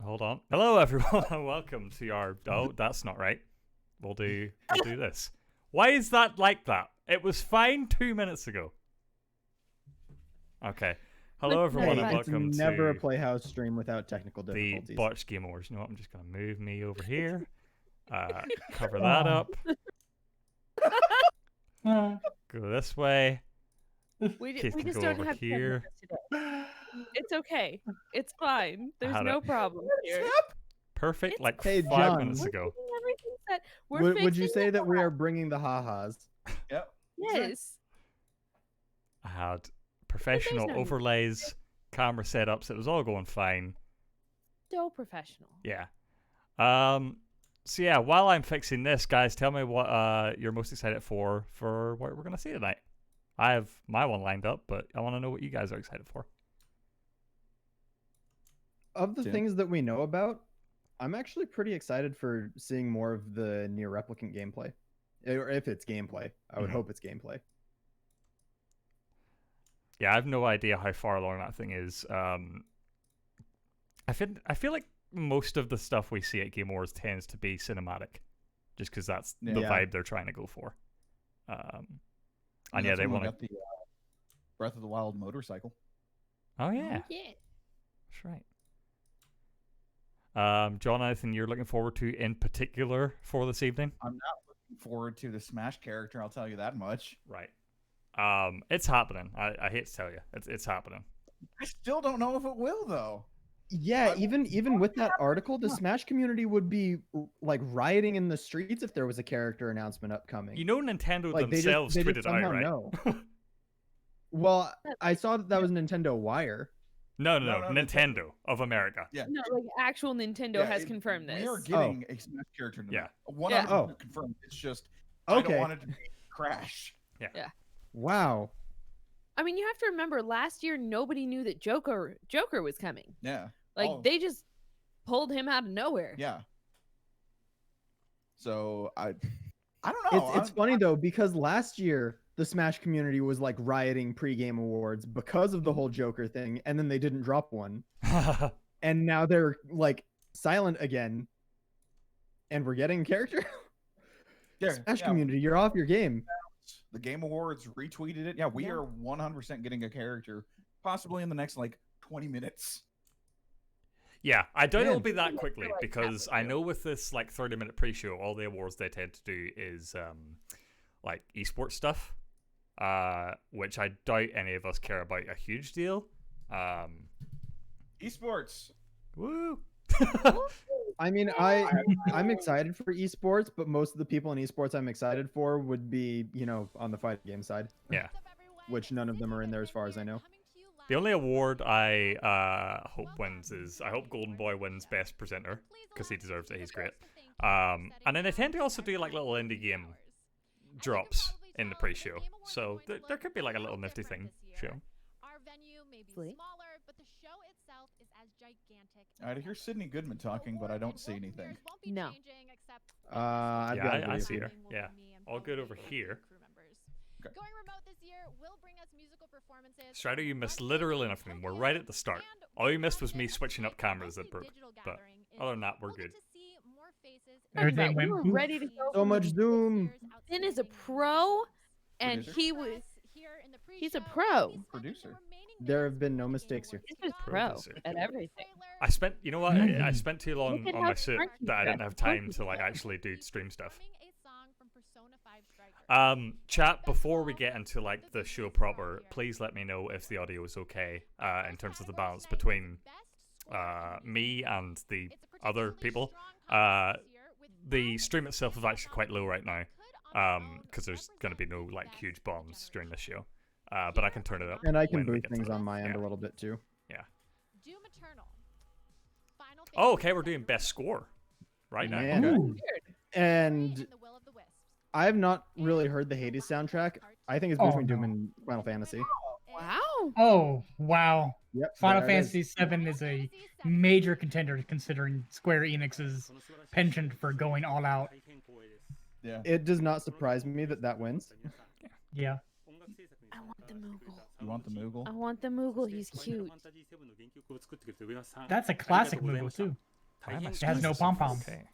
Hold on. Hello, everyone, and welcome to our. Oh, that's not right. We'll do this. Why is that like that? It was fine 2 minutes ago. Okay. Hello, everyone, and welcome it's to never a Playhouse stream without technical the difficulties. Botched Game Awards. You know what? I'm just gonna move me over here. Cover that up. Go this way. We Keith can just go don't over have here. today. It's okay. It's fine. There's Had no it. problem here. Perfect, It's like Hey, 5 John. minutes ago. Everything's set. Would you say that we are bringing the ha-has? Yep. Yes. I had professional no- overlays, camera setups. It was all going fine. So professional. Yeah. So yeah, while I'm fixing this, guys, tell me what you're most excited for what we're gonna see tonight. I have my one lined up, but I want to know what you guys are excited for. Of the Tim? things that we know about, I'm actually pretty excited for seeing more of the Nier Replicant gameplay. Or if it's gameplay. I would Mhm. hope it's gameplay. Yeah, I have no idea how far along that thing is. I feel like most of the stuff we see at Game Awards tends to be cinematic, just because that's the Yeah. vibe they're trying to go for. And yeah, that's they when we want to. got the Breath of the Wild motorcycle. Oh yeah, Yeah. that's right. John, anything you're looking forward to in particular for this evening? I'm not looking forward to the Smash character. I'll tell you that much. Right. It's happening. I hate to tell you, it's happening. I still don't know if it will though. Yeah, even with that article, the Smash community would be like rioting in the streets if there was a character announcement upcoming. You know, Nintendo like themselves they tweeted just it out, somehow right? know. Well, I saw that was Nintendo Wire. No, No, Nintendo of America. Yeah. No, like actual Nintendo Yeah, has confirmed this. We are getting a Smash character tonight. Yeah. 100% Oh. confirmed. It's just I Okay. don't want it to be Crash. Wow. I mean, you have to remember last year nobody knew that Joker was coming. Yeah. Like Oh. they just pulled him out of nowhere. Yeah. So I don't know. It's funny though because last year the Smash community was like rioting pre-game awards because of the whole Joker thing, and then they didn't drop one, and now they're like silent again, and we're getting a character. Yeah, Smash yeah. community, you're off your game. The Game Awards retweeted it. Yeah, we are 100% getting a character, possibly in the next like 20 minutes. Yeah, I doubt it'll Man. be that quickly because I know with this like 30-minute pre-show, all the awards they tend to do is like esports stuff, which I doubt any of us care about a huge deal. Esports. Woo! I mean, I'm excited for esports, but most of the people in esports I'm excited for would be, on the fighting game side. Yeah. Which none of them are in there as far as I know. The only award I hope wins is I hope Golden Boy wins Best Presenter because he deserves it. He's great. And then they tend to also do like little indie game drops in the pre-show, so there could be like a little nifty thing show. Our venue may be Sweet. smaller, but the show itself is as gigantic. All right, I hear Sydney Goodman talking, but I don't see anything. No. I've Yeah, got I blue see here. her. Yeah, all good over here. Okay. Going remote this year will bring us musical performances. Strider, you missed literally nothing. We're right at the start. All you missed was me switching up cameras that broke. But other than that, we're good. Everything went We were poof. ready to go. So much Zoom. Finn is a pro, and Producer? he's a pro. Producer. There have been no mistakes here. He's just pro Producer. at everything. I spent, you know what? I spent too long Look at on how my suit smart you that I didn't are. have time to like actually do stream stuff. Striker. Chat, before we get into like the show proper, please let me know if the audio is okay in terms of the balance between me and the other people. The stream itself is actually quite low right now because there's going to be no like huge bombs during this show, but I can turn it up. And I can when we boost get to things it. on my end Yeah. a little bit too. Doom Eternal. Final Oh, okay, we're doing best score right now. Man. Okay. Ooh. And the Will of the Wisps. I have not really heard the Hades soundtrack. I think it's Oh, between Doom no. and Final Fantasy. Wow. Oh, wow. Yep. Final there it is. Fantasy VII is a major contender considering Square Enix's penchant for going all out. Yeah. It does not surprise me that that wins. Yeah. I want the Moogle. You want the Moogle? I want the Moogle. He's cute. That's a classic Moogle, too. Why am I It has no Jesus? pom-pom. Okay.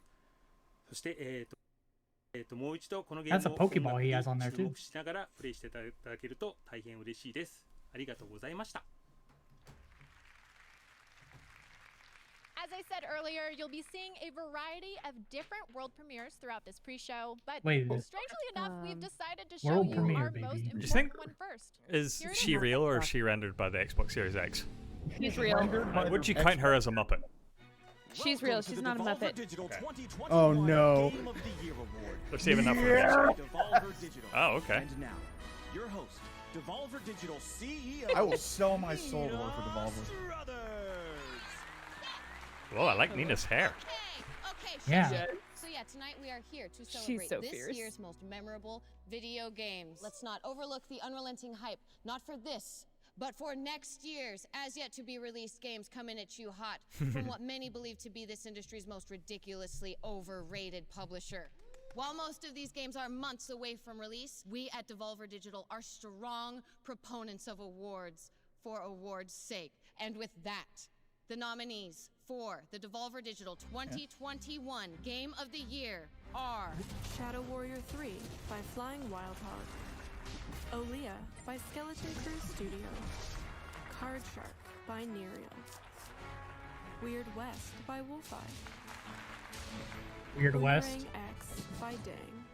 そして、もう一度このゲー That's ム a を Pokeball 音楽 he に has on there 注 too. 目しながらプレイしていただけると大変嬉しいです。ありがとうございました。 As I said earlier, you'll be seeing a variety of different world premieres throughout this pre-show, but Wait, strangely enough, we've decided to show world you premiere, our baby. most You important think- one first. Is Here it she is. real or is she rendered by the Xbox Series X? She's real. Would you count her as a Muppet? She's real. She's not a Muppet. Oh, no. They're saving that for the next one. Oh, okay. And now, your host, Devolver Digital CEO. I will sell my soul to work for Devolver. Brothers. Whoa, I like Nina's hair. Okay, Yeah. So yeah, tonight we are here to She's celebrate so this fierce. year's most memorable video games. Let's not overlook the unrelenting hype, not for this, but for next year's as yet to be released games coming at you hot from what many believe to be this industry's most ridiculously overrated publisher. While most of these games are months away from release, we at Devolver Digital are strong proponents of awards for awards' sake. And with that, the nominees for the Devolver Digital 2021 Game of the Year are Shadow Warrior 3 by Flying Wildhog. Olea by Skeleton Crew Studio. Card Shark by Nerium. Weird West by Wolfeye. Weird West. Boomerang X by Dang.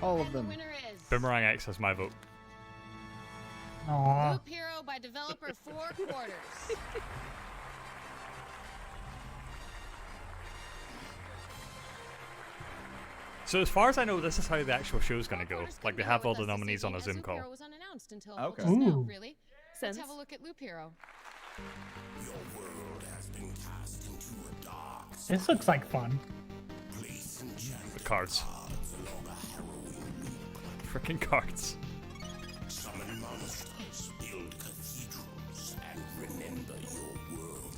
All of and the them. winner is Boomerang X has my vote. Aw. Loop Hero by developer 4 Quarters. So as far as I know, this is how the actual show's gonna 4 go. Quarters Like they couldn't have go all with the us this nominees on a evening, Zoom as call. Loop Hero was unannounced until Okay. just now, Ooh. really. Sense. Let's have a look at Loop Hero. This looks like fun. The cards. Freaking cards. Summon monsters, build cathedrals, and remember your world.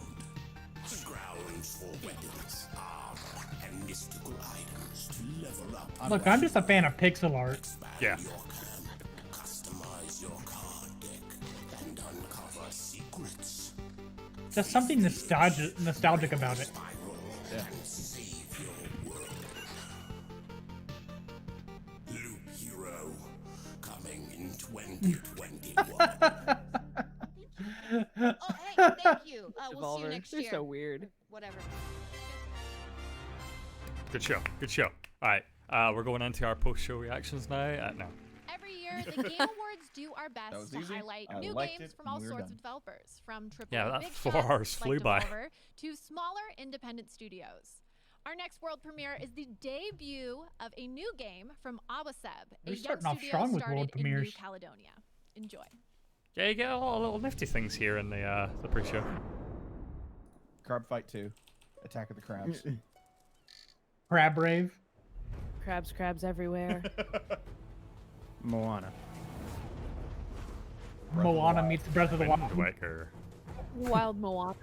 Scrounge for weapons, armor, and mystical items to level up. Look, I'm just a fan of pixel art. Yeah. Your camp, customize your card deck, and uncover secrets. Just something nostalgic about it. Yeah. Save your world. Loop Hero, coming in 2021. Oh, hey, thank you. We'll see you Devolver. next They're year. so weird. Whatever. Good show. Good show. All right. We're going into our post-show reactions now. No. Every year, the Game Awards do our That was best to easy. highlight I new liked games it, from all and we were sorts done. of developers, from AAA Yeah, that big 4 shots hours like flew by. Devolver to smaller independent studios. Our next world premiere is the debut of a new game from Awaseb, a They're young starting off studio strong with started world in New premieres. Caledonia. Enjoy. Yeah, you get a lot of little nifty things here in the pre-show. Crab Fight 2. Attack of the Crabs. Crab Rave. Crabs everywhere. Moana. Breath of the Moana Wild. meets Breath of the Wind Wild. Waker. Wild Moana.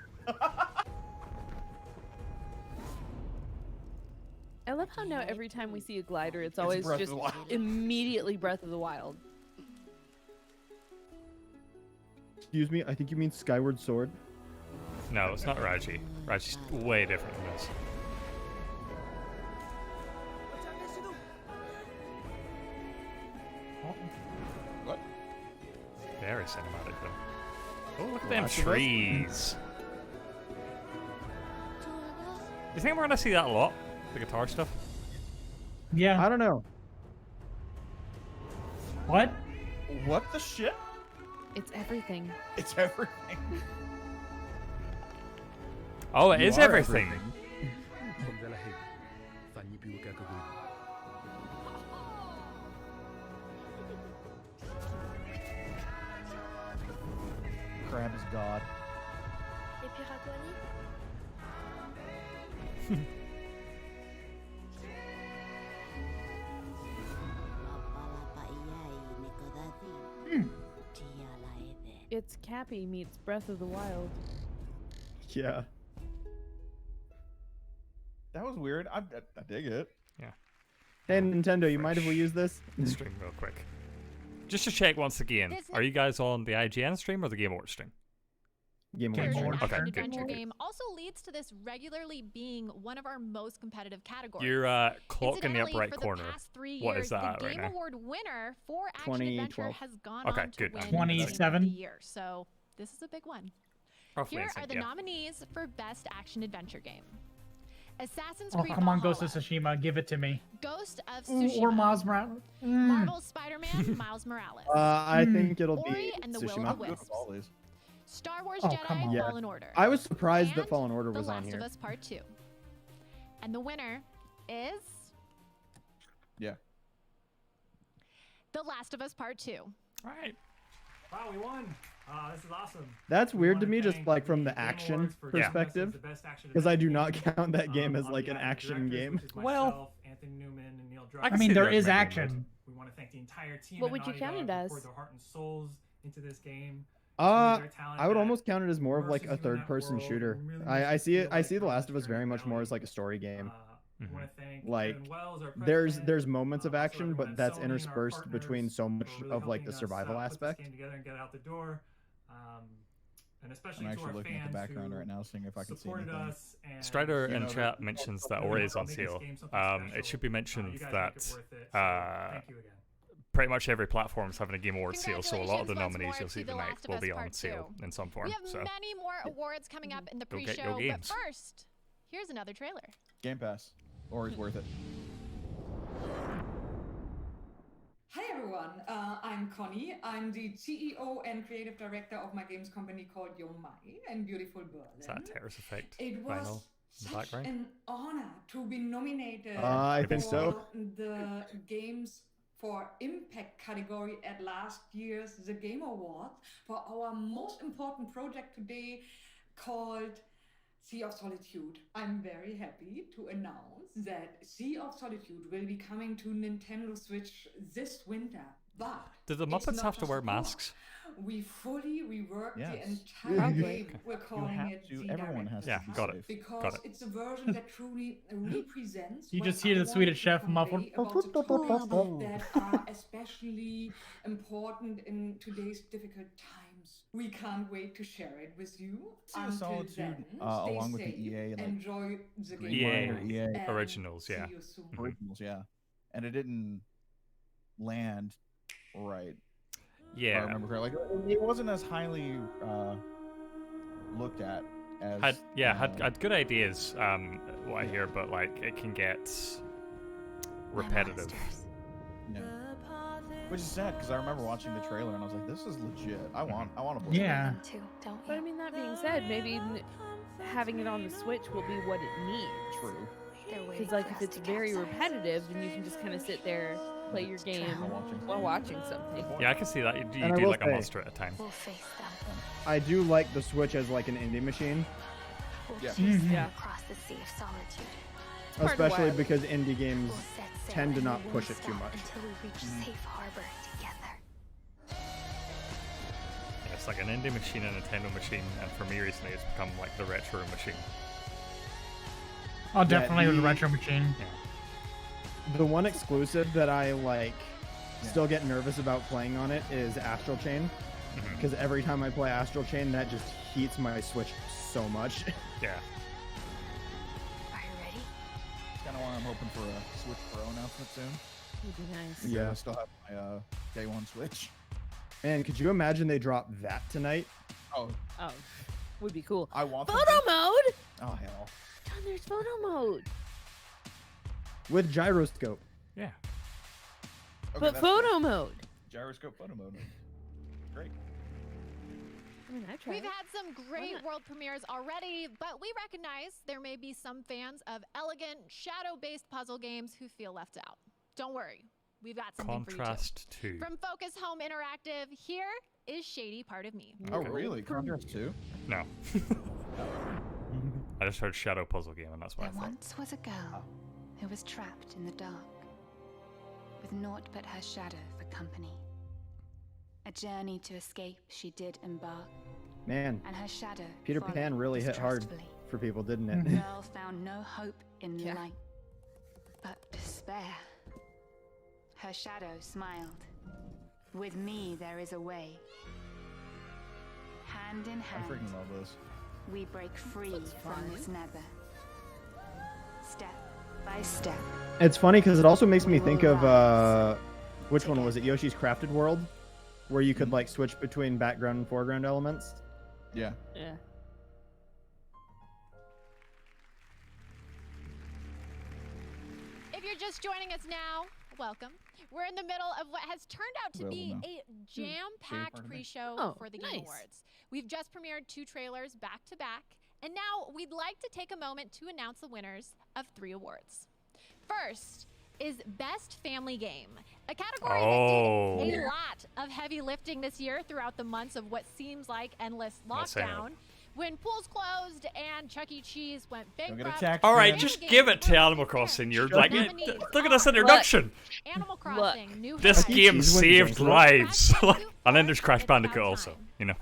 I love how now every time we see a glider, it's always Breath of just the Wild. immediately Breath of the Wild. Excuse me, I think you mean Skyward Sword. No, it's not Raji. Raji's way different than this. What? Very cinematic though. Oh, look at them Last of Us? trees. Do you think we're gonna see that a lot? The guitar stuff? Yeah. I don't know. What? What the shit? It's everything. It's everything. Oh, it You is are everything. Crab is God. It's Cappy meets Breath of the Wild. Yeah. That was weird. I dig it. Hey Nintendo, you mind if we use this? Stream real quick. Just to check once again, This- are you guys on the IGN stream or the Game Awards stream? Game Game Awards. Awards. right? Action Okay, adventure good. game also leads to this regularly being one of our most competitive categories. You're clock in the Incidentally, right for corner. the past 3 What years, is that the right Game now? Award winner for Action Adventure 2012. has gone Okay, on to good. win 27? Game of the Year. So this is a big one. Roughly Here in are sync, the yeah. nominees for Best Action Adventure Game. Assassin's Oh, Creed come on, Valhalla, Ghost of Tsushima, give it to me. Ghost of Ooh, Tsushima, or Miles Morales. Marvel's Spider-Man, Miles Morales, I think it'll Ori be and the Will Tsushima. of the Good Wisps, with all these. Star Wars Oh, Jedi come on. Yeah. Fallen Order, I was surprised that and Fallen Order The was on Last here. of Us Part 2. And the winner is Yeah. The Last of Us Part 2. All right. Wow, we won. This is awesome. That's We weird to wanna me, just thank like from the the Game action Awards for giving us perspective, the best action because I adventure do not game. count that game as On like an behalf of the action directors, game. which is Well, myself, Anthony Newman, and Neil I I can mean, see there the is argument being action. We want to thank the entire team. What at would you Naughty count it Dog who as? poured their heart and souls into this game. Uh, Their talent I would that almost count it as more of like immerses a you in that third-person world shooter. and really I makes you see it. feel I like see The you're on Last this of Us journey very much more as valley. like a story game. We want to thank Like, Kevin Wells, our there's president, moments of also action, everyone but at that's Sony and our interspersed between partners so much for really of like the helping us, survival put this aspect. game together and get it out the door. And especially I'm to actually our looking at fans the background who right now, seeing if I can see supported anything. us and Strider You in know, chat the- mentions that really Ori is helped on make this sale. game something It special. should be mentioned you guys that make it worth it, so thank you again. pretty much every platform's having a Game Awards sale, so a lot of the Congratulations nominees once you'll more see to The tonight Last of will Us be on Part sale 2. in some form. We have So many more awards coming up in the Go get your pre-show, but games. first, here's another trailer. Game Pass. Ori's worth it. Hi everyone, I'm Connie. I'm the CEO and creative director of my games company called Yomai in beautiful Berlin. is that a Terrace Effect It vinyl was in the such background? an honor to be nominated I think for so. the Games for Impact category at last year's The Game Awards for our most important project today called Sea of Solitude. I'm very happy to announce that Sea of Solitude will be coming to Nintendo Switch this winter. But Do the it's Muppets not have to just wear a port. masks? We fully reworked Yes. the entire Probably. game. We're calling have it to. the Everyone has to Yeah, be got it. safe. because Got it. it's a version that truly represents You what just hear I the Swedish want to Chef muffled. convey about the topics that are especially important in today's difficult times. We can't wait to share it with you. Sea of Until Solitude, then, stay along with the safe, EA, like, enjoy the game EA Awards, EA and originals, yeah. See you soon. Originals, yeah. And it didn't land right. If I Yeah. remember correctly. Like, it wasn't as highly looked at as. Had good ideas. What I hear, but like it can get repetitive. Yeah. Which is sad because I remember watching the trailer and I was like, "This is legit. I want to play." Yeah. But I mean, that being said, maybe having it on the Switch will be what it needs. True. Because like if it's very repetitive, then you can just kind of sit there, play your game while watching something. Yeah, I can see that. You And I do will like a say- monster at a time. I do like the Switch as like an indie machine, Yeah. Yeah. Across the Sea of Solitude. Part of especially why- because indie games We'll set sail tend to and not we push won't it too stop much. until we reach safe harbor together. Yeah, it's like an indie machine, a Nintendo machine, and for me recently, it's become like the retro machine. Oh, definitely with the- the retro machine. The one exclusive that I like still get nervous about playing on it is Astral Chain, because every time I play Astral Chain, that just heats my Switch so much. Yeah. Are you ready? It's kind of why I'm hoping for a Switch Pro announcement soon. Would be nice. Because Yeah. I still have my day one Switch. Man, could you imagine they drop that tonight? Oh, Oh, would be cool. I want them Photo to. mode. Oh hell. John, there's photo mode. With gyroscope. Yeah. Okay, But that's photo good. mode. Gyroscope photo mode. Great. I mean, I tried. We've had some great world premieres already, but we recognize there may be some fans of elegant, shadow-based puzzle games who feel left out. Don't worry, we've got something Contrast for you 2. too. From Focus Home Interactive, here is Shady Part of Me. Oh really? Contrast 2? No. I just heard Shadow Puzzle Game, and that's what I There thought. once was a girl who was trapped in the dark, with naught but her shadow for company. A journey to escape she did embark, Man, and her shadow Peter followed Pan really hit hard distrustfully. for people, didn't The it? girl found no hope in Yeah. light, but despair. Her shadow smiled. With me there is a way. Hand in I hand, freaking love this. we break free Looks from fun. this nether. Step by step. It's funny because it also makes me think of which one was it? Yoshi's Crafted World, where you could like switch between background and foreground elements. Yeah. Yeah. If you're just joining us now, welcome. We're in the middle of what has turned out to be a jam-packed Part of Me. pre-show Oh, for the Game nice. Awards. We've just premiered 2 trailers back to back, and now we'd like to take a moment to announce the winners of 3 awards. First is Best Family Game, a category that did a lot of heavy lifting this year throughout the months of what seems like endless Not saying lockdown. When pools closed and Chuck E. Cheese went Don't get bankrupt. attacked. All right, man. just give it to Animal Crossing. You're like, Nominees look at this are introduction. Animal Crossing, New This Horizons, game Cheese went saved bankrupt. lives. And then there's Crash It's about Bandicoot also, time. you know.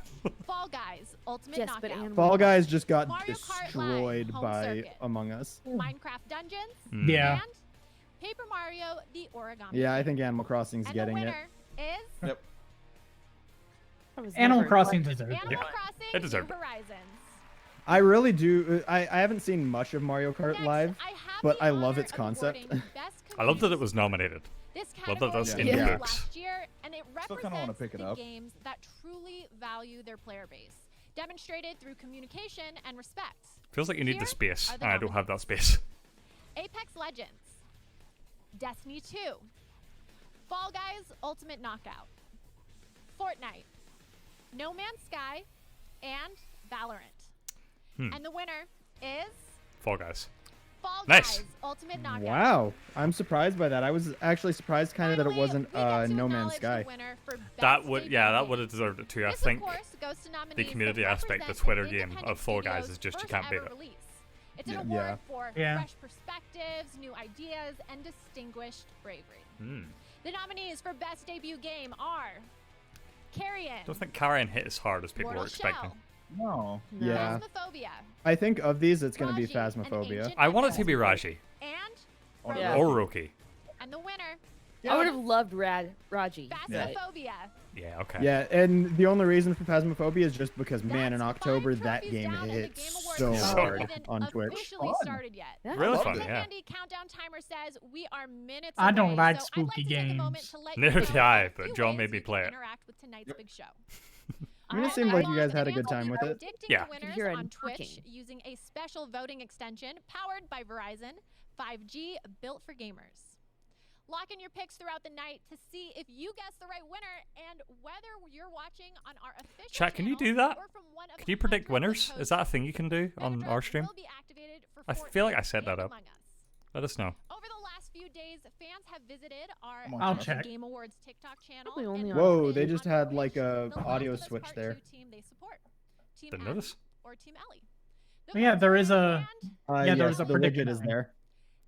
Fall Guys, Ultimate Yes, but Knockout, Animal Fall Guys just got Mario Kart destroyed Live, Home by Circuit. Among Us. Minecraft Dungeons, Mm. Yeah. and Paper Mario: The Origami Yeah, I King. think Animal Crossing's And getting the it. winner is Yep. Animal Crossing deserves it. Animal Yeah, Crossing: it deserved New it. Horizons. I really do. I haven't seen much of Mario Kart Next, Live, I have but the I love honor its of concept. awarding Best I love that it Community was nominated. This Love that that's category in Yeah. was the mix. last year, and it Still kinda wanna represents pick it the up. games that truly value their player base, demonstrated through communication and respect. Feels like you need Here the space, are and the I don't have that nominees. space. Apex Legends, Destiny 2, Fall Guys Ultimate Knockout, Fortnite, No Man's Sky, and Valorant. And the winner is Fall Guys. Fall Nice. Guys Ultimate Knockout. Wow, I'm surprised by that. I was actually surprised kind of that it Finally, wasn't we get to No acknowledge Man's the Sky. winner for That Best would, Debut yeah, that Game. would have deserved it too. I This, think of course, goes to the nominees community that aspect, the represent Twitter an game independent of Fall Guys studio's is just you first can't beat ever it. release. It's an Yeah. award for Yeah. fresh perspectives, new ideas, and distinguished bravery. Mm. The nominees for Best Debut Game are Carrion, Don't think Carrion hit as hard as people Mortal were expecting. Shell, No. Yeah, Phasmophobia, I think of these, it's going to be Raji, an Phasmophobia. ancient I want it to epic, be Raji and Yeah. or Roki. and the winner, I would have loved Raji. Phasmophobia. Yeah, okay. Yeah, and the only reason for Phasmophobia is just because, man, in That's October, 5 that trophies game down, and the hit Game Awards so haven't hard even on Twitch. officially Fun. started yet. Yeah. Really Loved fun, it. yeah. Handy countdown timer says we are minutes I don't away, like so I'd like spooky to take a moment games. to let Neither you do know I, a but few John ways made me you can play it. interact with tonight's big show. I mean, it All seemed night like you guys long, had a the good time fans with will be it. predicting Yeah. the winners You're on Twitch talking. using a special voting extension powered by Verizon 5G, built for gamers. Lock in your picks throughout the night to see if you guess the right winner and whether you're watching on our official Chat, can you channel do that? or from one of Can you predict hundreds of winners? Is that a thing you can do hosts. on Vedder our stream? will be activated for I feel like I set Fortnite that and up. Among Us. Let us know. Over the last few days, fans have visited our Come on, I'll Jeff. check. Game Awards TikTok channel. Probably only and on Whoa, voted they just on had which like a The Last audio of Us switch Part there. 2 team they support. Team Didn't Abby notice. or Team Ellie. Oh, yeah, there is a- And Yeah, there yes, is a the prediction widget is line. there.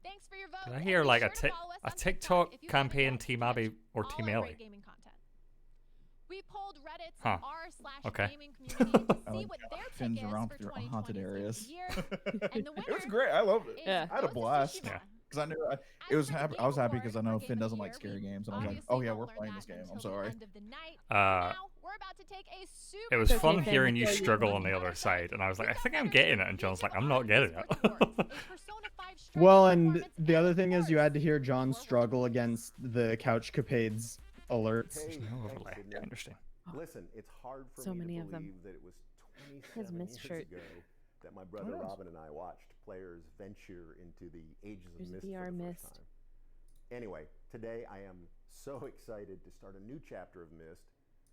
thanks for your vote. Did I and hear be like sure to follow us a on TikTok if you haven't campaign yet Team to Abby catch or all Team our Ellie? great gaming content. We polled Reddit's Huh. Okay. r/gaming community to I see like what their Fins pick is around for through 2020's haunted Game of areas. the Year. And the winner It was great. I loved it. is Yeah. I had a Ghost of blast. Tsushima. Yeah. Because I knew it As was for the happy. I Game was happy Award because I know or Game Finn of the doesn't like Year, scary we games, and I was like, obviously oh yeah, won't we're learn playing that this game. I'm until the sorry. end of the night. Uh, Now, we're about to take a super It was okay, fun Finn, hearing you before you struggle run. on the other side, and I was like, I think I'm getting it, and John's like, I'm not getting it. Well, and the other thing is you had to hear John struggle against the couch capades alerts. Hey, No thanks, overlay. Sydney. I understand. Listen, it's hard for So me many to of them. believe that it was His 27 Myst years shirt. ago that my brother Yes. Robin and I watched players venture into the ages of Here's Myst VR for the Myst. first time. Anyway, today I am so excited to start a new chapter of Myst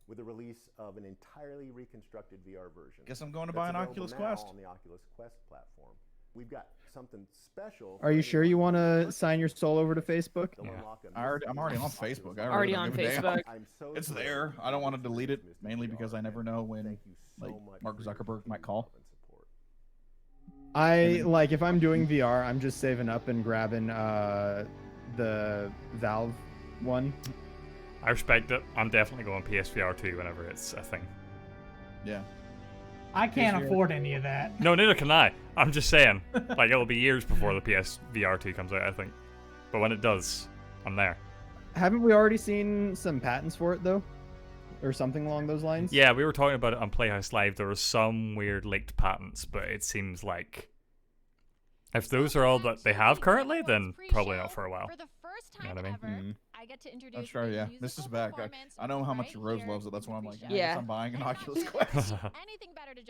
with the release of an entirely reconstructed VR version. Guess I'm going to that's buy an available Oculus now Quest. on the Oculus Quest platform. We've got something special. Are you sure you want to sign your soul over to Facebook? They'll Yeah. unlock a I'm already on Myst Facebook. I Already really on don't give a damn. Facebook. I'm so It's thrilled there. I don't want to to delete it, Myst mainly VR, because I never and know when thank you so like much Mark for your Zuckerberg might call. love and support. I like if I'm doing VR, I'm just saving up and grabbing the Valve one. I respect it. I'm definitely going PSVR 2 whenever it's a thing. Yeah. I can't PSVR. afford any of that. No, neither can I. I'm just saying. Like, it'll be years before the PSVR 2 comes out, I think. But when it does, I'm there. Haven't we already seen some patents for it though? or something along those lines. Yeah, we were talking about it on Playhouse Live. There were some weird leaked patents, but it seems like if those are all that they have currently, then probably not for a while. You know what I mean? I get to introduce I'm sure, yeah. This is back. I know how much Rose loves it. That's why I'm like, Yeah. I'm buying an Oculus Quest.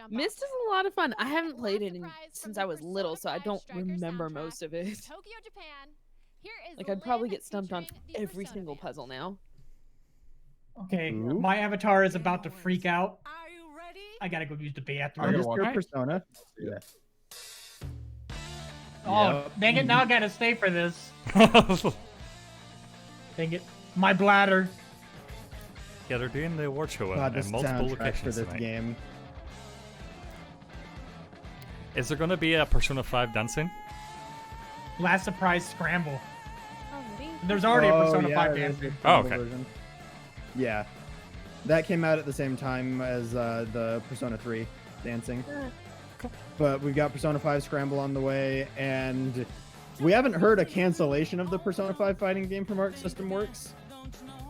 Myst is a lot of fun. I haven't played it since I was little, so I don't remember most of it. Tokyo, Japan. Here is Like, I'd probably get stumped on every single puzzle now. Okay, Ooh. my avatar is about to freak out. I gotta go use the bathroom. Register persona. Yeah. Oh, dang it, now I gotta stay for this. Dang it. My bladder. Yeah, they're doing the award show God, in this multiple soundtrack locations for this tonight. game. Is there going to be a Persona 5 dancing? Last surprise scramble. Already? There's already a Persona yeah, 5 there's dancing. a Oh, scramble okay. version. Yeah. That came out at the same time as the Persona 3 dancing. But we've got Persona 5 Scramble on the way, and we haven't heard a cancellation of the Persona 5 fighting game from Arc System Works,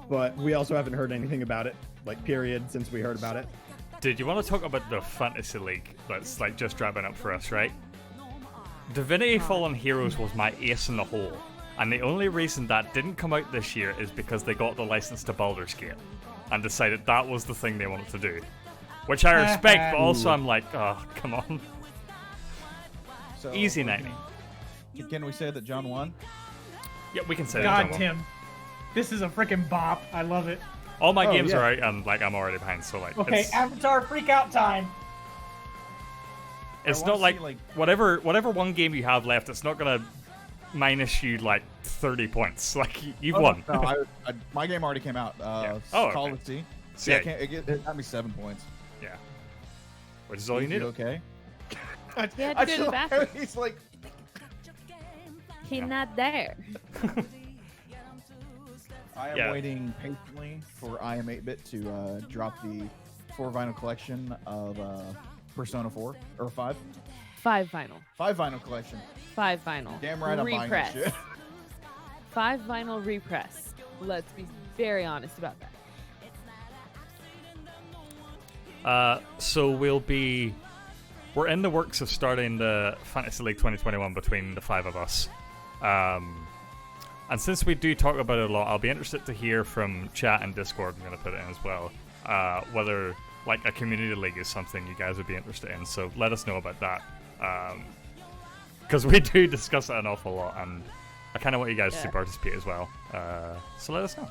but we also haven't heard anything about it, like, period, since we heard about it. Did you want to talk about the Fantasy League that's like just wrapping up for us, right? Divinity Fallen Heroes was my ace in the hole, and the only reason that didn't come out this year is because they got the license to Baldur's Gate and decided that was the thing they wanted to do. Which I respect, but also I'm like, oh, come on. So, Easy 90. Can we say that John won? Yeah, we can say God, that. Tim. This is a freaking bop. I love it. All my games are out, and like I'm already behind, so like Okay, Avatar freak out time. it's not like whatever one game you have left, it's not gonna minus you like 30 points. Like you've won. No, my game already came out. Yeah. Oh, okay. Odyssey. So, Yeah, yeah. it got me 7 points. Yeah. Which is all you need. Okay. He had to go to the bathroom. He's like, He's not there. I am waiting patiently for I Am 8-Bit to drop the 4 vinyl collection of Persona 4 or 5. 5 vinyl. 5 vinyl collection. 5 vinyl. Damn right I'm buying repress. that shit. 5 vinyl repress. Let's be very honest about that. So we're in the works of starting the Fantasy League 2021 between the 5 of us. And since we do talk about it a lot, I'll be interested to hear from chat and Discord. I'm going to put it in as well. Whether like a community league is something you guys would be interested in. So let us know about that. Because we do discuss it an awful lot, and I kind of want you guys to participate as well. So let us know.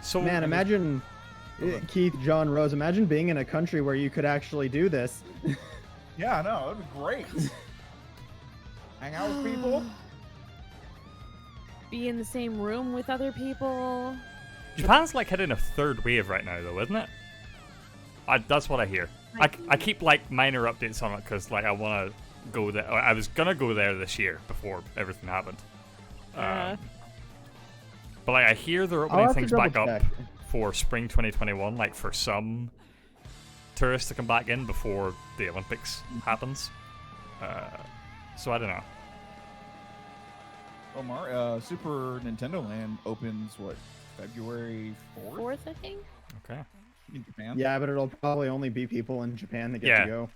So Man, imagine Keith, John, Rose. Imagine being in a country where you could actually do this. Yeah, I know. That'd be great. Hang out with people. Be in the same room with other people. Japan's like hitting a 3rd wave right now, though, isn't it? That's what I hear. I keep like minor updates on it because like I want to go there. I was gonna go there this year before everything happened. But like I hear they're opening things back up for spring 2021, like for some tourists to come back in before the Olympics happens. So I don't know. Well, Super Nintendo Land opens what, February 4th? 4th, I think. Okay. In Japan. Yeah, but it'll probably only be people in Japan that get to go.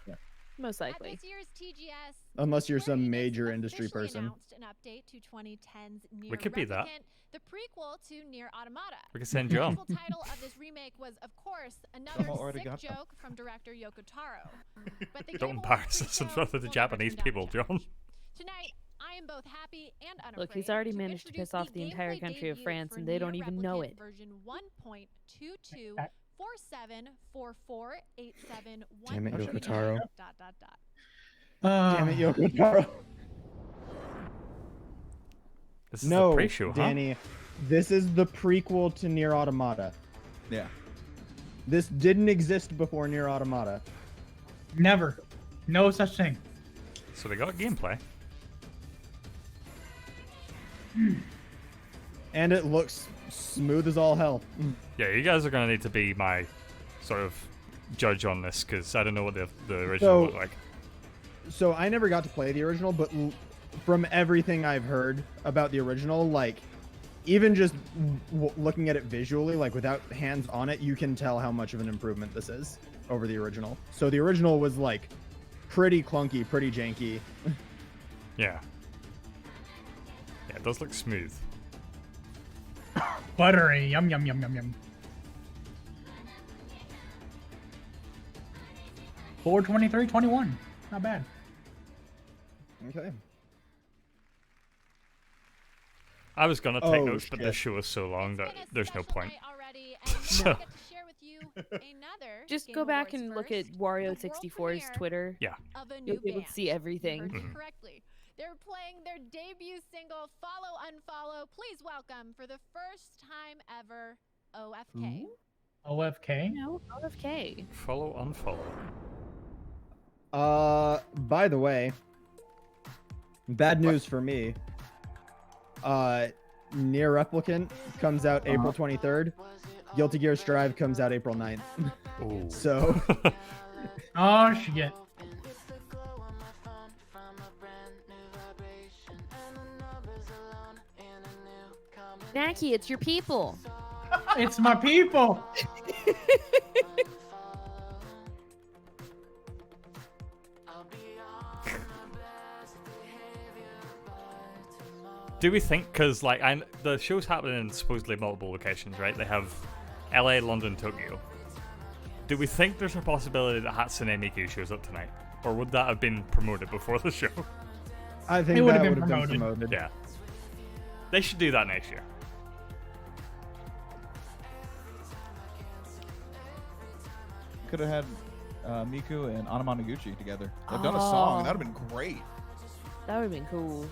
Yeah. Most likely. At this year's TGS, Unless you're some major industry person. announced an update to 2010's Nier We could be that. Replicant, the prequel to Nier Automata. We could send John. The title of this remake was, of course, another already sick got that. joke from director Yoko Taro. But the Don't Game embarrass Awards us in pre-show front of the will Japanese never people, conduct John. Tonight, I am both happy and unafraid. Look, he's already to managed to introduce piss off the entire gameplay country of debut France, for and they don't Nier even know Replicant it. Version 1.22 474487 Damn it, Yoko Taro. dot. Damn it, Yoko Taro. This is No, the pre-show, huh? Danny. This is the prequel to Nier Automata. Yeah. This didn't exist before Nier Automata. Never. No such thing. So they got gameplay. And it looks smooth as all hell. Yeah, you guys are gonna need to be my sort of judge on this because I don't know what the original looked like. So I never got to play the original, but from everything I've heard about the original, like even just looking at it visually, like without hands on it, you can tell how much of an improvement this is over the original. So the original was like pretty clunky, pretty janky. Yeah. Yeah, it does look smooth. Buttery. Yum, yum, yum, yum, yum. 423.21. Not bad. Okay. I was gonna take notes, but this show is so long that there's no point. So. Just go back and look at Wario64's Twitter. Yeah. You'll be able to see everything. Correctly. They're playing their debut single, Follow Unfollow. Please welcome, for the first time ever, OFK. OFK? No, OFK. Follow Unfollow. By the way, bad news for me. Nier Replicant comes out April 23rd. Guilty Gear Strive comes out April 9th. Ooh. So. Oh, shit. Naki, it's your people. It's my people. Do we think, because like the show's happening in supposedly multiple locations, right? They have LA, London, Tokyo. Do we think there's a possibility that Hatsune Miku shows up tonight? Or would that have been promoted before the show? I think that would have been promoted. Yeah. They should do that next year. Could have had Miku and Anamanaguchi together. They've done a song. That would have been great. That would have been cool.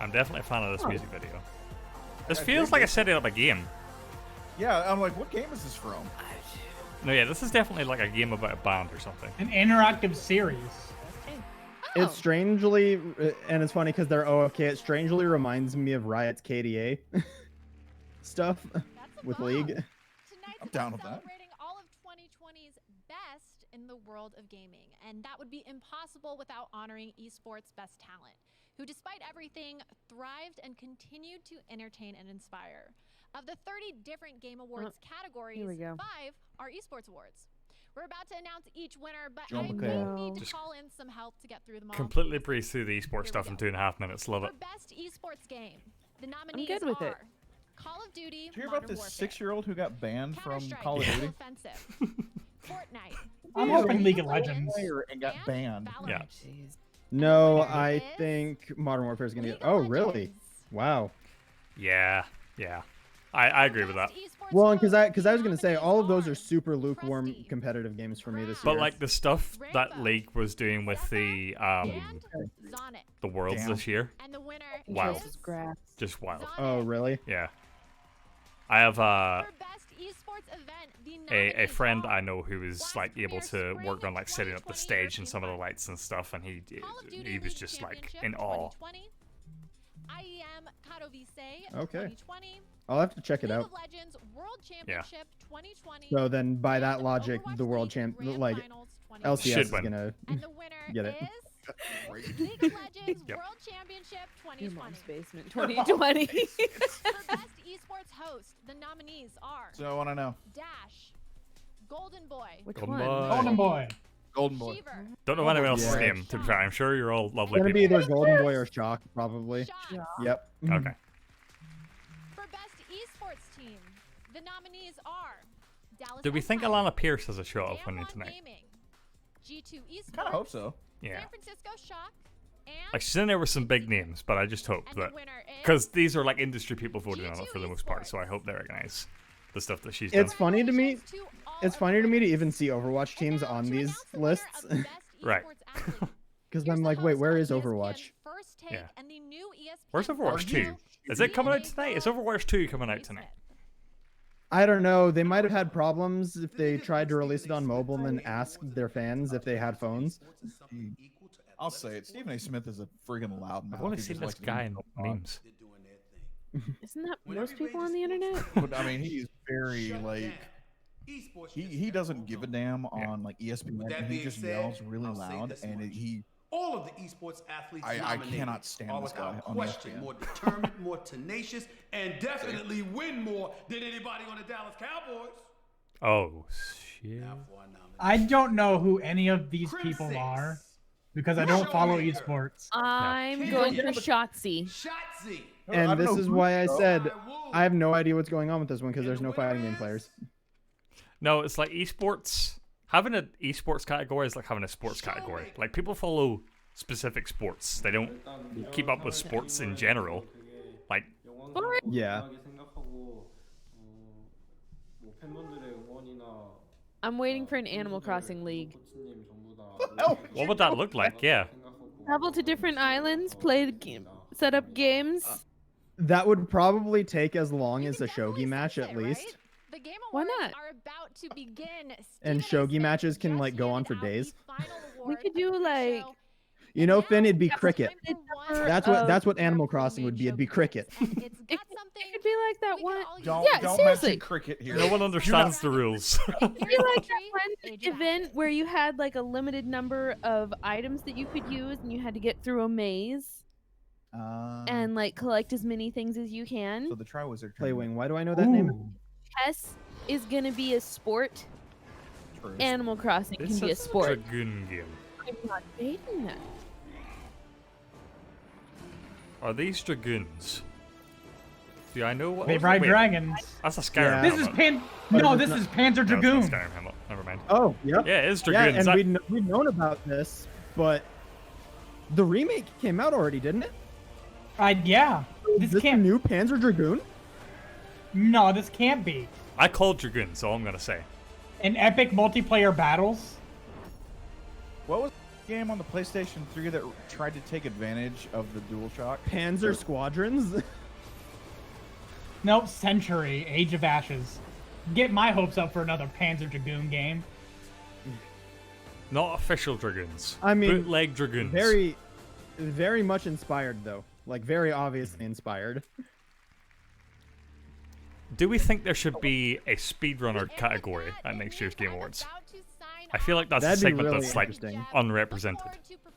I'm definitely a fan of this music video. This feels like a setting up a game. Yeah, I'm like, what game is this from? No, yeah, this is definitely like a game about a band or something. An interactive series. It's strangely, and it's funny because they're OFK, it strangely reminds me of Riot's KDA stuff with League. I'm down with that. Celebrating all of 2020's best in the world of gaming, and that would be impossible without honoring esports best talent, who despite everything thrived and continued to entertain and inspire. Of the 30 different Game Awards categories, 5 are Esports Awards. We're about to announce each winner, but I do need to call in some help to get through them all. Completely breeze through the esports stuff in 2.5 minutes. Love it. For best esports game, the nominees good with are it. Call of Duty, Did you hear about this 6-year-old who got banned from Call of Duty? Fortnite. I'm hoping League of Legends. And got banned. Yeah. No, I think Modern Warfare is going to get. Oh, really? Wow. Yeah, yeah. I agree with that. Well, because I was going to say, all of those are super lukewarm competitive games for me this year. But like the stuff that League was doing with the Worlds this year. Wow. Just wild. Oh, really? Yeah. I have a friend I know who is like able to work on like setting up the stage and some of the lights and stuff, and he was just like in awe. Okay. I'll have to check it out. Yeah. So then, by that logic, the world champ, like LCS is gonna get it. League of Legends World Championship 2020. Your mom's basement 2020. For best esports host, the nominees are. So I want to know. Dash, Golden Boy. Which Golden one? Boy. Golden Boy. Golden Boy. Shiver, Don't know anyone else's Yeah. name, to be fair. I'm sure you're all lovely It's gonna be people. either Golden Boy or Shock, probably. Shock. Yep. Okay. For best esports team, the nominees are Dallas Do we think Empire, Alana Pierce has a shot of winning Damwon tonight? Gaming, G2 Esports, Kind of hope so. Yeah. San Francisco Shock, and Like she's in there with some big names, but I just hope And the that winner is because these are like industry people voting on it for the most part, so I hope they recognize the stuff that she's done. It's funny to me. to all It's of funny to the me to winners. even see Overwatch teams And now on to these announce the winner lists. of the best Right. esports athlete. Because Here's I'm the like, wait, host where of is ESPN Overwatch? First Take Yeah. and the new ESPN Where's Overwatch 2? Is it coming out tonight? Is Overwatch 2 coming out tonight? I don't know. They might have had problems if they tried to release it on mobile and then asked their fans if they had phones. I'll say it. Stephen A. Smith is a friggin' loudmouth. I've only He seen just this likes to guy in talk. memes. Isn't that most people on the internet? But I mean, he's very like he doesn't give a damn on like ESPN. And he just yells really loud, and he. All of the esports athletes I cannot stand this guy on question ESPN. more determined, more tenacious, and definitely win more than anybody on the Dallas Cowboys. Oh shit! I don't know who any of these people are because I don't follow esports. I'm going for Shotzi. And this is why I said I have no idea what's going on with this one because there's no fighting game players. No, it's like esports. Having an esports category is like having a sports category. Like people follow specific sports. They don't keep up with sports in general. Like yeah. I'm waiting for an Animal Crossing League. What would that look like? Yeah. Travel to different islands, play the game, set up games. That would probably take as long as a shogi match at least. The Game Why Awards not? are about to begin. And shogi matches can like go on for days. We could do like You know, Finn, it'd be cricket. number That's what Animal Crossing would be. It'd be cricket. It could be like that one. Don't Yeah, seriously. mention cricket here. No one understands the rules. It'd be like that one event where you had like a limited number of items that you could use, and you had to get through a maze and like collect as many things as you can. So the Triwizard Playwing. Why do I know that name? Chess is gonna be a sport. True. Animal Crossing It's can be a sport. Dragoon game. I'm not debating that. Are these dragoons? Do I know what? They ride Wait, dragons. That's a Skyrim. This is helmet. No, this is Panzer No, it's not Dragoon. Skyrim helmet. Never mind. Oh, yeah. Yeah, it is Yeah, dragoons. and we'd known about this, but the remake came out already, didn't it? Yeah. Is this a new Panzer Dragoon? No, this can't be. I called dragoons, so I'm gonna say. In epic multiplayer battles. What was the game on the PlayStation 3 that tried to take advantage of the DualShock? Panzer Squadrons? Nope, Century, Age of Ashes. Get my hopes up for another Panzer Dragoon game. Not official dragoons. I mean, bootleg dragoons. Very, very much inspired, though. Like, very obviously inspired. Do we think there should be a speedrunner category at next year's Game Awards? I feel like that's a That'd be segment really that's like interesting. unrepresented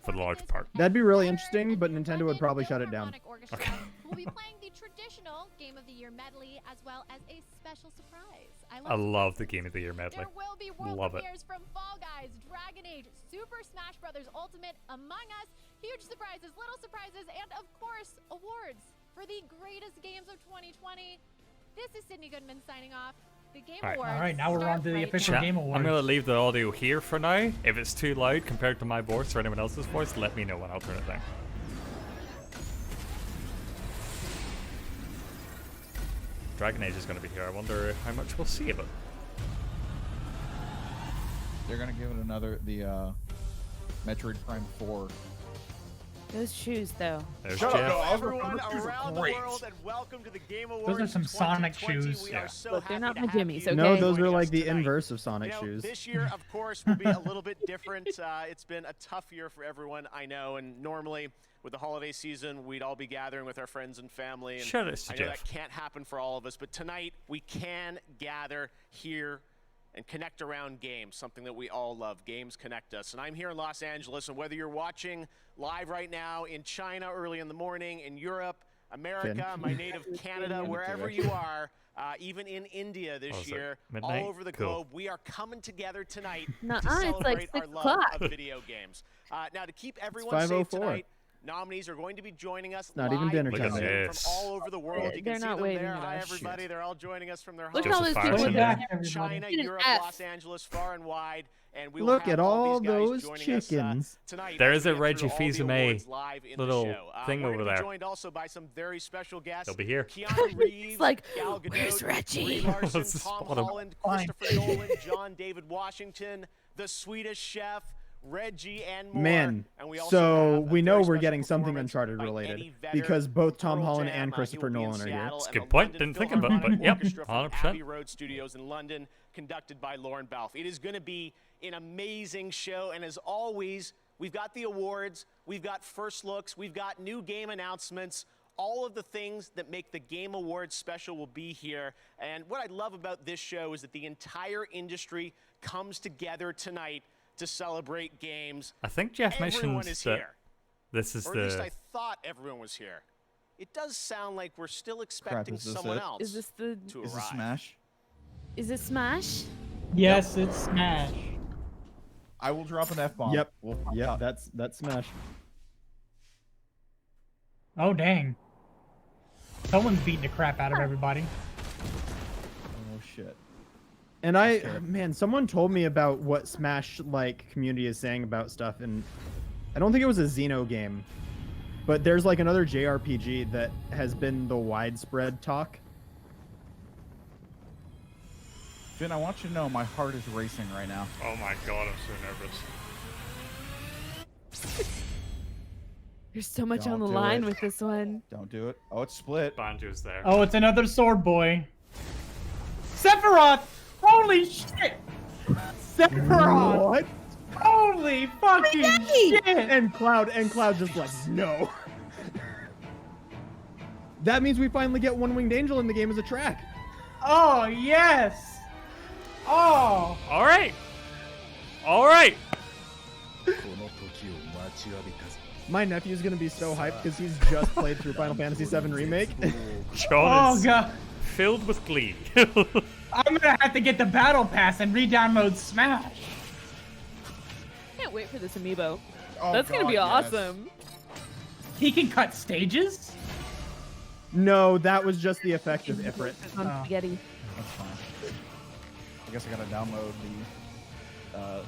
for the large part. That'd be really interesting, but Nintendo would probably shut it down. Okay. We'll be playing the traditional Game of the Year medley as well as a special surprise. I love the Game of the Year medley. There will be world Love it. premieres from Fall Guys, Dragon Age, Super Smash Bros. Ultimate, Among Us, huge surprises, little surprises, and of course, awards for the greatest games of 2020. This is Sydney Goodman signing off. The Game Awards. All right, now we're on to the official Chat, Game Awards. I'm gonna leave the audio here for now. If it's too loud compared to my voice or anyone else's voice, let me know and I'll turn it down. Dragon Age is gonna be here. I wonder how much we'll see of it. They're gonna give it the Metroid Prime 4. Those shoes, though. There's Shut Jeff. up, everyone around the world, and welcome to the Game Awards. Those are some Sonic 2020. shoes. We are so But they're not happy my to have jimmies, you okay? No, those are joining like us the tonight. inverse of Sonic You know, shoes. This year, of course, will be a little bit different. It's been a tough year for everyone, I know, and normally with the holiday season, we'd all be gathering with our friends and family. And Shout outs to I know Jeff. that can't happen for all of us, but tonight we can gather here and connect around games, something that we all love. Games connect us. And I'm here in Los Angeles, and whether you're watching live right now in China early in the morning, in Europe, America, Finn. my native Canada, wherever you are, even in India this Oh, is it year, midnight? all over the Cool. globe, we are coming together tonight Nuh-uh, to it's celebrate like our 6 love o'clock. of video games. Now, to keep everyone safe 5:04. tonight, nominees are going to be joining us Not live even dinner in time. Zoom Yes. from all over the world. You They're can see not them waiting there. at Hi, us. everybody. Shit. They're all joining us from their Look homes. at all Joseph those people Farson in there. there. China, Get an Europe, F. Los Angeles, far and wide, and we will Look have at all these guys those joining us, chickens. tonight There as is we a get Reggie through all the Fils-Aimé awards live in the little show. thing We're over gonna be there. joined also by some very special guests. They'll be here. Keanu Reeves, like, Gal Gadot, "Where's Reggie?" Brie Larson, Let's Tom spot him. Holland, Christopher Nolan, John David Washington, the Swedish Chef, Reggie, and more. Man, And we also so have a we know very we're special getting something performance Uncharted by related Eddie Vedder, because both Tom Pearl Holland Jam, and he Christopher will be in Nolan are here. Seattle, That's a and good the point. London Didn't think about it, Philharmonic but yep, Orchestra from 100%. Abbey Road Studios in London, conducted by Lauren Balfe. It is going to be an amazing show, and as always, We've got the awards, we've got first looks, we've got new game announcements. All of the things that make the Game Awards special will be here. And what I love about this show is that the entire industry comes together tonight to celebrate games. I think Jeff Everyone mentioned is that here. this is Or at least I thought everyone was here. It does sound like we're still expecting is this someone it? else Is this the? to Is arrive. this Smash? Is it Smash? Yes, it's Smash. I will drop an F-bomb. Yep. We'll find Yep. out. That's Smash. Oh, dang. Someone's beating the crap out of everybody. Oh shit. And man, someone told me about what Smash like community is saying about stuff, and I don't think it was a Xeno game, but there's like another JRPG that has been the widespread talk. Finn, I want you to know my heart is racing right now. Oh my god, I'm so nervous. There's so much Don't on the do line it. with this one. Don't do it. Oh, it's split. Banjo's there. Oh, it's another sword boy. Sephiroth! Holy shit! Sephiroth! What? Holy fucking shit! And Cloud just like, no. That means we finally get One-Winged Angel in the game as a track. Oh, yes! Oh! Alright! Alright! My nephew's gonna be so hyped because he's just played through Final Fantasy VII Remake. John is God. filled with glee. I'm gonna have to get the battle pass and re-download Smash. Can't wait for this amiibo. Oh, That's gonna be God, yes. awesome. He can cut stages? No, that was just the effect of Ifrit. On Oh. spaghetti. That's fine. I guess I gotta download the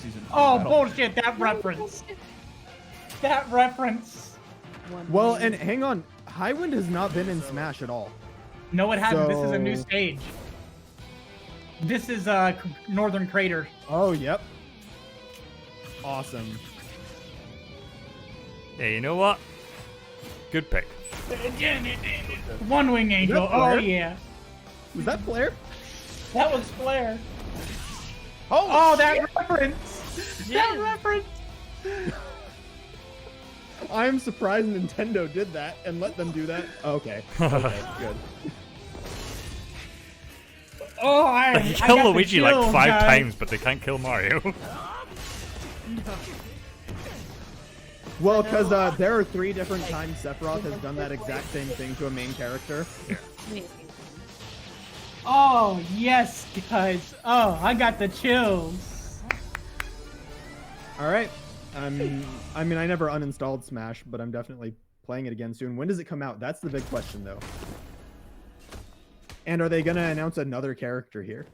season 2 Oh, battle. bullshit, that reference. That reference. Well, and hang on, Highwind has not been in Smash at all. No, it hasn't. This is a new So- stage. This is Northern Crater. Oh, yep. Awesome. Yeah, you know what? Good pick. One Wing Angel. that Oh, Flare? yeah. Was that Flare? That was Flare. Oh, that shit. reference. That reference. I'm surprised Nintendo did that and let them do that. Okay. Okay, good. Oh, I They I kill got the Luigi like chills, 5 guys. times, but they can't kill Mario. Well, because there are 3 different times Sephiroth has done that exact same thing to a main character. Oh, yes, guys. Oh, I got the chills. All right. I mean, I never uninstalled Smash, but I'm definitely playing it again soon. When does it come out? That's the big question, though. And are they going to announce another character here?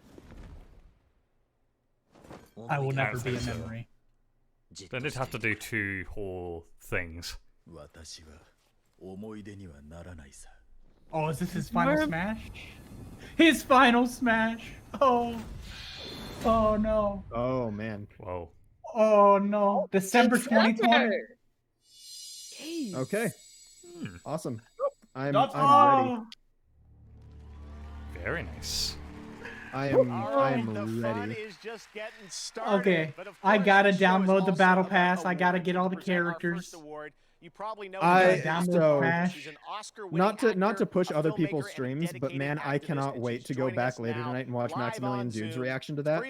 I will never I be a think so. memory. Then they'd have to do 2 whole things. Oh, is this his final smash? His final smash. Oh. Oh, no. Oh, man. Whoa. Oh, no. December 2020. Okay. Awesome. I'm That's ready. all. Very nice. I'm ready. Okay, I gotta download the battle pass. I gotta get all the characters. You probably know Not to push other people's streams, but man, I cannot wait to go back later tonight and watch Maximilian Dude's reaction to that.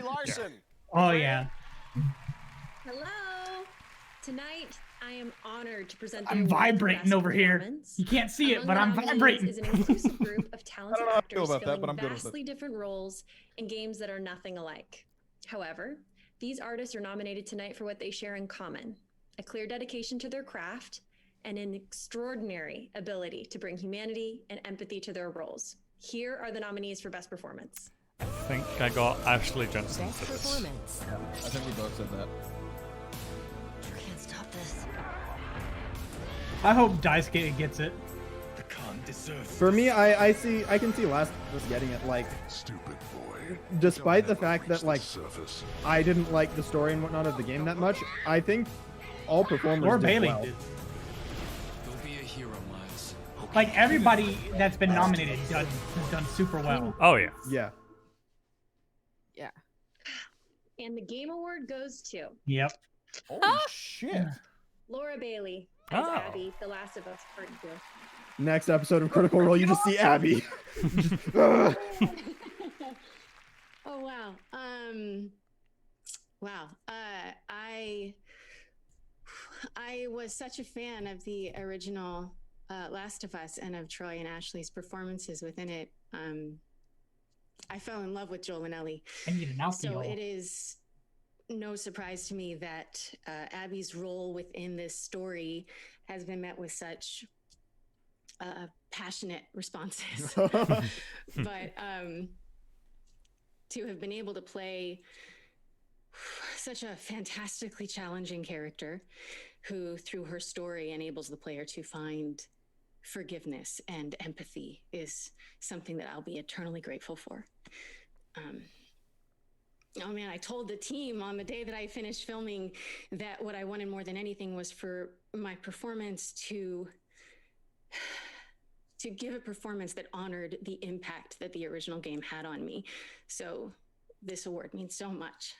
Oh yeah. Hello. Tonight, I am honored to present the I'm award for vibrating Best over here. Performance. You can't see it, Among but the I'm nominees vibrating. is an inclusive group of talented I don't know how I feel actors about that, filling but I'm good with it. vastly different roles in games that are nothing alike. However, these artists are nominated tonight for what they share in common: a clear dedication to their craft and an extraordinary ability to bring humanity and empathy to their roles. Here are the nominees for Best Performance. I think I got Ashley Johnson Best for this. performance. Yeah, I think we both said that. You can't stop this. I hope Daisuke gets it. For me, I can see Last just getting it. Like, despite the fact that like I didn't like the story and whatnot of the game that much, I think all performers Or did Bailey well. did. Like everybody that's been nominated has done super well. Oh yeah. Yeah. Yeah. And the Game Award goes to Yep. Holy shit! Laura Bailey as Abby, The Last of Us Part 2. Next episode of Critical Role, you just see Abby. Oh wow. Wow. I was such a fan of the original Last of Us and of Troy and Ashley's performances within it. I fell in love with Joel and Ellie. I need an So outfield. it is no surprise to me that Abby's role within this story has been met with such passionate responses. But to have been able to play such a fantastically challenging character who, through her story, enables the player to find forgiveness and empathy is something that I'll be eternally grateful for. Oh man, I told the team on the day that I finished filming that what I wanted more than anything was for my performance to give a performance that honored the impact that the original game had on me. So this award means so much.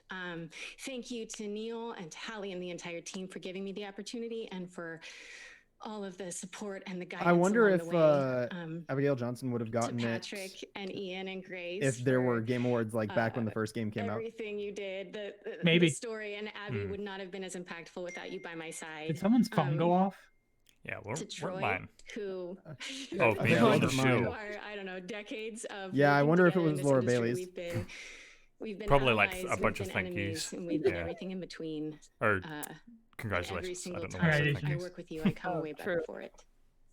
Thank you to Neil and to Hallie and the entire team for giving me the opportunity and for all of the support and the guidance. I wonder along if the way. Abigail Johnson would have To gotten it Patrick and Ian and Grace if there for were Game Awards like back when the first game came out. everything you did. Maybe. The story and Abby would not have been as impactful without you by my side. Did someone's phone go off? Yeah, To we're Troy, mine. who Oh, being on the who show. are, I don't know, decades of Yeah, I working wonder if it together in was this Laura industry. Bailey's. We've been Probably like allies, a bunch we've of been thank enemies, yous. and we've been Yeah. everything in between. Or Every congratulations. I single don't know. time what to I thank. work with you, I come away better true. for it.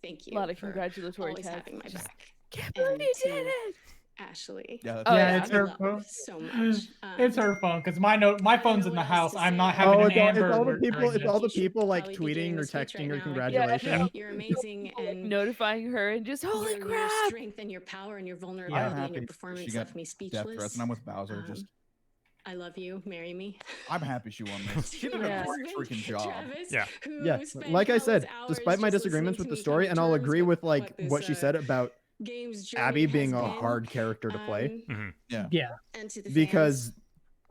Thank A you. lot of for congratulatory always texts. having my Just, back. can't believe And you to did it. Ashley. Yeah, Oh, yeah, yeah. it's her love phone. so much. It's her phone because my phone's in the what else house. to I'm not say. having Oh, an it's all Amber. the Alert people. during It's all the this. people like Probably be doing tweeting or this speech texting right her now. congratulations. You're amazing, and Notifying her and just holy your crap. strength and your power and your I'm vulnerability and happy your she performance got left me death speechless. threats, and I'm with Bowser. Just I love you. Marry me. I'm happy she won this. She did a Yeah. great freaking job. Travis, Yeah. who Yeah, spent like I countless said, hours despite my just disagreements with listening the to me story, come and to I'll terms agree with like this, what she said about game's journey Abby being has a been. hard character to play. Yeah. Yeah. And to the Because fans,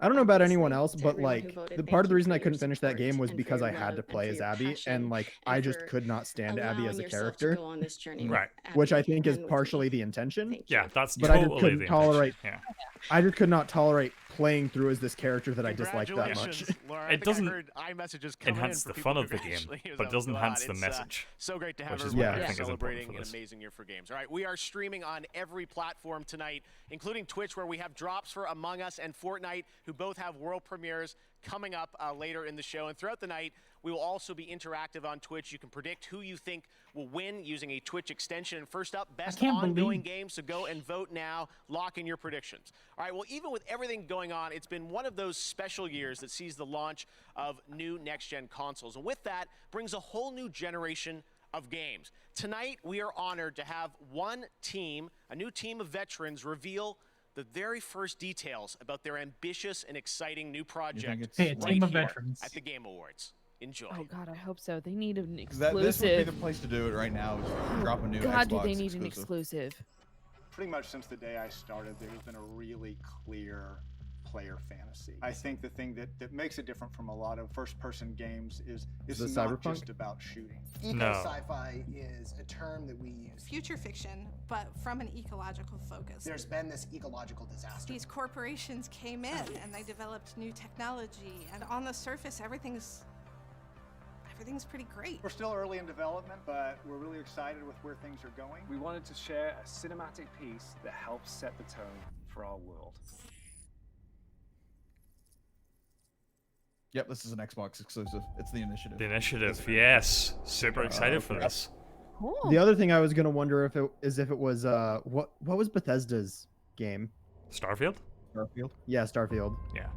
I don't know about anyone obviously, else, to but everyone who like voted, the thank part of the you reason for I your couldn't finish that support game was and for because your I had to love and play for as your Abby, passion and like and I just for could not stand Abby allowing as a yourself to character, go on this journey with Right. which I Abby think is and with partially me. the intention. Thank Yeah, you. that's But I just totally couldn't the tolerate. intention. Yeah. I just could not tolerate playing through as this character that I disliked that much. Congratulations, Laura. I It think doesn't I heard iMessages coming enhance in the for fun people of the game, congratulating us but it on doesn't God. enhance the It's, message. So great to have which is everyone what I here think is important celebrating for an this. amazing year for games. All right, we are streaming on every platform tonight, including Twitch, where we have drops for Among Us and Fortnite, who both have world premieres coming up later in the show. And throughout the night, we will also be interactive on Twitch. You can predict who you think will win using a Twitch extension. And first up, best can't ongoing believe- game. So go and vote now. Lock in your predictions. All right, well, even with everything going on, it's been one of those special years that sees the launch of new next-gen consoles. And with that brings a whole new generation of games. Tonight, we are honored to have one team, a new team of veterans, reveal the very first details about their ambitious and exciting new project it's Hey, a team of here veterans. at the Game Awards. Enjoy. Oh god, I hope so. They need an This exclusive. would be the place to do it right now. Is drop a new God, Xbox do they need an exclusive. exclusive? Pretty much since the day I started, there's been a really clear player fantasy. I think the thing that makes it different from a lot of first-person games is it's Is it not Cyberpunk? just about shooting. Eco-sci-fi is a term that we use. Future fiction, but from an ecological focus. There's been this ecological disaster. These corporations came in and they developed new technology, and on the surface, everything's pretty great. We're still early in development, but we're really excited with where things are going. We wanted to share a cinematic piece that helps set the tone for our world. Yep, this is an Xbox exclusive. It's the Initiative. The Initiative, yes. Super excited for okay. this. Cool. The other thing I was gonna wonder if it was what was Bethesda's game? Starfield? Starfield. Yeah, Starfield. Yeah.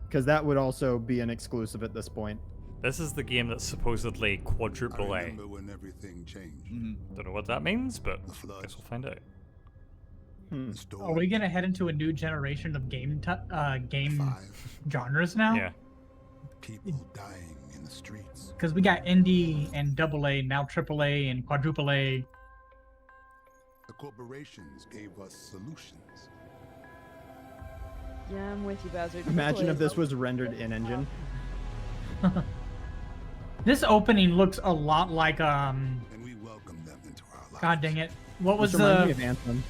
Because that would also be an exclusive at this point. This is the game that's supposedly quadruple A. when everything changed. Don't know what that means, but guess we'll find out. Are we gonna head into a new generation of game genres now? Yeah. People dying in the streets. Because we got indie and double A, now triple A and quadruple A. The corporations gave us solutions. Yeah, I'm with you, Bowser. Imagine if this was rendered in engine. This opening looks a lot like And we welcome them into our lives. God dang it! What was This reminds me the? of Anthem.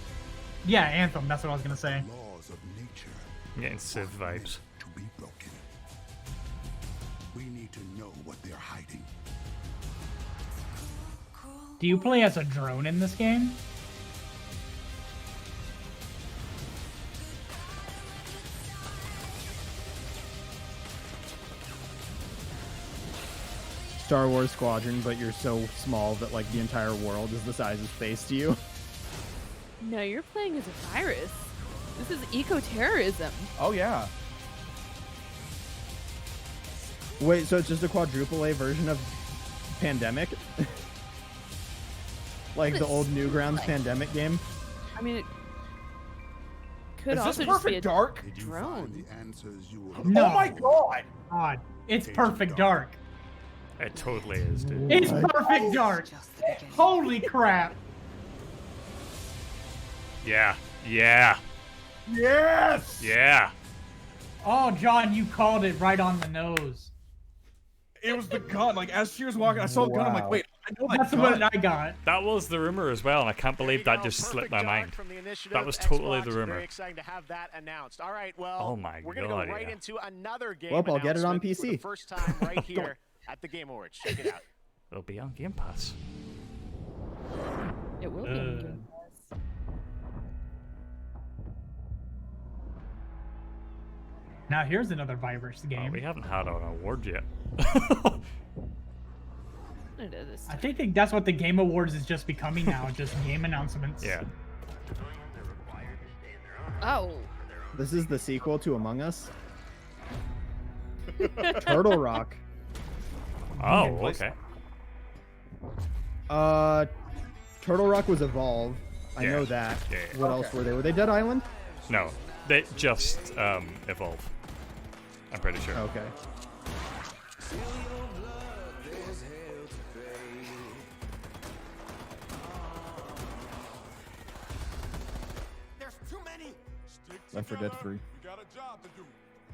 Yeah, Anthem. That's what I was gonna say. Laws of nature I'm getting Civ vibes. to be broken. We need to know what they're hiding. Do you play as a drone in this game? Star Wars Squadron, but you're so small that like the entire world is the size of space to you. No, you're playing as a virus. This is eco-terrorism. Oh yeah. Wait, so it's just a quadruple A version of Pandemic? Like the old Newgrounds Pandemic game? I mean, it could Is also this just be a Perfect Dark? Did you drone. find the answers you were No. Oh my god! God, it's Perfect Dark. It totally is, dude. It's Perfect Dark. Holy crap! Yeah. Yeah. Yes! Yeah. Oh, John, you called it right on the nose. It was the gun. Like as she was walking, I saw the gun. I'm like, Wow. wait, I know that That's gun. what I got. That was the rumor as well, and I can't believe that just slipped my mind. That was totally the rumor. Very exciting to have that announced. All right, well, Oh my we're gonna God, go right yeah. into another game. Well, I'll get it on announcement for the PC. first time right here at the Game Awards. Check it out. It'll be on Game Pass. It will be on Game Pass. Now here's another virus Oh, game. we haven't had an award yet. I think that's what the Game Awards is just becoming now, just game announcements. Yeah. Oh. This is the sequel to Among Us? Turtle Rock. Oh, okay. Turtle Rock was Evolve. I Yeah. know that. Yeah, yeah. What else were they? Were they Dead Island? No, they just evolve. I'm pretty sure. Okay. Left 4 Dead 3. Got a job to do.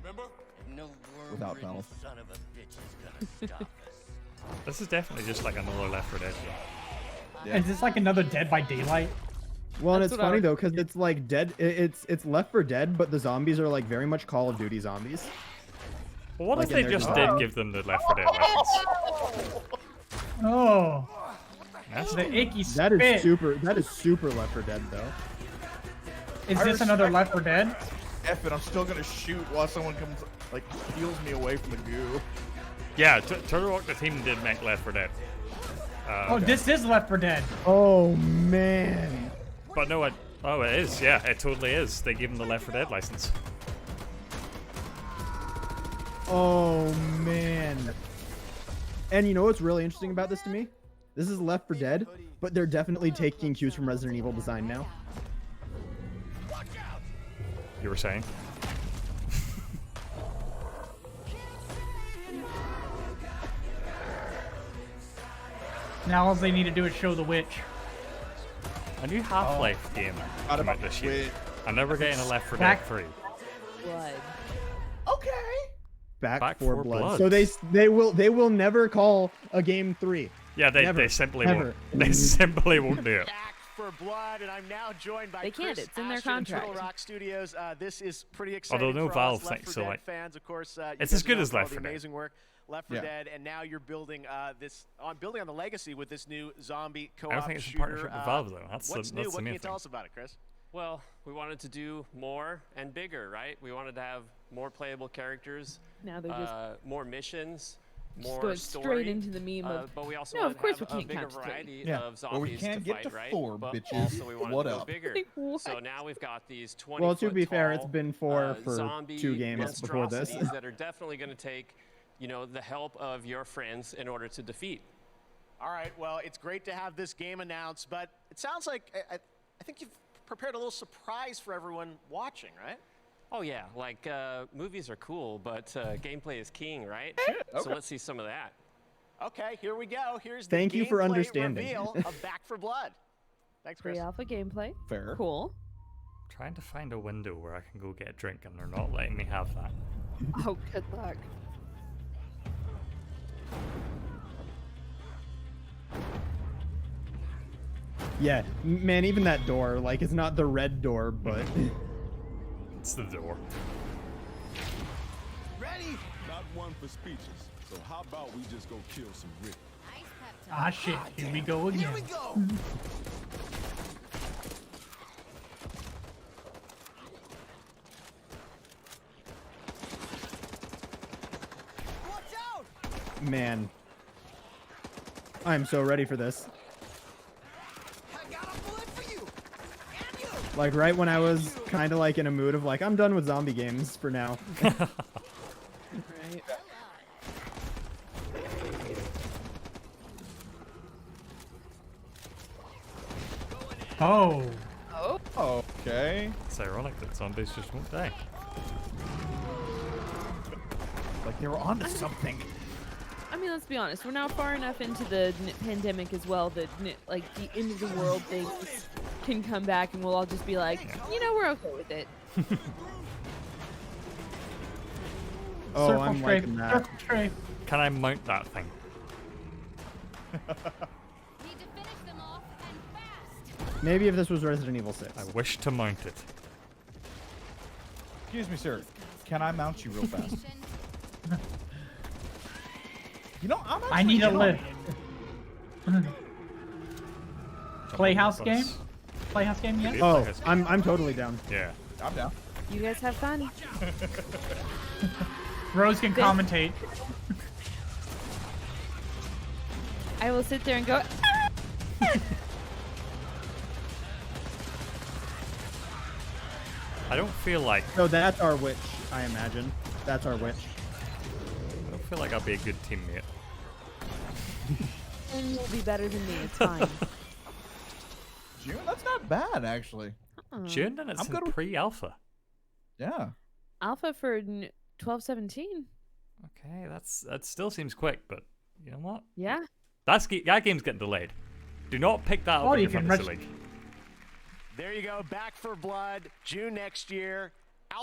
Remember? No Without Valve. son of a bitch is gonna stop us. This is definitely just like another Left 4 Dead game. Is this like another Dead by Daylight? Well, and That's it's what I funny was though, because it's like it's Left 4 Dead, but the zombies are like very much Call of Duty zombies. Well, what Like if in they their just design. did give them the Left 4 Dead weapons? Oh, That's the icky That spit. is super. That is super Left 4 Dead though. Is I this another respect Left 4 Dead? F it, I'm still gonna shoot while someone comes, like, peels me away from the goo. Yeah, Turtle Rock, the team did make Left 4 Dead. Oh, this is Left 4 Dead. Oh man. But no, it is. Yeah, it totally is. They gave them the Left 4 Dead license. Oh man. And you know what's really interesting about this to me? This is Left 4 Dead, but they're definitely taking cues from Resident Evil design now. You were saying? Now all they need to do is show the witch. A new Half-Life game came out this year. I'm never getting a Left 4 Dead 3. Blood. Okay. Back, Back 4 4 Blood. Blood. So they will never call a game 3. Yeah, they Never. simply Ever. won't. They simply won't do it. Back for Blood, and I'm now joined by They can't, Chris it's in their Asher and Turtle contract. Rock Studios. This is pretty exciting. Although no for Valve us Left thinks 4 so, Dead like, fans, of course. You it's guys as good know as for all Left the 4 Dead. amazing work. Left 4 Yeah. Dead, and now you're building building on the legacy with this new zombie co-op I don't think it's in shooter. partnership with Valve, though. That's What's the new? What can main you tell thing. us about it, Chris? Well, we wanted to do more and bigger, right? We wanted to have more playable characters, Now they're just more missions, more going story. straight into the meme of. But we also No, wanted of course to we have a can't bigger count to three. variety Yeah. of Well, we zombies can't to get fight, to right? 4, But bitches. also we wanted What to go up? bigger. What? So now we've got these 20 Well, to be fair, tall, it's been 4 for zombie 2 games before this. monstrosities that are definitely going to take, the help of your friends in order to defeat. All right, well, it's great to have this game announced, but it sounds like I think you've prepared a little surprise for everyone watching, right? Oh yeah, like movies are cool, but gameplay is king, right? So Okay. let's see some of that. Okay, here we go. Here's the Thank you for gameplay understanding. reveal of Back for Blood. Thanks, Chris. Pre-alpha gameplay. Fair. Cool. Trying to find a window where I can go get a drink, and they're not letting me have that. Oh, good luck. Yeah, man, even that door, like, it's not the red door, but It's the door. Ready? Not one for speeches. So how about we just go kill some Rick? Ah shit, here we go again. Here we go. man, I'm so ready for this. Like right when I was kind of like in a mood of like, I'm done with zombie games for now. Right. Oh. Oh. Okay. It's ironic that zombies just won't die. Like they were onto something. I mean, let's be honest. We're now far enough into the pandemic as well that like the end of the world things can come back, and we'll all just be like, you know, we're okay with it. Oh, Circle I'm strafe, liking that. circle strafe. Can I mount that thing? Maybe if this was Resident Evil 6. I wish to mount it. Excuse me, sir. Can I mount you real fast? You know, I'm I need a actually lift. Playhouse game? Playhouse game, yes? Oh, I'm totally down. Yeah. I'm down. You guys have fun. Rose can commentate. I will sit there and go. I don't feel like. So that's our witch, I imagine. That's our witch. I don't feel like I'll be a good teammate. And you'll be better than me. It's fine. June, that's not bad actually. June, and it's I'm in good with- pre-alpha. Yeah. Alpha for 12/17. Okay, that still seems quick, but you know what? Yeah. That game's getting delayed. Do not pick that up Oh, in you your can fantasy league. There you go. Back for Blood, June next year.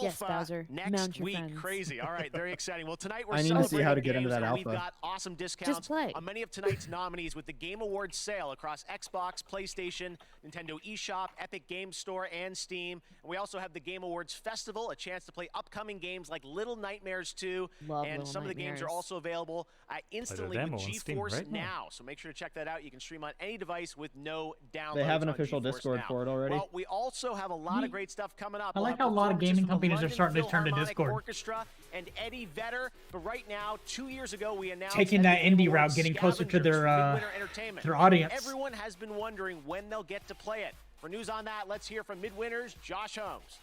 Yes, Alpha Bowser. next Mount your week. friends. Crazy. All right, very exciting. Well, tonight we're I need to see celebrating how to get into games, that and we've alpha. got awesome discounts play. on many of tonight's nominees with the Game Awards sale across Xbox, PlayStation, Nintendo eShop, Epic Games Store, and Steam. And we also have the Game Awards Festival, a chance to play upcoming games like Little Nightmares 2, Love and Little some of the games are Nightmares. also available instantly demo with on Steam GeForce right now. now. So make sure to check that out. You can stream on any device with no downloads. They have an on official GeForce Discord now. for it already. Well, we also have a lot of great stuff coming up. I We'll like have how a lot of performances gaming from the companies are London starting to turn to Philharmonic Discord. Orchestra and Eddie Vedder. But right now, 2 years ago, we announced Taking at that the Game indie Awards, route, getting closer to Scavengers, their, Midwinter Entertainment. their audience. Everyone has been wondering when they'll get to play it. For news on that, let's hear from Midwinter's Josh Holmes.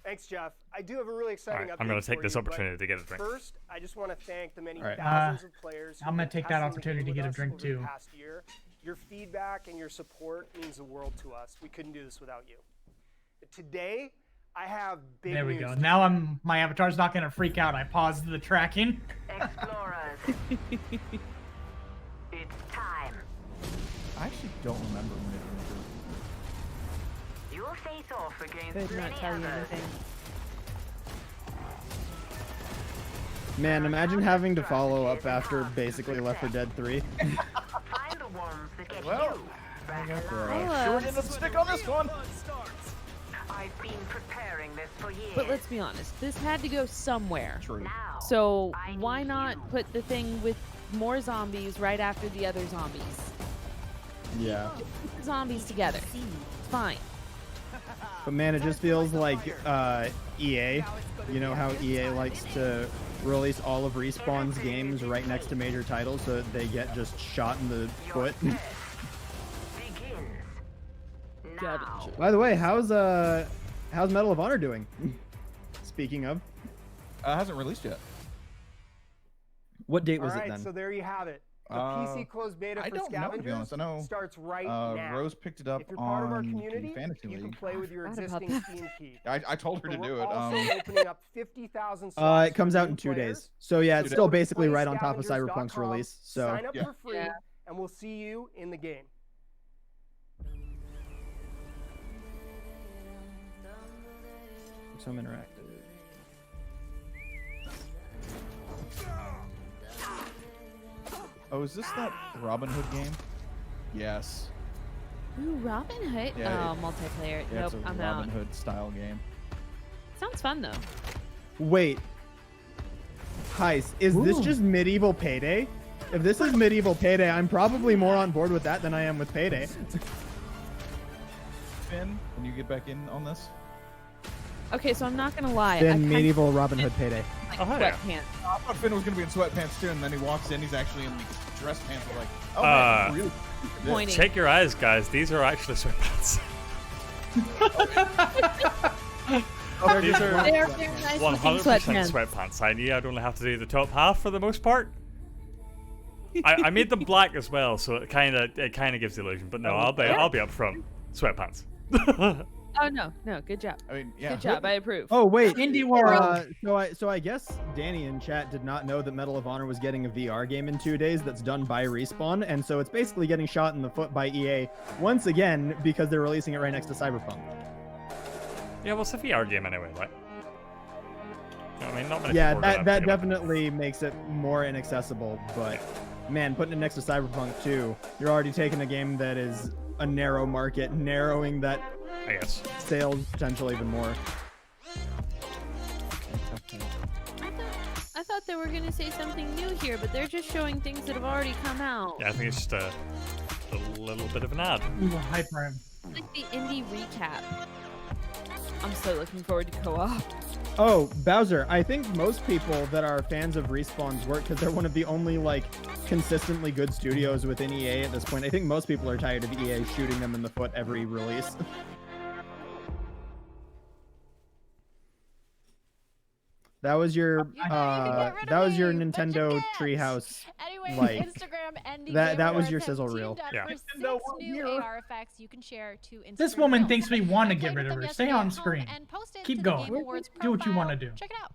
Thanks, Jeff. I do have a really exciting Alright, update I'm gonna take for this you, but opportunity to get a drink. First, I just want to thank the many Alright. thousands of players. I'm who gonna have take that tested the opportunity game to get a with us drink over too. the past year. Your feedback and your support means the world to us. We couldn't do this without you. Today, I have big There we news go. to Now my avatar's not gonna freak out. I paused the tracking. Explorers. It's time. I actually don't remember Midwinter. You'll face off against Could not many tell you others. anything. Man, imagine having to follow up after basically Left 4 Dead 3. Find the ones that get Well, you I back got alive. the short end of the stick on this one. I've been preparing this for years. But let's be honest. This had to go somewhere. True. Now, So I why need not you. put the thing with more zombies right after the other zombies? Yeah. Put the zombies together. It's fine. But man, it just feels like EA. You know how EA likes to release all of Respawn's games right next to major titles so that they get just shot in the foot. begins. Got Now. it. By the way, how's Medal of Honor doing? Speaking of, Hasn't released yet. what date All was right, it then? so there you have it. The PC closed beta I for don't know, to be Scavengers honest. I know, starts right now. Rose picked it up If you're part of our on community, the Fantasy you can League. play with your Forgot about existing that. Steam key. I told her to But do we're it. also opening up 50,000 slots It comes for out new in 2 players. days. So yeah, it's Two still days. basically right on top of PlayScavengers.com, Cyberpunk's release. So sign up Yeah. for free, Yeah. and we'll see you in the game. some interactive. Oh, is this that Robin Hood game? Yes. Ooh, Robin Hood. Yeah, Oh, multiplayer. Yeah, Nope, it's a I'm Robin out. Hood style game. Sounds fun though. Wait. Heist, is this Ooh. just medieval Payday? If this is medieval Payday, I'm probably more on board with that than I am with Payday. Finn, can you get back in on this? Okay, so I'm not gonna lie. Then medieval Robin Hood Payday. Like Oh, yeah. sweatpants. I thought Finn was going to be in sweatpants too, and then he walks in, he's actually in dress pants. I'm like, oh, man, really? Pointing. Check your eyes, guys. These are actually sweatpants. These are They are very nice 100% sweatpants. sweatpants. I knew I'd only have to do the top half for the most part. I made them black as well, so it kind of gives the illusion. But no, I'll be up front. Sweatpants. Oh no, good job. I mean, yeah. Good job, I approve. Oh wait, Indie World. So I guess Danny in chat did not know that Medal of Honor was getting a VR game in 2 days that's done by Respawn, and so it's basically getting shot in the foot by EA once again because they're releasing it right next to Cyberpunk. Yeah, well, it's a VR game anyway, right? I mean, not many Yeah, people are gonna that beat 'em up. definitely makes it more inaccessible, but man, putting it next to Cyberpunk 2, you're already taking a game that is a narrow market, narrowing that I guess sales potential even more. I thought they were gonna say something new here, but they're just showing things that have already come out. Yeah, I think it's just a little bit of an ad. We will hyper him. Like the indie recap. I'm so looking forward to co-op. Oh, Bowser, I think most people that are fans of Respawn's work, because they're one of the only, like, consistently good studios within EA at this point, I think most people are tired of EA shooting them in the foot every release. That was your Nintendo Treehouse. Anyway, like Instagram and that was your sizzle reel. Yeah. For 6 new AR effects you can share to Instagram. This woman Reels. thinks we want to I get played rid with of them her. Stay yesterday on at home screen. and posted Keep to the going. Game Awards Do what you profile. want to do. Check it out.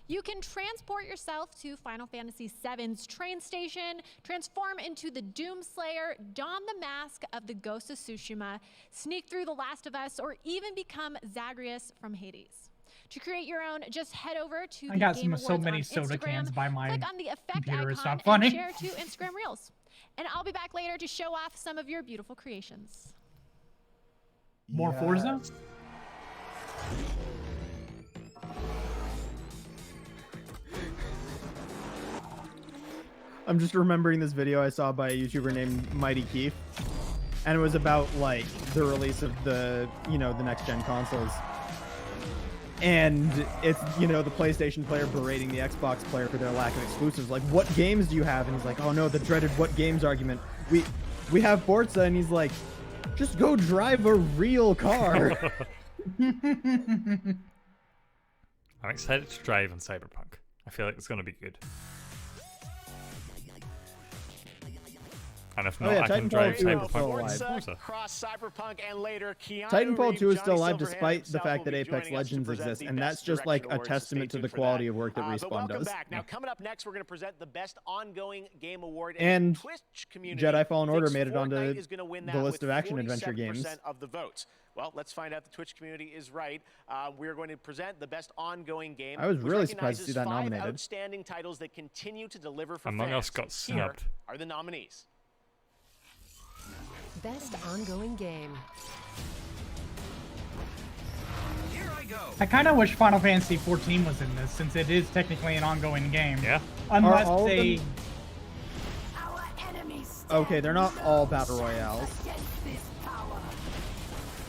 You can transport yourself to Final Fantasy VII's train station, transform into the Doomslayer, don the mask of the Ghost of Tsushima, sneak through The Last of Us, or even become Zagreus from Hades. To create your own, just head over to the I got Game Awards so many on soda Instagram, cans by my click on the effect computer. It's icon not funny. and share to Instagram Reels. And I'll be back later to show off some of your beautiful creations. More Forza? I'm just remembering this video I saw by a YouTuber named Mighty Keith, and it was about like the release of the the next gen consoles, and it's the PlayStation player berating the Xbox player for their lack of exclusives. Like, what games do you have? And he's like, oh no, the dreaded what games argument. We have Forza, and he's like, just go drive a real car. I'm excited to drive in Cyberpunk. I feel like it's going to be good. And if not, I can drive Cyberpunk in Forza. Cross Cyberpunk and later Keanu Titanfall Reeves, 2 is Johnny still alive Silverhand despite the himself fact will that be Apex joining us to Legends present exists, the and that's Best just like Direction a Awards, so testament stay to the tuned for quality that. of work that But Respawn welcome does. back. Now, coming up next, we're going to present the Best Ongoing Game Award. And the Twitch community Jedi Fallen Order thinks made it onto Fortnite is gonna win the that list with of action-adventure 47% games. of the votes. Well, let's find out the Twitch community is right. We're going to present the Best Ongoing Game. I was which really surprised to see that recognizes 5 nominated. outstanding titles that continue to deliver for Among fans. Us got Here snubbed. are the nominees. Best ongoing game. I kind of wish Final Fantasy XIV was in this, since it is technically an ongoing game. Yeah. Unless Are all of they... them- Okay, they're not all battle royales.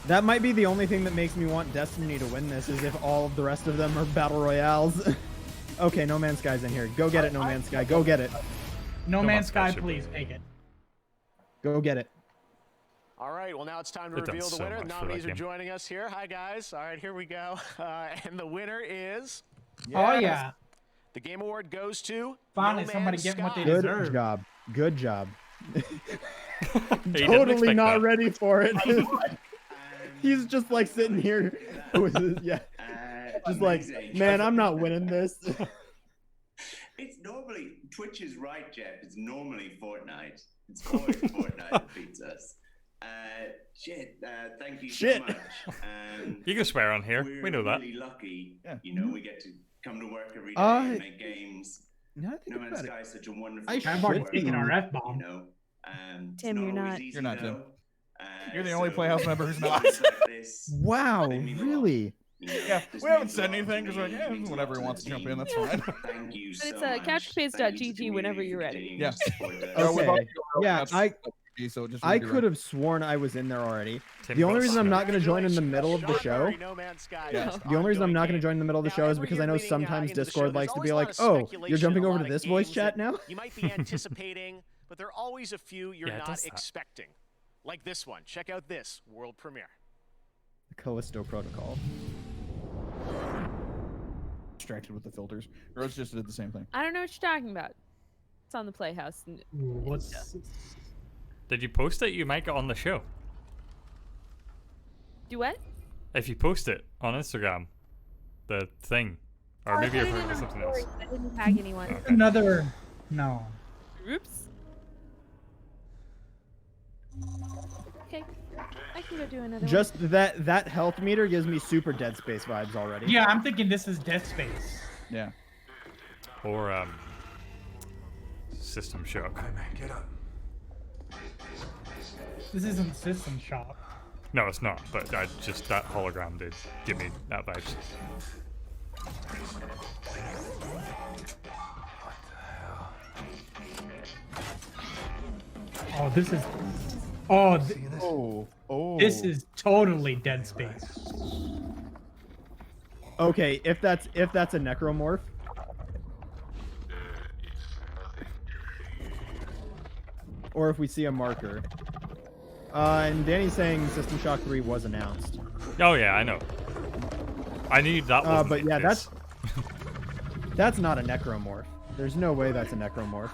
That might be the only thing that makes me want Destiny to win this, is if all of the rest of them are battle royales. Okay, No Man's Sky's in here. Go get it, No Man's Sky. Go get it. No Man's Sky, please take it. Go get it. All right, well, now it's time to They've done reveal the so winner. The much for nominees that are game. joining us here. Hi, guys. All right, here we go. And the winner is... Oh, yeah. The Game Award goes to... Finally, No somebody Man's getting what they Sky. Good deserve. job. Good job. didn't Totally expect not that. ready for it. He's just like sitting here with his, just like, man, I'm not winning this. It's normally Twitch is right, Jeff. It's normally Fortnite. It's always Fortnite that beats us. Thank you so much. You can swear on here. We're We know that. really lucky. We get to come to work every day I- and make games. Now I think No Man's about Sky it. is such a wonderful. I I've already should taken be. our F-bomb. You know, Tim, you're not. You're not, Tim. Uh, You're the only Playhouse member who's not. moments like this, Wow, really? Yeah, we haven't said anything because we're like, yeah, whenever he wants to jump in, that's fine. Thank you But so it's much. couchpace.gg whenever you're ready. Yeah. Okay. Yeah, So just I redirect. could have sworn I was in there already. Tim The only got reason I'm snuck. not going to join in the middle of the show. No Man's Sky The is only reason I'm not ongoing going to join in the middle of the Now, show is every because year I know leading, sometimes into the Discord show, likes there's to be always like, a lot of "Oh, you're speculation, jumping a over lot to of this voice games chat that now." You might be anticipating, but there are always a few you're Yeah, it not does that. expecting. Like this one. Check out this world premiere. The Callisto Protocol. Distracted with the filters. Rose just did the same thing. I don't know what you're talking about. It's on the Playhouse. What's Did you post it? You might get on the show. Do what? If you post it on Instagram, the thing. Or maybe you're putting something else. I didn't tag anyone. Okay. another? No. Oops. Okay. I can go do another Just that health meter gives me super Dead Space vibes already. Yeah, I'm thinking this is Dead Space. Yeah. Or System Shock. Get up. This isn't System Shock. No, it's not. But just that hologram did give me that vibes. Oh, this is. Oh, Oh. this is totally Dead Space. Okay, if that's a necromorph. Or if we see a marker. And Danny's saying System Shock 3 was announced. Oh yeah, I know. I need that one. But yeah, that's not a necromorph. There's no way that's a necromorph.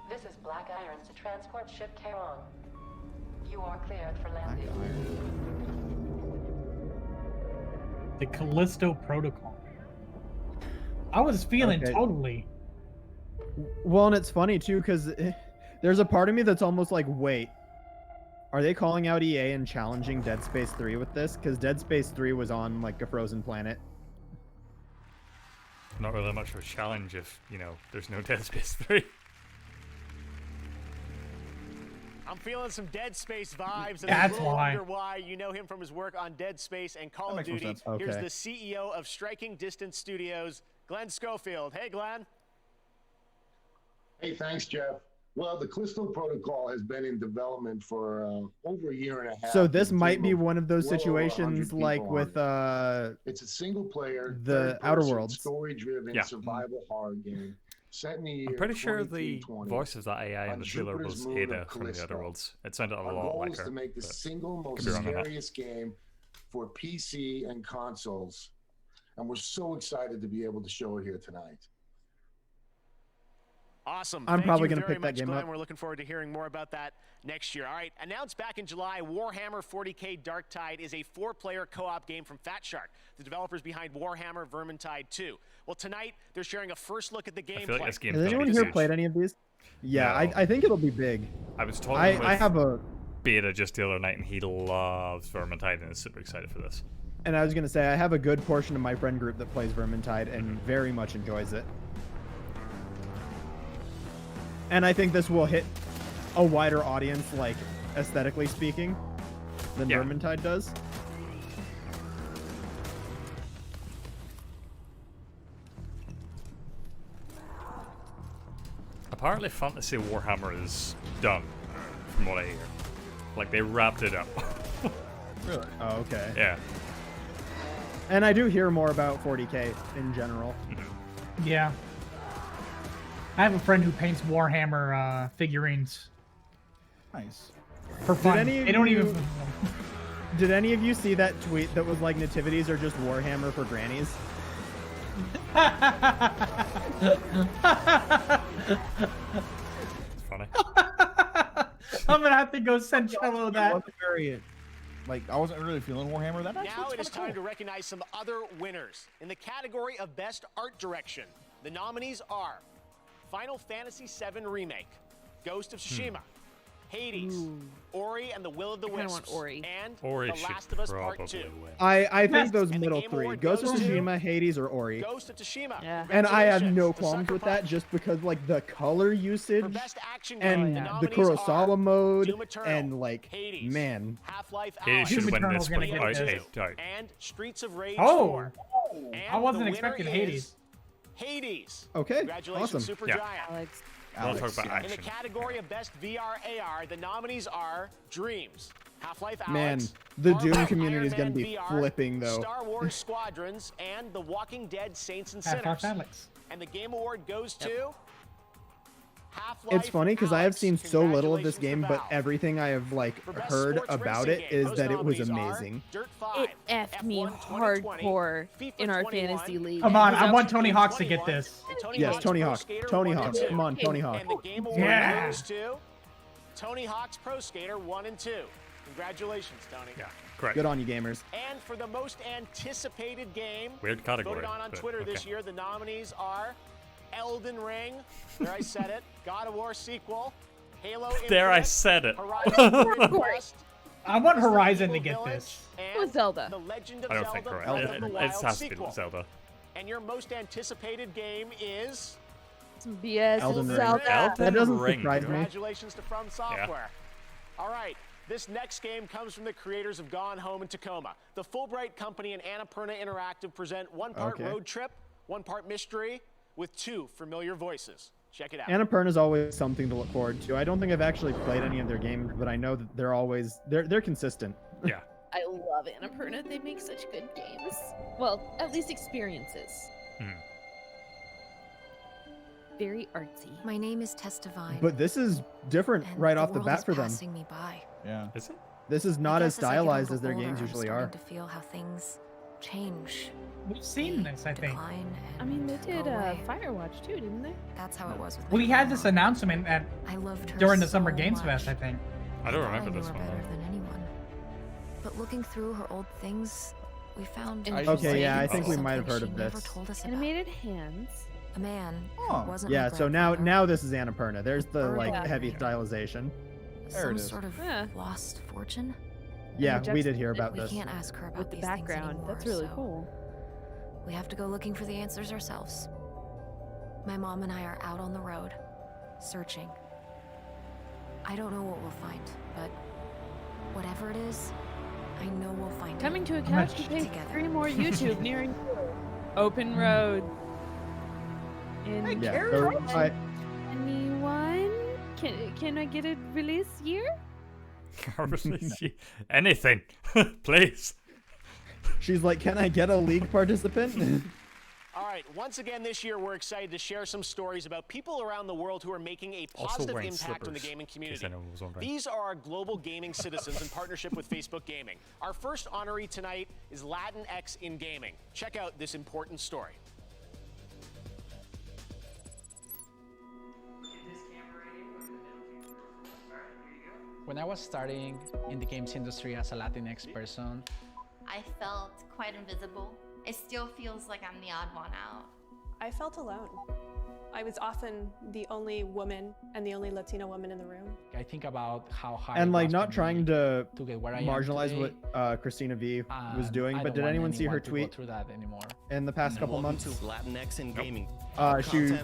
This is Black Iron to transport ship Charon. You are cleared for landing. The Callisto Protocol. I was feeling Okay. totally. Well, and it's funny too because there's a part of me that's almost like, wait, are they calling out EA and challenging Dead Space 3 with this? Because Dead Space 3 was on like a frozen planet. Not really much of a challenge if, there's no Dead Space 3. I'm feeling some Dead Space vibes. And That's a little why. wonder why. You know him from his work on Dead Space and Call of makes more Duty. sense. Here's Okay. the CEO of Striking Distance Studios, Glenn Schofield. Hey, Glenn. Hey, thanks, Jeff. Well, the Callisto Protocol has been in development for over a year and a half. So this and might be total one of those well over 100 situations like people with on it. It's a single player, the Outer Worlds. story-driven Yeah. survival horror game set in the year I'm pretty sure the 2320 voice of that AI in on the trailer Jupiter's was moon Ada of from the Callisto. Other Worlds. It sounded a Our lot goal like is her. to make the but single most could be wrong on that. scariest game for PC and consoles, and we're so excited to be able to show it here tonight. Awesome. I'm Thank probably you gonna very pick that much, game Glenn. up. We're looking forward to hearing more about that next year. All right, announced back in July, Warhammer 40k Darktide is a 4-player co-op game from Fat Shark, the developers behind Warhammer Vermintide 2. Well, tonight they're sharing a first look at the gameplay. feel like this game's Has gonna anyone be here huge. played any of these? Yeah, No. I think it'll be big. I was talking I with have a, Beta just the other night, and he loves Vermintide and is super excited for this. and I was gonna say I have a good portion of my friend group that plays Vermintide and very much enjoys it. And I think this will hit a wider audience, like aesthetically speaking, than Yeah. Vermintide does. Apparently, Fantasy Warhammer is done, from what I hear. Like, they wrapped it up. Really? Oh, okay. Yeah. And I do hear more about 40k in general. Yeah. I have a friend who paints Warhammer figurines Nice. for fun. any of They don't you- even. Did any of you see that tweet that was like nativities are just Warhammer for grannies? It's funny. I'm gonna have to go send Cello I that. wasn't very, I wasn't really feeling Warhammer that much. Now it is time to recognize some other winners. In the category of Best Art Direction, the nominees are Final Fantasy VII Remake, Ghost of Tsushima, Hades, Ori and the Will of the kinda Wisps, want Ori. and Ori The should Last of Us Part 2. probably win. I think Best. those And the middle Game three: Award Ghost of goes to Tsushima, Hades, or Ori. Ghost of Tsushima. Yeah. And I have no Congratulations to qualms Sucker with that, Punch. just because like the color usage For Best Action and Game, the nominees Kurosawa are mode Doom Eternal, and like Hades, man, Half-Life Hades Alyx, should win Returnal's this gonna without get a this. doubt. and Streets of Rage Oh, 4. And I wasn't the expecting winner Hades. is Hades. okay, Congratulations, awesome. Supergiant. Yeah. Alex. We'll talk about In the action. category of Best VR AR, the nominees are Dreams, Half-Life Alyx, Man, the Doom Armored community Iron is gonna Man be VR, flipping though. Star Wars Squadrons, and The Walking Dead Saints and Half-Life Sinners. Alyx. And the Game Award goes to Half-Life It's funny because I have Alyx. seen so little of this Congratulations game, to but Valve. everything I have like For Best heard Sports about Racing it Game, is those that it was nominees are amazing. Dirt 5, It effed me F1 2020, hardcore FIFA in our 21, fantasy league. Come on, I Ressurection want Tony Hawk's to get 21, this. and Yes, Hawk's Tony Pro Hawk. Skater Tony 1 Hawk. and 2. Come on, Tony Hawk. And the Game Award Yeah. goes to Tony Hawk's Pro Skater 1 and 2. Congratulations, Tony. Yeah, correct. Good on you, gamers. And for the most anticipated game, Weird category. voted on but Twitter this okay. year, the nominees are Elden Ring, there I said it, God of War sequel, Halo Infinite, There I said it. Horizon Forbidden West, I want Horizon to Evil get Village, this. It was and Zelda. The Legend of I don't Zelda think Breath correct. of the It Wild has to be sequel. Zelda. And your most anticipated game is Some BS Elden Ring. Zelda. Elden That doesn't Ring. surprise me. Congratulations to From Software. All right, this next game comes from the creators of Gone Home and Tacoma. The Fulbright Company and Annapurna Interactive present one part Okay. road trip, one part mystery, with two familiar voices. Check it out. Annapurna is always something to look forward to. I don't think I've actually played any of their games, but I know that they're always they're consistent. Yeah. I love Annapurna. They make such good games. Well, at least experiences. Very artsy. My name is Tess Divine. But this is different and right the off the world bat is for them. passing me by. Yeah. Is it? This is I not as guess as I get a stylized little as their older, games I'm usually starting are. to feel how things change. We've seen this, I think. Decline I mean, they did go away. Firewatch too, didn't they? That's how it was with We my had grandma. this announcement at I loved her during the so Summer Games much. Fest, I think. I don't thought remember I knew this her one. better than anyone. But looking through her old things, we found Okay, yeah, I think we something might have heard she of never this. told us about. Animated hands. A man Oh. who wasn't Yeah, my so now grandfather, this is Annapurna. There's the Or like yeah. heavy stylization. There some it is. sort of Yeah. lost fortune. Yeah, the we did hear about We this. can't ask her about With the these things background. anymore, That's really so cool. we have to go looking for the answers ourselves. My mom and I are out on the road, searching. I don't know what we'll find, but whatever it is, I know we'll find Coming it. to a couch to pay together. 3 more YouTube near you. Open road. In Yeah, so anyone? Can I get a release year? Anything, please. she's like, "Can I get a league participant?" All right, once again this year, we're excited to share some stories about people around the world who are making a Also positive wearing impact on the slippers, gaming in case community. anyone was wondering. These are our global gaming citizens in partnership with Facebook Gaming. Our first honoree tonight is Latinx in gaming. Check out this important story. When I was starting in the games industry as a Latinx person, I felt quite invisible. It still feels like I'm the odd one out. I felt alone. I was often the only woman and the only Latina woman in the room. I think about how hard And it like was not for trying me to get where I am marginalize today. what Christina V was And doing, I but don't did want anyone see her anyone to go tweet through that anymore. in the past couple Welcome months? to Latinx in gaming.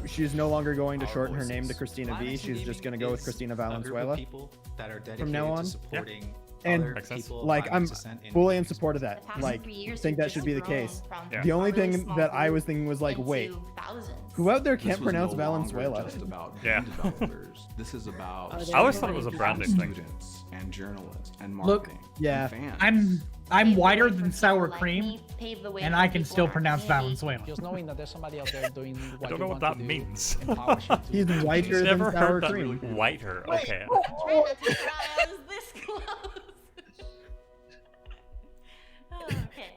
She's no longer going to Our shorten her name to voices. Christina Latinx V. in She's just gaming gonna go with is Christina a group of Valenzuela people that are from now dedicated on. to supporting And other people like of I'm descent in fully in games. support of that. past Like 3 years, think we've that should be the just grown case. from The a only really thing small that I was group thinking was like, into wait, thousands. who out there This can't was pronounce no longer Valenzuela? just about Yeah. game developers. This is about Oh, I always thought it was a branding thing. students and journalists and Look, marketing. yeah. And fans. I'm whiter than sour cream, Pave the way and for I can people still in our pronounce community. Valenzuela. Just knowing that there's somebody out there doing what I don't you know what want that to do means. empowers you to He's do. whiter Never than sour heard that. cream. Whiter. Okay. I'm trying not to cry. I was this close. Oh, okay.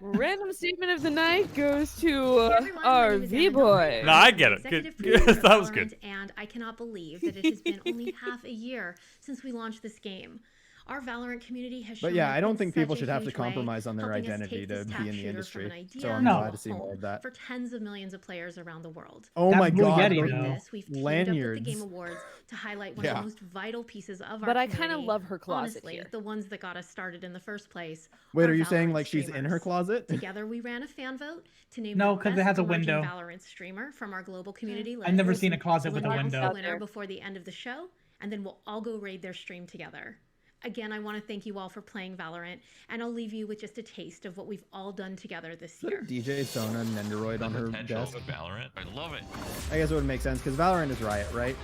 Random statement of the night goes to everyone, my name is RV Anna boy. No, I get it. Executive Good. producer of That was Valorant, good. And I cannot believe that it has been only half a year since we launched this game. Our Valorant community has But shown yeah, up I don't in think such people a should have to huge way, compromise on their helping us identity take to this be tap in the shooter from industry. an idea So I'm to glad a to see more home of that. for tens of millions of players around the world. Oh That my Blue god, Yeti, those though. This, we've teamed up with the lanyards. Game Awards to highlight one of the most vital pieces of our But I community. kind of love her closet Honestly, here. the ones that got us started in the first place. Wait, are are you saying Valorant like she's in her streamers. closet? Together, we ran a fan vote to name No, the 'cause it best has a emerging window. Valorant streamer from our global community. I've never seen a closet with a We'll announce window. the winner before the end of the show, and then we'll all go raid their stream together. Again, I want to thank you all for playing Valorant, and I'll leave you with just a taste of what we've all done together this year. DJ Sona Nendoroid on her Potential desk. of Valorant. I love it. I guess it would make sense because Valorant is Riot, right?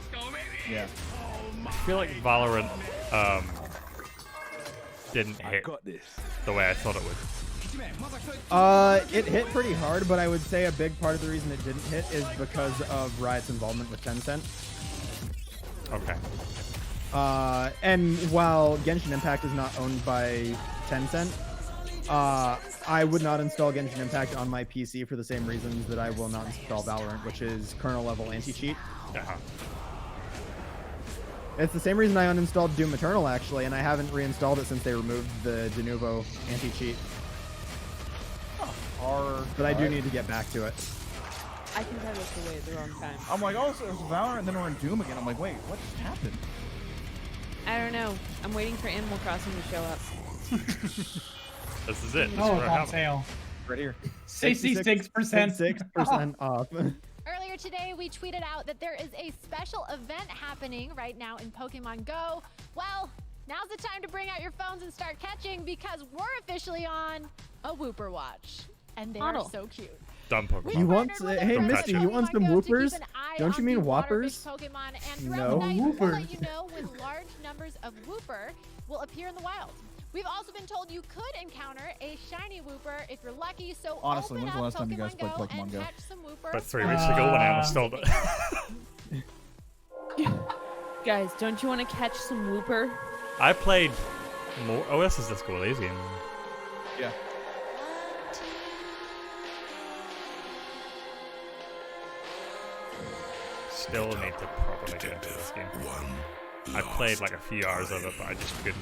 Yeah. I feel like Valorant didn't hit the way I thought it would. It hit pretty hard, but I would say a big part of the reason it didn't hit is because of Riot's involvement with Tencent. Okay. And while Genshin Impact is not owned by Tencent, I would not install Genshin Impact on my PC for the same reasons that I will not install Valorant, which is kernel level anti-cheat. It's the same reason I uninstalled Doom Eternal, actually, and I haven't reinstalled it since they removed the de novo anti-cheat. But I do need to get back to it. I think I looked away at the wrong time. I'm like, oh, so there's Valorant, and then we're in Doom again. I'm like, wait, what just happened? I don't know. I'm waiting for Animal Crossing to show up. This is it. Oh, it's on sale. Right here. 66%. 6% off. Earlier today, we tweeted out that there is a special event happening right now in Pokemon Go. Well, now's the time to bring out your phones and start catching because we're officially on a Whooper watch. And they are so cute. Dumb Pokemon. You want? Hey, Don't Misty, touch you it. want some whoopers? Don't you mean whoppers? Pokemon, and throughout No. the night, we'll Whoopers. let you know when large numbers of Whooper will appear in the wild. We've also been told you could encounter a shiny Whooper if you're lucky. So Honestly, open when's the up last time you guys played Pokemon Pokemon and Go? catch some Whooper. About 3 weeks ago when I uninstalled it. Guys, don't you want to catch some Whooper? I played more. Oh, this is Disco Elysium. Yeah. Still need to properly get into this game. I played like a few hours of it, but I just couldn't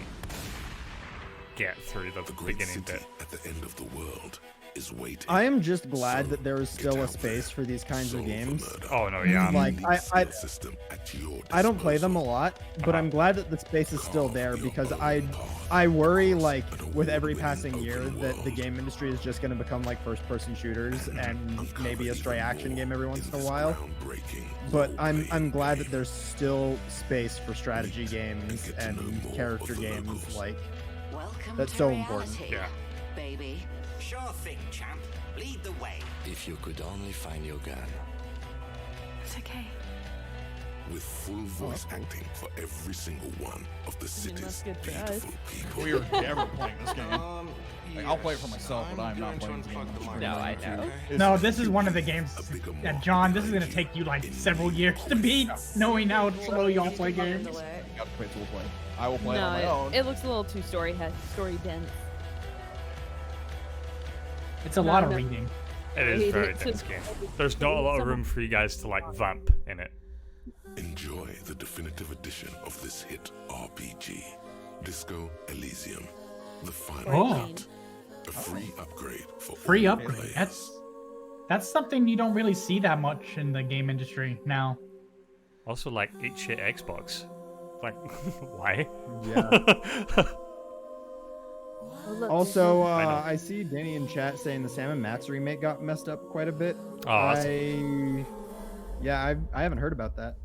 get through the beginning bit. At the end of the world is waiting. I am just glad that there is still a space for these kinds of games. Oh no, yeah. Like I don't play them a lot, but I'm glad that the space is still there because I worry like with every passing year that the game industry is just going to become like first-person shooters and maybe a stray action game every once in a while. But I'm glad that there's still space for strategy games and character games like that's so important. Yeah. Baby. Sure thing, champ. Lead the way. If you could only find your gun. It's okay. With full voice acting for every single one of the city's beautiful people. We are never playing this game. Like, I'll play it for myself, but I'm not playing this game. No, I know. No, this is one of the games that, John, this is going to take you like several years to beat, knowing how slow y'all play games. You have to play it, play. I will play it No, on my own. it looks a little too story dense. It's a lot of reading. It is very dense game. There's not a lot of room for you guys to like vamp in it. Enjoy the definitive edition of this hit RPG, Disco Elysium, the final cut. A free upgrade for Free all upgrade. players. That's something you don't really see that much in the game industry now. Also, like, eat shit Xbox. Like, why? Yeah. Also, I see Danny in chat saying the Sam and Max remake got messed up quite a bit. Oh, I haven't heard about that.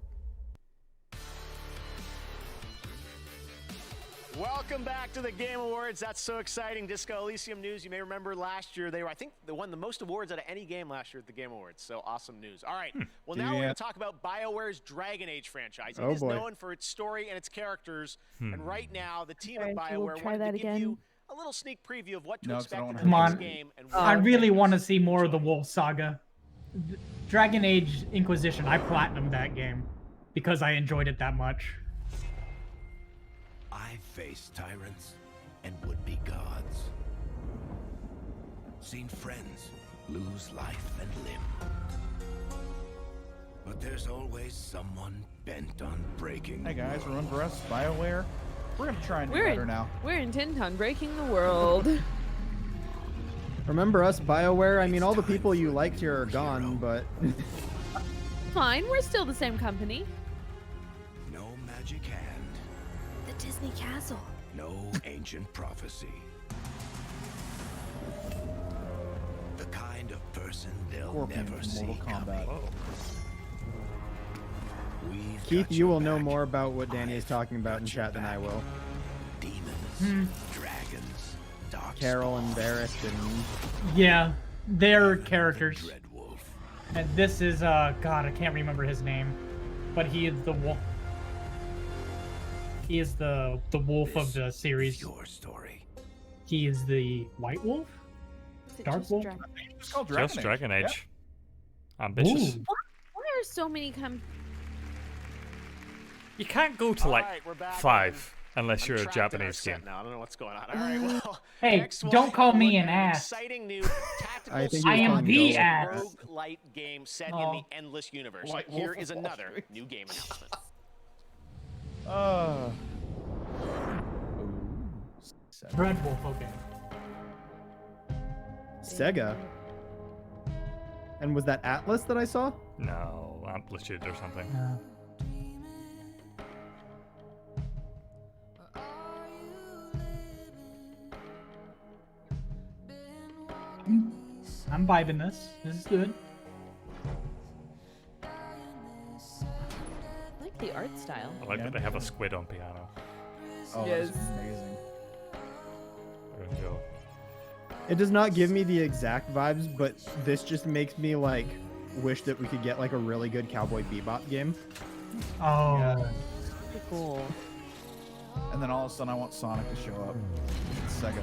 Welcome back to the Game Awards. That's so exciting. Disco Elysium news. You may remember last year I think they won the most awards out of any game last year at the Game Awards. So awesome news. All right. Well, now we're going to talk about BioWare's Dragon Age franchise. It is known for its story and its characters. And right now, the team at BioWare wanted to give you a little sneak preview of what to expect in the next game. And I really want to see more of the Wolf Saga. Dragon Age Inquisition, I platinumed that game because I enjoyed it that much. I've faced tyrants and would-be gods. Seen friends lose life and limb. But there's always someone bent on breaking. Hey guys, remember us, BioWare? We're gonna try and do better now. We're intent on breaking the world. Remember us, BioWare? I mean, all the people you liked here are gone, but... Fine, we're still the same company. No magic hand. The Disney Castle. No ancient prophecy. The kind of person they'll Scorpion never from see Mortal Kombat. We've Keith, got you your will know back. more about what Danny is talking about in chat than I will. Demons, dragons, dark Carol and Barrett and... Yeah, they're characters. And this is God, I can't remember his name, but he is the wolf. He is the wolf of the series. Your story. He is the White Wolf, Dark Wolf. It's called Just Dragon Age. Ambitious. Ooh. Why are so many You can't go to like Alright, we're back 5 unless you're a trapped in our Japanese set game. now. I don't know what's going on. All right, well, Hey, next one, don't call me we're an in ass. Exciting new tactical I think I am the ass. roguelite game set in Oh. the Endless Universe. White Here Wolf is of Wall another Street. new game announcement. Red Wolf, okay. Sega. And was that Atlas that I saw? No, Amplitude or something. I'm vibing this. This is good. I like the art style. I like that they have a squid on piano. Oh, Yes. that's amazing. Good job. It does not give me the exact vibes, but this just makes me like wish that we could get like a really good Cowboy Bebop game. Oh. Pretty cool. And then all of a sudden I want Sonic to show up. Sega.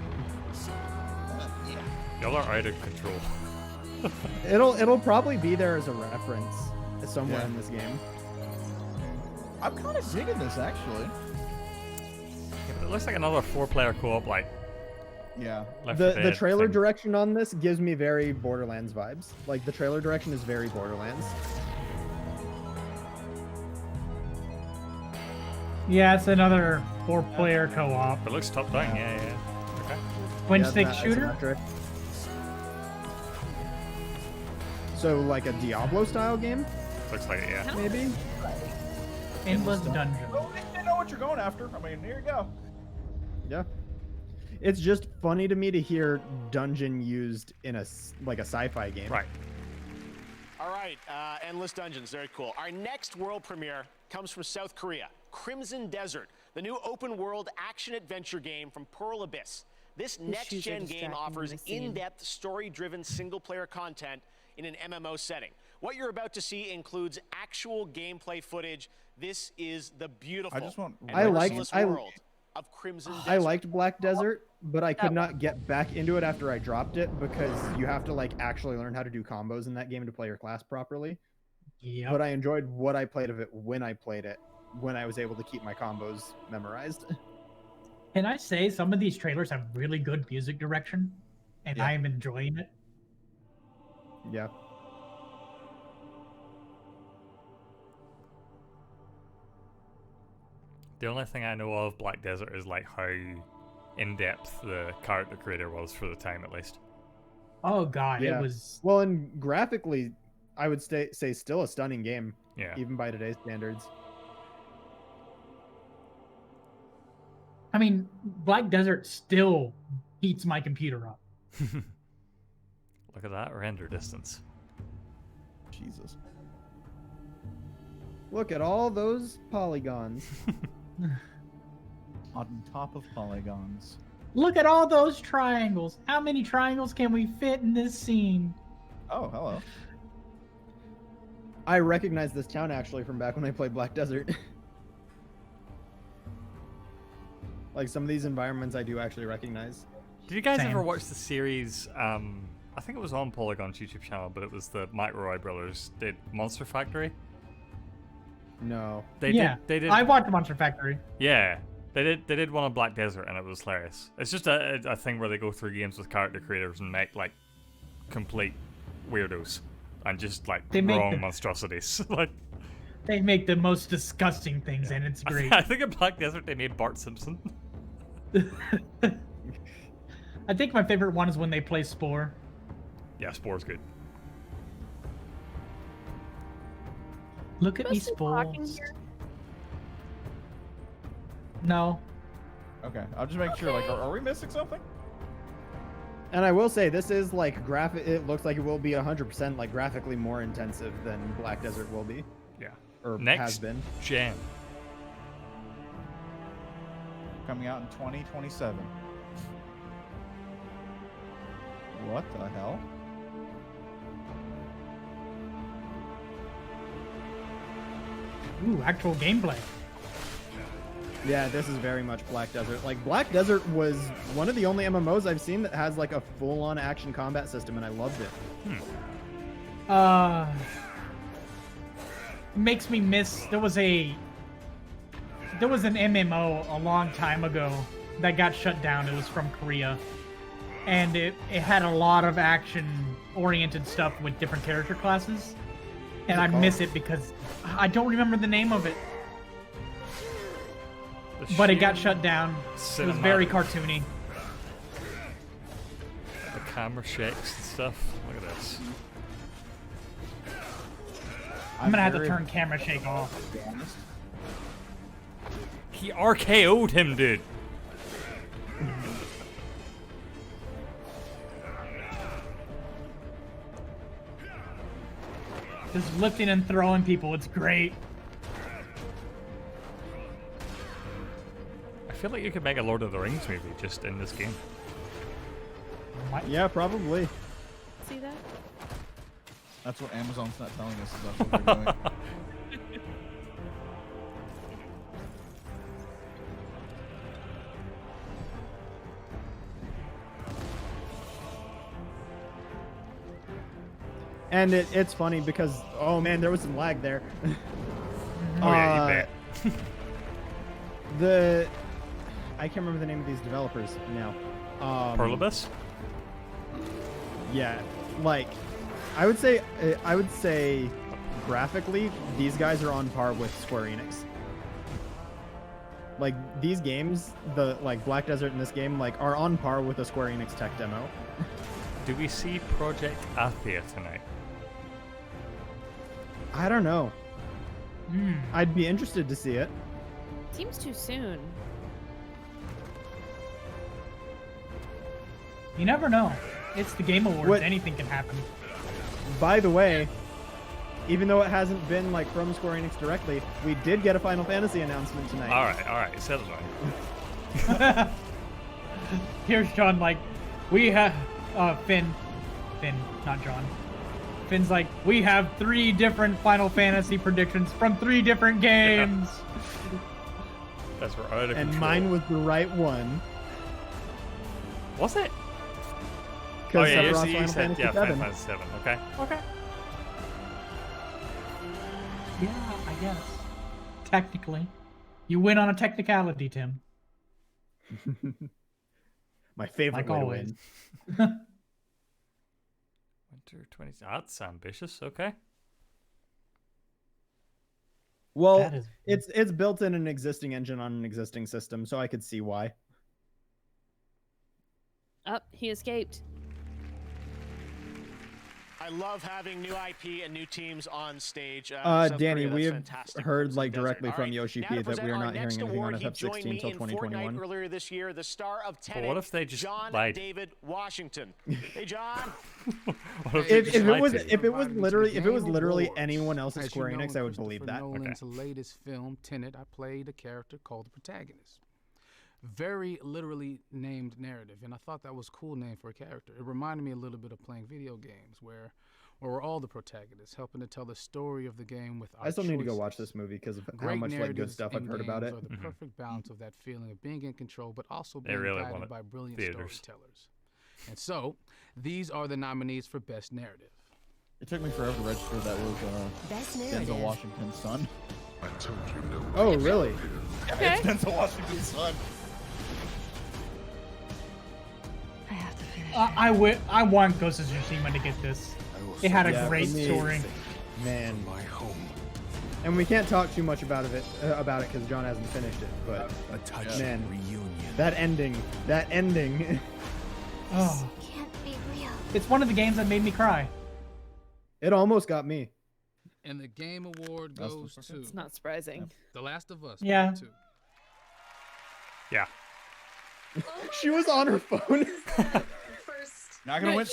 Y'all are out of control. It'll probably be there as a reference somewhere in this game. I'm kind of digging this actually. Yeah, but it looks like another 4-player co-op like Yeah. Left 4 The Dead trailer thing. direction on this gives me very Borderlands vibes. Like the trailer direction is very Borderlands. Yeah, it's another 4-player co-op. It looks top down, yeah. Okay. Twin Yeah, stick that shooter. isometric. So like a Diablo style game, Looks like it, yeah. maybe? Endless dungeon. Oh, they know what you're going after. I mean, here you go. Yeah. It's just funny to me to hear dungeon used in a sci-fi game. Right. All right, Endless Dungeons, very cool. Our next world premiere comes from South Korea, Crimson Desert, the new open-world action-adventure game from Pearl Abyss. This shoes are next-gen game distracting offers when I see 'em. in-depth, story-driven single-player content in an MMO setting. What you're about to see includes actual gameplay footage. This is the beautiful and merciless world of Crimson Desert. I liked Black Desert, but I could not get back into it after I dropped it because you have to like actually learn how to do combos in that game to play your class properly. Yeah. But I enjoyed what I played of it when I played it, when I was able to keep my combos memorized. Can I say some of these trailers have really good music direction, and Yeah. I am enjoying it. Yeah. The only thing I know of Black Desert is like how in-depth the character creator was for the time, at least. Oh god, Yeah. it was. Well, and graphically, I would say still a stunning game. Yeah. Even by today's standards. I mean, Black Desert still heats my computer up. Look at that render distance. Jesus. Look at all those polygons. On top of polygons. Look at all those triangles. How many triangles can we fit in this scene? Oh, hello. I recognize this town actually from back when I played Black Desert. Like some of these environments I do actually recognize. Did you guys Same. ever watch the series? I think it was on Polygon's YouTube channel, but it was the Mike Roy brothers did Monster Factory. No. They did. I watched Monster Factory. Yeah, they did one on Black Desert, and it was hilarious. It's just a thing where they go through games with character creators and make like complete weirdos and just like They make wrong the- monstrosities. Like They make the most disgusting things, and it's great. I think in Black Desert they made Bart Simpson. I think my favorite one is when they play Spore. Yeah, Spore's good. Look at me, Spore. No. Okay, I'll just make sure. Like, are we missing something? And I will say, this is like graphic. It looks like it will be 100% like graphically more intensive than Black Desert will be. Yeah. Or Next has been. gen. Coming out in 2027. What the hell? Ooh, actual gameplay. Yeah, this is very much Black Desert. Like, Black Desert was one of the only MMOs I've seen that has like a full-on action combat system, and I loved it. Makes me miss. There was an MMO a long time ago that got shut down. It was from Korea, and it had a lot of action-oriented stuff with different character classes, and I miss it because I don't remember the name of it. But it got shut down. It was very cartoony. The camera shakes and stuff. Look at this. I'm gonna have to turn camera shake off. He RKO'd him, dude. Just lifting and throwing people. It's great. I feel like you could make a Lord of the Rings movie just in this game. Yeah, probably. See that? That's what Amazon's not telling us. Is that's what they're doing. And it's funny because, oh man, there was some lag there. Oh yeah, you bet. I can't remember the name of these developers now. Perlibus? Yeah, like I would say graphically, these guys are on par with Square Enix. Like these games, like Black Desert in this game, like are on par with a Square Enix tech demo. Do we see Project Athia tonight? I don't know. I'd be interested to see it. Seems too soon. You never know. It's the Game Awards. Anything can happen. By the way, even though it hasn't been like from Square Enix directly, we did get a Final Fantasy announcement tonight. All right, settle down. Here's John. Like, we have Finn, not John. Finn's like, we have 3 different Final Fantasy predictions from 3 different games. That's right. Out of and control. mine was the right one. Was it? Oh yeah, you Final said Fantasy Final 7. Fantasy 7. Okay. Yeah, I guess. Technically. You win on a technicality, Tim. My favorite like way always. to win. Winter 20. That's ambitious. Okay. Well, it's built in an existing engine on an existing system, so I could see why. He escaped. I love having new IP and new teams on stage. Danny, we have heard like directly from Yoshi P that we are not hearing anything on FF16 until 2021. Earlier this year, the star of Tenet, what if they just John lied? David Washington. Hey, John. If it was literally anyone else's Square Enix, I would believe that. Nolan's latest film, Tenet, I played a character called the protagonist. Very literally named narrative, and I thought that was a cool name for a character. It reminded me a little bit of playing video games where we're all the protagonists, helping to tell the story of the game with our I still need to go choices. watch this movie because of how Great much like good stuff I've heard about it. Are the perfect balance of that feeling of being in control, but also They being really guided want by brilliant theaters. storytellers. And so, these are the nominees for Best Narrative. It took me forever to register that was Best Denzel narrative. Washington's son. I told you no. Oh, really? Yeah, it's Denzel Washington's son. I want Ghost of Tsushima to get this. It had a great story. Man, my home And we can't talk too much about it because John hasn't finished it. But A touching man, reunion. that ending. Oh, Can't be real. it's one of the games that made me cry. It almost got me. And the game award goes to It's not surprising. The Last of Us. Yeah. Part 2. Yeah. She was on her phone. Not gonna win.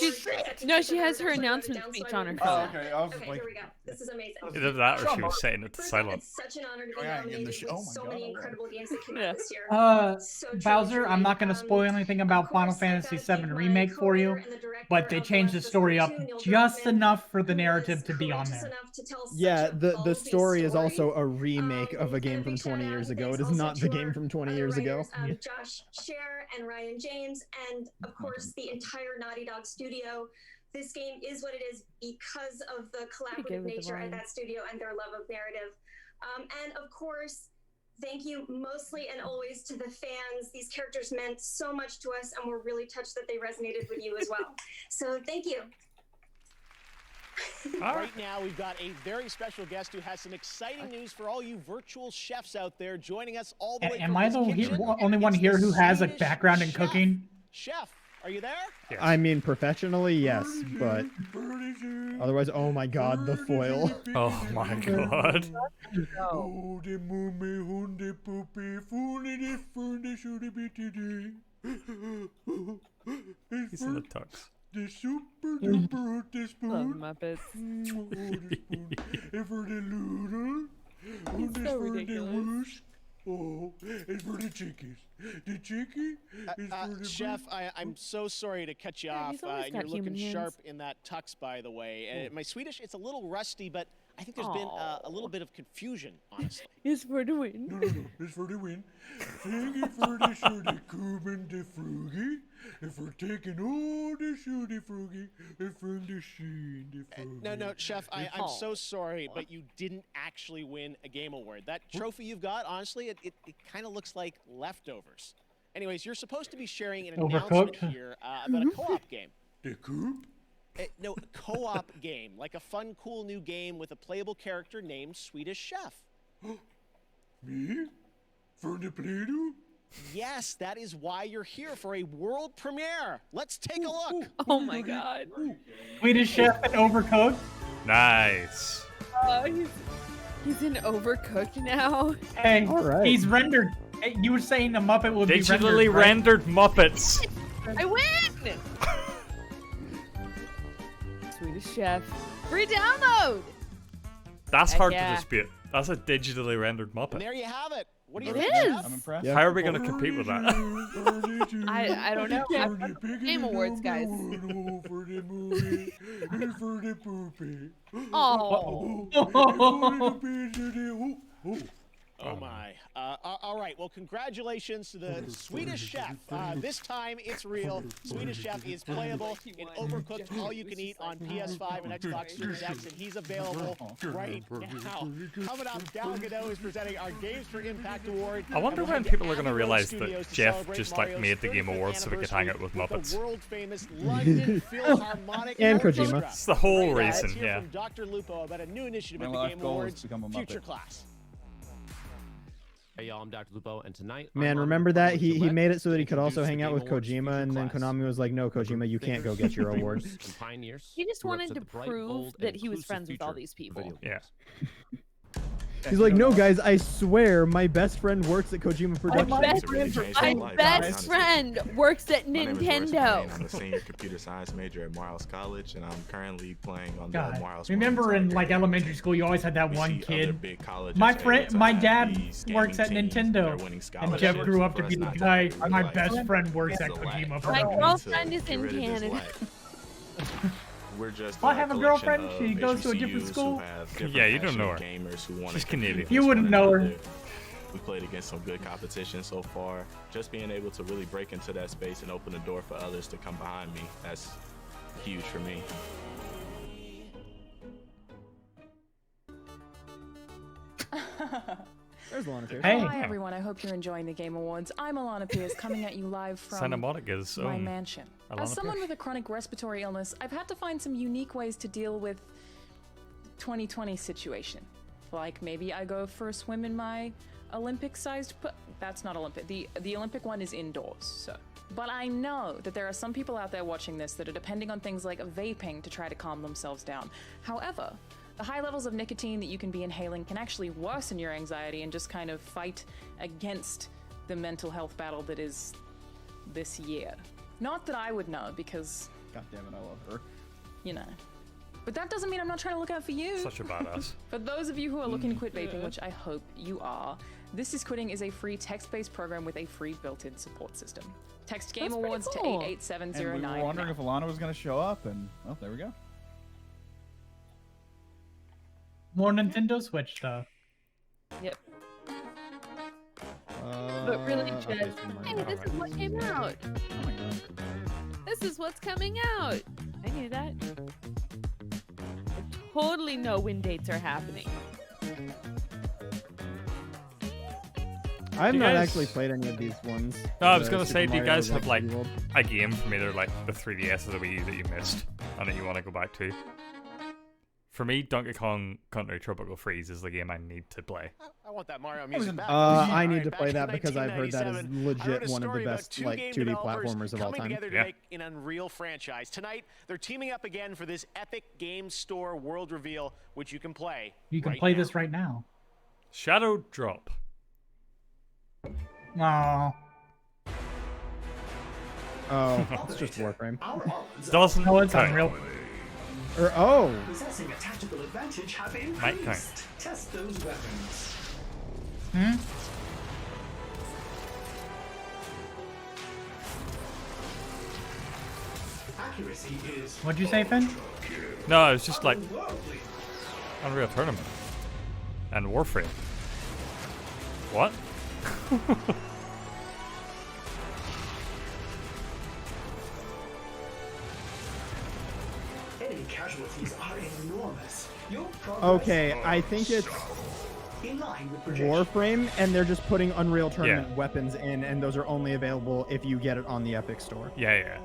No, she has her announcement speech on her phone. Okay, I was Okay, like, here we go. This is amazing. Either that or she was setting it to First off, silent. it's such an honor to be Oh, yeah, getting nominated the with oh my so God, many alright. incredible games that came out this year. So truly, Bowser, I'm not going to truly, spoil anything about Final Fantasy VII Remake for you, but they changed the story up just enough for the narrative to be on there. Yeah, the story is also a remake of a game from 20 years ago. It is not the game from 20 years ago. Josh Scher and Ryan James, and of course the entire Naughty Dog studio. This game is what it is because of the collaborative nature at that studio and their love of narrative. And of course, thank you mostly and always to the fans. These characters meant so much to us, and we're really touched that they resonated with you as well. So thank you. Right now, we've got a very special guest who has some exciting news for all you virtual chefs out there joining us all the way Am from I his the kitchen. only one It's here the who has a Swedish background in Chef. cooking? Chef, are you there? I mean, professionally, yes, but otherwise, oh my god, the foil. Oh my god. He's in the tux. The super duper Love Muppets. And for the noodle. He's so ridiculous. Oh, and for the chickens. The chicken is for the Chef, I'm so sorry to cut you Yeah, off. he's always And you're got looking human sharp hands. in that tux, by the way. My Swedish, it's a little rusty, but I think there's been a little bit of confusion, honestly. It's for the win. No, it's for the win. Thank you for the shooty Kuben the Frugi, and for taking all the shooty Frugi and from the sheen the Frugi. No, Chef, I'm so sorry, but you didn't actually win a game award. That trophy you've got, honestly, it kind of looks like leftovers. Anyways, you're supposed to be sharing an announcement Overcooked? here about a co-op game. The coop? No, a co-op game, like a fun, cool new game with a playable character named Swedish Chef. Me? For the Play-Doh? Yes, that is why you're here for a world premiere. Let's take a look. Oh my god. Swedish Chef and Overcooked? Nice. He's in Overcooked now. Hey, Alright. he's rendered. Hey, you were saying the Muppet would be Digitally rendered, right? rendered Muppets. I win! Swedish Chef. Free download! That's Heck hard yeah. to dispute. That's a digitally rendered And Muppet. there you have it. What do you It think, is. Chef? I'm impressed. Yeah. How are we going to compete with that? I don't know. Game Awards, guys. For the movie, and for the poopy. Oh. Oh my. All right. Well, congratulations to the Swedish Chef. This time it's real. Swedish Chef is playable in Overcooked All You Can Eat on PS5 and Xbox Series X, and he's available right now. Coming up, Galgado is presenting our Games for Impact Award. I wonder And we'll when head people to are going to Abbey Road realize Studios that to Jeff celebrate just Mario's made the Game 30th Awards so we could hang out with anniversary Muppets. the world-famous London Philharmonic And Orchestra. Kojima. That's the whole Right now, reason, let's hear yeah. from Dr. Lupo about a new initiative My at the life Game goal is Awards, to become a Future Muppet. Class. Hey y'all, I'm Dr. Lupo, and tonight Man, remember that he made it so that he could also hang out with Kojima, and then Konami was like, "No, Kojima, you can't go get your award." He just wanted to prove that he was friends with all these people. Yeah. He's like, "No, guys, I swear, my best friend works at Kojima Productions." My best friend works at My name is Royce Nintendo. Payne. I'm a senior computer science major at Morehouse College, and I'm currently playing on the God. Morehouse. Remember in like elementary school, you always had that one kid. My dad works at Nintendo, and Jeff grew up to be the guy. My best friend works at Kojima My Productions. girlfriend is in Canada. We're just I have a collection girlfriend. of She goes to a HBCUs different who school. have different Yeah, you don't know her. passionate gamers who wanna She's compete Canadian. against You wouldn't one know her. another. We played against some good competition so far. Just being able to really break into that space and open the door for others to come behind me, that's huge for me. There's Alana Pierce. Hey. Hi everyone, I hope you're enjoying the Game Awards. I'm Alana Pierce, coming at you live from Santa Monica's my own mansion. Alana As someone Pierce. with a chronic respiratory illness, I've had to find some unique ways to deal with 2020 situation. like maybe I go for a swim in my Olympic-sized. That's not Olympic. The Olympic one is indoors. So, but I know that there are some people out there watching this that are depending on things like vaping to try to calm themselves down. However, the high levels of nicotine that you can be inhaling can actually worsen your anxiety and just kind of fight against the mental health battle that is this year. Not that I would know, because... God damn it, I love her. You know. But that doesn't mean I'm not trying to look out for you. Such a badass. For those of you who are looking to quit vaping, which I hope you are, This Is Quitting is a free text-based program with a free built-in support system. Text Game Awards to 88709. And we were wondering if Alana was going to show up, and, well, there we go. More Nintendo Switch stuff. Yep. But really, just, hey, this is what came out. Oh my god. This is what's coming out. I knew that. I totally know when dates are happening. I have You not guys- actually played any of these ones. No, I was The gonna say, Super do you Mario guys have like World. a game from either like the 3DS or the Wii U that you missed and that you want to go back to? For me, Donkey Kong Country Tropical Freeze is the game I need to play. I want that Mario music back. I need to Back play in that because I've heard that is 1997, I wrote legit a one of the story about best two like game 2D developers platformers of all coming time. together to make an Unreal franchise. Tonight, they're teaming up again for this epic game store world reveal, which you can play. You can right play now. this right now. Shadow Drop. Oh. Oh, it's just Warframe. Doesn't No, it's count. Unreal. Or oh, Possessing a tactical advantage have Might increased. Test those weapons. Hmm? Accuracy is What'd you say, Finn? No, it's just like otherworldly. Unreal Tournament and Warframe. What? Enemy casualties are enormous. Your progress okay. I think it's in line with projection. Warframe, and they're just putting Unreal Tournament weapons in, and those are only available if you get it on the Epic Store. Yeah.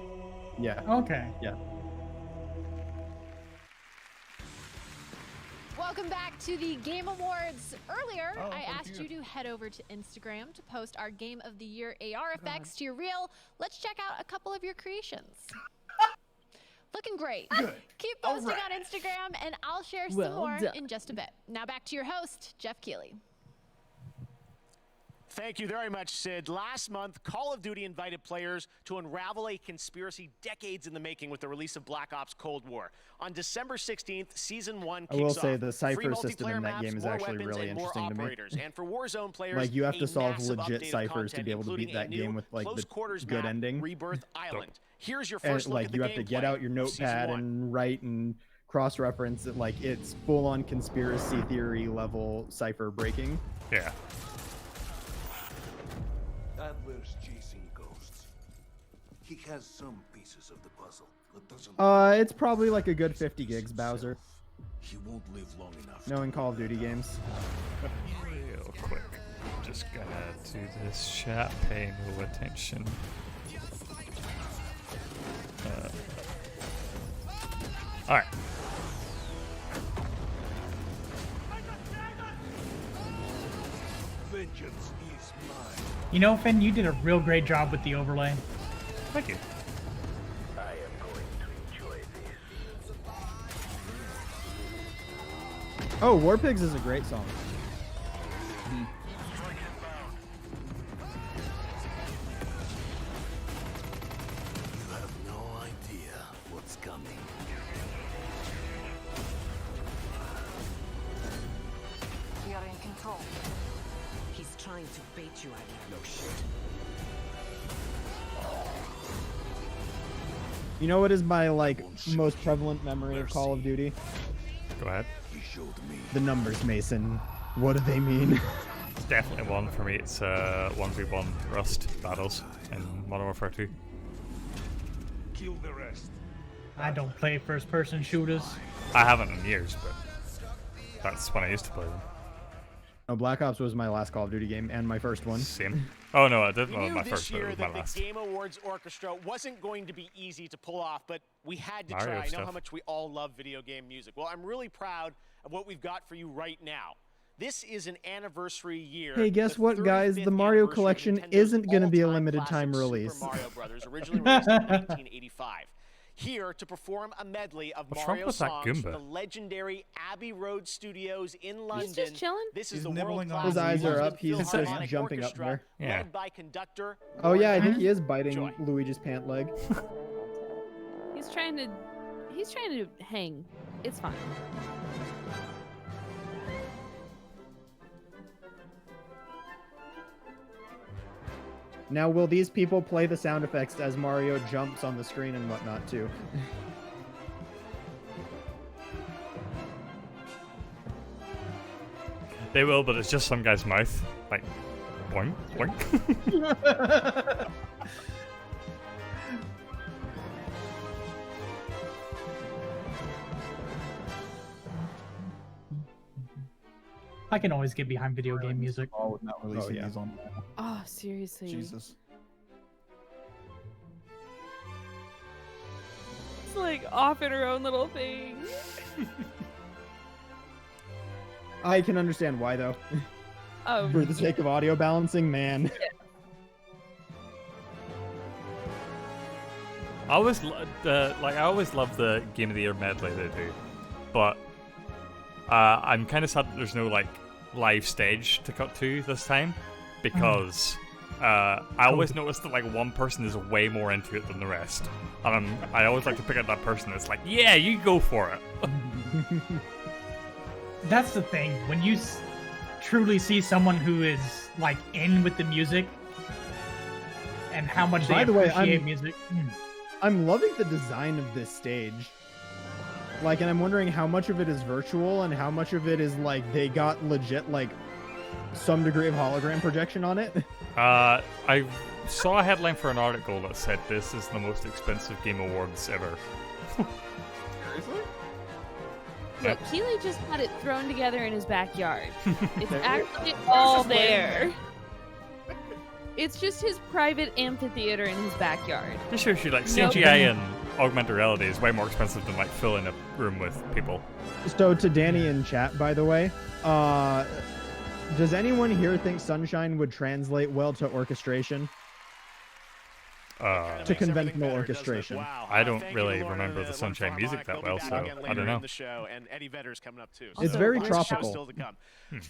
Yeah. Okay. Yeah. Welcome back to the Game Awards. Earlier, Oh, I thank asked you. you to head over to Instagram to post our Game of the Year AR effects to your reel. Let's check out a couple of your creations. Looking great. Keep posting on Instagram, and I'll share some Well more done. in just a bit. Now back to your host, Jeff Keighley. Thank you very much, Sid. Last month, Call of Duty invited players to unravel a conspiracy decades in the making with the release of Black Ops Cold War. On December 16th, Season 1 kicks I will say off. the Free cipher system in multiplayer that maps, game is more actually weapons, really and more interesting to me. operators. And for Warzone players, Like you have to a solve massive legit updated ciphers to content, be able to beat including that a game new with like close the quarters good map, ending. Rebirth Island. Here's your And first look like at the you have to get gameplay out your of Season notepad 1. and write and cross-reference it. Like it's full-on conspiracy theory level cipher breaking. Yeah. That where's chasing ghosts. He has some pieces of the puzzle, but doesn't. It's probably like a good 50 gigs, Bowser. He won't live long enough. Knowing Call of Duty games. Real quick. Just gonna do this chat, pay no attention. Alright. Vengeance is mine. You know, Finn, you did a real great job with the overlay. Thank you. I am going to enjoy this. Oh, War Pigs is a great song. You have no idea what's coming. We are in control. He's trying to bait you out of no shit. You know what is my like most prevalent memory of Call of Duty? Go ahead. He showed me. The numbers, Mason. What do they mean? It's definitely one for me. It's 1v1 Rust battles in Modern Warfare 2. Kill the rest. I don't play first-person shooters. I haven't in years, but that's when I used to play them. No, Black Ops was my last Call of Duty game and my first one. Same. Oh no, I didn't. We Well, knew my this first, but it year was my that the last. Game Awards orchestra wasn't going to be easy to pull off, but we had to Mario try. I know stuff. how much we all love video game music. Well, I'm really proud of what we've got for you right now. This is an anniversary year. Hey, guess the what, guys? 35th The Mario anniversary of Collection Nintendo's isn't going to be a all-time limited classic time Super release. Mario Brothers, originally released in 1985. Here to perform a medley of What's wrong Mario with that songs Goomba? from the legendary Abbey Road Studios in London. He's just chilling. This He's is the nibbling on world-class His eyes are London up. He's just Philharmonic jumping up Orchestra, there. Yeah. led by conductor. Oh yeah, I Lauren think he is biting Joy. Luigi's pant leg. He's trying to hang. It's fine. Now, will these people play the sound effects as Mario jumps on the screen and whatnot too? They will, but it's just some guy's mouth. Like, boing, boing. I can always get behind video game music. Oh, with not releasing yeah. these on. Oh, seriously. Jesus. It's like off in her own little thing. I can understand why though. Oh, For the sake of audio balancing, man. I always love the Game of the Year medley they do, but I'm kind of sad that there's no like live stage to cut to this time, because I always notice that like one person is way more into it than the rest, and I always like to pick out that person that's like, yeah, you go for it. That's the thing. When you truly see someone who is like in with the music and how much they By the way, appreciate music. I'm loving the design of this stage. Like, and I'm wondering how much of it is virtual and how much of it is like they got legit like some degree of hologram projection on it. I saw a headline for an article that said this is the most expensive Game Awards ever. Seriously? look, Keely just had it thrown together in his backyard. It's actually all there. It's just his private amphitheater in his backyard. Just shows you like CGI and augmented reality is way more expensive than like filling a room with people. So to Danny in chat, by the way, does anyone here think Sunshine would translate well to orchestration? To conventional orchestration. Wow. I don't Thank really you, Lauren, remember the Sunshine music that well, so I don't know. The show, and Eddie Vedder's coming up too. It's So very lots of shows tropical. Still to come.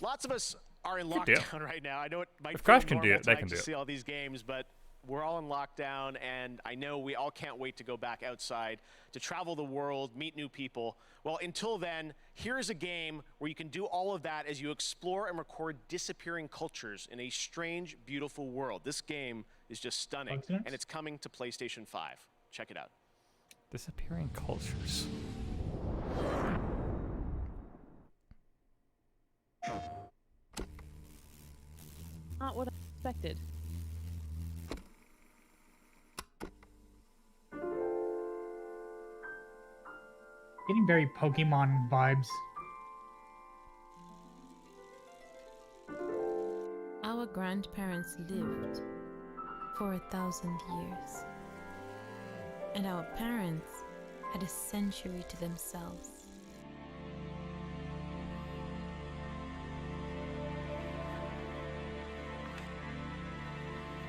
Lots of us are in Good deal. lockdown right now. I know it might If feel Crash can do normal it, they tonight can to do it. see all these games, but we're all in lockdown, and I know we all can't wait to go back outside, to travel the world, meet new people. Well, until then, here's a game where you can do all of that as you explore and record disappearing cultures in a strange, beautiful world. This game is just stunning, and it's coming to PlayStation 5. Check it out. Disappearing cultures. Not what I expected. Getting very Pokemon vibes. Our grandparents lived for 1,000 years, and our parents had a century to themselves.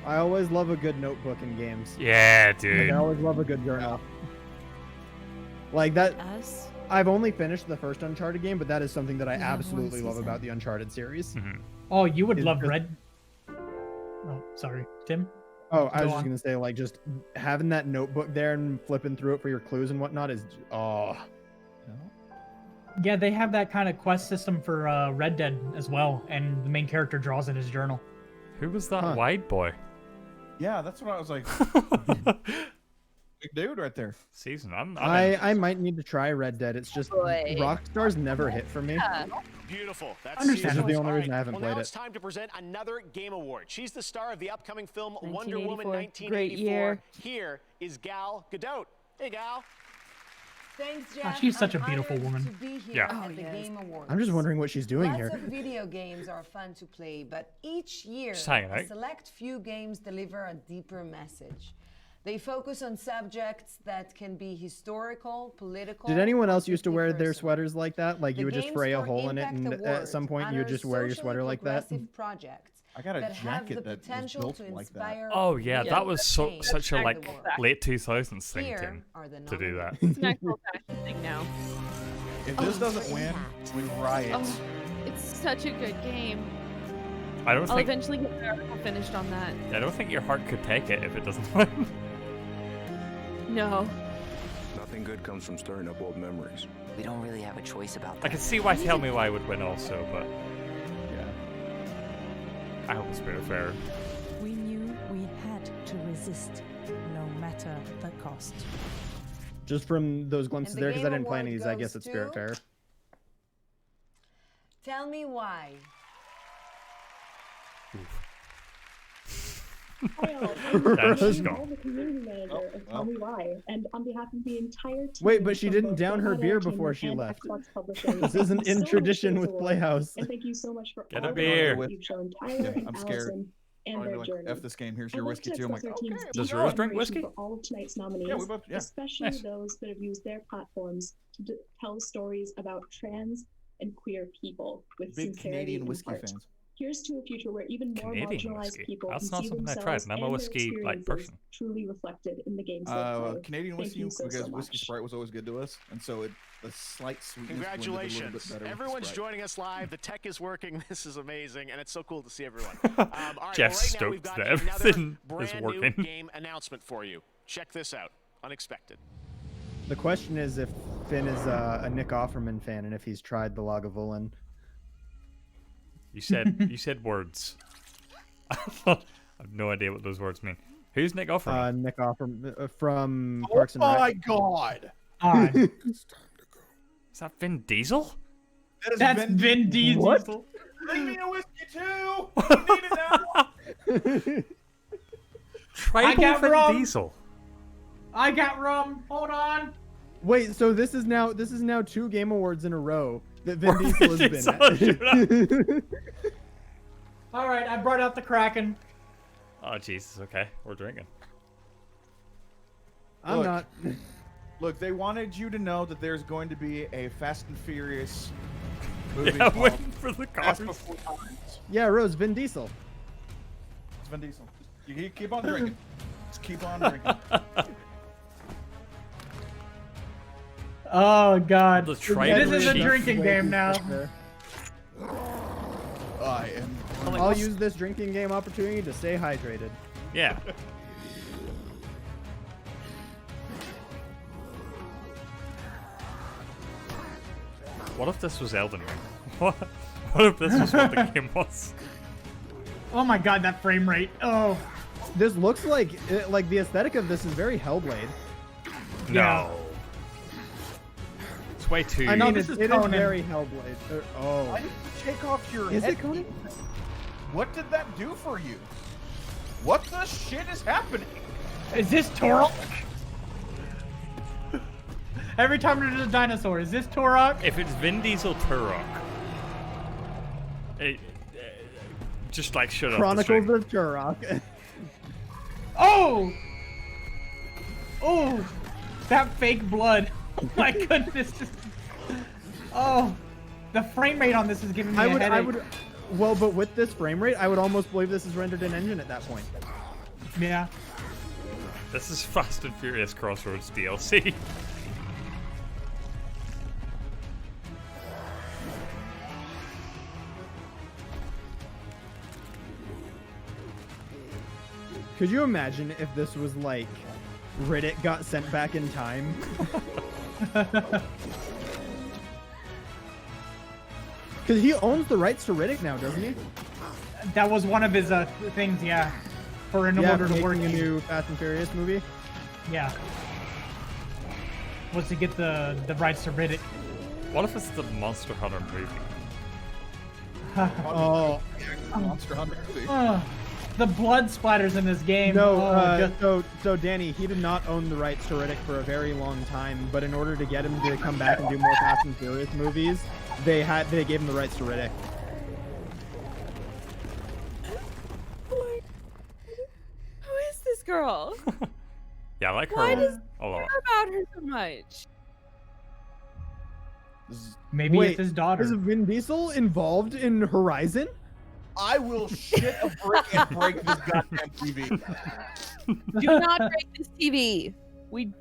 I always love a good notebook in games. Yeah, dude. Like, I always love a good journal. Like that. I've only finished the first Uncharted game, but that is something that I absolutely love about the Uncharted series. Oh, you would Is love just- Red. Oh, sorry, Tim. Oh, I Go was just on. gonna say, like, just having that notebook there and flipping through it for your clues and whatnot is, oh. Yeah, they have that kind of quest system for Red Dead as well, and the main character draws in his journal. Who was that white boy? Yeah, that's what I was like. Big dude right there. Season. I might need to try Red Dead. It's just Boy. Rockstar's never hit for me. Beautiful. That's Understandable. This is the All only reason I haven't well, played now it. it's time to present another Game Award. She's the star of the upcoming film Wonder Woman 1984. 1984. Great year. Here is Gal Gadot. Hey, Gal. Thanks, Oh, Jeff. she's such I'm a beautiful honored woman. To be here Yeah. at the Game Awards. I'm just wondering what she's doing Lots here. of video games are fun to play, but each year Just hanging a out. select few games deliver a deeper message. They focus on subjects that can be historical, political. Did anyone or else used to deeply wear their personal. sweaters like that? Like The you would just Games fray a for hole in it, Impact and at some Awards point you would just wear your honors sweater like that? progressive projects I got a that have jacket the that was potential built to like that. inspire Oh yeah, real that was change such a in like the world. late 2000s thing Here are the to do that. It's an actual fashion thing now. If this doesn't win, we riot. Oh, it's such a good game. I don't I'll think eventually get the article finished on that. I don't think your heart could take it if it doesn't win. No. Nothing good comes from stirring up old memories. We don't really have a choice about that. I can see why Tell Me Why would win also, but yeah. I hope it's Spirit Fair. We knew we had to resist, no matter the cost. Just from those glimpses the there, because I Game didn't play any of Award these, I guess goes it's Spirit to- Fair. Tell me why. Hi all. That's just I'm gone. the community manager of Tell Me Why, and on behalf of the entire team. Wait, but she from didn't both down her Warhammer beer Entertainment before she and left. Xbox Publishing, This thank isn't you in so much tradition for with this award, Playhouse. And thank you so much for Get all a the beer. love you've shown Tyler Yeah, and I'm scared. Allison and I'll be their like, journey. F this game, here's I'd your like whiskey to too. I'm express like, our team's okay. Does deep Rose drink admiration whiskey? for all of tonight's nominees, Yeah, we both, yeah. especially Nice. those that have used their platforms to tell stories about trans and queer people with Big sincerity Canadian and whiskey heart. fans. Here's to a future where even more Canadian marginalized whiskey. people That's can not see something I tried, themselves and I'm a and their whiskey-like experiences person. truly reflected in the games they play. Canadian Thank whiskey, you so, because so whiskey much. Sprite was always good to us, and so the slight sweetness blended a little Congratulations. bit better with Everyone's Sprite. joining us live. The tech is working. This is amazing, and it's so cool to see everyone. All right, Jeff's well, right now we've stoked got that another everything is brand working. new game announcement for you. Check this out. Unexpected. The question is if Finn is a Nick Offerman fan and if he's tried the Lagavulin. You said words. I have no idea what those words mean. Who's Nick Offerman? Nick Offerman from Parks and Rec. Oh my god! Is that Vin Diesel? That's Vin Diesel. What? Bring me a whiskey too! I need it now! Tribal got Vin rum. Diesel. I got rum. Hold on. Wait, so this is now 2 Game Awards in a row that Vin Where Diesel has Vin been Diesel at. All right, I brought out the Kraken. Oh Jesus, okay, we're drinking. I'm Look. not. Look, they wanted you to know that there's going to be a Fast and Furious movie Yeah, called waiting for the cars. Fast Before Times. Yeah, Rose, Vin Diesel. It's Vin Diesel. You keep on drinking. Just keep on drinking. Oh God, The this tribal is a chief. drinking game now. I am. I'll use this drinking game opportunity to stay hydrated. Yeah. What if this was Elden Ring? What if this was what the game was? Oh my God, that frame rate. Oh. This looks like the aesthetic of this is very Hellblade. No. It's way too. I know mean, this this is is Conan. very Hellblade. Oh. Why did you take off your Is head? it Conan? What did that do for you? What the shit is happening? Is this Turok? Every time there's a dinosaur, is this Turok? If it's Vin Diesel Turok, just like shut up. Chronicles of Turok. Oh! Oh! That fake blood. Oh my goodness. Oh. The frame rate on this is giving me a headache. Well, but with this frame rate, I would almost believe this is rendered in engine at that point. Yeah. This is Fast and Furious Crossroads DLC. Could you imagine if this was like Riddick got sent back in time? Because he owns the rights to Riddick now, doesn't he? That was one of his things, yeah. For in order to work a new Fast and Furious movie. Yeah. Was to get the rights to Riddick. What if it's the Monster Hunter movie? Oh. Monster Hunter movie. The blood splatters in this game. No, so Danny, he did not own the rights to Riddick for a very long time, but in order to get him to come back and do more Fast and Furious movies, they gave him the rights to Riddick. Who is this girl? Yeah, I like Why her does a lot. care about her so much? Maybe Wait, it's his daughter. Is Vin Diesel involved in Horizon? I will shit a brick and break this goddamn TV. Do not break this TV.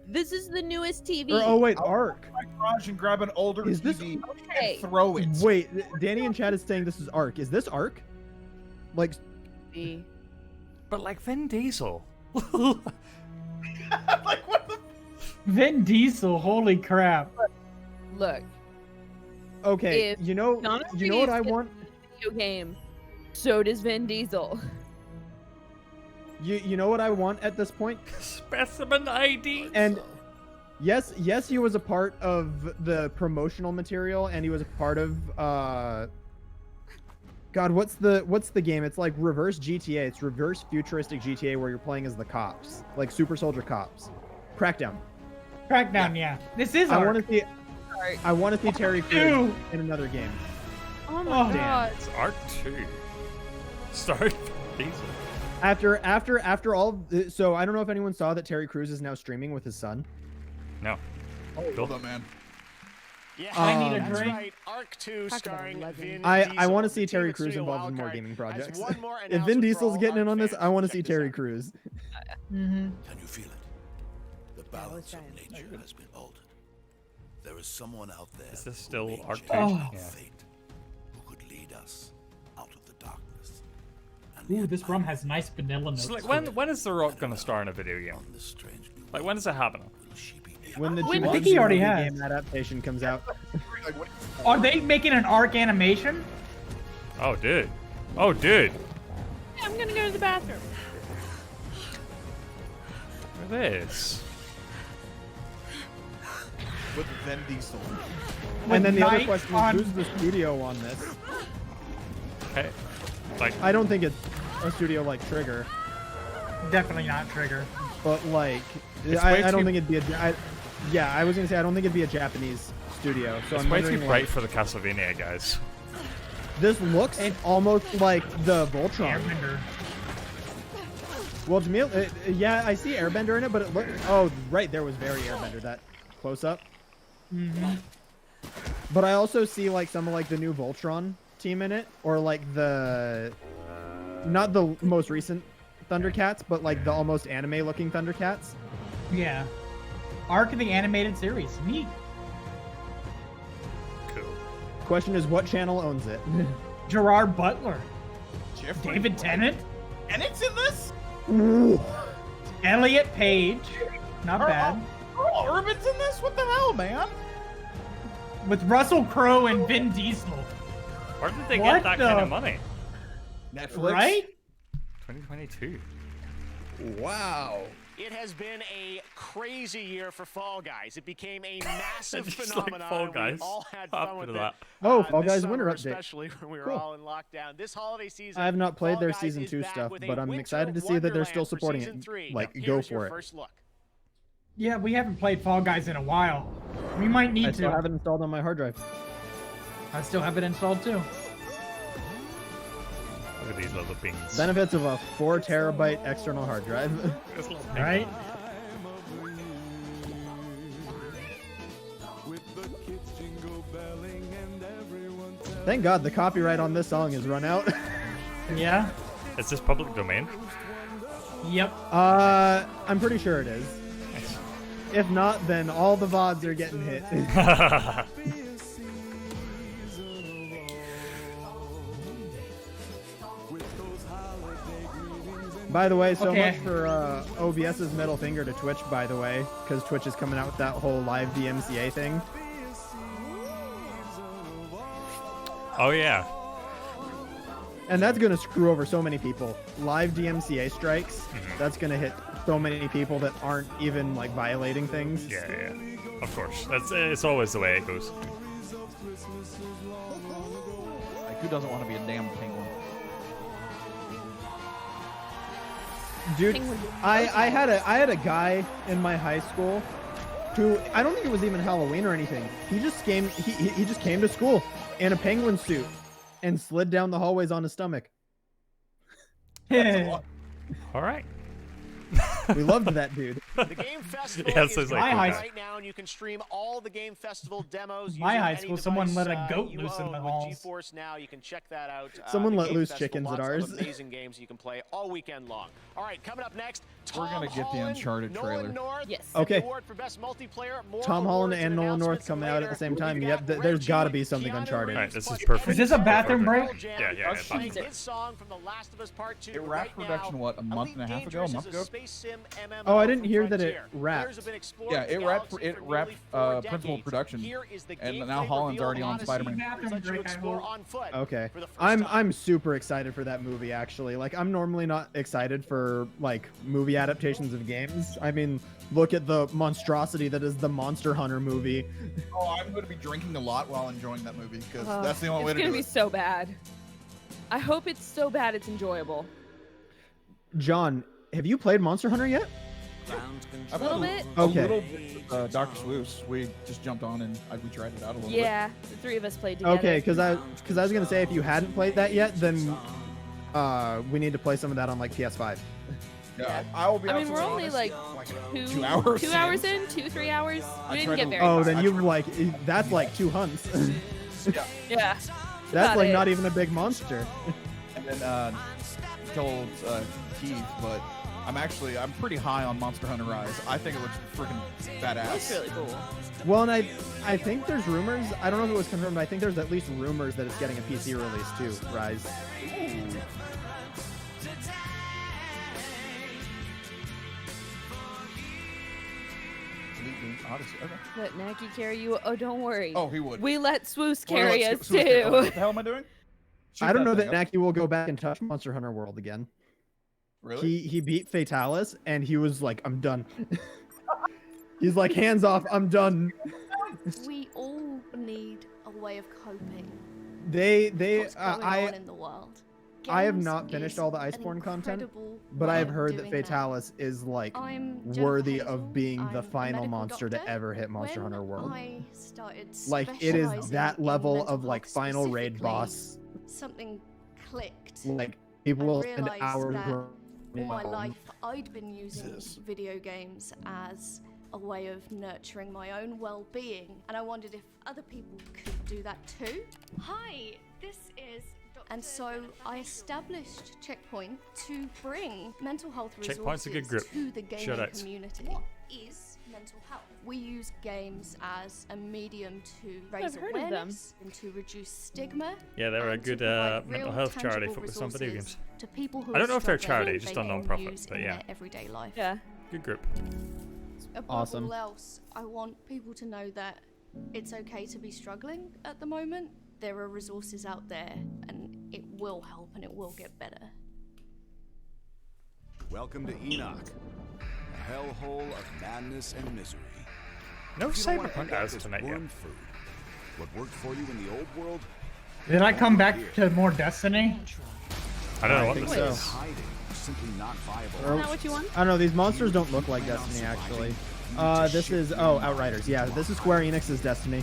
This is the newest TV. Oh wait, Ark. My garage and grab an older Is this TV okay? and throw it. Wait, Danny in chat is saying this is Ark. Is this Ark? Like, but like Vin Diesel. Like what the? Vin Diesel, holy crap. Look. okay, If you know what I want. Video game. So does Vin Diesel. You know what I want at this point? Specimen ID. And yes, he was a part of the promotional material, and he was a part of God, what's the game? It's like reverse GTA. It's reverse futuristic GTA where you're playing as the cops, like super soldier cops. Crackdown. Crackdown, yeah. This is I Ark. want to see Terry Crews in another game. Oh my god. It's Ark 2. Sorry, Diesel. After all, so I don't know if anyone saw that Terry Crews is now streaming with his son. No. Oh, Cool. hold on, man. Yeah, I need a that's drink. right. Ark 2 starring Vin I Diesel. want to see The team Terry at Crews Studio involved in more Wildcard gaming has projects. one more If Vin announcement for Diesel's all getting in Ark on this, fans. I want to Check see this Terry out. Crews. Mm-hmm. Can you feel it? The balance of nature has been altered. There is someone out there. Is this still who may Ark 2? change our Yeah. fate, who could lead us out of the darkness. Ooh, this rum has nice vanilla notes. So like, to it. when is The Rock gonna star in a video game? Like, when is it happening? When the I think Jumanji he already movie has. game adaptation comes out. Are they making an Ark animation? Oh, dude. Oh, dude. I'm gonna go to the bathroom. Look at this. With Vin Diesel. And then the other Night question on- is, who's the studio on this? Okay. Like, I don't think it's a studio like Trigger, Definitely not Trigger. but like, It's way I don't too- think it'd be yeah, I was gonna say I don't think it'd be a Japanese studio. So it's I'm way too wondering, bright like, for the Castlevania guys. this looks almost like the Voltron. Airbender. Well, Jamil, yeah, I see Airbender in it, but it look. Oh, right, there was very Airbender, that close up. Mm-hmm. But I also see like some of like the new Voltron team in it, or like the not the most recent Thundercats, but like the almost anime-looking Thundercats. Yeah. Ark The Animated Series. Neat. Cool. Question is, what channel owns it? Gerard Butler. Jeffrey David Tennant. Tennant's in this? Ooh. Elliot Page. Not bad. Carl Urban's in this? What the hell, man? With Russell Crowe and Vin Diesel. Where did they What get that kind the- of money? Netflix? Right? 2022. Wow. It has been a crazy year for Fall Guys. It became a massive Just like phenomenon. Fall We Guys. all had After fun with that. it. Oh, Fall this Guys summer winter update. especially when we were Cool. all in lockdown. This holiday season, I have not played Fall their Guys season is 2 back stuff, with a but I'm winter excited to see that they're still wonderland for supporting season it. 3. Like, Now, go here's for your it. first look. Yeah, we haven't played Fall Guys in a while. We might need I still to. have it installed on my hard drive. I still have it installed too. Look at these little beans. Benefits of a 4 terabyte external hard drive. Right? Thank God the copyright on this song is run out. Yeah. Is this public domain? Yep. I'm pretty sure it is. If not, then all the VODs are getting hit. By the way, so Okay. much for OBS's middle finger to Twitch, by the way, because Twitch is coming out with that whole live DMCA thing. Oh, yeah. And that's going to screw over so many people. Live DMCA strikes, that's going to hit so many people that aren't even, like, violating things. Yeah, yeah. Of course. It's always the way it goes. Like, who doesn't want to be a damn penguin? Dude, I had a guy in my high school who, I don't think it was even Halloween or anything. He just came to school in a penguin suit and slid down the hallways on his stomach. All right. We loved that dude. The Game Festival Yes, is like going my on high right now, and you can stream all the Game Festival demos. My using high any school, someone let a device, goat you loose in own the with halls. GeForce Now. You can check that out. Someone the let Game loose Festival, chickens at lots ours. of amazing games you can play all weekend long. All right, coming up next, We're gonna Tom get the Holland, Uncharted Nolan trailer. North, Yes. and the Okay. award for best multiplayer. More Tom Holland awards and Nolan North announcements coming out at the later. same time. We've Yep, got there's got to Reggie, be something Keanu Uncharted. Reeves, Right, this is plus perfect. Is this a bathroom Pearl break? Jam Yeah, playing bathroom his song from The Last of Us Part 2. It wrapped Right production, now, what, a month and a half ago? A Elite month Dangerous is ago? a space sim MMO Oh, I didn't from hear that it Frontier. wrapped. Players have been exploring Yeah, the it wrapped. galaxy It for wrapped nearly 4 principal decades. production, Here is the and gameplay now Holland's reveal already of on Odyssey. Spider-Man. Let's let you explore on foot Okay. for the first I'm time. super excited for that movie actually. Like I'm normally not excited for like movie adaptations of games. I mean, look at the monstrosity that is the Monster Hunter movie. Oh, I'm going to be drinking a lot while enjoying that movie because that's the only way It's to gonna do be it. so bad. I hope it's so bad it's enjoyable. John, have you played Monster Hunter yet? A little bit. Okay. little bit. Dr. Sleuth, we just jumped on and we tried it out a little bit. Yeah, the three of us played together. Okay, because I was gonna say if you hadn't played that yet, then we need to play some of that on like PS5. Yeah, I will be. I mean, we're only honest, like 2 hours. 2 hours in, 2-3 hours. We didn't get very Oh, far. then you like that's like 2 hunts. Yeah. That's About like it. not even a big monster. And then told Keith, but I'm pretty high on Monster Hunter Rise. I think it looks freaking badass. That's really cool. Well, and I think there's rumors. I don't know if it was confirmed. But I think there's at least rumors that it's getting a PC release too. Rise. Odyssey. Okay. Let Naki carry you. Oh, don't worry. Oh, he would. We let Swoos Well, carry let's- us Swoos carry- too. What the hell am I doing? I don't know that thing up. Naki will go back and touch Monster Hunter World again. Really? He beat Fatalis and he was like, I'm done. He's like, hands off, I'm done. We all need a way of coping. What's going on in the world. I have Games not finished is all the an Iceborne content, incredible but way I've of heard that doing that. Fatalis is like I'm Jennifer worthy Hazel. of being the I'm a final medical monster to doctor. ever hit Monster When Hunter World. I started Like it is specialising that in level mental of like health final raid specifically, boss. Something clicked. Like people will spend realised hours that growing all my alone. life I'd been using video games as a way of nurturing my own well-being, and I wondered if other people could do that too. Hi, this is and so I established Checkpoint to bring mental health resources Checkpoint's a good group. to the gaming Shoutouts. community. What is mental health? We use games as a medium to raise heard of them. awareness and to reduce stigma. Yeah, they're a and to good provide mental real, health charity tangible focused on video resources games. to people who I don't know are if they're a struggling charity, they just a can non-profit, use but in yeah. their everyday life. Yeah. Good group. Above Awesome. all else, I want people to know that it's okay to be struggling at the moment. There are resources out there, and it will help, and it will get better. Welcome to Enoch, a hellhole of madness and misery. No If you don't wanna Cyberpunk end up ads as tonight yet. worm food, what worked for you in the old world? Did I come back to more Destiny? I don't know what think this so. is. Hiding is simply not viable. Or- Isn't that what you want? I don't know. These monsters don't look like Destiny actually. This is Outriders. Yeah, this is Square Enix's Destiny.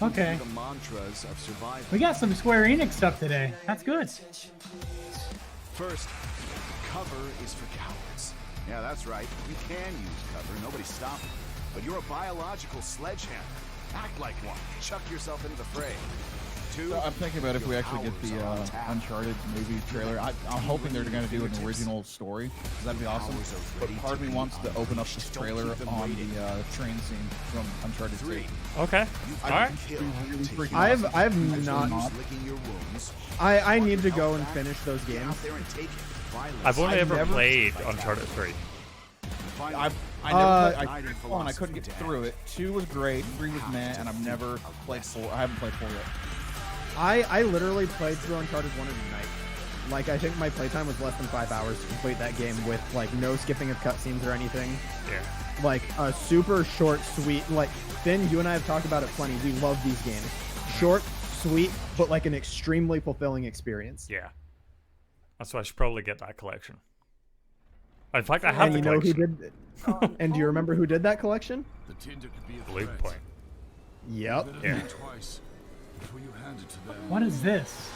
Okay. The mantras of survival. We got some Square Enix stuff today. That's good. First, cover is for cowards. Yeah, that's right. You can use cover. Nobody's stopping. But you're a biological sledgehammer. Act like one. Chuck yourself into the fray. Two, So I'm thinking about if we actually get the Uncharted movie trailer. I'm hoping they're going to do an original story. 'Cause that'd be awesome. But part of me wants to open up this trailer on the train scene from Uncharted 3. Okay. Alright. I've not. I need to go and finish those games. I've only I've ever never- played Uncharted 3. I never played 1. I couldn't get through it. 2 was great. 3 was meh, and I've never played 4. I haven't played 4 yet. I literally played through Uncharted 1 in a night. Like I think my playtime was less than 5 hours to complete that game with like no skipping of cutscenes or anything. Yeah. Like a super short, sweet. Like Finn, you and I have talked about it plenty. We love these games. Short, sweet, but like an extremely fulfilling experience. Yeah. That's why I should probably get that collection. In fact, I have And the you know who collection. did? And do you remember who did that collection? The tinder could be a Blue threat. Point. Yep. Yeah. Twice before you hand it to them. What is this?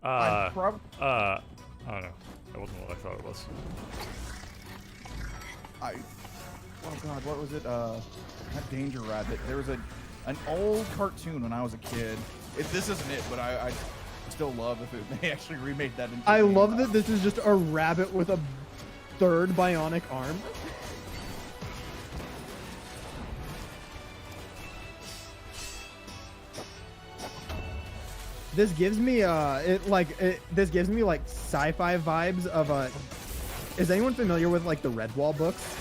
I don't know. It wasn't what I thought it was. Oh god, what was it? Not Danger Rabbit. There was an old cartoon when I was a kid. This isn't it, but I still love if they actually remade that into I a game. love that this is just a rabbit with a third bionic arm. This gives me this gives me like sci-fi vibes of a. Is anyone familiar with like the Redwall books?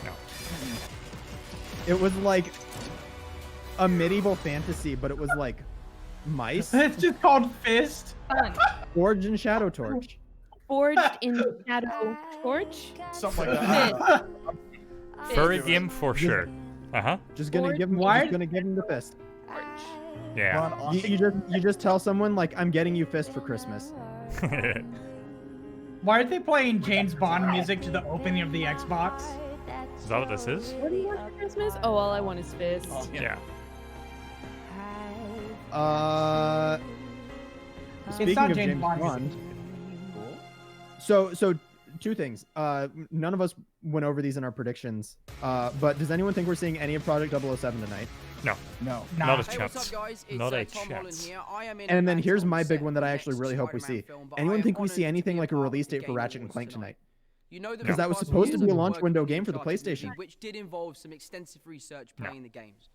No. It was like a medieval fantasy, but it was like mice. It's just called Fist. Forged in Shadow Torch. Forged in Shadow Torch? Something like that. Furry game for sure. Just gonna give him. Why? Just gonna give him the fist. Yeah. You just tell someone like, I'm getting you fist for Christmas. Why aren't they playing James Bond music to the opening of the Xbox? Is that what this is? What do you want for Christmas? Oh, all I want is fist. Yeah. Speaking not of James James Bond Bond. So two things. None of us went over these in our predictions. But does anyone think we're seeing any of Project 007 tonight? No. No. Not a chance. Not a chance. And then here's my big one that I actually really hope we see. Anyone think we see anything like a release date for Ratchet and Clank tonight? You know, Because that was supposed to be a launch window game for the PlayStation. which did involve some extensive research playing the games.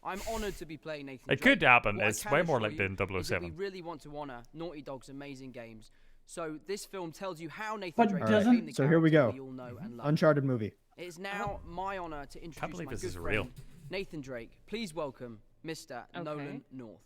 I'm honored to be playing Nathan It Drake. could happen. What I It's can way more assure like you than is that we 007. really want to honor Naughty Dog's amazing games. So this film tells you how Nathan But Drake Alright, became the so here we go. character we all know and love. Uncharted movie. It is now my honor to introduce believe my this good is friend, real. Nathan Drake. Please welcome Mr. Nolan North.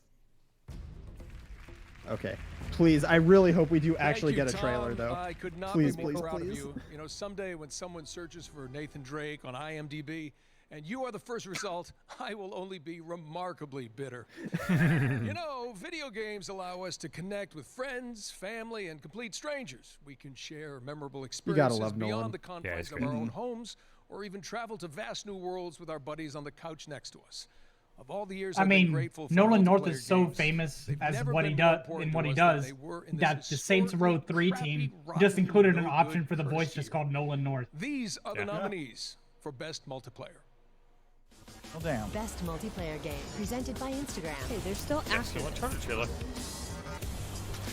Okay. Please, I really hope we do Thank actually you, get a trailer Tom. though. I could not Please, be more please, proud please. of you. You know, someday when someone searches for Nathan Drake on IMDb and you are the first result, I will only be remarkably bitter. You know, video games allow us to connect with friends, family, and complete strangers. We can share memorable experiences love beyond Nolan. the confines he's of great. our own homes, or even travel to vast new worlds with our buddies on the couch next to us. Of all the years I I've been mean, grateful for Nolan North multiplayer is so games, famous they've as never what he been more does important in what to he us than does they were in this that the Saints Row 3 team crappy, just included an rotten, option no for the good voice first just year. called Nolan North. These are the Yeah. nominees for Best Multiplayer. Well, damn. Best multiplayer game presented by Instagram. Hey, they're still Yeah, active. so Uncharted trailer.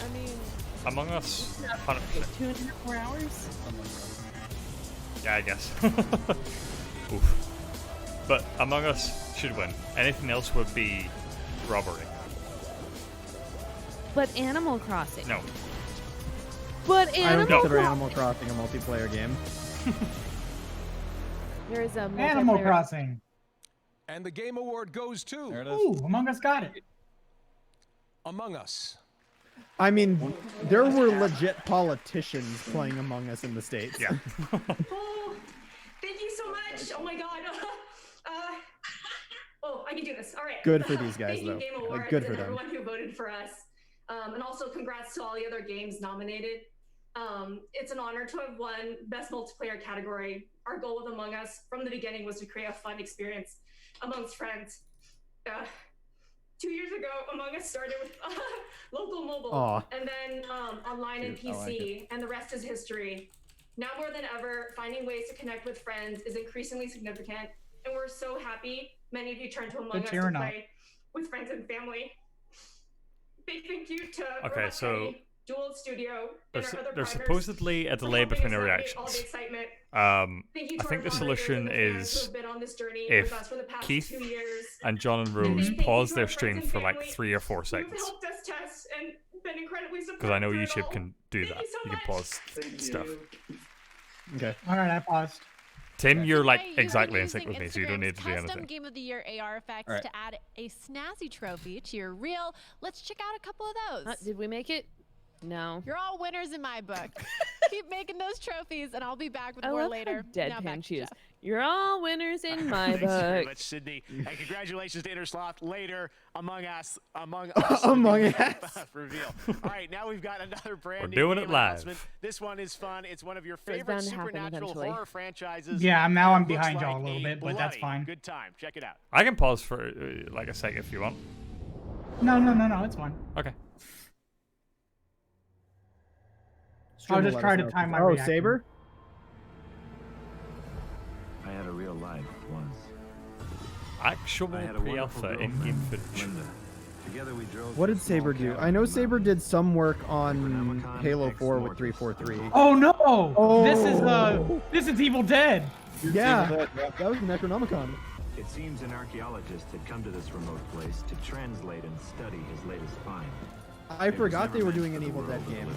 I mean, Among Us, 100%. 2.5 more hours? Yeah, I guess. Oof. But Among Us should win. Anything else would be robbery. But Animal Crossing. No. But I don't Animal consider Crossing. Animal Crossing a multiplayer game. There is a Animal multiplayer- Crossing. And the Game Award goes to There it is. Ooh, Among Us got it. Among Us. I mean, there were legit politicians playing Among Us in the States. Yeah. Oh, thank you so much. Oh my god. Oh, I can do this. All right. Good for these guys, Thank you, though. Game Like, Awards, good for and them. everyone who voted for us. And also congrats to all the other games nominated. It's an honor to have won Best Multiplayer category. Our goal with Among Us from the beginning was to create a fun experience amongst friends. 2 years ago, Among Us started with local mobile, Aw. and then online and Cute. I like PC, and the rest is history. Now more than ever, finding ways to connect with friends is increasingly significant, and we're so happy many of you turn to Among Us to cheering up. play with friends and family. Big thank you to Okay, Robot so Teddy, Dual Studio, and There's, our other there's partners supposedly a for delay helping between us the navigate all the reactions. excitement. Thank you I to think our the moderators solution and the fans who is have been on this journey if with us for the past Keith 2 years. and John and Rose thank you pause to their our stream friends for and like family 3 or 4 who've seconds. helped us test and been incredibly supportive Because I know through it YouTube all. can do Thank that. you so You can much. pause stuff. Okay. All right, I paused. Tim, you're like Today, you are exactly in sync using with me, so you don't need to do Instagram's custom anything. Game of the Year AR effects Alright. to add a snazzy trophy to your reel. Let's check out a couple of those. Did we make it? No. You're all winners in my book. Keep making those trophies, and I'll be back with I more love later. how Now back deadpan to she is. Jeff. You're all winners in my Thanks very book. much, Sydney. And congratulations to Intersloth later Among Us. Among the Us. reveal. All right, now we've got another brand We're new doing game it live. announcement. This one is fun. It's one of your was favorite bound to happen supernatural eventually. horror franchises. Yeah, and now it I'm looks behind y'all like a little bit, but that's bloody fine. Good time. Check it out. I can pause for like a sec if you want. No, it's fine. Okay. Stream will just let try us to know. time my Oh, reaction. Saber? I had a real life once. Actual I had a pre-alpha wonderful in-game girlfriend, footage. Linda. Together we drove What to a did Saber small do? cabin I know in the Saber did some work on Halo 4 with 343. Oh no! Oh. This is Evil Dead. Yeah, that was Necronomicon. It seems an archaeologist had come to this remote place to translate and study his latest find. I forgot they were doing an Evil Dead game.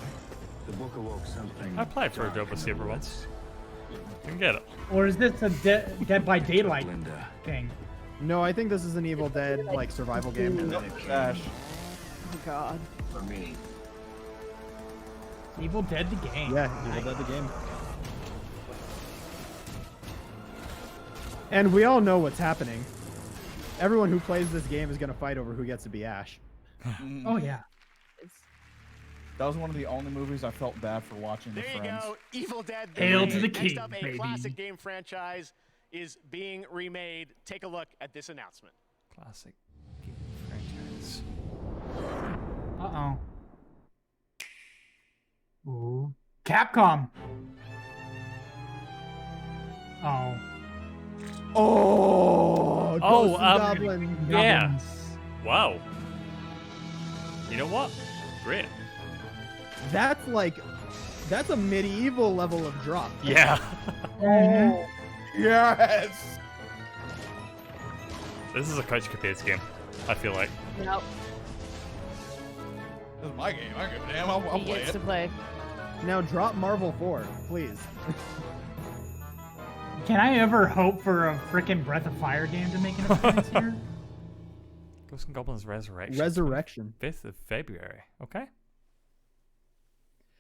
The book awoke something. I applied for a job with Saber once. Didn't get it. Or is this a Dead by Daylight thing? No, I think this is an Evil Dead like survival game. And then it crashed. Oh God. For me. Evil Dead the game. Yeah, Evil Dead the game. And we all know what's happening. Everyone who plays this game is going to fight over who gets to be Ash. Oh yeah. That was one of the only movies I felt bad for watching with There you friends. go. Evil Dead. Hail remake. to the Next king, up, a baby. classic game franchise is being remade. Take a look at this announcement. Classic game franchise. Uh-oh. Ooh. Capcom. Oh. Oh, Ghosts and Goblins. Yeah. Goblins. Wow. You know what? Great. That's a medieval level of drop. Yeah. Oh, yes. This is a Couch Capades game, I feel like. Nope. This is my game. I don't give a damn. I'll He play gets it. to play. Now drop Marvel 4, please. Can I ever hope for a frickin' Breath of Fire game to make an appearance here? Ghosts and Goblins Resurrection. Resurrection. 5th of February. Okay.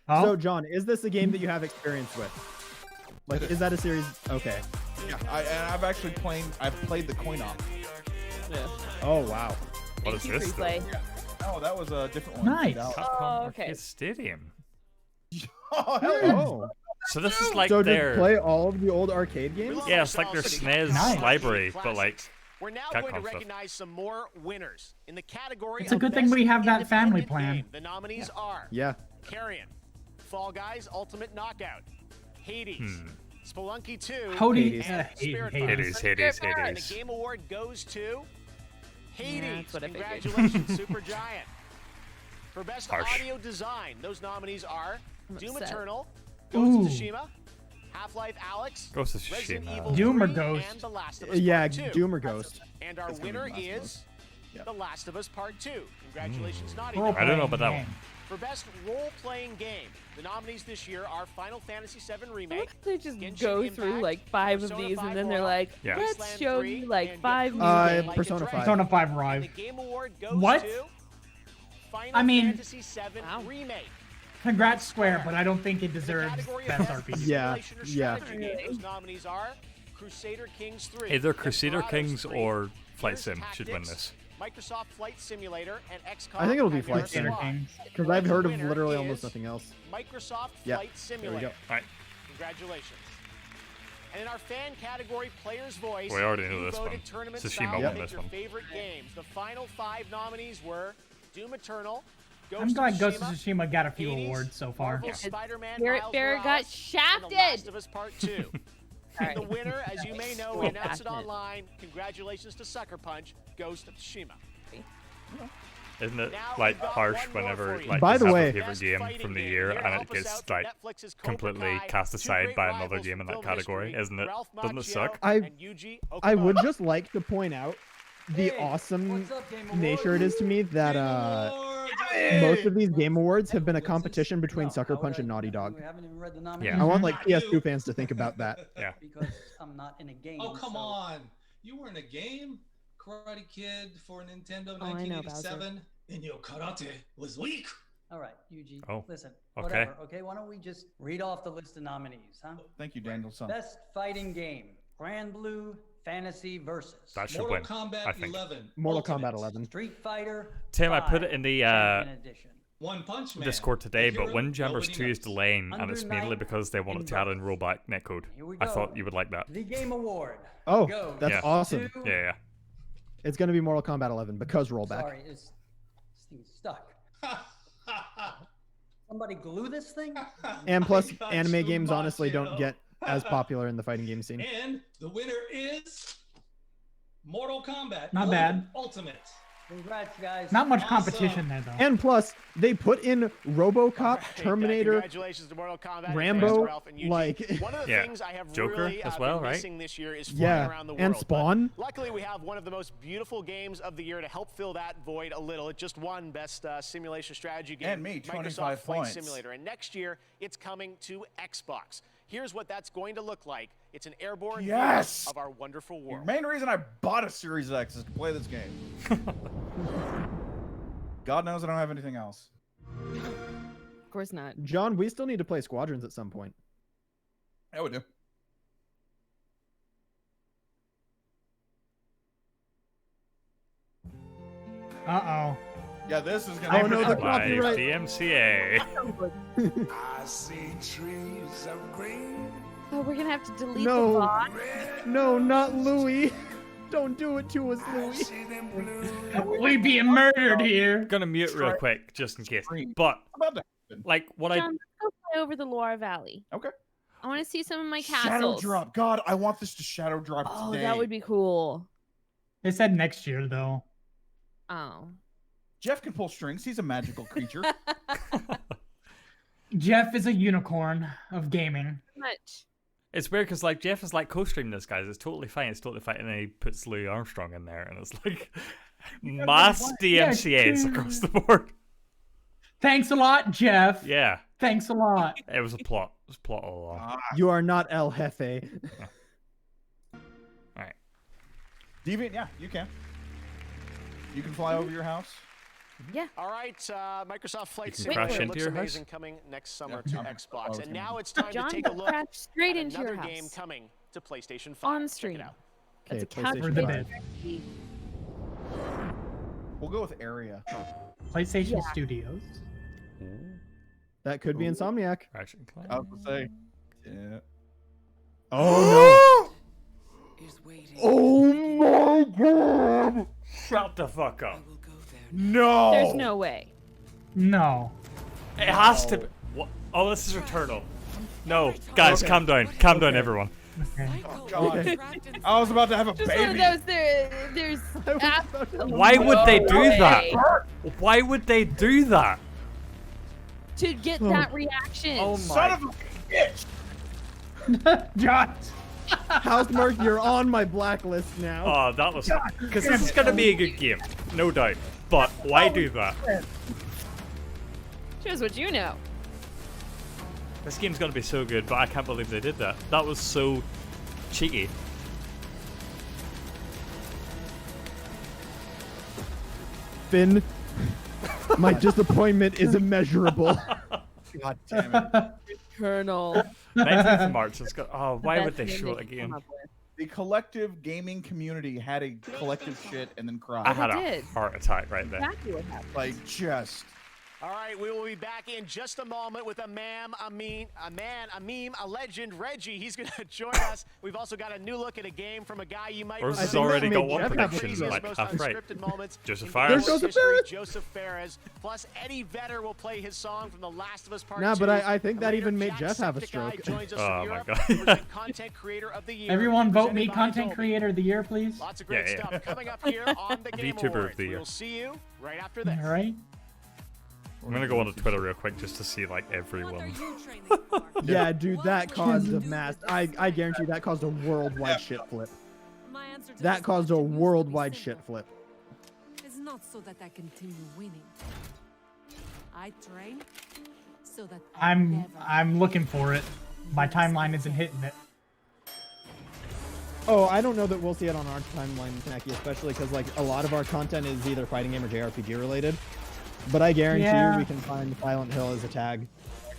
Oh. So, John, is this a game that you have experience with? Like, is that a series? Okay. Yeah, I've actually played the coin op. Yeah. Oh, wow. What is Thank you, this? free play. Oh, that was a different one. Nice. Capcom okay. Arcade Stadium. Oh, hell Oh. So this is like So their... just play all of the old arcade games? Yeah, it's like their SNES Nice. library, but like We're now going to Capcom stuff. recognize some more winners in the category. It's a of good thing Best we have that family Independent plan. Game. The nominees are Yeah. Carrion, Fall Guys Ultimate Knockout, Hades, Spelunky 2, Hades. and Hades. Spirit Hades. And the Game Award goes to Hades. that's what I figured. Congratulations, Supergiant. For Best Harsh. Audio Design, those nominees are Doom upset. Eternal, Ooh. Ghost of Tsushima, Half-Life Alyx, Ghost of Resident Tsushima. Evil Doom or 3, Ghost? and The Last of Us Yeah, Part 2. Doom or Ghost. And our It's gonna be winner Last of is Us. Yeah. The Last of Us Part 2. Congratulations, Naughty Role Dog. I don't know about that playing one. For Best Role-Playing Game, the nominees this year are Final Fantasy VII I Remake, like they just Genshin go through Impact, like 5 of Persona these 5 and then they're Royal, like, Yeah. let's Wasteland show 3, you like and 5 new Uh, games. Like a Persona Dragon. 5. Persona 5 And Rive. the Game Award goes What? to Final I mean- Fantasy VII Wow. Remake. Congrats, Square, but I don't think it In the deserves category of Best Best RPG. Yeah, Simulation or yeah. Strategy Game, those nominees are Crusader Kings 3, Either Crusader Desperados Kings 3, or Flight Gears Sim should win Tactics, this. Microsoft Flight Simulator, and XCOM. I think it'll be Chimera Flight Sim. Squad. Kings. Because I've heard of Winner literally is almost nothing else. Microsoft Yeah, Flight there we Simulator. go. Alright. Congratulations. And in our fan category, Player's Voice, We already knew you this voted one. Tournament Tsushima style won pick this your one. favorite games. The final 5 nominees were Doom Eternal, Ghost I'm glad of Ghost of Tsushima, Tsushima got a few Hades, awards so far. Marvel Spider-Man, Barrett Miles Barrett got Morales, and The Last shafted. of Us Part 2. Alright. The winner, as you may know, we So announced it passionate. online. Congratulations to Sucker Punch, Ghost of Tsushima. Isn't it Now like we've got harsh one more whenever for you. like By you the have way- a favorite Best game fighting from the game. year Here to and help it us gets out, like Netflix's Cobra completely Kai, cast two aside great by another rivals game in that film category, history, isn't it? Ralph Doesn't it Macchio suck? I- and Yuji I would Okamoto. just like to point out the Hey, awesome what's up, Game nature it is to me that most of these game awards have been a competition between Sucker Punch and Naughty Dog. We haven't even read the Yeah. nominees. I want like PS2 fans to think about that. Yeah. Because I'm not in a game. Oh, come so- on. You were in a game? Karate Kid for Nintendo Oh, I know, 1987? And your karate was weak. All right, Yuji. Oh, Listen. okay. Whatever. Okay. Why don't we just read off the list of nominees, huh? Thank you, Danielson. Best fighting game: Grand Blue Fantasy Versus. That should Mortal win. Kombat I think. 11. Mortal Ultimate. Kombat 11. Street Fighter. Tim, I put it 5 in the Champion Edition. One Punch Man. Discord today, but Hero Windjammers nobody 2 is knows. delaying, and Under it's mainly Night because they wanted in to add in both. rollback netcode. Here we I go. thought you would like that. The Game Award. Oh, goes that's Yeah. awesome. to- Yeah, yeah. It's going to be Mortal Kombat 11 because rollback. Sorry, this thing's stuck. Somebody glue this thing? And plus, got anime you, games honestly macho. don't get as popular in the fighting game scene. And the winner is Mortal Kombat. Not 11 bad. Ultimate. Congrats, guys. Not much Awesome. competition there though. And plus, they put in RoboCop, Right, Terminator, congratulations to Mortal Kombat, Rambo, Ralph and Eugene. like One of the Yeah. things I have Joker really as well, been right? missing this year is flying yeah, around the world. and But Spawn. luckily, we have one of the most beautiful games of the year to help fill that void a little. It just won Best Simulation Strategy Game. And me, 25 Microsoft Flight points. Simulator. And next year, it's coming to Xbox. Here's what that's going to look like. It's an airborne view Yes! of our wonderful The world. main reason I bought a Series X is to play this game. God knows I don't have anything else. Of course not. John, we still need to play Squadrons at some point. Yeah, we do. Uh-oh. Yeah, this is gonna. Oh no, the Live copyright. DMCA. I see trees of green. Oh, we're gonna have to delete No. the bot. No, not Louis. Don't do it to us, Louis. We being murdered here. Gonna mute real quick just in case. Stream. But About to happen. like what John, let's go fly over the Loire Valley. Okay. I want to see some of my Shadow castles. drop. God, I want this to shadow drop Oh, today. that would be cool. They said next year though. Oh. Jeff can pull strings. He's a magical creature. Jeff is a unicorn of gaming. Much. It's weird because like Jeff is like co-streaming this, guys. It's totally fine. It's totally fine. And then he puts Louis Armstrong in there, and it's like mass DMCAs across the board. Thanks a lot, Jeff. Yeah, Thanks a lot. it was a plot. It was a plot all along. You are not El Jefe. All right. Deviant, yeah, you can. You can fly over your house. Yeah. All right, Microsoft Flight You can crash Simulator into looks your house? amazing coming next summer Yeah. to Xbox. Okay. And now it's time John, to take a look crash straight at into another your game house. coming to PlayStation 5. On Check stream. it out. Okay, That's a couch PlayStation the 5. bed. We'll go with area. PlayStation Yeah. Studios. That could be Insomniac. Crash and climb. I was gonna say. Yeah. Oh no! Is waiting. Oh my god! Shut the fuck up. No! There's no way. No. It has to be. What? Oh, this is Returnal. No, guys, Okay. calm down. Calm down, everyone. Okay. Oh, God. Okay. I was about to have a Just one of baby. those. There's. Why would they do way. that? Why would they do that? To get that reaction. Oh Son my. of a bitch! John. Housemark, you're on my blacklist now. Oh, that was because this is gonna be a good game, no doubt. But why do that? Shows what you know. This game's gonna be so good, but I can't believe they did that. That was so cheeky. Finn, my disappointment is immeasurable. God damn it. Colonel. 19th of March. It's got. Oh, why The would they best show name it they could again? come up with. The collective gaming community had a collective shit and then cried. I had a did. heart attack right there. Exactly what happened. Like, just. All right, we will be back in just a moment with a man, a meme, a legend, Reggie. He's going to join us. We've also got a new look at a game from a guy you might Ours I has think already that got made one Jeff have a prediction, stroke. like most half right. unscripted moments Joseph in Fares. video Joseph history, Fares. Joseph Fares. Plus, Eddie Vedder will play his song from The Last of Us Part Nah, 2. but I think And that later, even made Jack Jeff have a Septiceye stroke. joins us Oh from my Europe God. to present Content Creator of the Year. Everyone vote me presented by content Adobe. creator of the year, please. Lots of great Yeah, yeah. stuff coming up here on the Game VTuber of Awards. the Year. We'll see you right after this. All right. I'm gonna go on to Twitter real quick just to see like everyone. Yeah, dude, that caused a mass. I guarantee that caused a worldwide shit flip. That caused a worldwide shit flip. It's not so that I continue winning. I train so that I'm looking for it. My timeline isn't hitting it. Oh, I don't know that we'll see it on our timeline, Snacky, especially because like a lot of our content is either fighting game or JRPG related. But I guarantee Yeah. you we can find Silent Hill as a tag.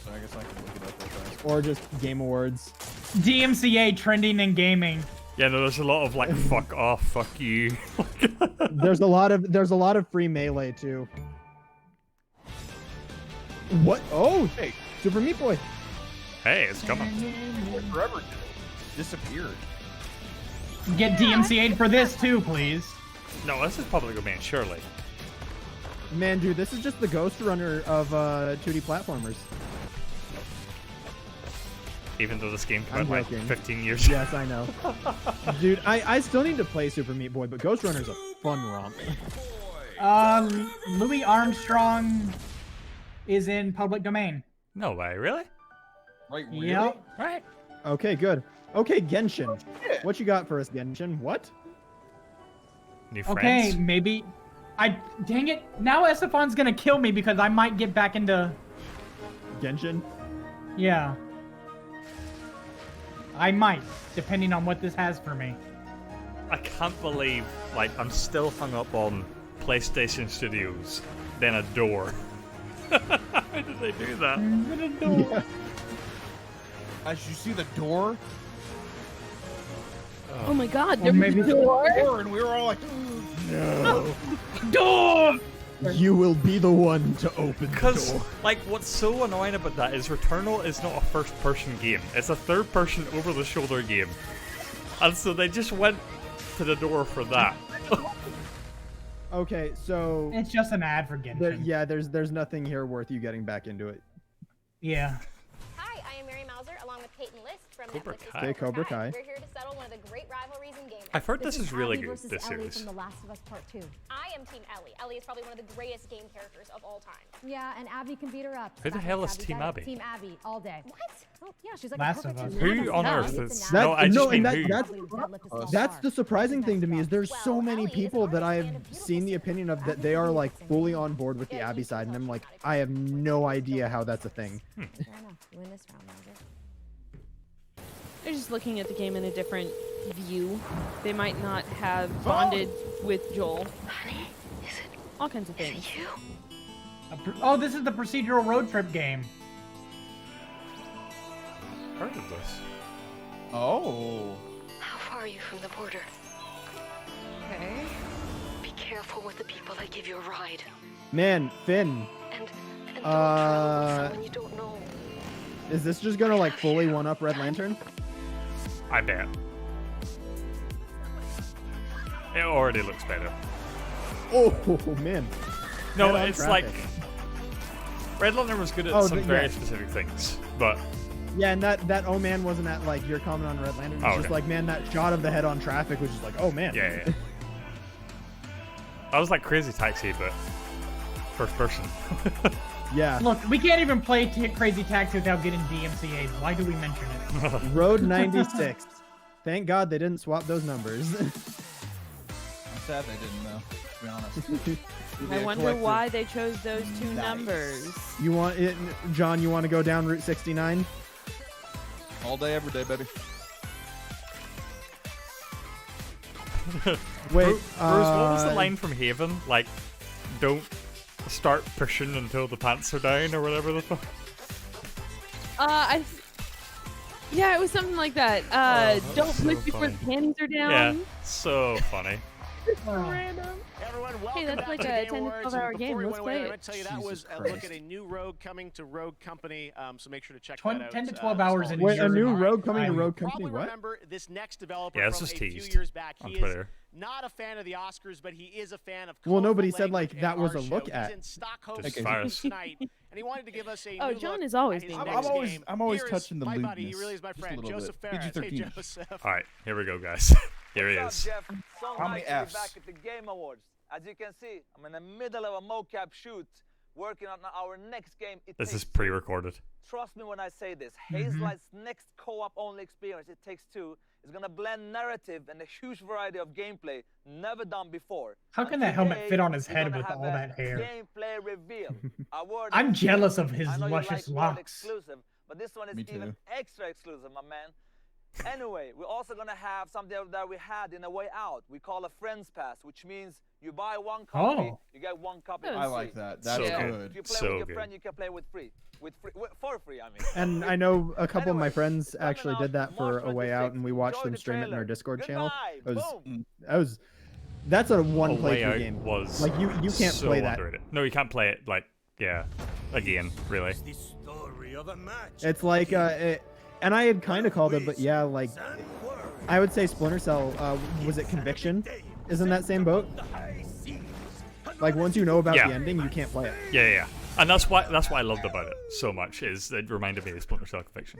So I guess I can look it up real fast. Or just Game Awards. DMCA trending in gaming. Yeah, no, there's a lot of like fuck off, fuck you. There's a lot of free Melee too. What? Oh, Hey, Super Meat Boy. Hey, it's coming. forever disappeared. Get DMCA'd for this too, please. No, this is probably gonna be in surely. Man, dude, this is just the Ghost Runner of 2D platformers. Even though this game came I'm out like joking. 15 years ago. Yes, I know. Dude, I still need to play Super Meat Boy, but Ghost Runner's a fun romp. Louis Armstrong is in public domain. No way, really? Right, really? Yep. Right. Okay, good. Okay, Genshin. What you got for us, Genshin? What? New Okay, friends? maybe. Dang it. Now Estefan's gonna kill me because I might get back into... Genshin? Yeah. I might, depending on what this has for me. I can't believe, like, I'm still hung up on PlayStation Studios, then a door. How did they do that? Yeah. As you see the door. Oh my God! Or There's maybe a door. And we were all like, No. Door! You will be the one to open the Because, door. like, what's so annoying about that is Returnal is not a first-person game. It's a third-person over-the-shoulder game. And so they just went to the door for that. Okay, so It's just an ad for Genshin. yeah, there's nothing here worth you getting back into it. Yeah. Hi, I am Mary Mauser, along with Peyton List from Cobra Netflix's Kai. Okay, Cobra Kai. We're here to settle one of the great rivalries in gaming. I've heard this is really Ellie good, versus this Ellie series. From The Last of Us Part 2. I am Team Ellie. Ellie is probably one of the greatest game characters of all time. Yeah, and Abby can beat her up. Who the hell is Team better. Abby? Team Abby, all day. What? Oh, yeah, she's like Last a of perfect Us. Who on earth It's is... an No, I just mean who. That's the surprising thing to me is there's so many people that I've seen the opinion of that they are like fully on board with the Abby side, and I'm like, I have no idea how that's a thing. Fair enough. You win this round, Mauser. They're just looking at the game in a different view. They might not have bonded with Joel. All kinds of things. Oh, this is the procedural road trip game. Heard of this? oh. How far are you from the border? Okay. Be careful with the people that give you a ride. Man, Finn, And don't travel with someone you don't know. is this just gonna like fully one-up Red Lantern? I bet. It already looks better. Oh man. No, Head on it's like... traffic. Red Lantern was good at Oh, some yeah. very specific things, but... Yeah, and that oh man wasn't at like your comment on Red Lantern. It was Oh, just okay. like, man, that shot of the head on traffic was just like, oh man. Yeah, yeah. That was like Crazy Taxi, but first person. Yeah. Look, we can't even play Crazy Taxi without getting DMCA'd. Why do we mention it? Road 96. Thank God they didn't swap those numbers. I'm sad they didn't, though, to be honest. I wonder why they chose those two numbers. You want it, John? You want to go down Route 69? All day, every day, baby. Wait, Bruce, what was the line from Haven? Like, don't start pushing until the pants are down, or whatever the fuck. Yeah, it was something like that. Don't so push before funny. the panties are down. Yeah, so funny. So random. Everyone, Hey, that's like a 10 to 12 hour game. Let's play I'm going it. to tell you that was a look at a new Rogue coming to Rogue Company, so make sure to check that out. 10 to 12 hours in Wait, a new year. Rogue coming to I Rogue Company? Probably What? remember this next developer Yeah, this from was a few teased years back. on He is Twitter. not a fan of the Oscars, but he is a fan of Well, nobody colorful said like language that in was our a look show. at. He's in Stockholm Just Okay. virus. tonight, and he wanted to give us a Oh, new John look is always at his being next nice. game. I'm always Here is touching the my buddy, he lewdness. really is my Just a friend, little Joseph bit. Ferris. Hey, PG-13. Joseph. Alright, here we go, guys. Here he is. Jeff? So How nice many to be Fs? back at the Game Awards. As you can see, I'm in the middle of a mocap shoot, working on our next game. This is pre-recorded. Trust me when I say this. Hazelight's next co-op only experience, It Takes Two, is gonna blend narrative and a huge variety of gameplay never done before. How can that helmet fit on his head with all that hair? Gameplay reveal. A word I'm jealous of his I know you luscious like word locks. exclusive, but this one is Me too. even extra exclusive, my man. Anyway, we're also gonna have something that we had in A Way Out. We call a Friends Pass, which means you buy one copy, you get one copy. That for I free. like that. That's So good. If you play So with your good. friend, you can play with for free. I mean. And I know a couple of my Anyway, friends it's coming actually out did that for March A Way Out, 26th. and we watched Enjoy them the stream it in our trailer. Discord channel. Goodbye. That's a one A Way playthrough Out game. was Like you can't so play that. underrated. No, you can't play it, like, yeah, again, really. It's like and I had kind of called it, but yeah, like I would say Splinter Cell. Was it Conviction? Is in that same boat? Like once you know about Yeah. the ending, you can't play it. Yeah. And that's why I loved about it so much, is it reminded me of Splinter Cell Conviction.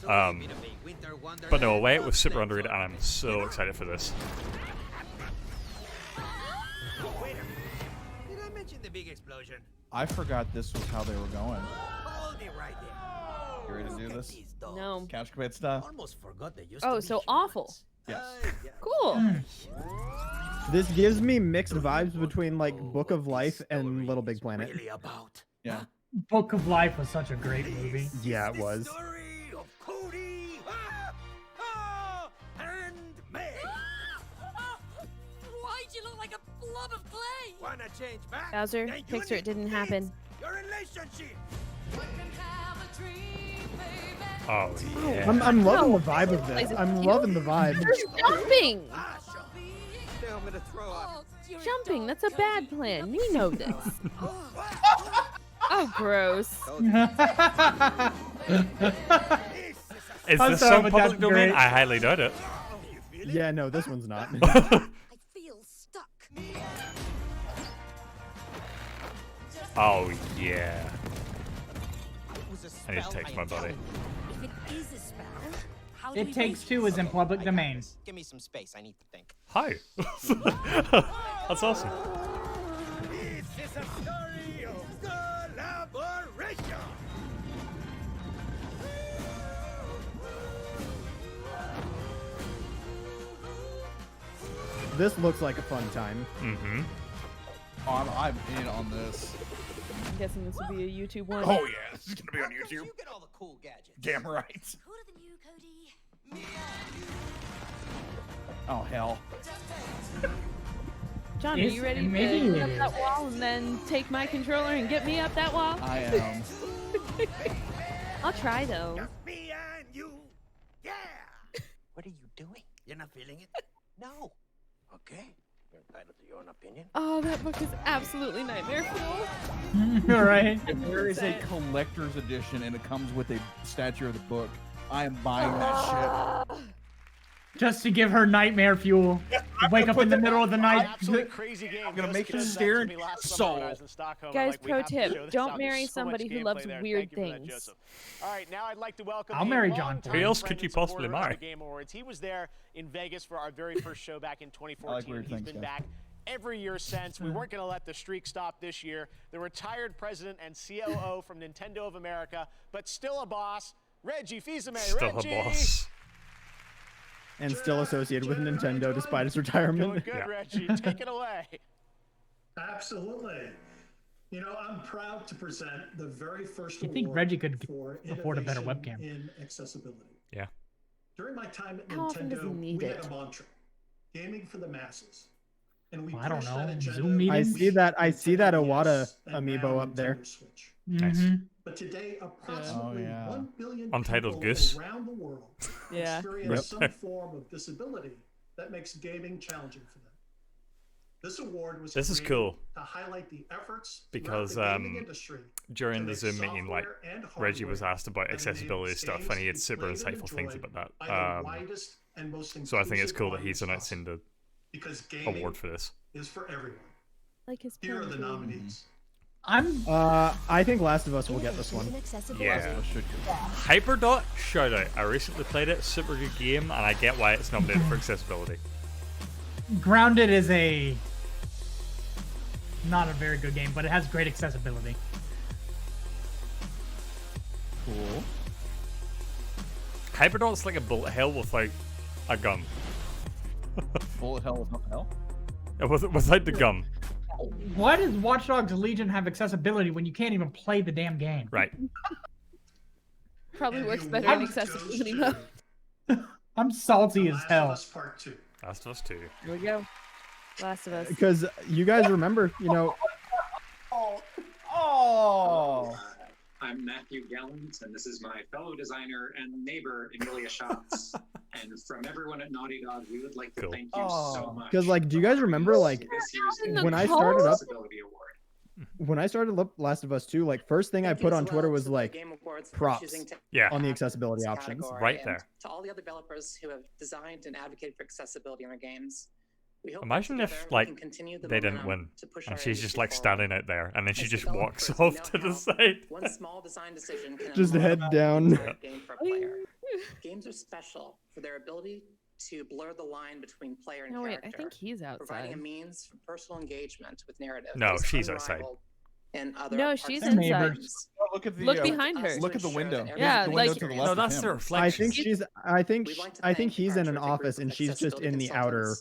But no, Away was super underrated, and I'm so excited for this. Did I mention the big explosion? I forgot this was how they were going. Hold it right there. You ready to do this? No. Couch commit stuff? Almost forgot they used Oh, to so be awful. Yes. Cool. This gives me mixed vibes between like Book of Life and Little Big Planet. really about. Yeah. Book of Life was such a great movie. Yeah, it was. Story of Cody and Meg. Why'd you look like a blob of clay? Wanna change back? Bowser, Then you picture need it didn't to happen. fix Your relationship. Oh yeah. I'm loving the vibe of this. I'm loving the vibe. They're jumping. I'm gonna throw up. Jumping. That's a bad plan. You know this. Oh, gross. Is I'm this sorry, song but public that's domain? great. I highly doubt it. Yeah, no, this one's not. Feel stuck. Oh yeah. I need to text my buddy. If it is a spell, how do It we Takes break Two is in public domain. Give me some space. I need to think. Hi. That's awesome. This is a story of collaboration. This looks like a fun time. Mm-hmm. I'm in on this. I'm guessing this will be a YouTube one. Oh yeah, this is gonna be on YouTube. You get all the cool gadgets. Damn right. Cooler than you, Cody. Oh hell. John, are Yes, you ready maybe to it get is. up that wall and then take my controller and get me up that wall? I am. I'll try though. Just me and you. Yeah. What are you doing? You're not feeling it? No. Okay. You're entitled to your own opinion. Oh, that book is absolutely nightmare fuel. All right. If there is a collector's edition and it comes with a statue of the book, I am buying that shit. Just to give her nightmare fuel. Wake up in the middle of the night. Absolutely crazy game. I'm gonna Just make you because stare that's in me last summer soul. when I was in Stockholm, Guys, like, we pro have to tip, show this don't off. marry There's so much somebody who gameplay loves there. weird Thank you for that, things. Joseph. All right, now I'd like to welcome I'll a marry John longtime Paul. Who else friend could you and supporter possibly of the marry? Game Awards. He was there in Vegas for our very first show back in 2014. I like weird He's things, been guys. back every year since. We weren't going to let the streak stop this year. The retired president and COO from Nintendo of America, but still a boss, Reggie Fils-Aimé. Still Reggie! a boss. And still associated with Nintendo despite his retirement. Doing good, Reggie. Take it away. Absolutely. You know, I'm proud to present the very first You think award Reggie could for afford a better innovation webcam? in accessibility. Yeah. During my time at How often does he Nintendo, need we it? had a mantra: gaming for the masses. And we I don't pushed know. that agenda Zoom meetings? I see that Nintendo Iwata DS and amiibo now up there. Nintendo Switch. Nice. But today, approximately Oh, yeah. 1 billion Untitled people Goose. around the world Yeah. experience Yep. some form of disability that makes gaming challenging for them. This award was This is created cool. to highlight the efforts Because, throughout the gaming industry During to the make Zoom meeting, like, software and Reggie was hardware asked about that accessibility enables stuff, games and he had to be super played and insightful things enjoyed about by that. the widest and most So I think it's inclusive cool that he's audience announcing the because gaming award for this. is for everyone. Like his Here are the painting. nominees. I think Last of Us will get this one. Yeah. Hyperdot, shout out. I recently played it, super good game, and I get why it's nominated for accessibility. Grounded is not a very good game, but it has great accessibility. Cool. Hyperdot's like a bullet hell without a gun. Bullet hell with no hell? Without the gun. Why does Watch Dogs Legion have accessibility when you can't even play the damn game? Right. Probably works better in accessibility mode. I'm salty as hell. Last of Us 2. Here we go. Last of Us. Because you guys remember, you know, Oh! I'm Matthew Gellens, and this is my fellow designer and neighbor, Emilia Schatz. And from everyone at Naughty Dog, we would like to thank you so much. because like, do you guys remember like This year's when I started up, Accessibility Award. when I started up Last of Us 2, like first thing I put on Twitter was like props Yeah. on the accessibility options. Right there. To all the other developers who have designed and advocated for accessibility in their games, Imagine if like they didn't win, and she's just like standing out there, and then she just walks off to the side. One small design decision can Just unlock head the down. entire game for a player. Games are special for their ability to blur the line between player and No, wait, character, I think he's providing a outside. means for personal engagement with narrative. No, that is she's outside. unrivaled in other No, parts she's of inside. games. Oh, look at the Look behind her. Look at the window. Yeah, the window like- to the No, left. that's of the him. reflection. I think he's in an office and she's just in the outer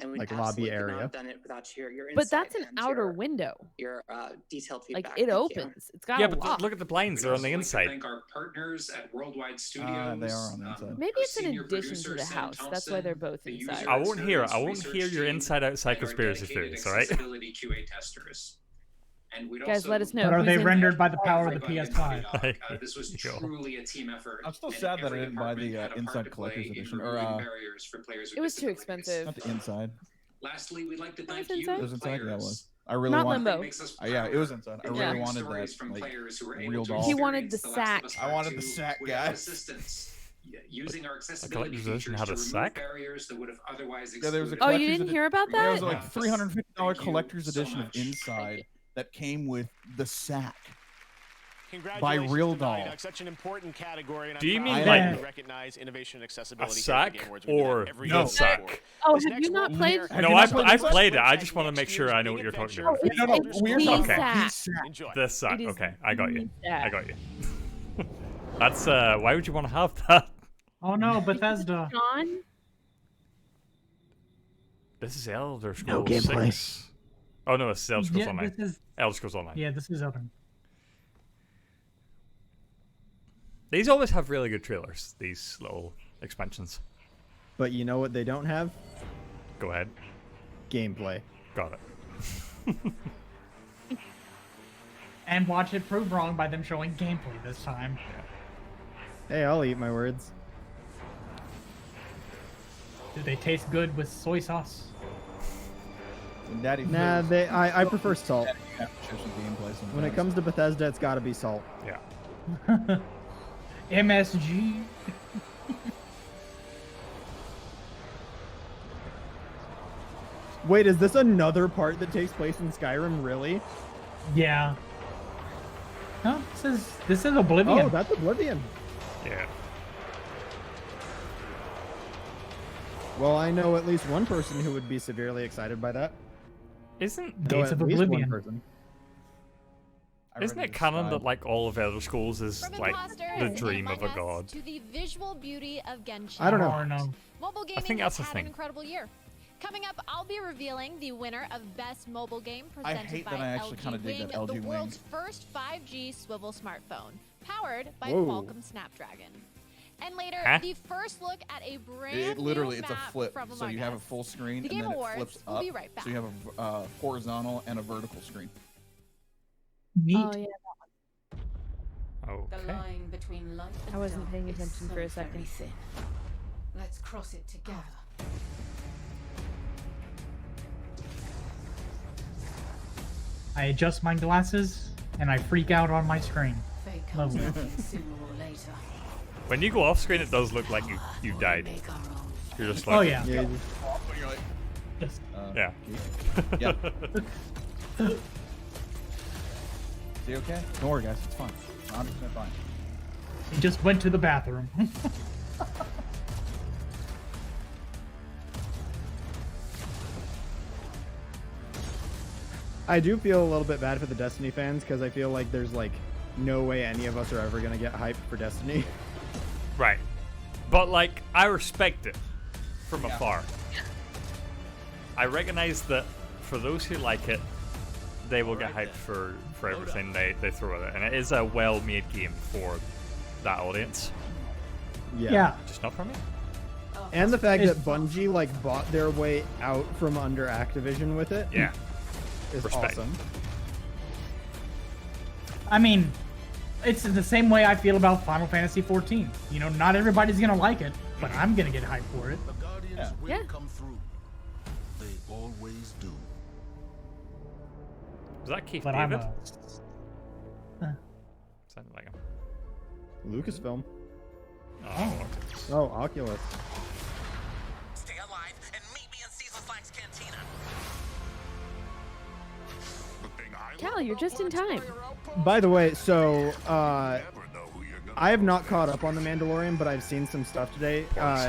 And we like absolutely lobby could not area. have done it without your But that's insight an and outer your, window. your detailed Like feedback. it Thank you. opens. It's got Yeah, a but lock. look at the blinds; they're on the We'd also inside. like to thank our partners at Worldwide Studios. They are on the inside. Maybe our it's an senior addition to producer, the Sam house. That's why Thompson, they're both the inside. user I won't hear experience your research inside outside and our conspiracy dedicated theories, all right? accessibility QA testers. And we'd Guys, also let us know But are who's they in rendered there. by the power of the everybody at PS5? Naughty Dog. This was truly a team effort. I'm still and sad that I every didn't buy department the had a part inside to collector's play in edition, removing or barriers for players with It was too disabilities. expensive. not the inside. Lastly, we'd like to Was thank it you, inside? It was inside. Yeah, it was. players. I really Not wanted. Limbo. Makes us Yeah, it was proud. inside. I And really hearing wanted stories that from like players who were able real to doll. He wanted experience the The Last of sack. Us I Part wanted the 2 sack, without guys. assistance. Using our collector's accessibility edition features had to a remove sack? barriers that would have otherwise Yeah, there was a excluded Oh, you collector's didn't hear about Yeah, it that? was like $350 Thank you collector's so edition of much. Inside that came with the sack. Congratulations Real to Naughty Doll. Dog, such an important category. And Do you I'm mean proud like to recognize innovation and A accessibility here at sack the Game Awards. We do that or every the year. sack? Oh, This have next you not World played? Premiere- Have No, you not I've played played it. I Next just want to make year's sure I know big what you're talking adventure about. for No, no, It's we're the talking sack. about the sack. Enjoy. The sack. It is Okay, I got you. the I sack. got you. That's why would you want to have that? Oh no, Bethesda. John? This is Elder No Scrolls gameplay. 6. Oh no, it's Elder Scrolls Yeah, Online. this is Elder Scrolls Online. yeah, this is open. These always have really good trailers, these little expansions. But you know what they don't have? Go ahead. Gameplay. Got it. And watch it prove wrong by them showing gameplay this time. Hey, I'll eat my words. Do they taste good with soy sauce? When Daddy Nah, feels- I prefer salt. Daddy have to show some gameplay sometimes. When it comes to Bethesda, it's got to be salt. Yeah. MSG. Wait, is this another part that takes place in Skyrim? Really? Yeah. No, this is Oblivion. Oh, that's Oblivion. Yeah. Well, I know at least one person who would be severely excited by that. Isn't No, Gates at of least one Oblivion. person. Isn't it canon that like all of Elder Scrolls is From like imposters the and dream of a like us god? to the visual beauty of Genshin. I don't know. Or no. Mobile gaming think has that's the had thing. an incredible year. Coming up, I'll be revealing the winner of Best Mobile Game I presented hate by that I actually LG kinda dig Wing, that LG the Wing. world's first 5G swivel smartphone, powered by Whoa. Qualcomm Snapdragon. And later, Huh? the first look at a brand It literally, new it's a map flip. from So you Among have a Us. full screen The and Game then it Awards flips will up. be right back. So you have a horizontal and a vertical screen. Neat. Oh yeah. The Okay. line between light and I wasn't dark paying is attention so for a very second. thin. Let's cross it together. I adjust my glasses and I freak out on my screen. Fate comes Lovely. knocking sooner or later. When you go off screen, it does look like you died. Make our own. You're just like, Oh yeah. Yeah, When you're like, Yes. yeah. yeah. Is he okay? Don't worry, guys. It's fine. 100% fine. He just went to the bathroom. I do feel a little bit bad for the Destiny fans because I feel like there's like no way any of us are ever gonna get hyped for Destiny. Right. But like, I respect it from afar. I recognize that for those who like it, they will get hyped for everything they throw at it, and it is a well-made game for that audience. Yeah. Just not for me. And the fact It's- that Bungie like bought their way out from under Activision with it Yeah. is Respect. awesome. I mean, it's the same way I feel about Final Fantasy 14. You know, not everybody's gonna like it, but I'm gonna get hyped for it. The Guardians will Yeah. come through. They always do. Was that Keith But I'm David? a... Sounded like him. Lucasfilm. Oh, Oh, Oculus. Stay alive and meet me in Caesar Slack's cantina. Well, you're just in time. By the way, so I have not caught up on The Mandalorian, but I've seen some stuff today.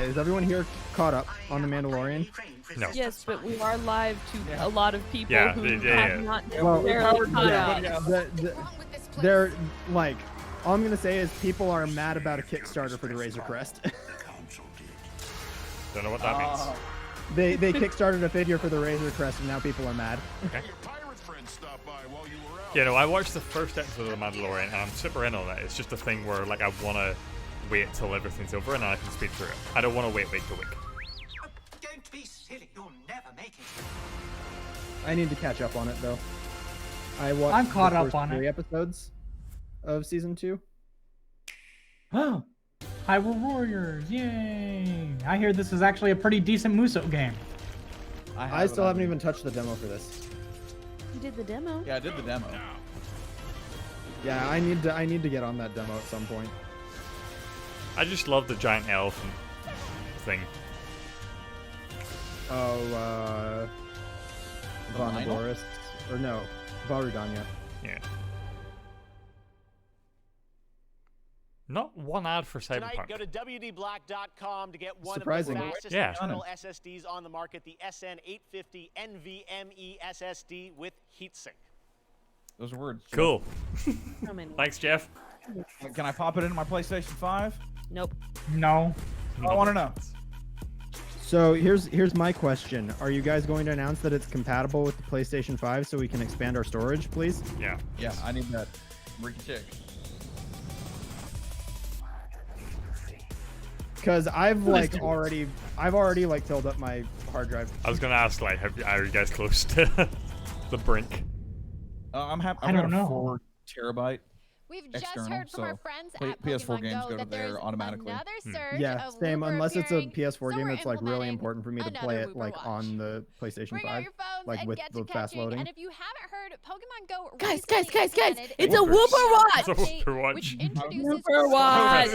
Is everyone here caught up on The Mandalorian? No. Yes, but we are live to a lot of people Yeah, who yeah. have not Well, necessarily caught yeah, up. they're like, all I'm gonna say is people are mad about a Kickstarter for the Razor Crest. Don't know what that means. They kickstarted a figure for the Razor Crest, and now people are mad. Okay. Yeah, no, I watched the first episode of The Mandalorian, and I'm super in on it. It's just a thing where, like, I want to wait till everything's over, and then I can speed through it. I don't want to wait week to week. Don't be silly. You'll never make it. I need to catch up on it, though. I watched I'm caught the up first on 3 it. episodes of season 2. Oh, Hyrule Warriors! Yay! I hear this is actually a pretty decent Muso game. I still haven't even touched the demo for this. You did the demo. Yeah, I did the demo. Yeah, I need to get on that demo at some point. I just love the giant elephant thing. Oh, Vonoboris. Or no, Varudanya. Yeah. Not one ad for Tonight, Cyberpunk. go to WDBlack.com to get one Surprising. of the fastest Yeah. internal SSDs on the market, the SN850 NVMe SSD with heatsink. Those are words. Cool. How many? Thanks, Jeff. Can I pop it into my PlayStation 5? Nope. No. I want to know. So here's my question: are you guys going to announce that it's compatible with the PlayStation 5 so we can expand our storage, please? Yeah. Yeah, I need that. Ricky check. Because I've already like filled up my hard drive. I was gonna ask, like, are you guys close to the brink? I'm happy. I don't know. 4 terabyte. We've just external, heard from so our friends play- at PS4 Pokemon games Go go to that there there's automatically. another surge Yeah, of same. Looper Unless it's a appearing, PS4 so game, we're it's like really implementing important for me to another play it Looper like watch. on the PlayStation Bring 5, out your phones like and with get the to fast catching. loading. And if you haven't heard, Pokemon Go Guys, recently implemented it's a a Wooper update watch. It's a Wooper watch. which introduces Wooper watch.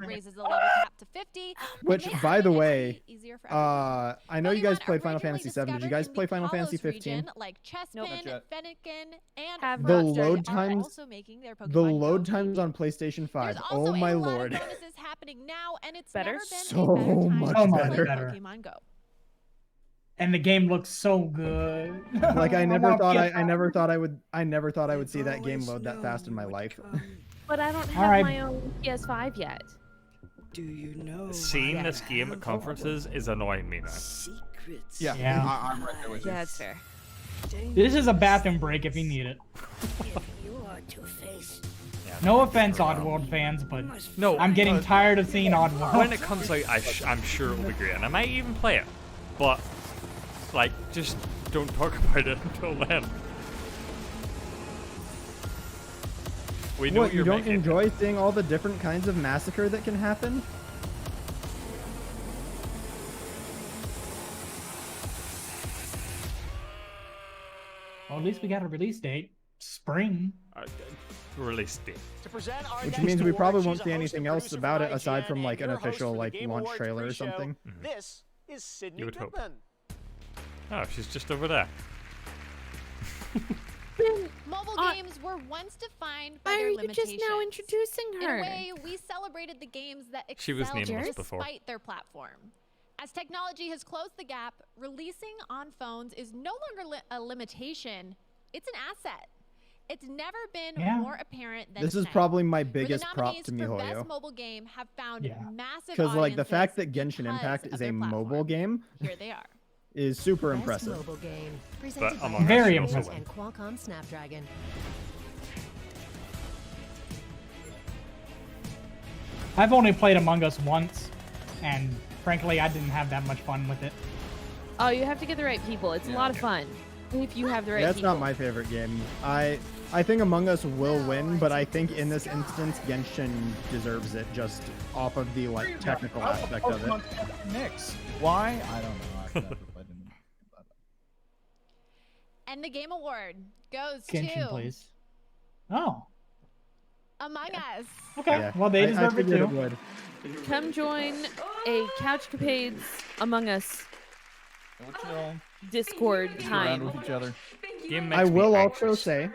raises the level cap to 50. Which, makes by the it way, easier for everyone. I know you guys Pokemon played Final originally Fantasy 7. Did you discovered guys in play the Final Fantasy Kalos 15? region, like Chespin, Not yet. Fennekin, and Have The not load yet. are times, also making their the Pokemon load Go times on PlayStation 5. There's also Oh my a lot lord. of bonuses happening now, and it's Better? never been So a better time much to play better. Pokemon Go. And the game looks so good. Like I I'm never on thought PS5. I never thought I would see that game load that fast in my life. But I don't have Alright. my own PS5 yet. Do you know? Seeing this game at conferences is annoying me now. Secrets. Yeah, Yeah. I'm right there with you. Yeah, that's fair. This is a bathroom break if you need it. You are Two-Face. No offense, Oddworld fans, but No, I'm getting tired of seeing Oddworld. When it comes out, I'm sure it'll be great, and I might even play it. But, like, just don't talk about it until then. We know What, you you're don't making. enjoy seeing all the different kinds of massacre that can happen? Well, at least we got a release date. Spring. Release date. To present our Which next means we award, probably she's won't a see host anything and else producer about for it aside IGN from like and an your host official for the like Game launch Awards trailer or pre-show. something. This is Sydney You would hope. Goodman. Oh, she's just over there. Mobile games were once defined by Why their are you limitations. just now introducing her? In a way, we celebrated the games that She was excelled nameless despite before. their platform. As technology has closed the gap, releasing on phones is no longer a limitation, it's an asset. It's never been more apparent than This is tonight, probably my where the biggest prop nominees to for Best MiHoYo. Mobile Game have found massive Because like the audiences fact that Genshin because Impact of is their a mobile game Here they are. is super Best impressive. mobile game. But Presented by Among Us Very should also impressive. win. and Qualcomm Snapdragon. I've only played Among Us once, and frankly, I didn't have that much fun with it. Oh, you have to get the right people. It's a lot of fun. If you have the right That's people. not my favorite game. I think Among Us will win, but I think in this instance Genshin deserves it just off of the like technical aspect of it. Mix. Why? I don't know. I didn't. And the Game Award goes Genshin, to please. Oh. Among Us. Okay. Yeah, Well, they I deserve it figured too. it would. Come join a Couchcapades Among Us We'll chill. Discord Just around time. with each other. Game I makes me will anxious. also say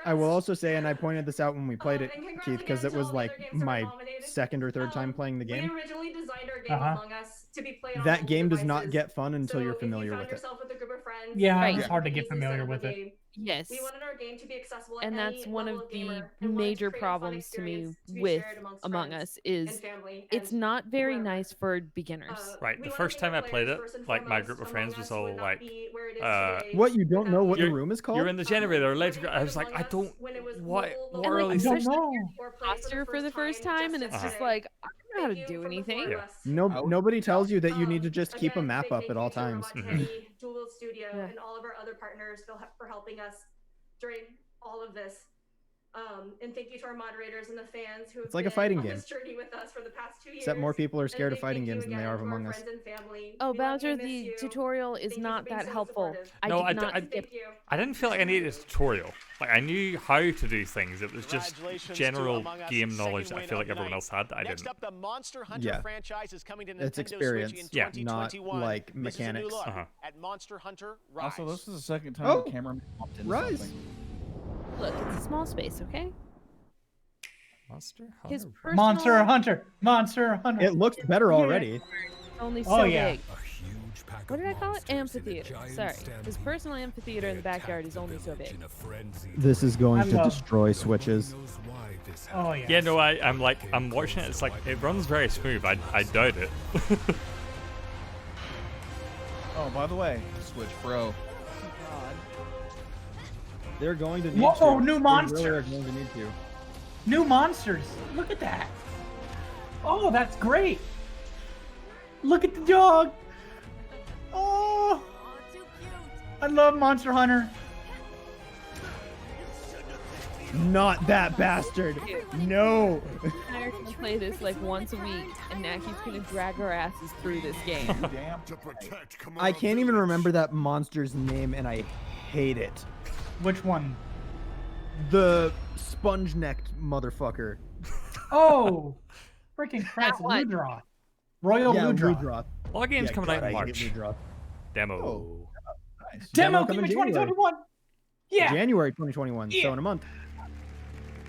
I will also say, and I pointed this out when we played it, And Keith, because it was like my second or third time playing the We game. originally designed our game Among Us to be played on That mobile game does devices. not get fun until you're So familiar if you with found it. yourself with a group of friends, Yeah, Yeah. it's hard to get easy familiar setup with of it. game. Yes. We wanted our game to be accessible at And any that's one level of the gamer and wanted to major create a fun problems to me experience to be with shared amongst Among friends Us is and family it's and not very whoever. nice for beginners. Right, we the wanna first make time our I played it, players first and like my foremost, group of Among friends Us was all would not like, be where it is today. What, you don't know what your You're- room is called? You're in the generator, electric. I was like, I don't. What are all And like, these especially things? if you're imposter for the first time, and it's just like, I don't know how to do anything. Yeah. Nobody tells you that you need to just keep a map up at all times. Dual Studio and all of our other partners for helping us during all of this. And thank you to our moderators and the fans who have It's like a been fighting on game. this journey with us for the past 2 years. Except more people are And a scared of big fighting thank you games than they again are of to our Among Us. friends and family. Oh, We love you, Bowser, miss the you. tutorial is Thank you not for being that so helpful. supportive. I No, did not skip. Thank you. I didn't feel like I needed a tutorial. Like I knew how to do things. It was just Congratulations general to Among Us, game second knowledge that I win feel like of the everyone night. else had that I Next didn't. up, the Monster Hunter Yeah. franchise is coming to Nintendo It's Switch experience, in Yeah. not 2021. like This is a new mechanics. look Uh-huh. at Monster Hunter Rise. Also, this is the second time Oh, the camera popped into Rise. something. Look, it's a small space, okay? Monster His Hunter. personal Monster Hunter. Monster Hunter. It looks better already. only Oh, so yeah. big. What did I call it? Amphitheater. Sorry. His personal amphitheater in the backyard is only so big. This is going I to love- destroy switches. Oh yeah. Yeah, no, I'm watching it. It's like it runs very smooth. I doubt it. Oh, by the way, Switch Pro. They're going to need Whoa, to. new They monster. really are going to need to. New monsters. Look at that. Oh, that's great. Look at the dog. Oh, I love Monster Hunter. Not that bastard. No. I can play this like once a week, and now he's gonna drag our asses through this game. Damn. I can't even remember that monster's name, and I hate it. Which one? The sponge-necked motherfucker. Oh, freaking Christ, one. Ludroth. Royal Yeah, Ludroth. Ludroth. A lot of games Yeah, coming God, out I in hate March. Ludroth. Demo. Oh. Nice. Demo coming coming January. 2021. Yeah. January 2021, Yeah. so in a month.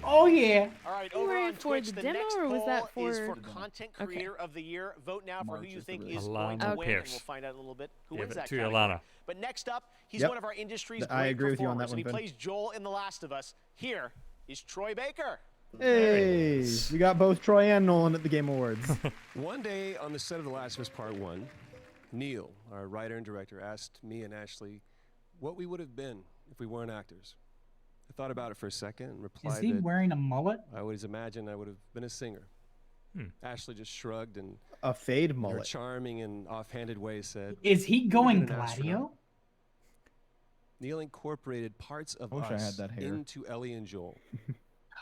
Oh yeah. All right, You over were on for Twitch, the the demo, next or was that poll is for- for Content Okay. Creator of the Year. Vote now for who March you is the think release. is going to Alana win, and Pierce. we'll find out in a little bit who Give wins it that to category. Alana. But next up, he's Yep. one of our industry's I great agree with you on that performers, and he one, Finn. plays Joel in The Last of Us. Here is Troy Baker. Hey, we got both Troy and Nolan at the Game Awards. One day on the set of The Last of Us Part 1, Neil, our writer and director, asked me and Ashley what we would have been if we weren't actors. I thought about it for a second and replied Is he that wearing a mullet? I always imagined I would have been a singer. Ashley just shrugged and A fade in her mullet. charming and offhanded way said, Is he "You've going been an astronaut." Gladio? Neil incorporated parts of I wish I had us that hair. into Ellie and Joel.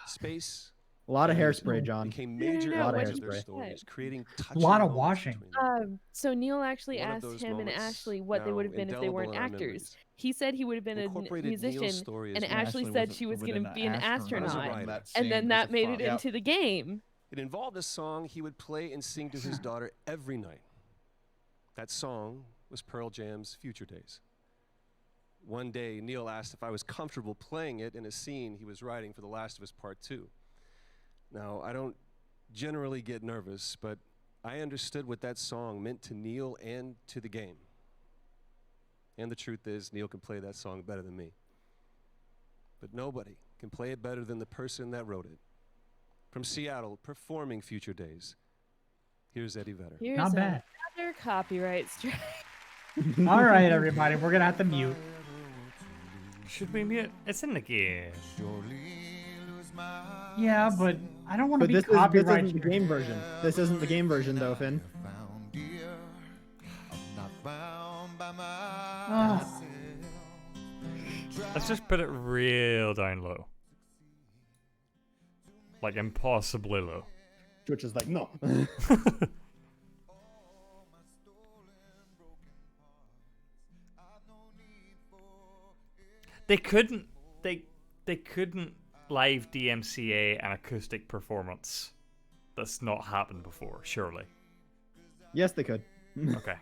Space. A lot of and hairspray, John. Became No, no, major no, lot of elements of their hairspray. stories, creating A touching lot of moments washing. between them. So Neil actually One of asked those him and moments Ashley what they now would have been if they indelible weren't in our actors. memories. He said he would have been a Incorporated Neil's musician, story and as Ashley well. said she was going to be an astronaut. writer. And then that made it into the game. It involved a song he would play and sing to his daughter every night. That song was Pearl Jam's Future Days. One day, Neil asked if I was comfortable playing it in a scene he was writing for The Last of Us Part 2. Now, I don't generally get nervous, but I understood what that song meant to Neil and to the game. And the truth is, Neil can play that song better than me. But nobody can play it better than the person that wrote it. From Seattle, performing Future Days, here's Eddie Vedder. Here's Not bad. another copyright strike. All right, everybody, we're gonna have to mute. Should we mute? It's in the game. Yeah, but I don't want to But be this copyrighted. isn't the game version. This isn't the game version, though, Finn. Oh, Let's just put it real down low. Like impossibly low. Twitch is like, no. They couldn't live DMCA an acoustic performance. That's not happened before, surely. Yes, they could. Okay.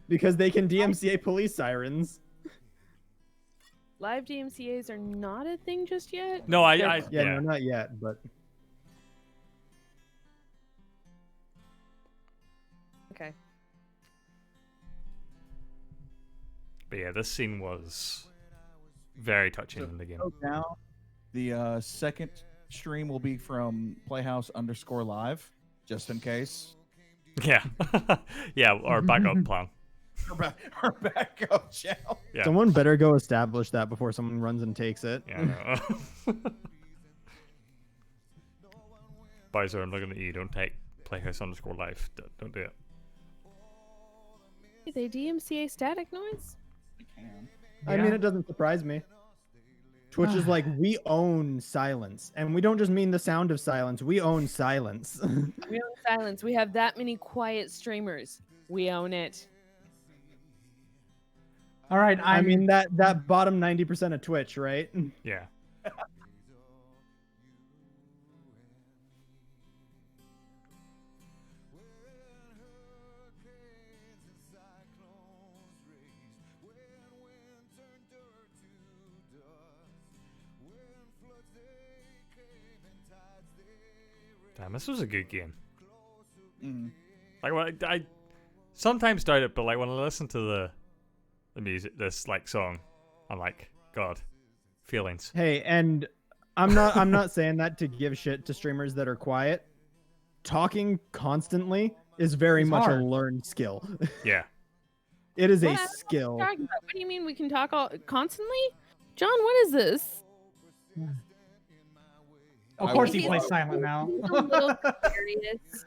Because they can DMCA police sirens. live DMCAs are not a thing just yet. No, yeah, no, not yet, but okay. But yeah, this scene was very touching in the game. So now, the second stream will be from Playhouse_live, just in case. Yeah, yeah, our backup plan. Our backup channel. Yeah. someone better go establish that before someone runs and takes it. Yeah. No. Bowser, I'm looking at you. Don't take Playhouse_live. Don't do it. Are they DMCA static noise? I mean, it doesn't surprise me. Twitch is like, we own silence, and we don't just mean the sound of silence. We own silence. We own silence. We have that many quiet streamers. We own it. All right, I mean that bottom 90% of Twitch, right? Yeah. Damn, this was a good game. Like, well, I sometimes doubt it, but like when I listen to the music, this like song, I'm like, God, feelings. Hey, and I'm not saying that to give shit to streamers that are quiet. Talking constantly is very much hard. a learned skill. Yeah. It is What? a skill. What do you mean we can talk constantly? John, what is this? Of course he plays silent now. He's a little serious.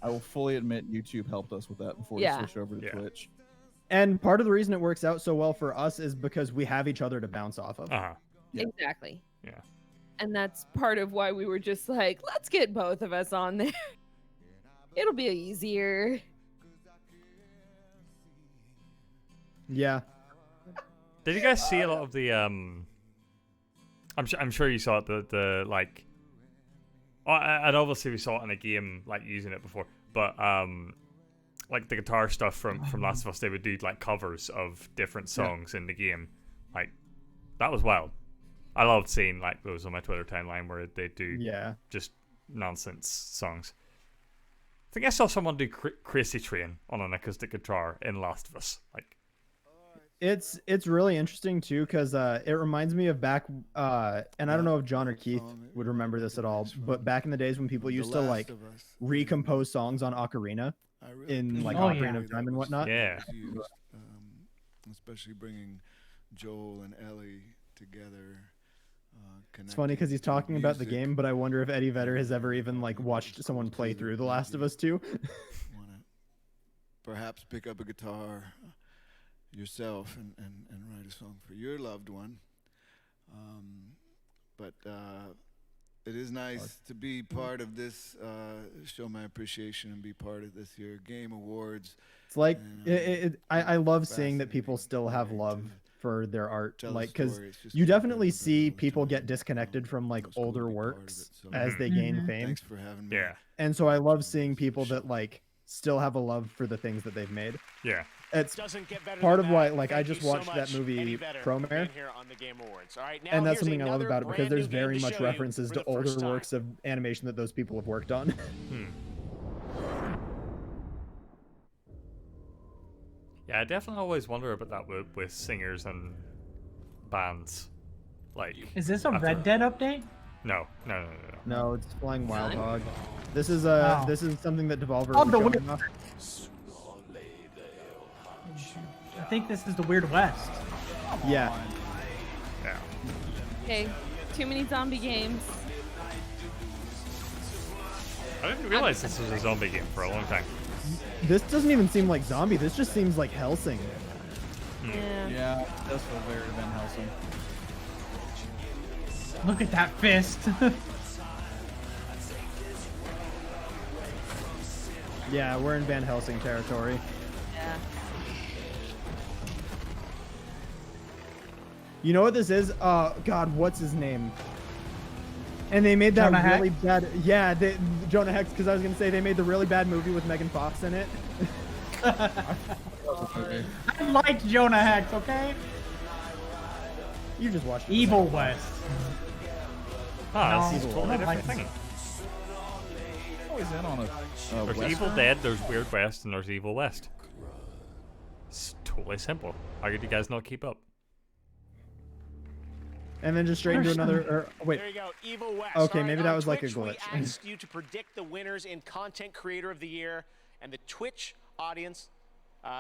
I will fully admit YouTube helped us with that before Yeah. we switched over to Twitch. And part of the reason it works out so well for us is because we have each other to bounce off of. Uh-huh. Yeah. Exactly. Yeah. And that's part of why we were just like, let's get both of us on there. It'll be easier. Yeah. Did you guys see a lot of the I'm sure you saw it, the like and obviously we saw it in a game like using it before, but like the guitar stuff from Last of Us, they would do like covers of different songs in the game. Like that was wild. I loved seeing like those on my Twitter timeline where they do just nonsense songs. I think I saw someone do Crazy Train on an acoustic guitar in Last of Us. Like It's really interesting too, because it reminds me of back and I don't know if John or Keith would remember this at all, but back in the days when people used to like recompose songs on Ocarina in like Ocarina of Time and whatnot. Yeah. Especially bringing Joel and Ellie together. It's funny because he's talking about the game, but I wonder if Eddie Vedder has ever even like watched someone play through The Last of Us 2. Wanna perhaps pick up a guitar yourself and write a song for your loved one. But it is nice to be part of this, show my appreciation and be part of this year Game Awards. It's like I love seeing that people still have love for their art, like because you definitely see people get disconnected from like older works as they gain fame. Thanks for having me. Yeah. And so I love seeing people that like still have a love for the things that they've made. Yeah. It's Doesn't get better part than of why that. like I Thank just you so watched that much, Eddie movie Vedder, Promare, being here on the Game Awards. All right, now and that's here's something I love another about it because brand there's new game very to much show you references for to the first older time. works of animation that those people have worked on. Yeah, I definitely always wonder about that with singers and bands. Like, Is this a after- Red Dead update? No. No, it's Flying Wild Hog. This is this is something that Devolver Oh, was the showing Weird- off. I think this is the Weird West. Yeah. Yeah. Okay, too many zombie games. I didn't realize this was a zombie game for a long time. This doesn't even seem like zombie. This just seems like Helsing. Yeah, it does feel very Van Helsing. Look at that fist. Yeah, we're in Van Helsing territory. Yeah. You know what this is? God, what's his name? And they made that Jonah Hex? really bad. Yeah, Jonah Hex. Because I was gonna say they made the really bad movie with Megan Fox in it. I liked Jonah Hex, okay? You just watched Evil West. Ah, No, it's a I totally don't different like thing. Always in on a There's Western. Evil Dead, there's Weird West, and there's Evil West. It's totally simple. How could you guys not keep up? And then just straight into another. Wait. There you go, Evil West. Okay, All maybe right, that on was like a Twitch, we glitch. asked you to predict the winners in Content Creator of the Year, and the Twitch audience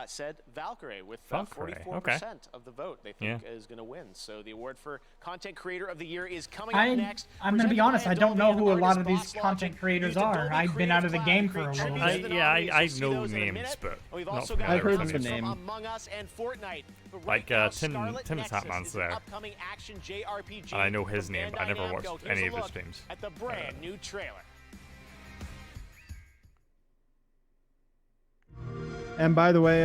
said Valkyrie with Valkyrie, 44% okay. of the vote they think is going to win. So the award for Content Creator of the Year is coming up next. I'm going to be honest, I don't know who a lot of these content creators are. I've been out of the game for a little bit. I know names, but We've not also familiar got with heard them. the name. Among Us and Fortnite. But Like, now, Tim Scarlet Nexus Hatman's is an there. upcoming action JRPG And I know his from name, but I Bandai never Namco. watched Here's any a of his look streams. at the brand new trailer. And by the way,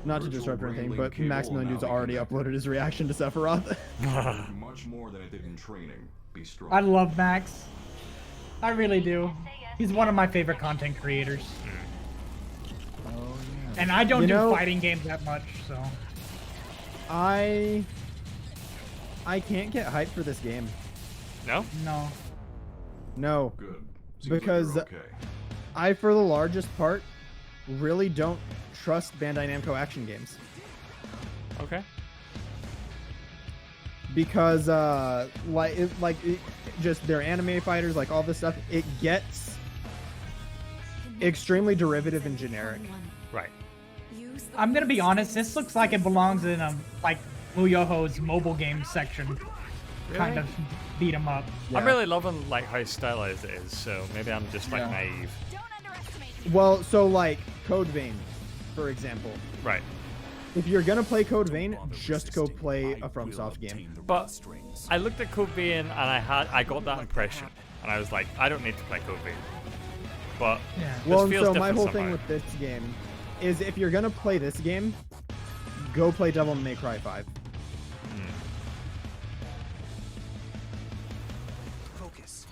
not to disrupt or anything, but Maximilian Dude's already uploaded his reaction to Sephiroth. Much more than I did in training. Be strong. I love Max. I really do. He's one of my favorite content creators. And I don't You do know- fighting games that much, so. I can't get hyped for this game. No? No. No. Good. Seems like Because you're okay. I, for the largest part, really don't trust Bandai Namco action games. Okay. Because just their anime fighters, like all this stuff, it gets extremely derivative and generic. Right. I'm gonna be honest, this looks like it belongs in a, like, Muyoho's mobile game section. Kind of beat 'em up. I'm really loving like how stylized it is, so maybe I'm just like naive. Well, so like Code Vein, for example. Right. If you're gonna play Code Vein, just go play a FromSoft game. But I looked at Code Vein and I got that impression, and I was like, I don't need to play Code Vein. But this Well, and feels so my different whole somehow. thing with this game is if you're gonna play this game, go play Devil May Cry 5. Focus.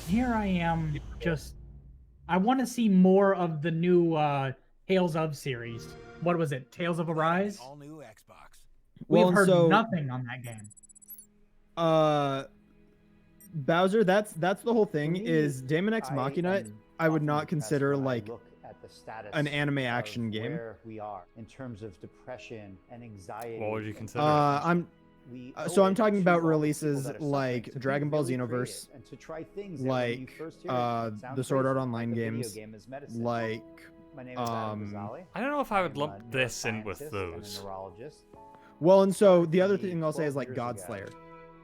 Here I am, just... I want to see more of the new Tales of series. What was it? Tales of Arise? All new Xbox. We've Well, and heard so- nothing on that game. Bowser, that's the whole thing. Is Daemon X Machina? I would not consider like an anime action game. Where we are in terms of depression and anxiety. What would you consider? I'm talking about releases like Dragon Ball Xenoverse, like the Sword Art Online games, like I don't know if I would lump this in with those. well, and so the other thing I'll say is like Godslayer.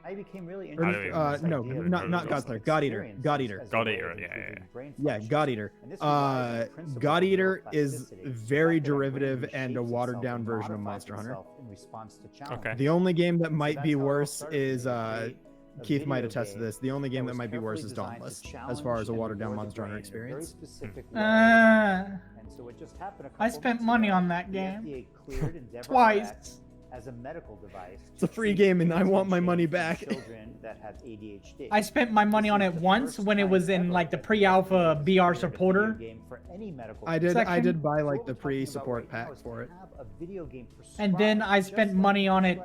I became really Or, interested in no, this idea not of Godslayer, God Eater, God Eater. God Eater, yeah. Yeah, God Eater. God Eater is very derivative and a watered down version of Monster Hunter. Okay. The only game that might be worse is Keith might attest to this. The only game that might be worse is Dauntless, as far as a watered down Monster Hunter experience. I spent money on that game. Twice. As a medical device. It's a free game and I want my money back. Children that have ADHD. I spent my money on it once when it was in like the pre-alpha BR supporter. I did section. buy like the pre-support pack for it. And then I spent money on it,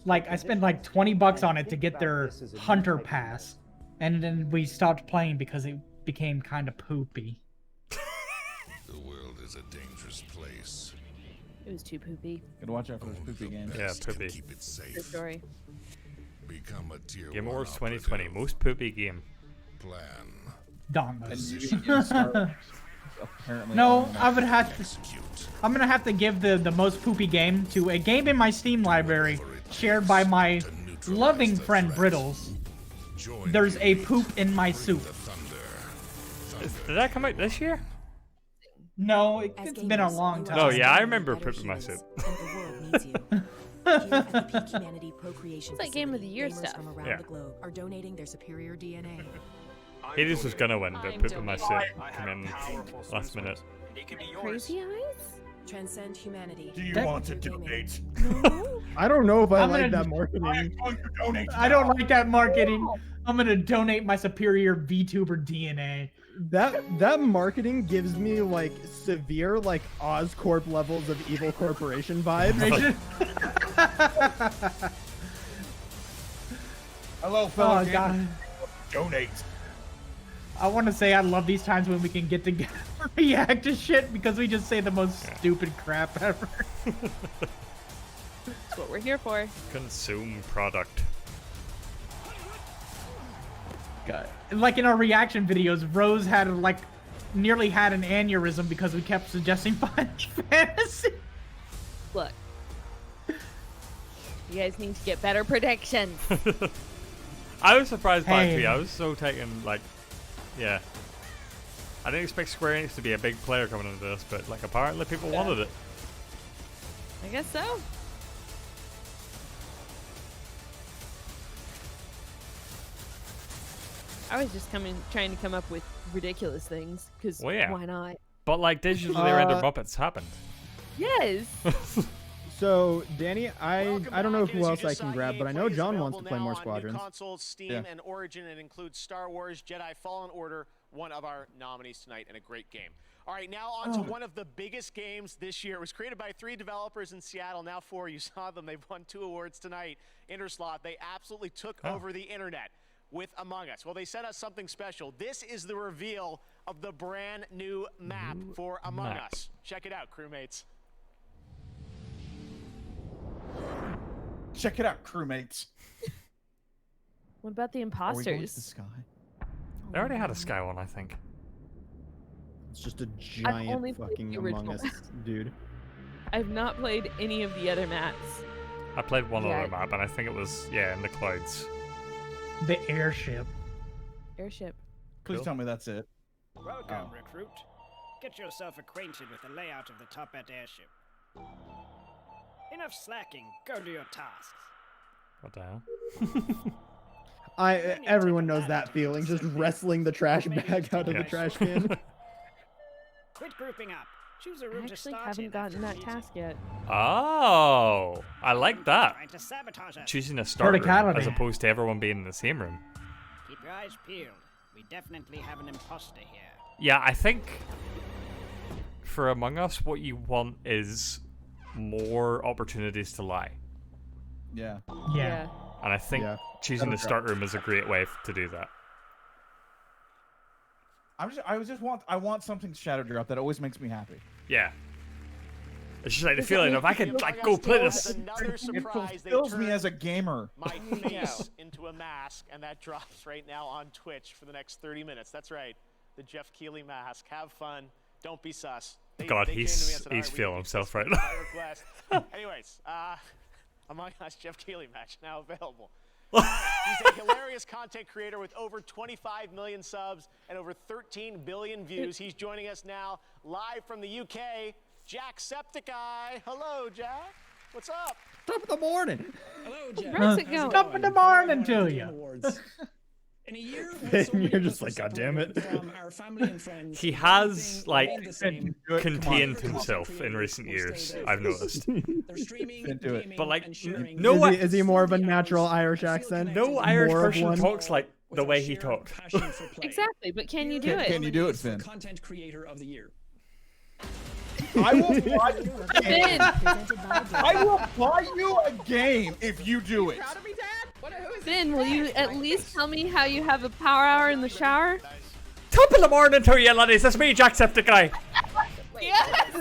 like I spent like $20 on it to get their hunter pass. And then we stopped playing because it became kind of poopy. The world is a dangerous place. It was too poopy. Gotta watch out for those poopy games. Yeah, poopy. Keep it safe. Good story. Become a tier Game 1 Awards 2020, most poopy game. Plan. Dauntless. Apparently No, I would have to. I'm gonna have to give the most poopy game to a game in my Steam library shared by my loving friend Brittles. There's a poop in my soup. Did that come out this year? No, it's been a long time. Oh yeah, I remember pooping my soup. It's like Game of the Year stuff. Yeah. Are donating their superior DNA. Hades was gonna win, but pooping my soup came in last minute. Crazy Eyes? Transcend humanity. Do you want to donate? I don't know if I I'm like gonna- that marketing. I'm going to donate. I don't like that marketing. I'm gonna donate my superior VTuber DNA. That marketing gives me like severe like Oscorp levels of evil corporation vibes. Hello, fellow gamers. God. Donate. I want to say I love these times when we can get together and react to shit because we just say the most stupid crap ever. That's what we're here for. Consume product. God. Like in our reaction videos, Rose had like nearly had an aneurysm because we kept suggesting Final Fantasy. Look. You guys need to get better predictions. I was surprised by Hey. Tchia. I was so taken, like, yeah. I didn't expect Square Enix to be a big player coming into this, but like apparently people wanted it. I guess so. I was just trying to come up with ridiculous things, because Well, yeah. why not? But like digitally rendered Muppets happened. Yes. So, Danny, I don't know who else I can grab, but I know John wants to play more Squadrons. Consoles, Steam, Yeah. and Origin, and includes Star Wars Jedi Fallen Order, one of our nominees tonight, and a great game. All right, now on to one of the biggest games this year. It was created by 3 developers in Seattle, now 4. You saw them. They've won 2 awards tonight. Interslot, they absolutely took over the internet with Among Us. Well, they sent us something special. This is the reveal of the brand new map for Among Us. Check it out, crewmates. Check it out, crewmates. What about the Are we going to the imposters? sky? They already had a Sky one, I think. It's just a only giant played fucking the Among original. Us dude. I've not played any of the other maps. I played one Yeah. other map, and I think it was, yeah, in the clouds. The airship. Airship. Please tell me that's it. Welcome, recruit. Get yourself acquainted with the layout of the Toppat airship. Enough slacking. Go do your tasks. What the hell? Everyone knows that feeling, just wrestling the trash bag out of the trash can. Quit grouping up. Choose a I room to actually start haven't in gotten after that task yet. Oh, I like that. Trying to sabotage us. Choosing a start room Verticality. as opposed to everyone being in the same room. Keep your eyes peeled. We definitely have an imposter here. Yeah, I think for Among Us, what you want is more opportunities to lie. Yeah. Yeah. And I think choosing the start room is a great way to do that. I want something Shadow Drop that always makes me happy. Yeah. It's just like the feeling of I could like go play this. Another surprise. It fulfills me as a gamer. My face into a mask, and that drops right now on Twitch for the next 30 minutes. That's right. The Jeff Keighley mask. Have fun. Don't be sus. God, they came to me and he's said, "All right, we feeling need himself this right by now. request." Anyways, Among Us Jeff Keighley match now available. He's a hilarious content creator with over 25 million subs and over 13 billion views. He's joining us now live from the UK. Jacksepticeye. Hello, Jack. What's up? Top of the morning. Hello, Jack. How's it going? Top of the morning to you. In a year, And you're just like, God damn it. from our family and friends, He has like remain the same. contained himself in recent years. I've noticed. They're streaming, Into it. gaming, But like, and sharing. no one, Is he more of a natural Irish accent? no Irish More of person one? talks like the way he talks. Exactly, but can you do it? Can you do it, Finn? Content creator of the year. I will buy you a Finn. game. I will buy you a game if you do it. Finn, will you at least tell me how you have a power hour in the shower? Top of the morning to you, laddies. That's me, Jacksepticeye. Yes.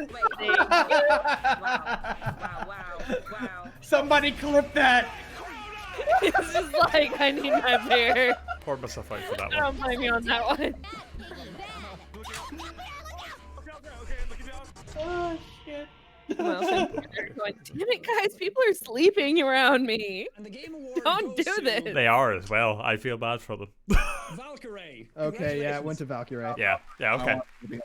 Somebody clip that. It's just like I need my bear. Poured myself out for that I one. don't blame you on that one. Oh shit. Well, Finn, you're going, damn it, guys! People are sleeping around me. And the game award Don't goes do to this. They are as well. I feel bad for them. Valkyrie. Okay, yeah, it went to Valkyrie. Yeah, okay. Thank you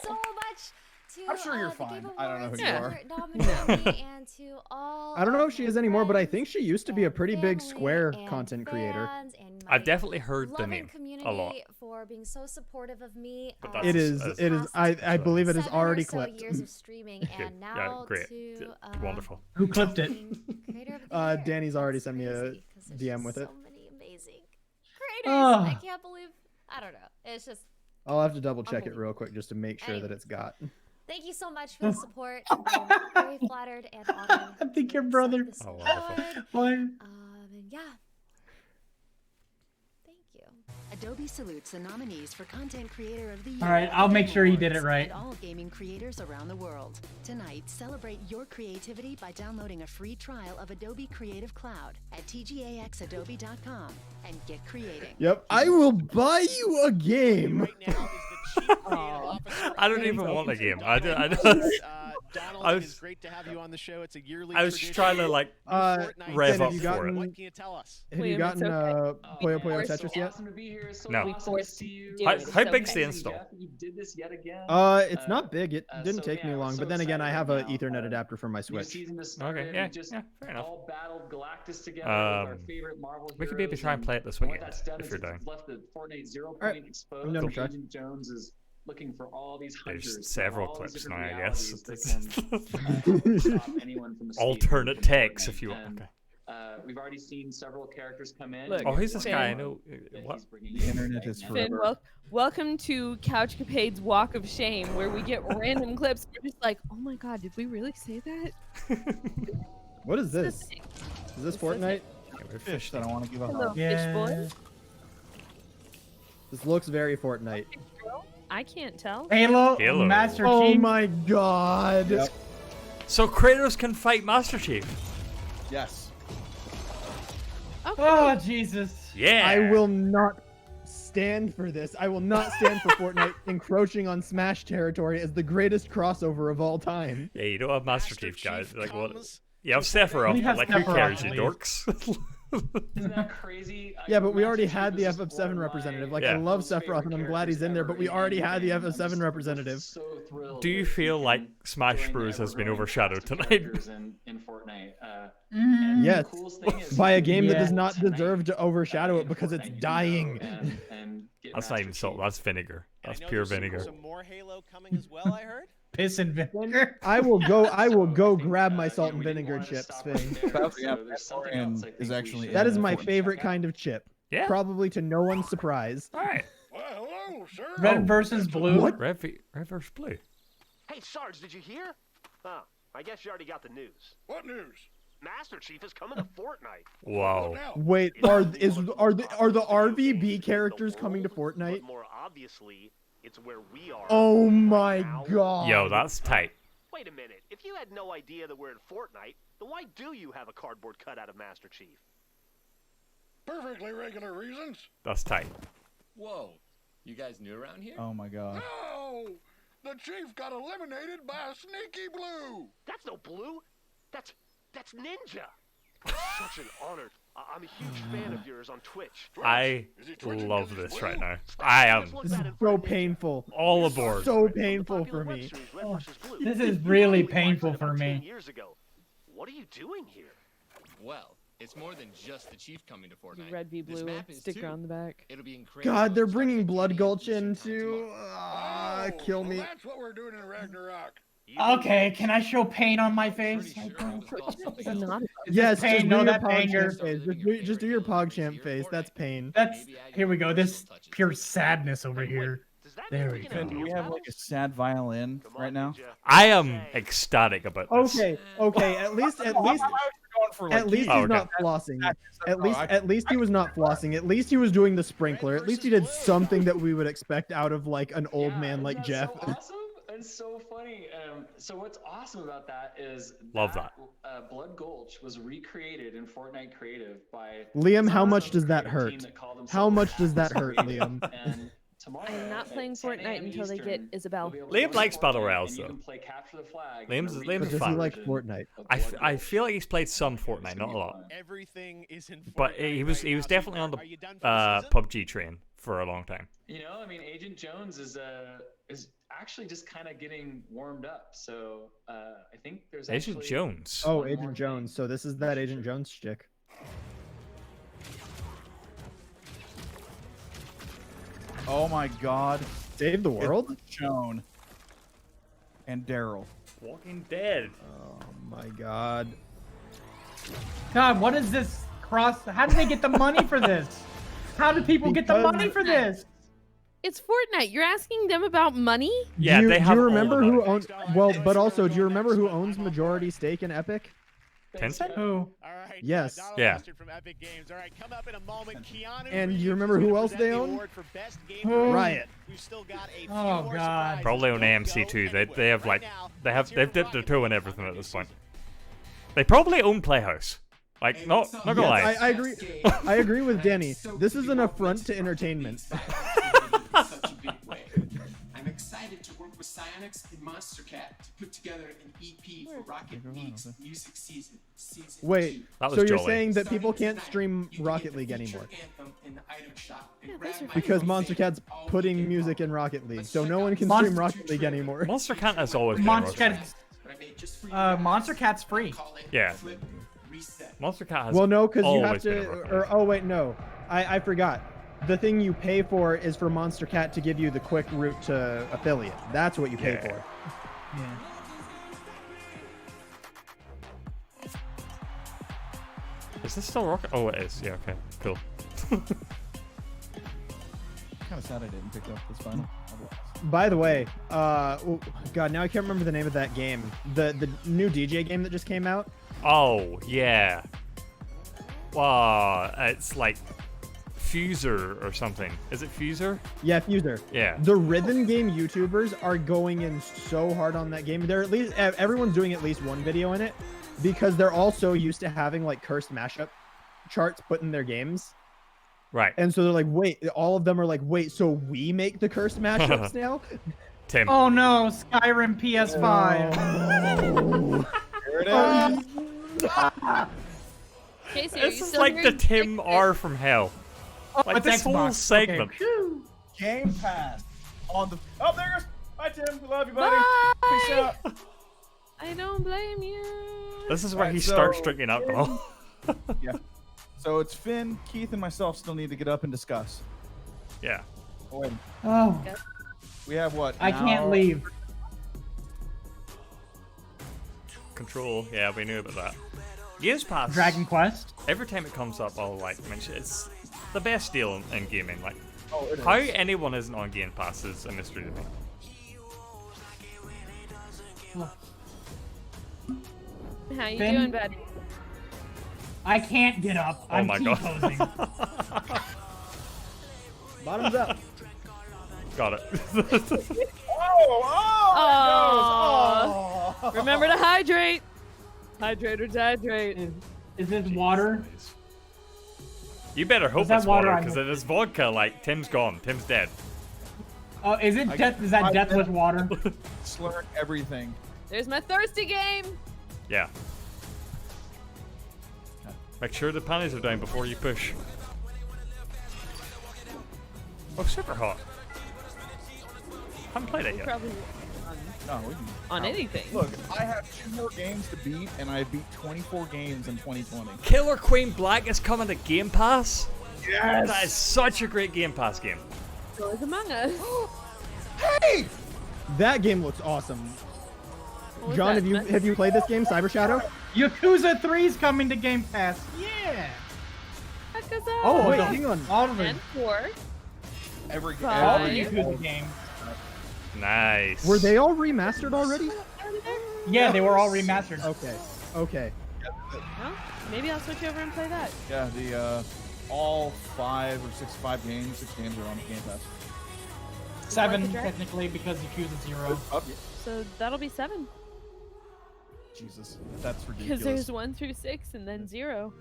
so much to I'm sure you're the fine. Game I don't know who you Awards are. for nominating me and to all I don't know of if she my is anymore, but I friends think she used to be a pretty big family Square and content creator. fans and I've my definitely heard the loving name community a lot. for being so supportive of me. But It that's- is. that's- It is. I believe it is 7 or already so clipped. years of streaming, Good. and Yeah, now great. to Wonderful. Who clipped it? creator of the year. Danny's already It's sent me a crazy, 'cause there's DM just with it. So many amazing creators. Oh. I can't believe. I don't know. It's just I'll have to double check it real quick just to make sure that it's got. Thank you so much for the support. I'm very flattered and honored. I think your brother. Oh, what? And yeah. Thank you. Adobe salutes the nominees for Content Creator of the Year. All right, I'll make sure he did it right. And all gaming creators around the world. Tonight, celebrate your creativity by downloading a free trial of Adobe Creative Cloud at tgaxadobe.com and get creating. Yep, I will buy you a game. I don't even want a game. Donald, it's great to have you on the show. It's a yearly I was just trying to like rev up for it. What can you tell us? Have you gotten Puyo Puyo Tetris yet? No. How big's the install? You did this yet again. It's not big. It didn't take me long, but then again, I have an Ethernet adapter for my Switch. Okay, yeah, fair enough. All battled Galactus together with our favorite Marvel we could maybe try and play it this weekend if you're down. Left the Fortnite 0 point exposed. Agent Jones is looking for all these hunters. There's several clips now, I guess. Anyone from the alternate text, if you want. Okay. We've already seen several characters come in. Look, oh, who's this guy? I know. What? The internet is forever. Finn, welcome to Couch Capade's Walk of Shame, where we get random clips. We're just like, oh my god, did we really say that? What is this? Is this Fortnite? Fish that I want to give a Hello, hug. fish boy. This looks very Fortnite. I can't tell. Halo, Halo. Master Oh Chief. my god. Yep. So Kratos can fight Master Chief. Yes. Okay. Oh Jesus. Yeah. I will not stand for this. I will not stand for Fortnite encroaching on Smash territory as the greatest crossover of all time. Yeah, you don't have Master Chief, guys. Like what? You have Sephiroth, but like who cares, you dorks? Isn't that crazy? Yeah, but we already had the FF7 representative. Like, I love Sephiroth, and I'm glad he's in there, but we already had the FF7 representative. Do you feel like Smash Bros has been overshadowed tonight? In Fortnite. Yes, by a game that does not deserve to overshadow it because it's dying. That's not even salt. That's vinegar. That's pure vinegar. Some more Halo coming as well, I heard. Piss and vinegar. I will go grab my salt and vinegar chips, Finn. Is actually That is my favorite kind of chip. Yeah. Probably to no one's surprise. All right. Well, hello, sir. Red versus blue. What? Red versus blue. Hey, Sarge, did you hear? Oh, I guess you already got the news. What news? Master Chief is coming to Fortnite. Wow. Wait, are the RVB characters coming to Fortnite? But more obviously, it's where we are. Oh my god. Yo, that's tight. Wait a minute. If you had no idea that we're in Fortnite, then why do you have a cardboard cutout of Master Chief? Perfectly regular reasons. That's tight. Whoa. You guys new around here? Oh my god. No! The chief got eliminated by a sneaky blue. That's no blue. That's Ninja. Such an honor. I'm a huge fan of yours on Twitch. I love this right now. I am. This is so painful. All aboard. So painful for me. Oh, this is really painful for me. Years ago. What are you doing here? Well, it's more than just the chief coming to Fortnite. Red v blue sticker on the back. It'll be incredible. God, they're bringing Blood Gulch in too. Kill me. That's what we're doing in Ragnarok. Okay, can I show pain on my face? Yes, pain. just No, do your that anger. PogChamp face. Just do your PogChamp face. That's pain. That's here we go. This pure sadness over here. There we go. Do we have like a sad violin right now? I am ecstatic about this. Okay. At least he's not flossing. At least he was not flossing. At least he was doing the sprinkler. At least he did something that we would expect out of like an old man like Jeff. So awesome. And so funny. So what's awesome about that is Love that. Blood Gulch was recreated in Fortnite Creative by Liam. How much does that hurt? How much does that hurt, Liam? And tomorrow, I'm not playing Fortnite until they get Isabel. Liam likes Battle Royales though. Liam's Does fun. he like Fortnite? I feel like he's played some Fortnite, not a lot. Everything is in Fortnite. But he was definitely on the PUBG train for a long time. You know, I mean, Agent Jones is actually just kind of getting warmed up. So I think there's Agent Jones. Oh, Agent Jones. So this is that Agent Jones shtick. Oh my god. Save the world? Shown. And Daryl. Walking Dead. Oh my god. God, what is this cross? How did they get the money for this? How do people get the money for this? It's Fortnite. You're asking them about money? Yeah, do you, they have do you all remember the who money. owns? Well, but also, do you remember who owns majority stake in Epic? Tencent? Who? Yes. Yeah. And you remember who else they own? Riot. Oh God. Probably on AMC too. They have like they've dipped their toe in everything at this point. They probably own Playhouse. Like not gonna lie. I agree. I agree with Danny. This is an affront to entertainment. I'm excited to work with Psyonix and Monster Cat to put together an EP for Rocket League's music season. Wait, That was so you're jolly. saying that people can't stream Rocket League anymore? Because Monster Cat's putting music in Rocket League, so no one can stream Rocket League anymore. Monster Cat has always been Monster Rocket Cat. Monster Cat's free. Yeah. Monster Cat has Well, no, because you have always been a to. Rocket Or League. oh wait, no, I forgot. The thing you pay for is for Monster Cat to give you the quick route to affiliate. That's what you pay Yeah. for. Yeah. Is this still Rocket? Oh, it is. Yeah. Okay. Cool. Kind of sad I didn't pick up this final. By the way, oh, God, now I can't remember the name of that game. The new DJ game that just came out. Oh yeah. Wow, it's like Fuser or something. Is it Fuser? Yeah, Fuser. Yeah. The rhythm game YouTubers are going in so hard on that game. They're at least everyone's doing at least one video in it because they're all so used to having like cursed mashup charts put in their games. Right. And so they're like, wait, all of them are like, wait, so we make the cursed mashups now? Tim. Oh no, Skyrim PS5. Here it is. Casey, are This you is still like here? the Tim R from hell. Like it's this whole Xbox. segment. Okay. Game Pass on the. Oh, there goes. Bye, Tim. We love you, buddy. Bye. Peace out. I don't blame you. This is where Alright, he so- starts drinking alcohol. Yeah. So it's Finn, Keith, and myself still need to get up and discuss. Yeah. Oh, We have what? I can't leave. Control. Yeah, we knew about that. Games Pass. Dragon Quest. Every time it comes up, I'll like mention it's the best deal in gaming. Like, Oh, it how is. anyone isn't on Game Pass is a mystery to me. How you Finn? doing, buddy? I can't get up. Oh I'm my god. T-posing. Bottoms up. Got it. Oh, remember to hydrate. Hydrate or dehydrate. Is this water? You better hope that it's water water, I'm because if it's vodka, like Tim's gone. Tim's dead. Oh, is it death? Is that death with water? Slurring everything. There's my thirsty game. Yeah. Make sure the panties are down before you push. Oh, super hot. Haven't played it yet. Probably No, we can. on anything. Look, I have 2 more games to beat, and I beat 24 games in 2020. Killer Queen Black is coming to Game Pass. Yes! That is such a great Game Pass game. So is Among Us. Hey! That game looks awesome. What was John, that? have you played this game, Cyber Shadow? Yakuza 3's coming to Game Pass. Yeah. Yakuza. Oh, wait, the- hang on. all of it. And 4. Every All the Five. Yakuza games. Nice. Were they all remastered already? Yeah, they were all remastered. Okay. Okay. Well, maybe I'll switch over and play that. Yeah, the all 5 or 6 games are on Game Pass. 7 Like a dragon? technically because Yakuza 0. Up. So that'll be 7. Jesus, that's Because ridiculous. there's 1 through 6 and then 0.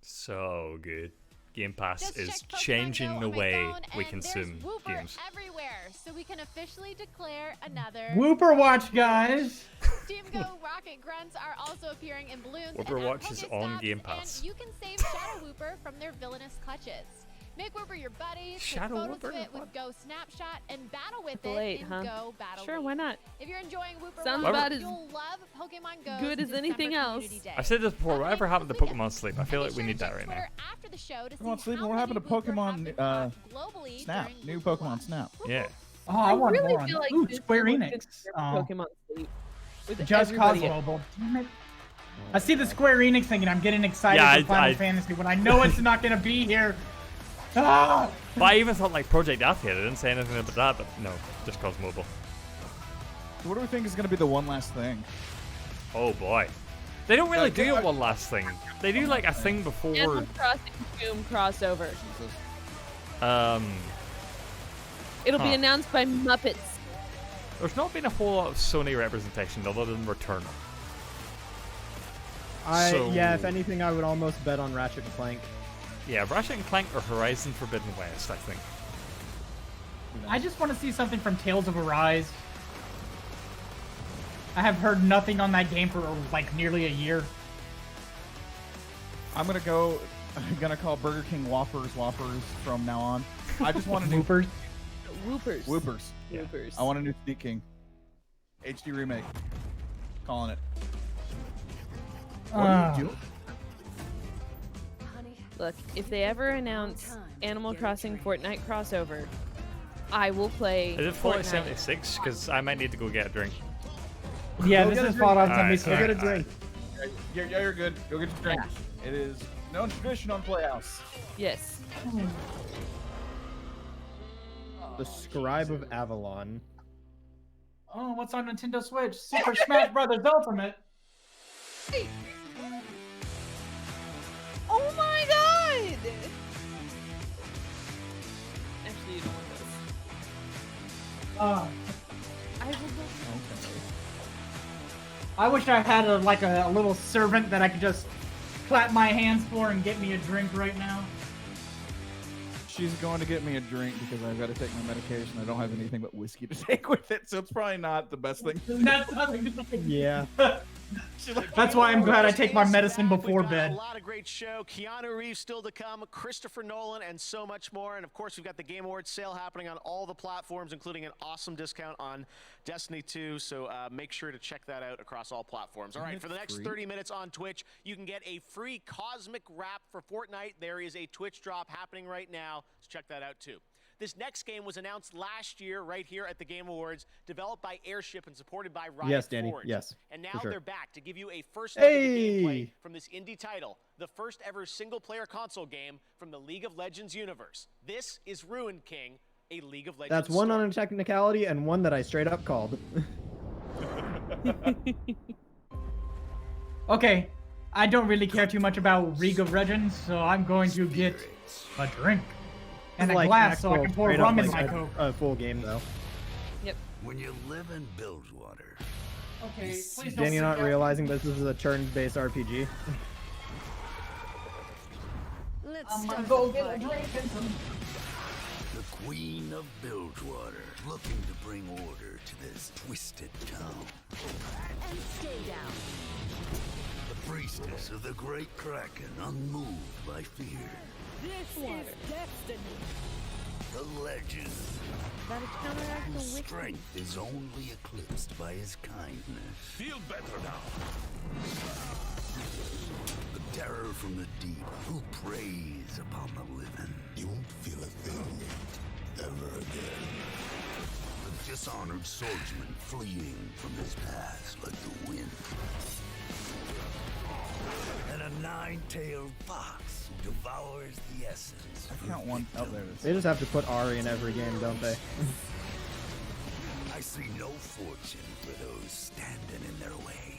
So good. Game Pass Just is checked Pokemon changing Go the on my way phone, we and consume there's Wooper games. everywhere, so we can officially declare another. Wooper Watch, guys. Team Go Rocket Grunts are also appearing in balloons. Wooper and at Watch is on Pokestops, Game Pass. And you can save Shadow Wooper from their villainous clutches. Make Wooper your buddy, take Shadow photos Wooper? of it with Go Snapshot, and battle with Blade, it in huh? Go Battle Sure, League. why not? If you're enjoying Wooper Sounds Watch, about as you'll love Pokemon Go's good as December anything else. Community Day. I've said this before. Whatever happened to Pokemon Sleep? I feel like we need that right now. After the show to Pokemon see Sleep, how what happened to many Wooper have Pokemon been caught globally Snap? during New Wooper Pokemon Snap. Yeah. Oh, I want really more on feel like Ooh, this Square was Enix. considered Oh. Pokemon Sleep. With Just Cause everybody. Mobile. Damn it. I see the Square Enix thing and I'm getting excited Yeah, for Final I- Fantasy when I know it's not going to be here. Ah! But I even thought like Project Athia. They didn't say anything about that, but no, just cause mobile. What do we think is going to be the one last thing? Oh boy. They don't really do one last thing. They do like a thing before. Animal Crossing Doom crossover. It'll be announced by Muppets. There's not been a whole lot of Sony representation other than Returnal. Yeah, if anything, I would almost bet on Ratchet and Clank. Yeah, Ratchet and Clank or Horizon Forbidden West, I think. I just want to see something from Tales of Arise. I have heard nothing on that game for like nearly a year. I'm gonna call Burger King Whoppers from now on. I just want a new Whoopers. Whoopers. Yeah. Whoopers. I want a new Sneak King. HD remake. Calling it. What are you doing? Look, if they ever announce Animal Crossing Fortnite crossover, I will play. Is it Fallout Fortnite. 76? Because I might need to go get a drink. Yeah, Go this get a is drink. Fallout Alright, 76. Go get a drink. You're good. Go get your drink. It is known tradition on Playhouse. Yes. The Scribe of Avalon. Oh, what's on Nintendo Switch? Super Smash Brothers Ultimate. Oh my god! Actually, you don't want this. I will I wish I had a little servant that I could just clap my hands for and get me a drink right now. She's going to get me a drink because I've got to take my medication. I don't have anything but whiskey to take with it, so it's probably not the best thing. That's nothing to Yeah. That's why I'm glad I take my medicine before bed. A lot of great show. Keanu Reeves still to come, Christopher Nolan, and so much more. And of course, we've got the Game Awards sale happening on all the platforms, including an awesome discount on Destiny 2. So make sure to check that out across all platforms. All right, for the next 30 minutes on Twitch, you can get a free Cosmic Wrap for Fortnite. There is a Twitch drop happening right now, so check that out too. This next game was announced last year right here at the Game Awards, developed by Airship and supported by Riot Yes, Danny. Forge. Yes, And for now sure. they're back to give you a first look at the gameplay Hey! from this indie title, the first ever single-player console game from the League of Legends universe. This is Ruined King, a League of Legends That's one story. on a technicality and one that I straight up called. Okay, I don't really care too much about League of Legends, so I'm going to get a drink and a Like glass so I actual can pour straight up, rum in like, my Coke. a full game though. Yep. When you live in Bilgewater. Okay, please don't Danny not freak out. realizing this is a turn-based RPG. Let's gonna start go the get a party. drink and some... The Queen of Bilgewater, looking to bring order to this twisted town. And stay down. The priestess of the great Kraken, unmoved by fear. This is destiny. The legend, Gotta counteract the whose wicked. strength is only eclipsed by his kindness. Feel better now. The terror from the deep, who preys upon the living. You won't feel a thing ever again. The dishonored swordsman fleeing from his past like the wind. And a nine-tailed fox who devours the essence. I count one up there. They just have to put Ari in every game, don't they? I see no fortune for those standing in their way.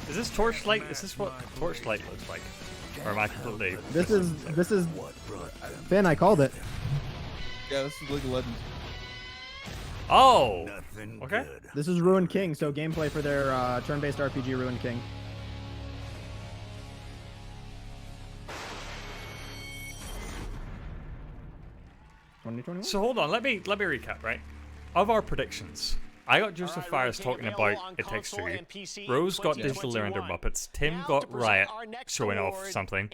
Is this Torchlight? Is this what Torchlight looks like? Or am I completely... This is Finn. I called it. Yeah, this is League of Legends. Oh! Okay. This is Ruined King, so gameplay for their turn-based RPG Ruined King. So hold on, let me recap, right? Of our predictions, I got Joseph Fires talking about It Takes Two. Rose got Digital Render Muppets. Tim got Riot showing off something.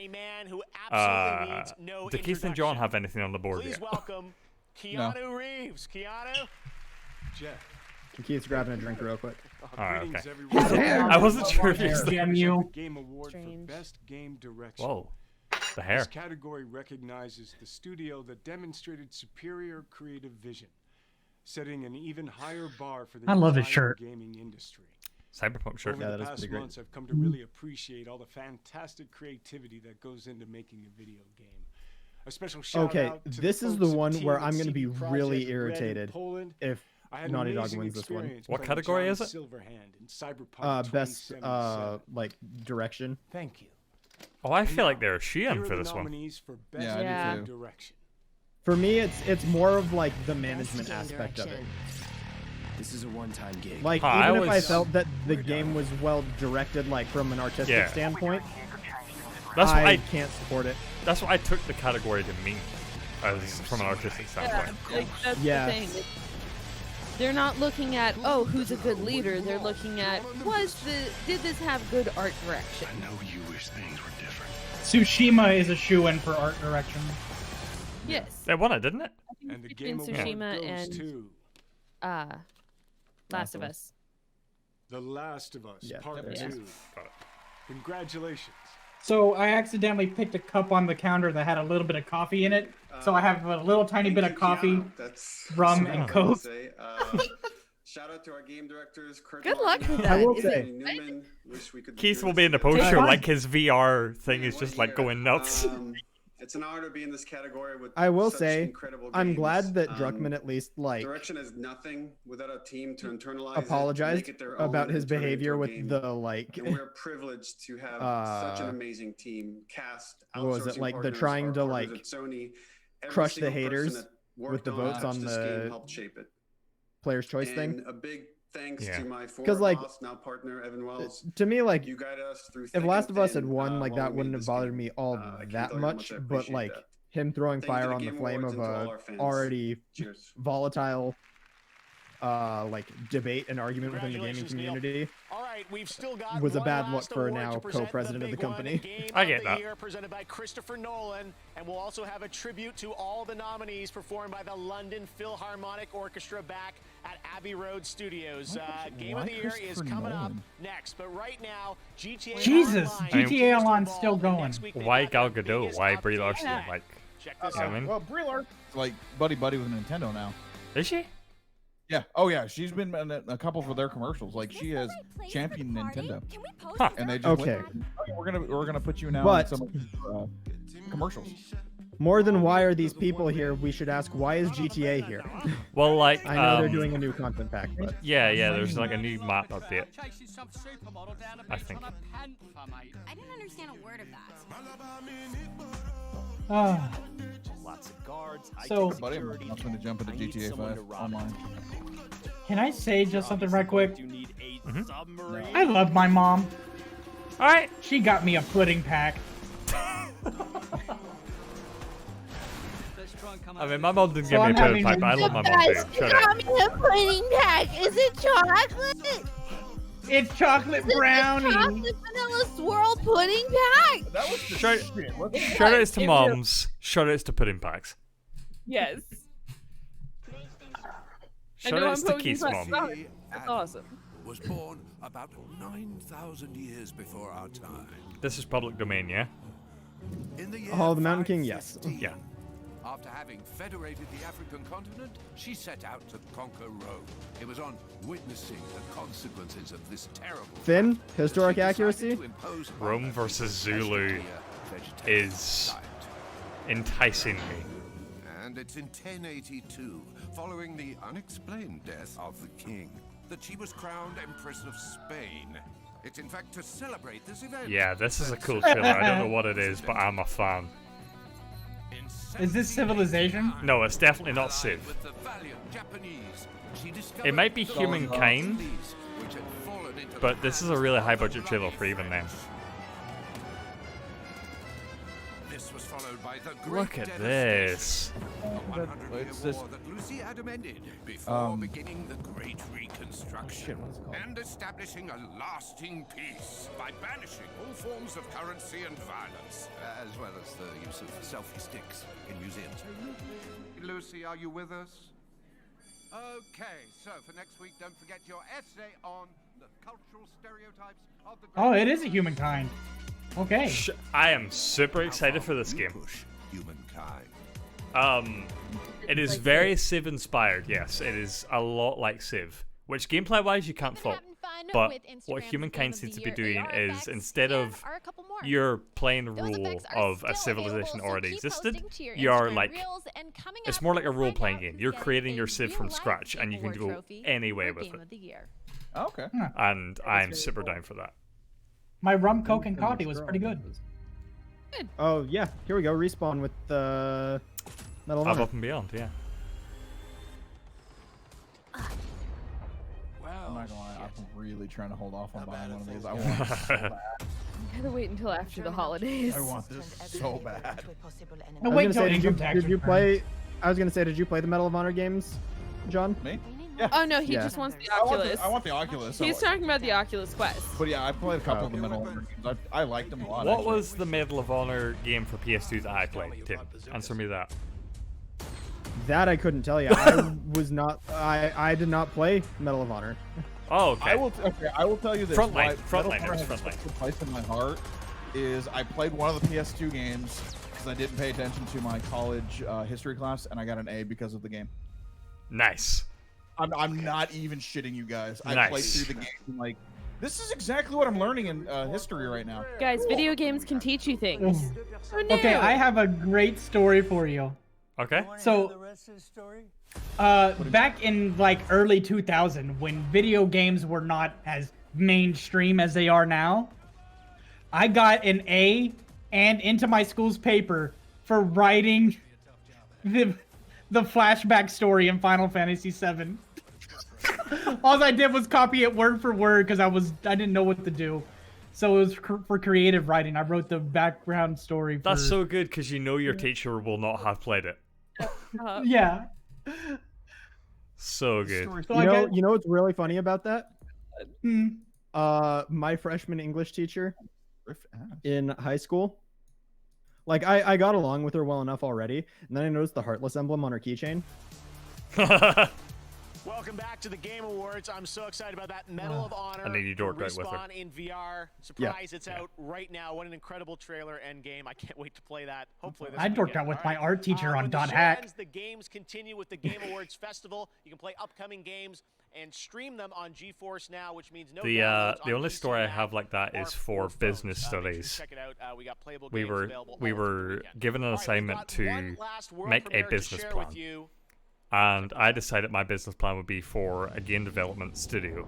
Do Keith and John have anything on the board Please yet? welcome Keanu Reeves. Keanu? Jeff. Keith's grabbing a drink real quick. Alright, Greetings, okay. everyone. I wasn't sure if you was Damn there. you. Game Award for Best Game Direction. Whoa. The hair. This category recognizes the studio that demonstrated superior creative vision, setting an even higher bar for the I love his entire shirt. gaming industry. Cyberpunk, sure. Over the past months, I've come to really appreciate all the fantastic creativity that goes into making a video game. A special shout out to this the is the folks one at where Team I'm going to CD be Projekt really Red in irritated Poland. if I had an Naughty Dog amazing wins this one. experience What playing category John is it? Silverhand in Cyberpunk Best 2077. like direction. Thank you. Oh, I feel like they're a Here Sheehan are for the this one. nominees for best Yeah, I do game too. direction. For me, it's more of like the management aspect of it. This is a one-time gig. Like even if I felt that the game was well directed, like from an artistic standpoint, That's what I can't support it. That's what I took the category to mean, as from an artistic standpoint. Like, that's the thing. They're not looking at, oh, who's a good leader. They're looking at, did this have good art direction? I know you wish things were different. Tsushima is a shoe-in for art direction. Yes. They won it, didn't it? And the Between game award Tsushima goes and to Last of Us. The Last of Us Yeah, Part there it 2. is. Got it. Congratulations. So I accidentally picked a cup on the counter that had a little bit of coffee in it. So I have a little tiny bit of coffee, rum, and Coke. Shout out to our game directors, Kurt. Good luck with that. I will say, Newman. Wish we could be Keith doing will be in the this together. post show, like his VR thing is just like going nuts. It's an honor to be in this category with I will such say, incredible I'm games. glad that Druckmann at least like Direction is nothing without a team to internalize apologized it, make it their own, about his and turn it into behavior a with game. the like. And we're privileged to have such an amazing team, cast, What was it outsourcing like? They're partners, trying our to partners like at Sony. Every crush the single person haters that with worked the votes touched on this game the helped shape it. player's choice And thing. a big thanks Yeah. to my former 'Cause, like, boss, now partner Evan Wells. To me, like, You guided us through if thick Last and of Us had thin, won, like while that we wouldn't made have this bothered game. me all I can't that tell you how much. I But appreciate like that. him throwing Thank you to fire on the Game flame Awards of and to all a our fans. already Cheers. volatile like debate and argument within the gaming community All right, we've still got was a one bad look last for award now to present co-president of the big one, company. Game I of get the that. Year, presented by Christopher Nolan, and we'll also have a tribute to all the nominees performed by the London Philharmonic Orchestra back at Abbey Road Studios. Game of the Year is coming up next, but right now, GTA Jesus, Online GTA is Online's involved, still and going. next week they Why got Gal their Gadot? biggest Why Brie update Larson? yet. Like, Check this you know out. what I mean? Well, Brie Larson is like buddy with Nintendo now. Is she? Yeah. Oh yeah. She's been in a couple of their commercials. Like she has championed Nintendo. Huh. And they just Okay. went, "Oh, we're gonna put you now But- in some commercials. More than why are these people here, we should ask why is GTA here? Well, like, I know they're doing a new content pack, but yeah, there's like a new map update. I think. I didn't understand a word of that. Lots of guards. So- Buddy, I'm going to jump into GTA 5 online. Can I say just something right quick? Mm-hmm. I love my mom. All right. She got me a pudding pack. I mean, my mom didn't So give me I'm a pudding having- pack, but I love my mom too. Shut up. me a pudding pack. Is it chocolate? It's chocolate brownie. Chocolate vanilla swirl pudding pack. That was Shout outs to moms. Shout outs to pudding packs. Yes. Shout outs to Keith's mom. That's awesome. Was born about 9,000 years before our time. This is public domain, yeah? In the year Oh, the Mountain King, yes. 515, Yeah. After having federated the African continent, she set out to conquer Rome. It was on witnessing the consequences of this terrible Finn, fact that historic she decided accuracy. to impose upon Rome her versus the Zulu vegetarian is diet. enticing me. And it's in 1082, following the unexplained death of the king, that she was crowned Empress of Spain. It's in fact to celebrate this event. Yeah, this is a cool trailer. I don't know what it is, but I'm a fan. Is this Civilization? No, it's definitely not Civ. With the valiant Japanese, she discovered It might be the Humankind, Portuguese, which had fallen into but the this is a really high budget trailer for even then. This was followed by the Look Great at Devastation, this. a 100-year It's this- war that Lucy had amended before beginning the Great Reconstruction Shit, what is it called? and establishing a lasting peace by banishing all forms of currency and violence, as well as the use of selfie sticks in museums. Lucy, are you with us? Okay, so for next week, don't forget your essay on the cultural stereotypes of the. Oh, it is a humankind. Okay. I am super excited for this game. Humankind. It is very Civ inspired, yes. It is a lot like Civ. which gameplay-wise you can't fault. But with what Instagram's humankind Game of seems the to be Year, doing Are is, OFK, instead and of are a couple more. you're playing the Those role effects are of a still civilization available, so already keep existed, posting to your you're Instagram like, reels, and coming it's up, more like a we'll find role-playing out game. who's You're getting creating a your civ from real-life scratch, and you Game can Award go trophy anywhere for with Game it. of the Year. Okay. And I'm super down for that. My rum, coke, and coffee was pretty good. Oh yeah, here we go. Respawn with the Medal of Honor. Above and Beyond, yeah. I'm not gonna lie, I'm really trying to hold off on buying one of these. I want it so bad. Gotta wait until after the holidays. I want this so bad. No, I was wait gonna until say, income tax did you returns. play? I was gonna say, did you play the Medal of Honor games, John? Me? Oh no, he Yeah. just wants the I want Oculus. I want the Oculus. He's so- talking about the Oculus Quest. But yeah, I played a couple of the Medal of Honor games. I liked them a lot. What actually. was the Medal of Honor game for PS2 that I played, Tim? Answer me that. That I couldn't tell you. I was not. I did not play Medal of Honor. Oh, okay. I will tell you this. Frontline, why Medal of frontline, Honor it's has frontline. such a place in my heart is I played one of the PS2 games because I didn't pay attention to my college history class, and I got an A because of the game. Nice. I'm not even shitting you guys. I Nice. played through the game and like, this is exactly what I'm learning in history right now. Guys, video games can teach you things. Oh, no. Okay, I have a great story for you. Okay. So, back in like early 2000, when video games were not as mainstream as they are now, I got an A and into my school's paper for writing the flashback story in Final Fantasy VII. All I did was copy it word for word because I didn't know what to do. So it was for creative writing. I wrote the background story. That's so good because you know your teacher will not have played it. Yeah. So good. You know what's really funny about that? My freshman English teacher in high school, like I got along with her well enough already, and then I noticed the Heartless emblem on her keychain. Welcome back to the Game Awards. I'm so excited about that Medal of Honor. I need you to work right with her. Respawn in VR. Surprise, it's out right now. What an incredible trailer and game. I can't wait to play that. Hopefully this I dorked weekend. out with All my right. art teacher on When the show .hack. ends, the games continue with the Game Awards Festival. You can play upcoming games and stream them on GeForce Now, which means no downloads The on only PC story I Now have like that or is for phones. business Make sure to studies. check it out. We got playable We games were available we all through the were weekend. given an All right, we've assignment got to one last world make a premiere to business share plan. with you. And I decided my business plan would be for a game development studio.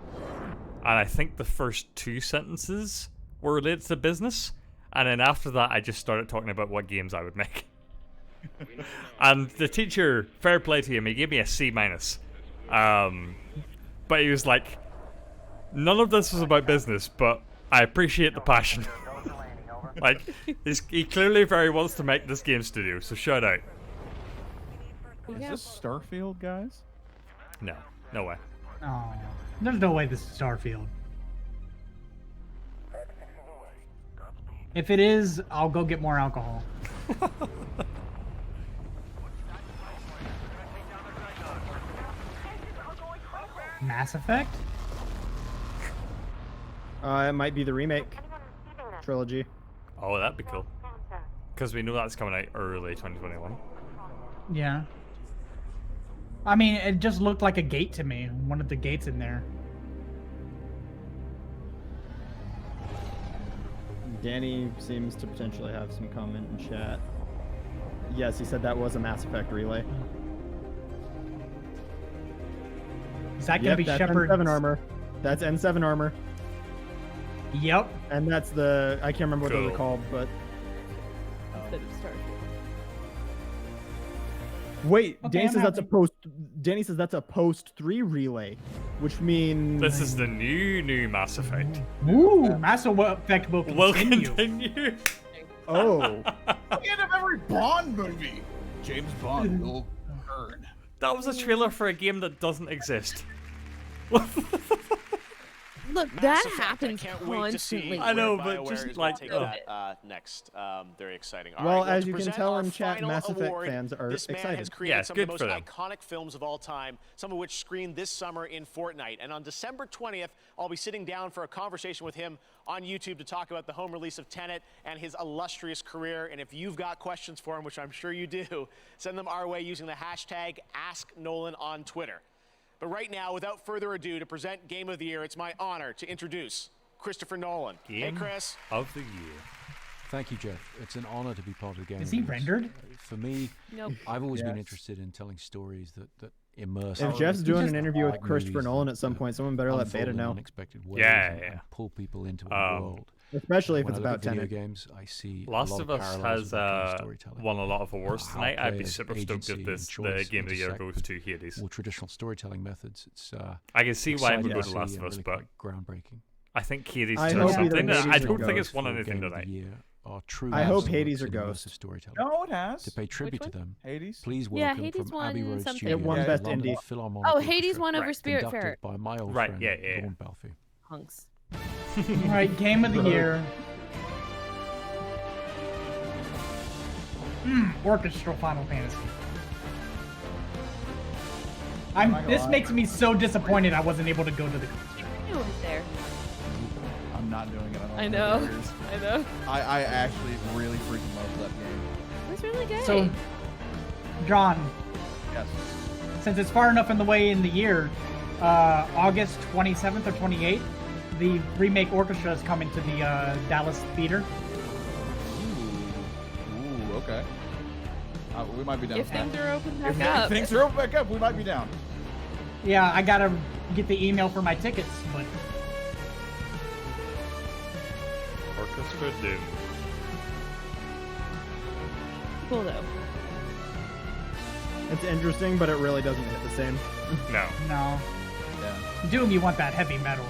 And I think the first 2 sentences were related to business. And then after that, I just started talking about what games I would make. And the teacher, fair play to him, he gave me a C-. But he was like, none of this was about business, but I appreciate the passion. Like, he clearly very wants to make this game studio, so shout out. Is this Starfield, guys? No, no way. Oh, there's no way this is Starfield. If it is, I'll go get more alcohol. Mass Effect? It might be the remake trilogy. Oh, that'd be cool. Because we know that's coming out early 2021. Yeah. I mean, it just looked like a gate to me. One of the gates in there. Danny seems to potentially have some comment in chat. Yes, he said that was a Mass Effect relay. Is that gonna be that's Shepard? N7 armor. That's N7 armor. Yep. And that's the I can't remember what those Cool. are called, but Instead of Starfield. wait, Okay, Danny I'm says that's a happy. post. Danny says that's a post 3 relay, which means This is the new Mass Effect. Ooh, Mass Effect will Will continue. continue. Oh, At the end of every Bond movie, James Bond will earn. That was a trailer for a game that doesn't exist. Look, Mass that Effect, happens I can't wait to see constantly. I know, where but BioWare just is like, gonna take that next. Very exciting. All Well, right, as to you can present tell our in chat, final Mass Effect award, fans are this man excited. has created Yeah, it's some of the good most for them. iconic films of all time, some of which screened this summer in Fortnite. And on December 20th, I'll be sitting down for a conversation with him on YouTube to talk about the home release of Tenet and his illustrious career. And if you've got questions for him, which I'm sure you do, send them our way using the hashtag AskNolan on Twitter. But right now, without further ado, to present Game of the Year, it's my honor to introduce Christopher Nolan. Hey, Chris. Of the Year. Thank you, Jeff. It's an honor to be part of the game. Is he rendered? For me, Nope. I've always been interested in telling stories that immerse. If Jeff's doing an interview with like Christopher movies Nolan that, at some point, someone better let unfold Beta in know. unexpected ways and pull people into the world. Especially if When it's I look about at video Tenet. games, I see Last a lot of of Us parallels has with that kind of storytelling. won a lot of awards How tonight. I'd be players' super stoked agency if and this the choice Game of the Year intersect goes to with Hades. more traditional storytelling methods. It's I can see why it would exciting go to to Last see of and Us, really but quite groundbreaking. I think Hades I does hope something. either I Hades or don't think Ghost it's won for anything Game of the tonight. Year are true I hope masters Hades or in Ghost. immersive storytelling. No, it has. To pay tribute Which to them, Hades? please Yeah, welcome Hades from Abbey won Road something. Studios, It won the Best London Indie. Philharmonic Oh, Hades Orchestra, won over Spirit conducted Fair. by my old Right, friend, yeah. Dawn Balfe. Hunks. All right, Game of the Year. Orchestral Final Fantasy. This makes me so disappointed I wasn't able to go to the concert. You were there. I'm not doing it. I know. I know. I actually really freaking love that game. It's really good. So, John, Yes. since it's far enough in the way in the year, August 27th or 28th, the remake orchestra is coming to the Dallas Theater. Ooh, okay. We might be down. If things are open If back up. things are open back up, we might be down. Yeah, I gotta get the email for my tickets, but Orchestra Doom. Cool though. It's interesting, but it really doesn't hit the same. No. no. Yeah. Doom, you want that heavy metal.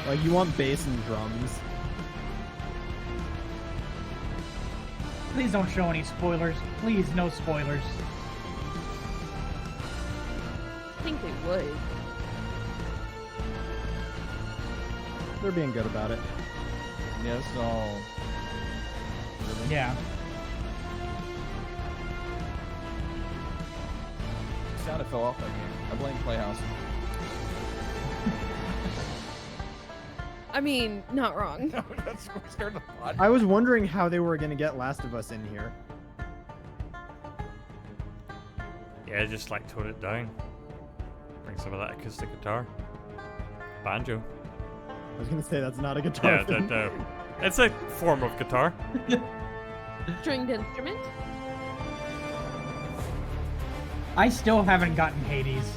Like, you want bass and drums. Please don't show any spoilers. Please, no spoilers. I think they would. They're being good about it. Yes, all. Really? Yeah. Sound it fell off that game. I blame Playhouse. I mean, not wrong. That's what started the pod. I was wondering how they were going to get Last of Us in here. Yeah, just like tone it down. Bring some of that acoustic guitar. Banjo. I was going to say that's not a guitar. Yeah, thing. it's a form of guitar. Stringed instrument? I still haven't gotten Hades.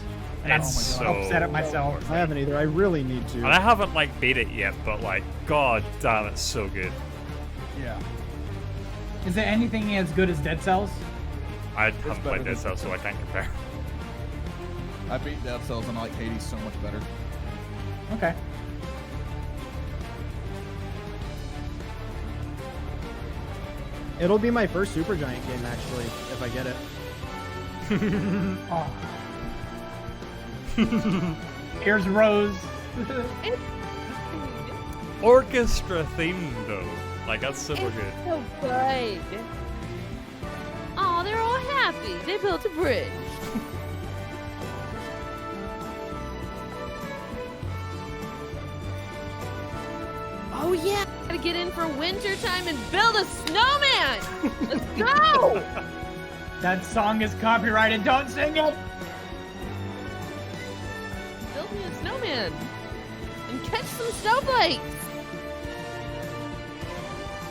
And I'm It's so upset at myself. I haven't either. I really need to. And I haven't like beat it yet, but like, god damn, it's so good. Yeah. Is there anything as good as Dead Cells? I haven't played Dead Cells, so I can't compare. I beat Dead Cells and I like Hades so much better. Okay. It'll be my first Supergiant game, actually, if I get it. Oh. Here's Rose. Orchestra theme though, like that's super good. So good. Oh, they're all happy. They built a bridge. Oh yeah, gotta get in for winter time and build a snowman. Let's go. That song is copyrighted. Don't sing it. Build me a snowman and catch some snowflakes.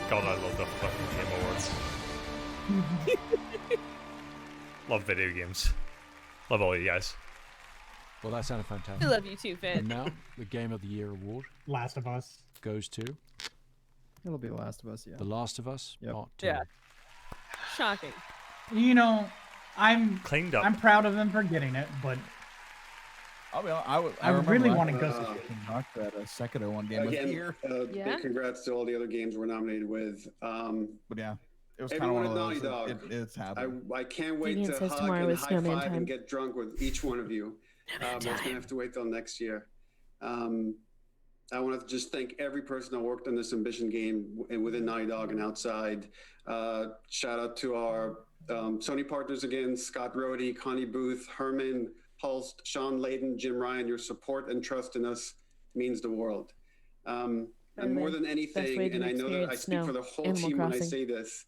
God, I love the fucking Game Awards. Love video games. Love all you guys. Well, that sounded fantastic. I love you too, Finn. And now, the Game of the Year award Last of Us goes to It'll be The Last of Us, yeah. The Last of Us Part 2. Yeah. Shocking. You know, I'm cleaned up. I'm proud of them for getting it, but I'll be honest, I really want to go see it. Knocked that Sekiro one game of the Again, year. Yeah? big congrats to all the other games we're nominated with. But yeah, it was kind of Everyone one at of Naughty those. Dog. It's happening. I can't wait Gideon to says hug tomorrow and is high snowman five time. and get drunk with each one of you. That's going to have to wait till next year. I want to just thank every person that worked on this Ambition game within Naughty Dog and outside. Shout out to our Sony partners again, Scott Rohde, Connie Booth, Herman, Hulst, Sean Layden, Jim Ryan. Your support and trust in us means the world. And more than anything, and I know that I speak for the whole Animal team when I Crossing. say this,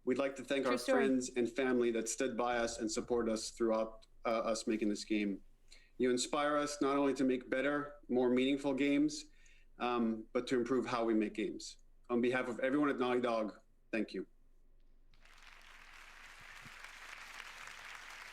We'd like to thank True our story. friends and family that stood by us and support us throughout us making this game. You inspire us not only to make better, more meaningful games, but to improve how we make games. On behalf of everyone at Naughty Dog, thank you.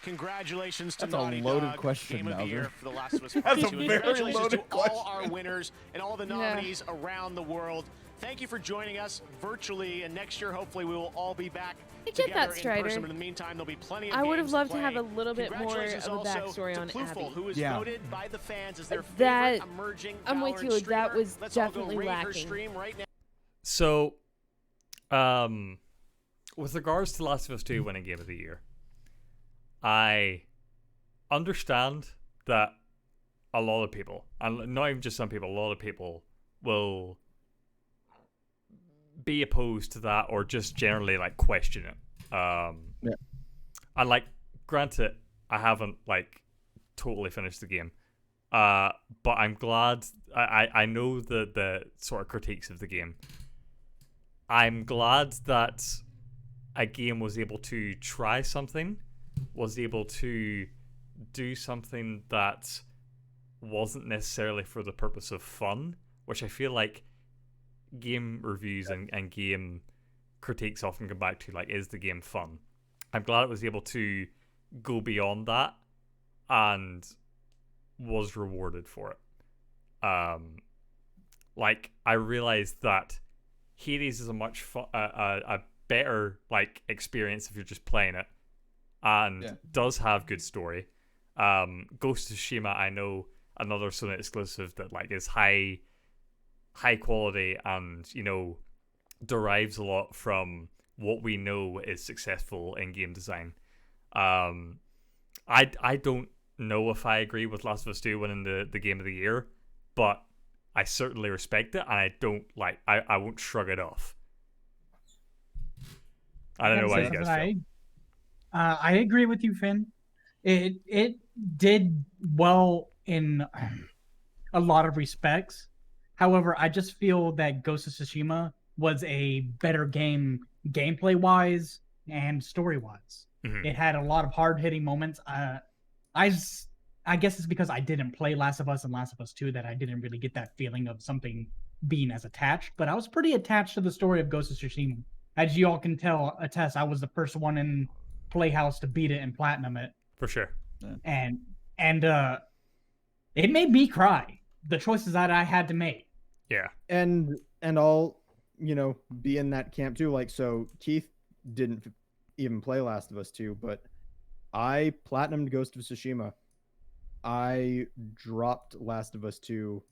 Congratulations to That's a Naughty loaded Dog, question, Game of the Mauser. Year for The Last of Us Part That's a 2. And very congratulations loaded to all our winners and all the nominees around the world. Thank you for joining us virtually, and next year, hopefully, we will all be back I get together that, in Strider. person. But in the meantime, there'll be plenty of I would have games loved to play. have a little bit more of a Congratulations also backstory to on Ploufal, Abby. who was voted by the fans as their That favorite emerging I'm with Valorant you. That streamer. was Let's all go definitely rate her lacking. stream right now. So, with regards to Last of Us 2 winning Game of the Year, I understand that a lot of people, and not even just some people, a lot of people will be opposed to that or just generally like question it. And like, granted, I haven't like totally finished the game, but I'm glad. I know the sort of critiques of the game. I'm glad that a game was able to try something, was able to do something that wasn't necessarily for the purpose of fun, which I feel like game reviews and game critiques often come back to, like, is the game fun? I'm glad it was able to go beyond that and was rewarded for it. Like, I realized that Hades is a much a better like experience if you're just playing it, and does have good story. Ghost of Tsushima, I know, another Sony exclusive that like is high quality and, you know, derives a lot from what we know is successful in game design. I don't know if I agree with Last of Us 2 winning the Game of the Year, but I certainly respect it, and I don't like I won't shrug it off. I don't know why you guys feel. I agree with you, Finn. It did well in a lot of respects. However, I just feel that Ghost of Tsushima was a better game gameplay wise and story wise. Mm-hmm. It had a lot of hard hitting moments. I guess it's because I didn't play Last of Us and Last of Us 2 that I didn't really get that feeling of something being as attached. But I was pretty attached to the story of Ghost of Tsushima. As you all can attest, I was the first one in Playhouse to beat it and platinum it. For sure. And it made me cry. The choices that I had to make. Yeah. And I'll, you know, be in that camp too. Like, so Keith didn't even play Last of Us 2, but I platinumed Ghost of Tsushima. I dropped Last of Us 2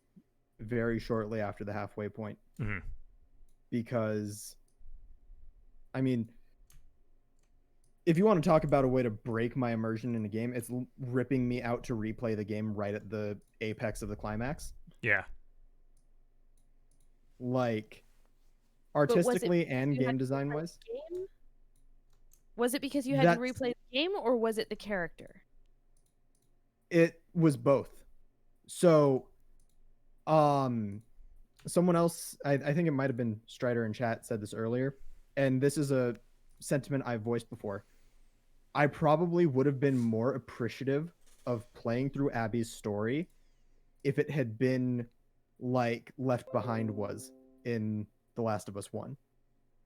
very shortly after the halfway point. Mm-hmm. Because, I mean, if you want to talk about a way to break my immersion in a game, it's ripping me out to replay the game right at the apex of the climax. Yeah. Like, artistically and game design wise. Was it because you had to replay the game, or was it the character? It was both. So, someone else, I think it might have been Strider in chat, said this earlier, and this is a sentiment I've voiced before. I probably would have been more appreciative of playing through Abby's story if it had been like Left Behind was in The Last of Us 1,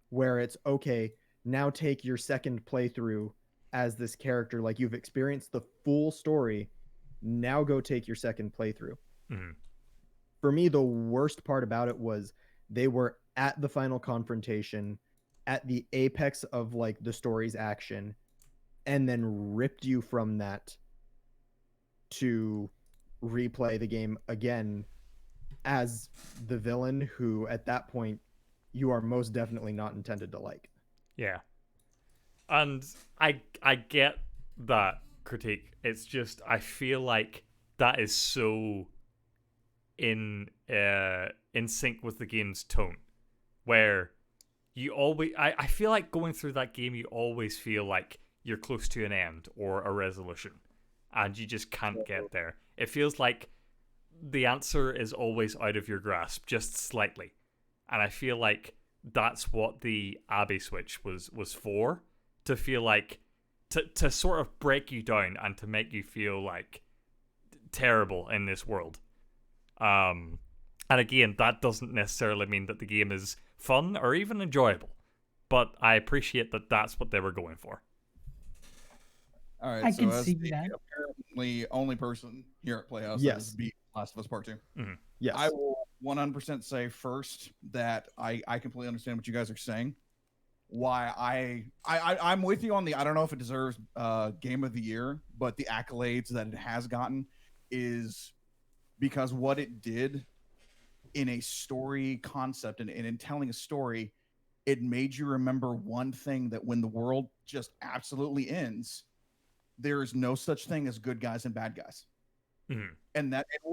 where it's, okay, now take your second playthrough as this character, like you've experienced the full story, now go take your second playthrough. Mm-hmm. For me, the worst part about it was they were at the final confrontation, at the apex of like the story's action, and then ripped you from that to replay the game again as the villain who at that point you are most definitely not intended to like. Yeah. And I get that critique. It's just I feel like that is so in sync with the game's tone, where you always I feel like going through that game you always feel like you're close to an end or a resolution and you just can't get there. It feels like the answer is always out of your grasp, just slightly. And I feel like that's what the Abbey switch was for, to feel like to sort of break you down and to make you feel like terrible in this world. And again, that doesn't necessarily mean that the game is fun or even enjoyable, but I appreciate that that's what they were going for. All right, I so can as see the that. apparently only person here at Playhouse that has beat Last of Us Part 2. Mm-hmm. Yes. I will 100% say first that I completely understand what you guys are saying. Why I'm with you on the, I don't know if it deserves Game of the Year, but the accolades that it has gotten is because what it did in a story concept and in telling a story, it made you remember one thing, that when the world just absolutely ends, there is no such thing as good guys and bad guys. Mm-hmm.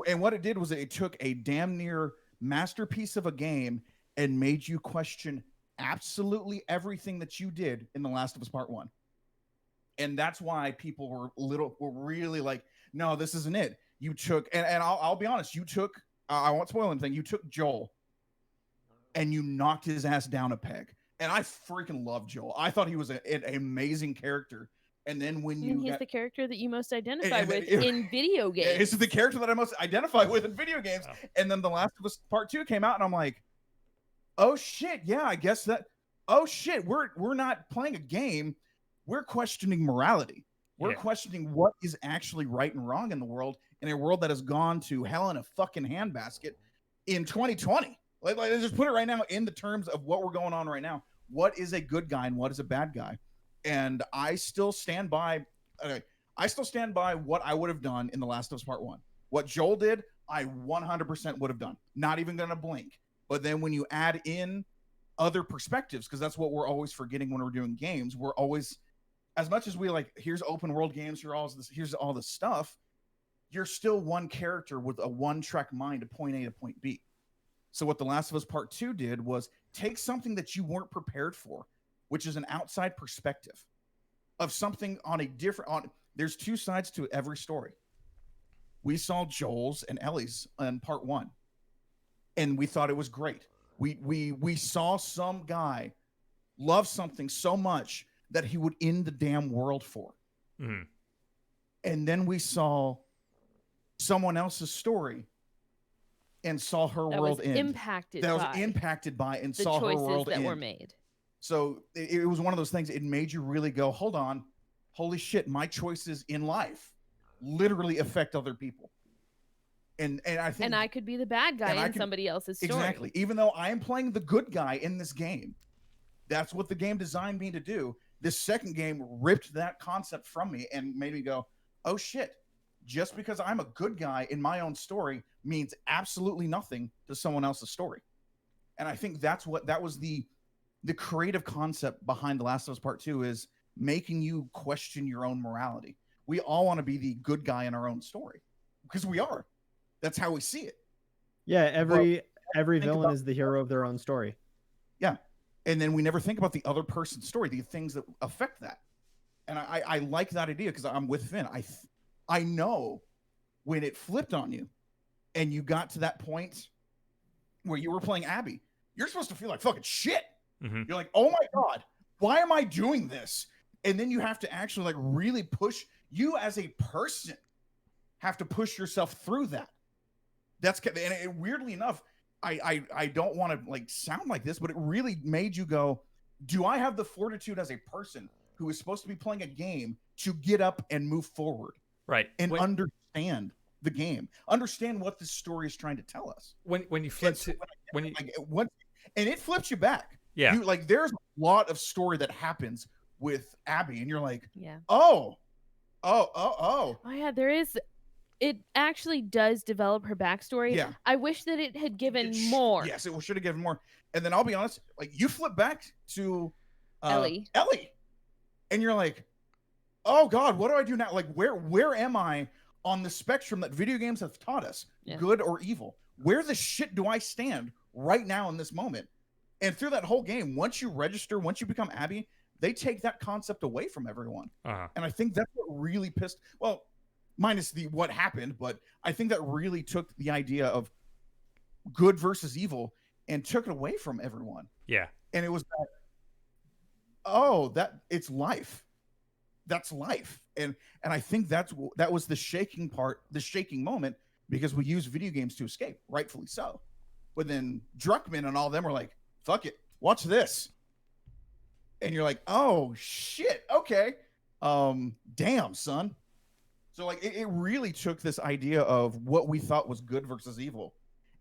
And what it did was it took a damn near masterpiece of a game and made you question absolutely everything that you did in The Last of Us Part 1. And that's why people were really like, no, this isn't it. You took, and I'll be honest, you took, I won't spoil anything, you took Joel and you knocked his ass down a peg. And I freaking love Joel. I thought he was an amazing character. And then when he's the character that you most identify with in video games. Yeah, this is the character that I most identify with in video games. Oh. And then The Last of Us Part 2 came out, and I'm like, oh shit, yeah, I guess that. Oh shit, we're not playing a game. We're questioning morality. We're questioning what is actually right and wrong in the world, in a world that has gone to hell in a fucking handbasket in 2020. Like, let's just put it right now in the terms of what we're going on right now. What is a good guy and what is a bad guy? And I still stand by. I still stand by what I would have done in The Last of Us Part 1. What Joel did, I 100% would have done. Not even gonna blink. But then when you add in other perspectives, because that's what we're always forgetting when we're doing games. We're always, as much as we like, here's open world games, here's all this stuff. You're still one character with a one-track mind to point A to point B. So what The Last of Us Part 2 did was take something that you weren't prepared for, which is an outside perspective of something on a different, there's two sides to every story. We saw Joel's and Ellie's in Part 1, and we thought it was great. We saw some guy love something so much that he would end the damn world for. Mm-hmm. And then we saw someone else's story and saw her world end. Impacted by and the saw her world that end. were made. So it was one of those things. It made you really go, hold on, holy shit, my choices in life literally affect other people. And I think, and I could be the bad guy in somebody else's story. Exactly. Even though I am playing the good guy in this game, that's what the game designed me to do. This second game ripped that concept from me and made me go, oh shit, just because I'm a good guy in my own story means absolutely nothing to someone else's story. And I think that was the creative concept behind The Last of Us Part 2, is making you question your own morality. We all want to be the good guy in our own story because we are. That's how we see it. Yeah, every villain is the hero of their own story. Yeah. And then we never think about the other person's story, the things that affect that. And I like that idea because I'm with Finn. I know when it flipped on you and you got to that point where you were playing Abby, you're supposed to feel like fucking shit. Mm-hmm. You're like, oh my God, why am I doing this? And then you have to actually like really push, you as a person have to push yourself through that. And weirdly enough, I don't want to like sound like this, but it really made you go, do I have the fortitude as a person who is supposed to be playing a game to get up and move forward? Right. And understand the game, understand what this story is trying to tell us. When you flip and it flips you back. Yeah. There's a lot of story that happens with Abby, and you're like, yeah. Oh yeah, there is. It actually does develop her backstory. Yeah. I wish that it had given more. Yes, it should have given more. And then I'll be honest, like you flip back to Ellie, and you're like, oh God, what do I do now? Like, where am I on the spectrum that video games have taught us, good or evil? Where the shit do I stand right now in this moment? And through that whole game, once you register, once you become Abby, they take that concept away from everyone. Uh-huh. And I think that's what really minus what happened, but I think that really took the idea of good versus evil and took it away from everyone. Yeah. And it was that, oh, that it's life. That's life. And I think that was the shaking part, the shaking moment, because we use video games to escape, rightfully so. But then Druckmann and all them were like, fuck it, watch this. And you're like, oh shit, okay. Damn, son. So like it really took this idea of what we thought was good versus evil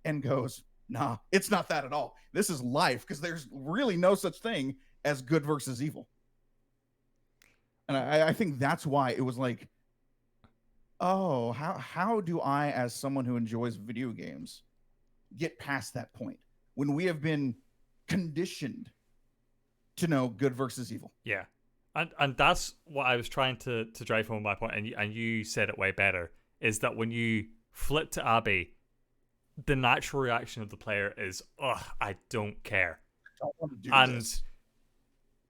and goes, nah, it's not that at all. This is life, because there's really no such thing as good versus evil. And I think that's why it was like, oh, how do I, as someone who enjoys video games, get past that point when we have been conditioned to know good versus evil? Yeah. And that's what I was trying to drive home my point, and you said it way better, is that when you flip to Abby, the natural reaction of the player is, ugh, I don't care. I don't want to do and this.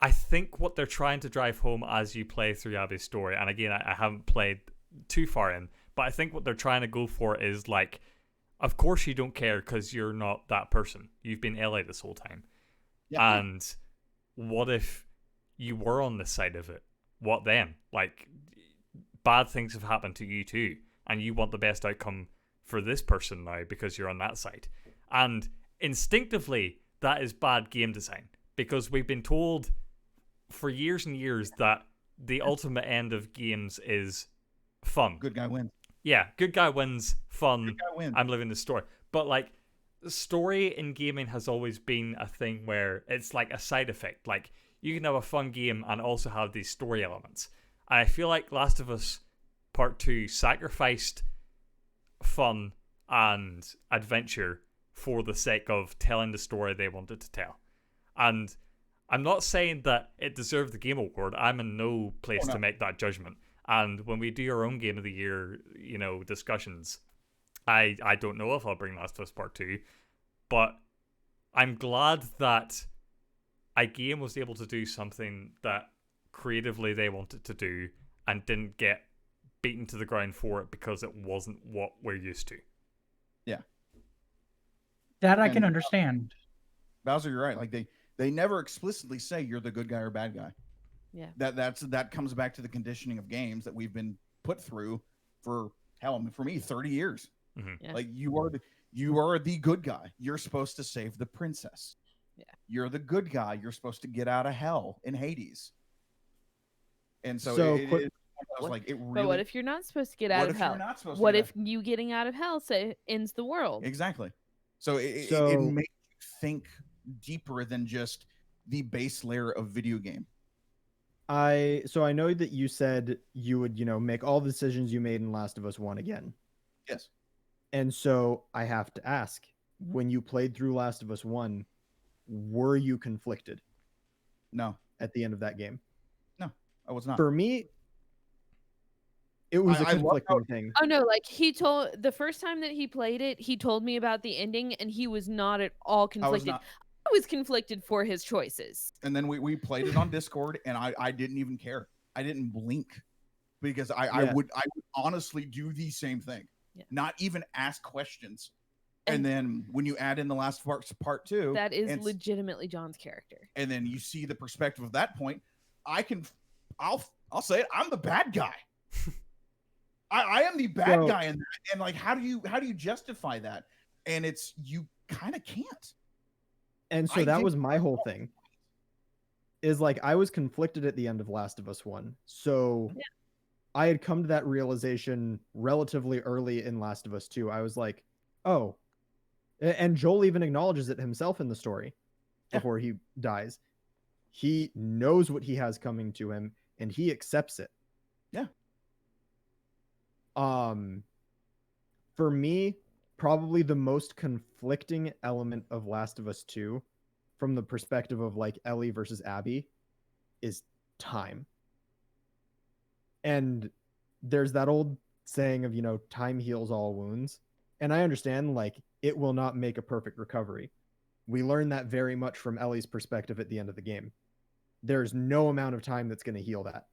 I think what they're trying to drive home as you play through Abby's story, and again, I haven't played too far in, but I think what they're trying to go for is like, of course you don't care because you're not that person. You've been Ellie this whole time. Yeah. And what if you were on this side of it? What then? Like, bad things have happened to you too, and you want the best outcome for this person now because you're on that side. And instinctively, that is bad game design, because we've been told for years and years that the ultimate end of games is fun. Good guy wins. Yeah, good guy wins, fun. Good guy wins. I'm living the story. But like, story in gaming has always been a thing where it's like a side effect. Like, you can have a fun game and also have these story elements. And I feel like Last of Us Part 2 sacrificed fun and adventure for the sake of telling the story they wanted to tell. And I'm not saying that it deserved the Game Award. I'm in no place to make that judgment. And when we do our own Game of the Year, discussions, I don't know if I'll bring Last of Us Part 2, but I'm glad that a game was able to do something that creatively they wanted to do and didn't get beaten to the ground for it because it wasn't what we're used to. Yeah. That I can understand. Bowser, you're right. Like they never explicitly say you're the good guy or bad guy. Yeah. That comes back to the conditioning of games that we've been put through for for me 30 years. Mm-hmm. Yeah. Like you are the good guy. You're supposed to save the princess. Yeah. You're the good guy. You're supposed to get out of hell in Hades. And so but what if you're not supposed to get out of hell? What if you getting out of hell ends the world? Exactly. So it makes you think deeper than just the base layer of video game. I know that you said you would, make all the decisions you made in Last of Us 1 again. Yes. And so I have to ask, when you played through Last of Us 1, were you conflicted? No. At the end of that game? No, I was not. For me, it was a conflicting thing. Oh no, like the first time that he played it, he told me about the ending and he was not at all conflicted. I was conflicted for his choices. And then we played it on Discord and I didn't even care. I didn't blink because I would honestly do the same thing. Yeah. Not even ask questions. And then when you add in the last part 2, that is legitimately John's character. And then you see the perspective of that point, I'll say it, I'm the bad guy. I am the bad guy in that. And like how do you justify that? And you kind of can't. And so that was my whole thing. Is like I was conflicted at the end of Last of Us 1. So I had come to that realization relatively early in Last of Us 2. I was like, oh. And Joel even acknowledges it himself in the story before he dies. He knows what he has coming to him and he accepts it. Yeah. For me, probably the most conflicting element of Last of Us 2 from the perspective of like Ellie versus Abby is time. And there's that old saying of, time heals all wounds. And I understand like it will not make a perfect recovery. We learn that very much from Ellie's perspective at the end of the game. There's no amount of time that's going to heal that.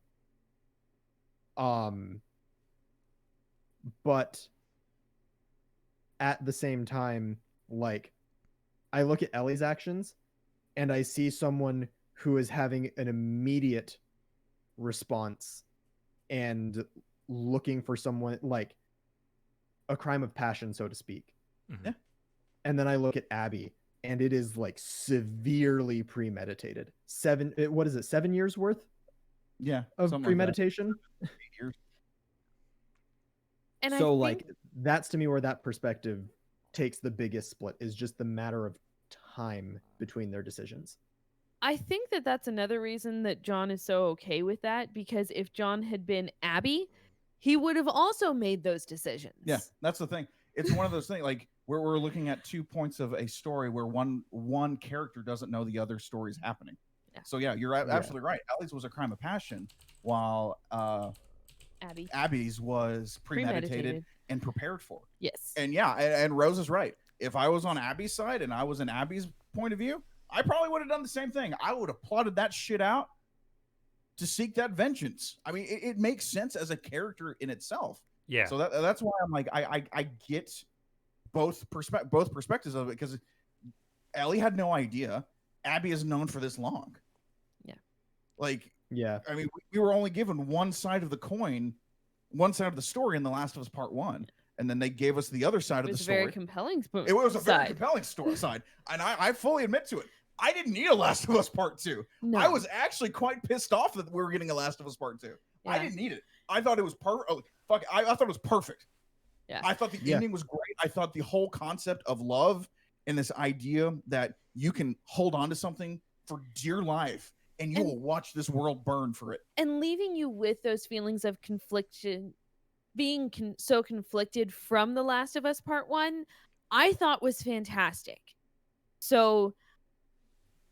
But at the same time, like I look at Ellie's actions and I see someone who is having an immediate response and looking for someone like a crime of passion, so to speak. Yeah. And then I look at Abby and it is like severely premeditated. 7 years worth? Yeah. Of something premeditation. Like that. 8 years. And So I like think, that's to me where that perspective takes the biggest split, is just the matter of time between their decisions. I think that that's another reason that John is so okay with that, because if John had been Abby, he would have also made those decisions. Yeah, that's the thing. It's one of those things like where we're looking at 2 points of a story where one character doesn't know the other story's happening. Yeah. So yeah, you're absolutely right. Ellie's was a crime of passion, while Abby's was premeditated and prepared for. Yes. And yeah, and Rose is right. If I was on Abby's side and I was in Abby's point of view, I probably would have done the same thing. I would have plotted that shit out to seek that vengeance. I mean, it makes sense as a character in itself. Yeah. So that's why I'm like, I get both perspectives of it, because Ellie had no idea Abby is known for this long. Yeah. Like, yeah. I mean, we were only given one side of the coin, one side of the story in The Last of Us Part 1. And then they gave us the other side of the story. It was a very compelling It was a very compelling story side. And I fully admit to it. I didn't need a Last of Us Part 2. No. I was actually quite pissed off that we were getting a Last of Us Part 2. Yeah. I didn't need it. I thought it was I thought it was perfect. Yeah. I thought the ending was great. I thought the whole concept of love and this idea that you can hold on to something for dear life and you will watch this world burn for it. And leaving you with those feelings of confliction, being so conflicted from The Last of Us Part 1, I thought was fantastic. So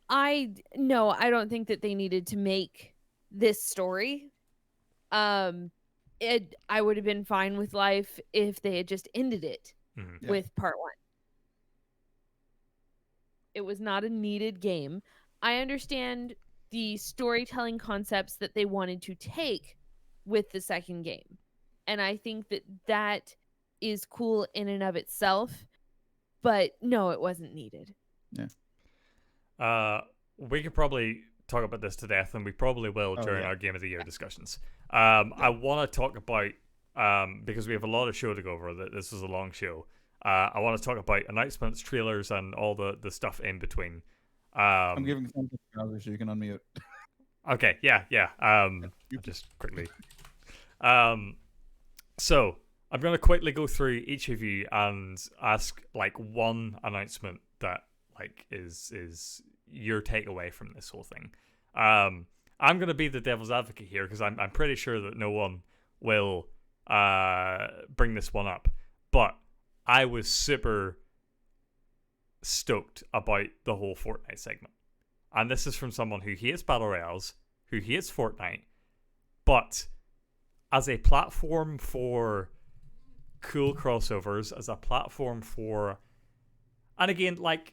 I don't think that they needed to make this story. I would have been fine with life if they had just ended it with Part 1. It was not a needed game. I understand the storytelling concepts that they wanted to take with the second game. And I think that is cool in and of itself. But no, it wasn't needed. Yeah. We could probably talk about this to death, and we probably will during our Game of the Year discussions. I want to talk about, because we have a lot of show to go over, that this is a long show. I want to talk about announcements, trailers, and all the stuff in between. I'm giving something to browser so you can unmute. Okay, yeah. Just quickly. So I'm going to quickly go through each of you and ask like one announcement that like is your takeaway from this whole thing. I'm going to be the devil's advocate here because I'm pretty sure that no one will bring this one up, but I was super stoked about the whole Fortnite segment. And this is from someone who hates Battle Royales, who hates Fortnite, but as a platform for cool crossovers, as a platform for... And again, like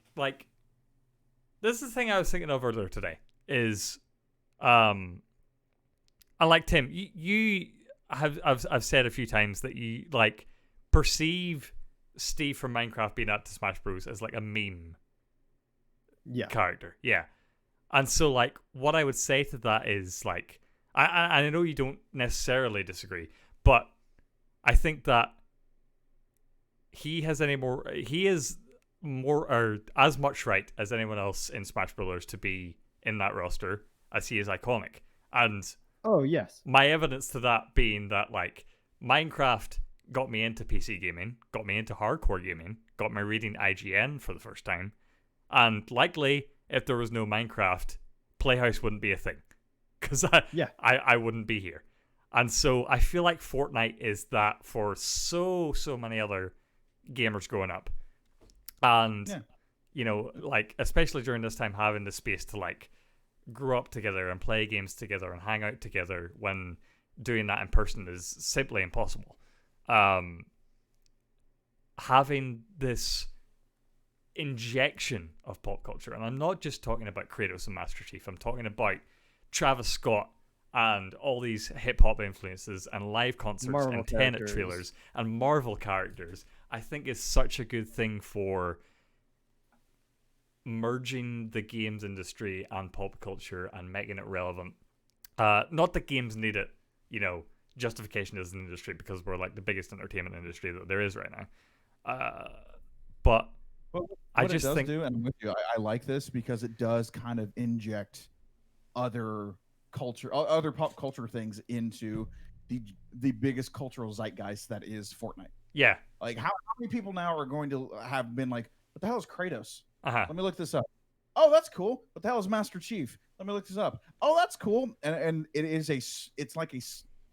this is the thing I was thinking of earlier today, is... I like Tim, you have... I've said a few times that you, like, perceive Steve from Minecraft being at Smash Bros. As, like, a meme character. Yeah. And so, like, what I would say to that is, like... I know you don't necessarily disagree, but I think that he is more or as much right as anyone else in Smash Bros. To be in that roster, as he is iconic. And my evidence to that being that, like, Minecraft got me into PC gaming, got me into hardcore gaming, got me reading IGN for the first time, and likely if there was no Minecraft, Playhouse wouldn't be a thing. Because I wouldn't be here. And so I feel like Fortnite is that for so many other gamers growing up. And, you know, like, especially during this time, having the space to, like, grow up together and play games together and hang out together when doing that in person is simply impossible. Having this injection of pop culture, and I'm not just talking about Kratos and Master Chief, I'm talking about Travis Scott and all these hip-hop influences and live concerts Marvel and Tenet characters. trailers and Marvel characters, I think is such a good thing for merging the games industry and pop culture and making it relevant. Not that games need it, you know, justification as an industry because we're like the biggest entertainment industry that there is right now. But I just think, and I'm with you, I like this because it does kind of inject other pop culture things into the biggest cultural zeitgeist that is Fortnite. Yeah. Like how many people now are going to have been like, what the hell is Kratos? Uh-huh. Let me look this up. Oh, that's cool. What the hell is Master Chief? Let me look this up. Oh, that's cool. And it is it's like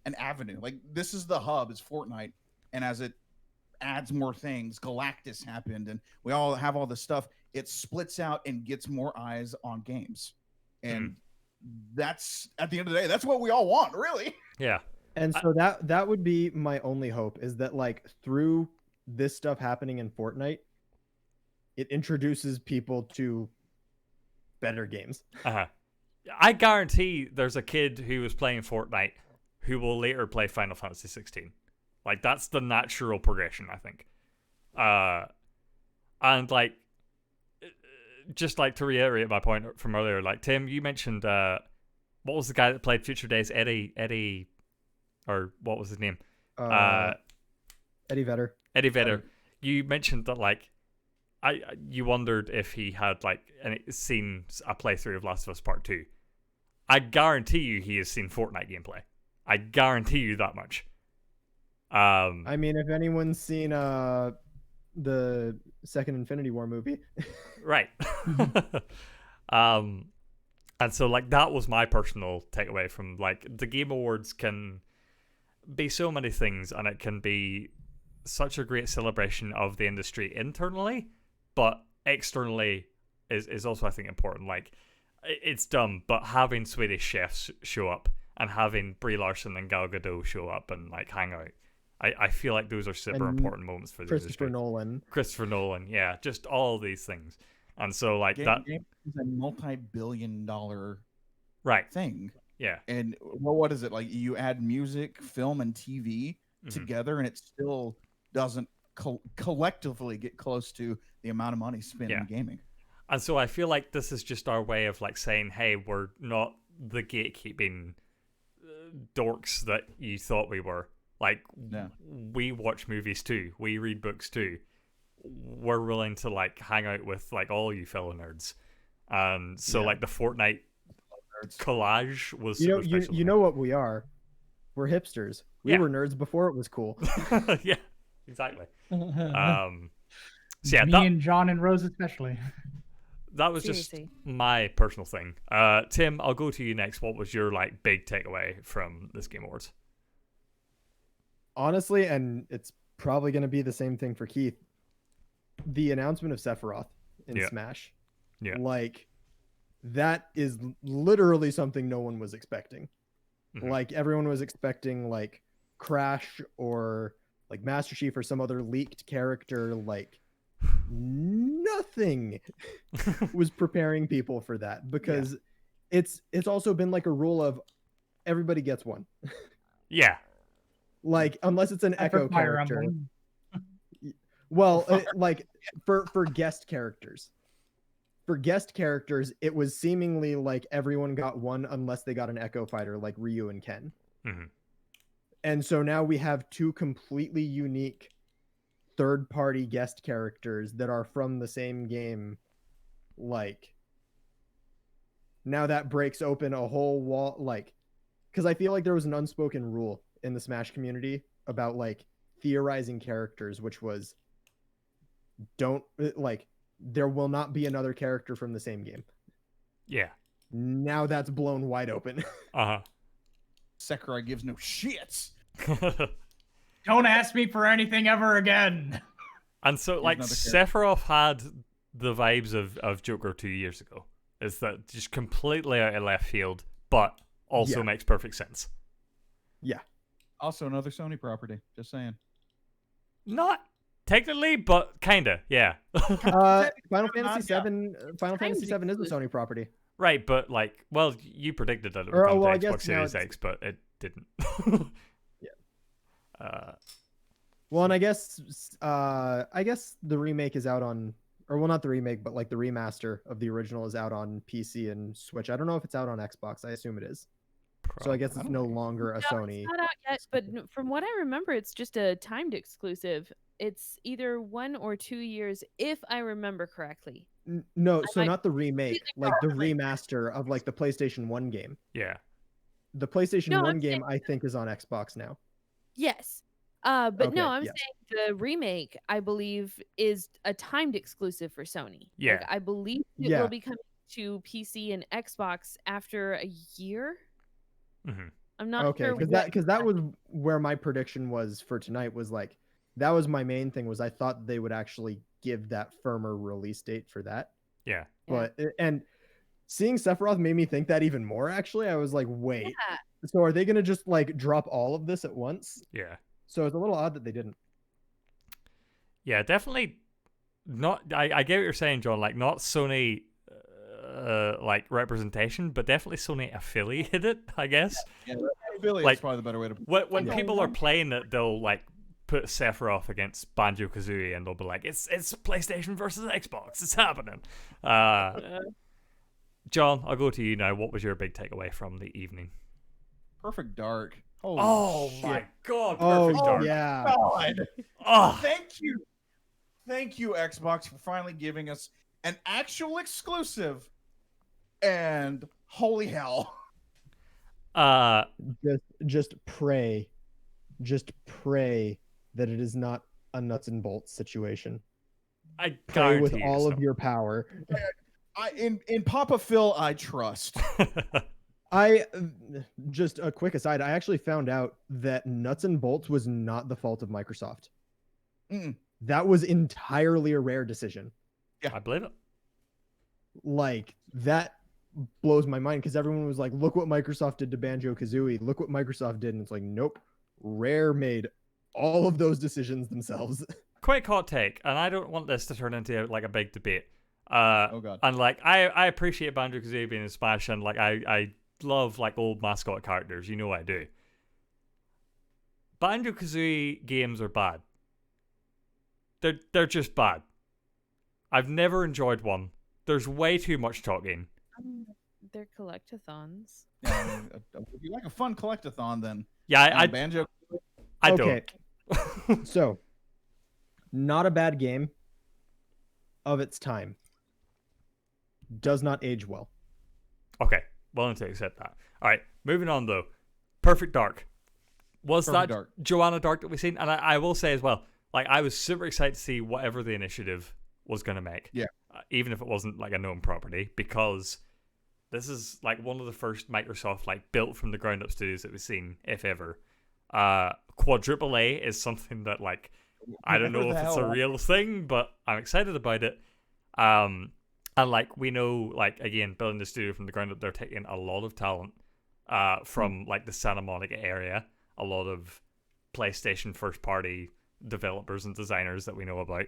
an avenue. Like this is the hub, is Fortnite. And as it adds more things, Galactus happened, and we all have all this stuff. It splits out and gets more eyes on games. And that's, at the end of the day, that's what we all want, really. Yeah. And so that would be my only hope, is that like through this stuff happening in Fortnite, it introduces people to better games. I guarantee there's a kid who was playing Fortnite who will later play Final Fantasy 16. Like that's the natural progression, I think. And like, just like to reiterate my point from earlier, like Tim, you mentioned what was the guy that played Future Days? Eddie, or what was his name? Eddie Vedder. Eddie Vedder. You mentioned that like you wondered if he had like seen a playthrough of Last of Us Part 2. I guarantee you he has seen Fortnite gameplay. I guarantee you that much. I mean, if anyone's seen the second Infinity War movie. Right. And so like that was my personal takeaway from like the Game Awards can be so many things, and it can be such a great celebration of the industry internally, but externally is also, I think, important. Like it's dumb, but having Swedish Chefs show up and having Brie Larson and Gal Gadot show up and like hang out, I feel like those are super important moments for the industry. Christopher Nolan, yeah, just all these things. And so like that game is a multi-billion-dollar thing. Yeah. And what is it? Like you add music, film, and TV together, and it still doesn't collectively get close to the amount of money spent in gaming. And so I feel like this is just our way of like saying, hey, we're not the gatekeeping dorks that you thought we were. Like, we watch movies too. We read books too. We're willing to like hang out with like all you fellow nerds. And so like the Fortnite collage was you know what we are? We're hipsters. We were nerds before it was cool. Yeah, exactly. Me and John and Rose especially. That was just my personal thing. Tim, I'll go to you next. What was your like big takeaway from this Game Awards? Honestly, and it's probably going to be the same thing for Keith, the announcement of Sephiroth in Smash. Yeah. Like, that is literally something no one was expecting. Like, everyone was expecting, like, Crash or, like, Master Chief or some other leaked character. Like, nothing was preparing people for that, because it's also been, like, a rule of everybody gets one. Yeah. Like, unless it's an Echo character. Well, like, for guest characters. For guest characters, it was seemingly like everyone got one unless they got an Echo fighter like Ryu and Ken. And so now we have two completely unique third-party guest characters that are from the same game. Like, now that breaks open a whole wall. Like, because I feel like there was an unspoken rule in the Smash community about like theorizing characters, which was there will not be another character from the same game. Yeah. Now that's blown wide open. Sakurai gives no shits. Don't ask me for anything ever again. And so like Sephiroth had the vibes of Joker 2 years ago. Is that just completely out of left field, but also makes perfect sense. Yeah. Also another Sony property, just saying. Not technically, but kinda, yeah. Final Fantasy VII is a Sony property. Right, but like, well, you predicted that it would come to Xbox Series X, but it didn't. Well, and I guess the remake is out on, or well, not the remake, but like the remaster of the original is out on PC and Switch. I don't know if it's out on Xbox. I assume it is. So I guess it's no longer a Sony. It's not out yet, but from what I remember, it's just a timed exclusive. It's either 1 or 2 years, if I remember correctly. No, so not the remake, like the remaster of like the PlayStation 1 game. Yeah. The PlayStation 1 game, I think, is on Xbox now. Yes. But Okay, no, I'm yeah. saying the remake, I believe, is a timed exclusive for Sony. Yeah. Like, I believe it Yeah. will be coming to PC and Xbox after a year. Mm-hmm. I'm not Okay, sure. because that was where my prediction was for tonight. Was like that was my main thing. Was I thought they would actually give that firmer release date for that. Yeah. But and seeing Sephiroth made me think that even more. Actually, I was like, wait. Yeah. So are they gonna just like drop all of this at once? Yeah. So it's a little odd that they didn't. Yeah, definitely not. I get what you're saying, John. Like, not Sony, like representation, but definitely Sony affiliated. I guess. Yeah, affiliate like, is probably the better way to. When people are playing it, they'll like put Sephiroth against Banjo Kazooie, and they'll be like, "It's PlayStation versus Xbox. It's happening." John, I'll go to you now. What was your big takeaway from the evening? Perfect Dark. Holy Oh shit. my God! Oh, Perfect Dark. yeah. God. Oh. Thank you, Xbox, for finally giving us an actual exclusive. And holy hell. Just pray that it is not a nuts and bolts situation. I pray with guarantee all it's of your power. In Papa Phil, I trust. I just a quick aside. I actually found out that nuts and bolts was not the fault of Microsoft. That was entirely a Rare decision. Yeah, I believe it. Like that blows my mind because everyone was like, "Look what Microsoft did to Banjo-Kazooie. Look what Microsoft did," and it's like, nope. Rare made all of those decisions themselves. Quick hot take, and I don't want this to turn into like a big debate. Oh God. And like I appreciate Banjo-Kazooie being in Smash, and like I love like old mascot characters. You know I do. Banjo-Kazooie games are bad. They're just bad. I've never enjoyed one. There's way too much talking. They're collectathons. Yeah, if you like a fun collectathon, then yeah, Banjo. I don't. So, not a bad game of its time. Does not age well. Okay, willing to accept that. All right, moving on though. Perfect Dark. Was Perfect that Dark. Joanna Dark that we've seen? And I will say as well, like I was super excited to see whatever the initiative was going to make. Yeah. Even if it wasn't like a known property, because this is like one of the first Microsoft like built from the ground up studios that we've seen, if ever. Quadruple A is something that like I don't know if it's a real thing, but I'm excited about it. And like we know, like again, building the studio from the ground up, they're taking a lot of talent from like the Santa Monica area, a lot of PlayStation first party developers and designers that we know about.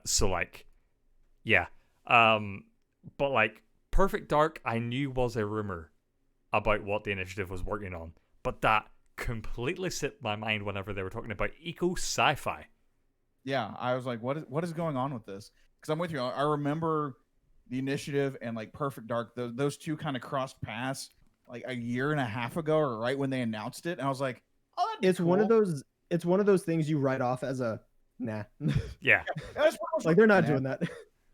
So like, yeah. But like Perfect Dark, I knew was a rumor about what the initiative was working on, but that completely slipped my mind whenever they were talking about eco sci-fi. Yeah, I was like, what is going on with this? Because I'm with you. I remember the initiative and like Perfect Dark. Those two kind of crossed paths like a year and a half ago, or right when they announced it. And I was like, oh, that'd be It's one of cool. those. It's one of those things you write off as a nah. Yeah. That's what I was Like they're not nah. doing that.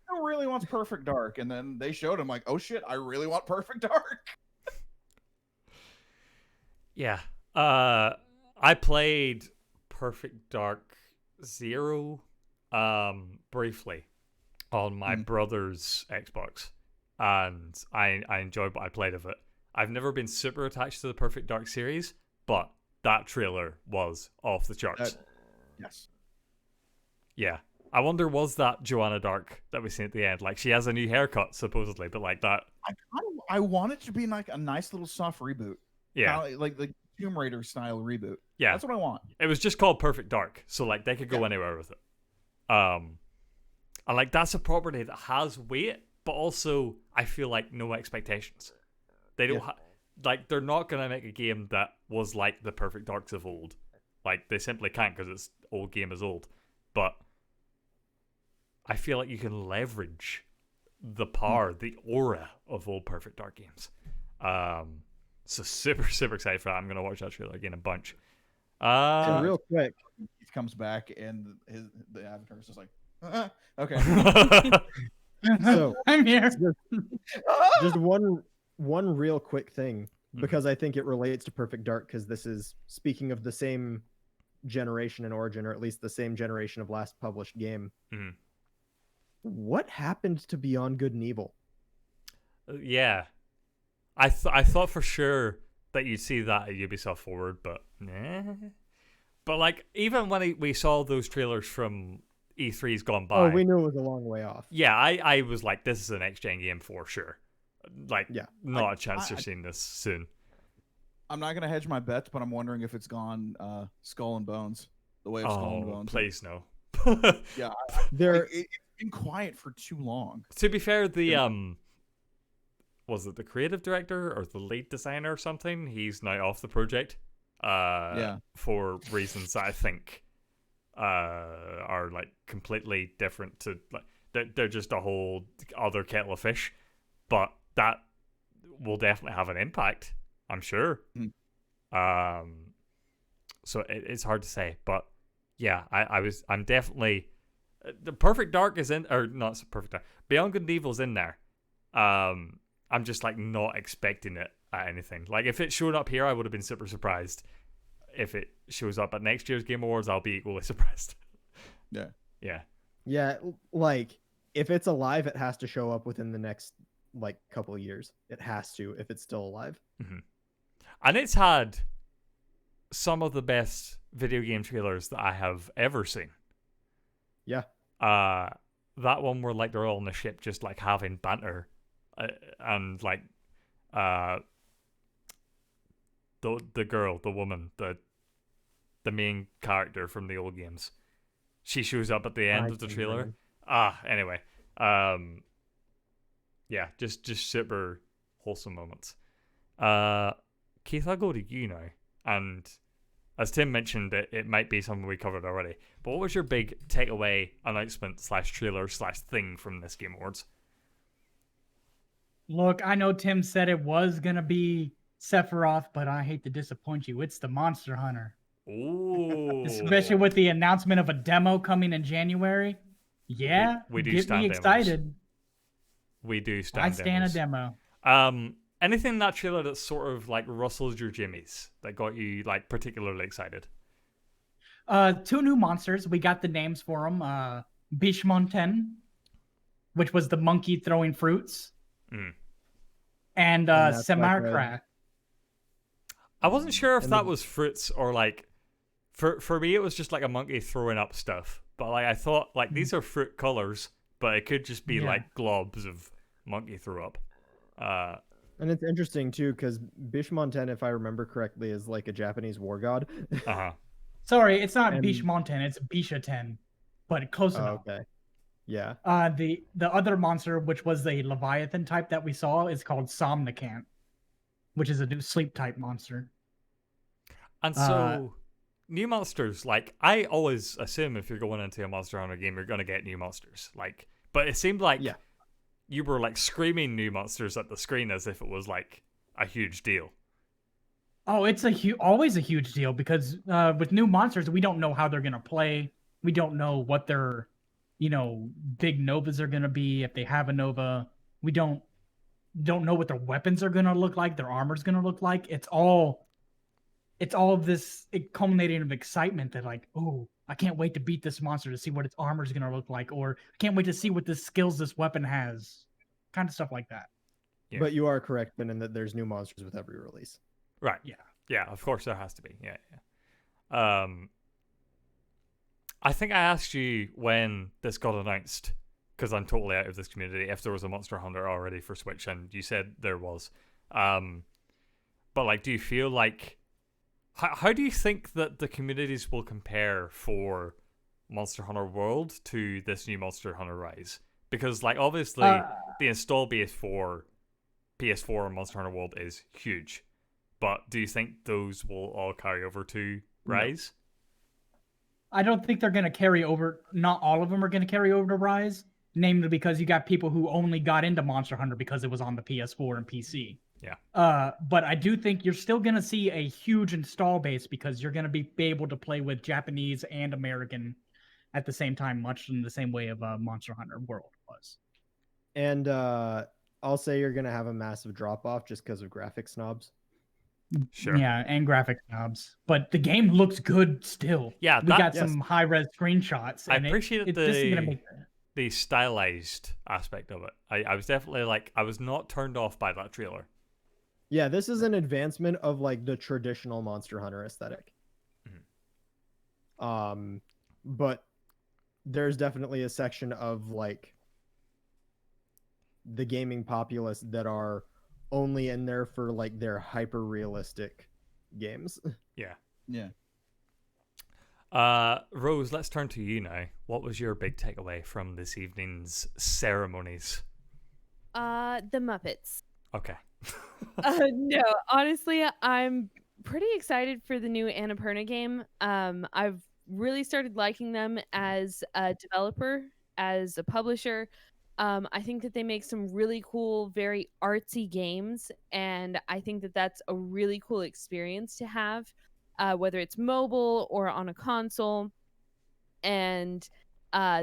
Who really wants Perfect Dark? And then they showed him like, oh shit, I really want Perfect Dark. Yeah. I played Perfect Dark 0 briefly on my brother's Xbox, and I enjoyed what I played of it. I've never been super attached to the Perfect Dark series, but that trailer was off the charts. Yes. Yeah. I wonder, was that Joanna Dark that we seen at the end? Like, she has a new haircut, supposedly, but like that. I want it to be like a nice little soft reboot. Yeah. Kinda like the Tomb Raider style reboot. Yeah. That's what I want. It was just called Perfect Dark, so like they could go anywhere with it. And like that's a property that has weight, but also I feel like no expectations. They don't like they're not gonna make a game that was like the Perfect Darks of old. Like they simply can't because its old game is old. But I feel like you can leverage the power, the aura of old Perfect Dark games. So super excited for that. I'm gonna watch that trailer again a bunch. And real quick, he comes back and the avatar is just like, okay. So I'm here. Just one real quick thing, because I think it relates to Perfect Dark, because this is speaking of the same generation in origin, or at least the same generation of last published game. What happened to Beyond Good and Evil? Yeah, I thought for sure that you'd see that at Ubisoft Forward, but nah. But like, even when we saw those trailers from E3's gone by, Oh, we knew it was a long way off. Yeah, I was like, this is a next gen game for sure. Like, yeah, not a chance you're seeing this soon. I'm not gonna hedge my bets, but I'm wondering if it's gone Skull and Bones, the way of Skull and Bones. Please no. Yeah, it's been quiet for too long. To be fair, the was it the creative director or the lead designer or something? He's now off the project. For reasons that I think are like completely different to like they're just a whole other kettle of fish, but that will definitely have an impact, I'm sure. So it's hard to say, but yeah, I'm definitely the Perfect Dark is in, or not Perfect Dark, Beyond Good and Evil's in there. I'm just like not expecting it at anything. Like if it showed up here, I would have been super surprised. If it shows up at next year's Game Awards, I'll be equally surprised. Yeah, like if it's alive, it has to show up within the next like couple of years. It has to, if it's still alive. And it's had some of the best video game trailers that I have ever seen. Yeah. That one where like they're all on the ship just like having banter, and like the girl, the woman, the main character from the old games, she shows up at the end of the trailer. Anyway, yeah, just super wholesome moments. Keith, I'll go to you now, and as Tim mentioned, it might be something we covered already, but what was your big takeaway announcement / trailer / thing from this Game Awards? Look, I know Tim said it was gonna be Sephiroth, but I hate to disappoint you. It's the Monster Hunter. Ooh. Especially with the announcement of a demo coming in January. Yeah, we do get stand me demos. excited. We do stand I stand demos. a demo. Anything in that trailer that sort of like rustles your jimmies that got you like particularly excited? 2 new monsters. We got the names for them. Bishmonten, which was the monkey throwing fruits. And Samarkra. I wasn't sure if that was fruits or like for me it was just like a monkey throwing up stuff. But like I thought like these are fruit colors, but it could just be like globs of monkey throw up. And it's interesting too because Bishmonten, if I remember correctly, is like a Japanese war god. Sorry, it's not Bishmonten, it's Bishaten, but close enough. Okay. Yeah. The other monster, which was the Leviathan type that we saw, is called Somnicant, which is a new sleep type monster. And so, new monsters, like I always assume if you're going into a Monster Hunter game, you're gonna get new monsters. Like, but it seemed like you were like screaming new monsters at the screen as if it was like a huge deal. Oh, it's always a huge deal because with new monsters, we don't know how they're gonna play. We don't know what their big novas are gonna be, if they have a nova. We don't know what their weapons are gonna look like, their armor's gonna look like. It's all of this culminating of excitement that like, oh, I can't wait to beat this monster to see what its armor's gonna look like, or I can't wait to see what the skills this weapon has. Kind of stuff like that. Yeah. But you are correct, Ben, in that there's new monsters with every release. Right. Yeah, of course there has to be. Yeah. I think I asked you when this got announced, because I'm totally out of this community, if there was a Monster Hunter already for Switch, and you said there was. But like, do you feel like, how do you think that the communities will compare for Monster Hunter World to this new Monster Hunter Rise? Because like, obviously, the install base for PS4 and Monster Hunter World is huge. But do you think those will all carry over to Rise? I don't think they're going to carry over. Not all of them are going to carry over to Rise, namely because you got people who only got into Monster Hunter because it was on the PS4 and PC. Yeah. But I do think you're still going to see a huge install base because you're going to be able to play with Japanese and American at the same time, much in the same way of Monster Hunter World was. And I'll say you're going to have a massive drop off just because of graphic snobs. Sure. Yeah, and graphic knobs. But the game looks good still. Yeah, we got some high-res screenshots. I And appreciated this is gonna make the stylized aspect of it. I was definitely like, I was not turned off by that trailer. Yeah, this is an advancement of like the traditional Monster Hunter aesthetic. But there's definitely a section of like the gaming populace that are only in there for like their hyper realistic games. Yeah. Yeah. Rose, let's turn to you now. What was your big takeaway from this evening's ceremonies? The Muppets. Okay. No, honestly, I'm pretty excited for the new Annapurna game. I've really started liking them as a developer, as a publisher. I think that they make some really cool, very artsy games, and I think that that's a really cool experience to have, whether it's mobile or on a console. And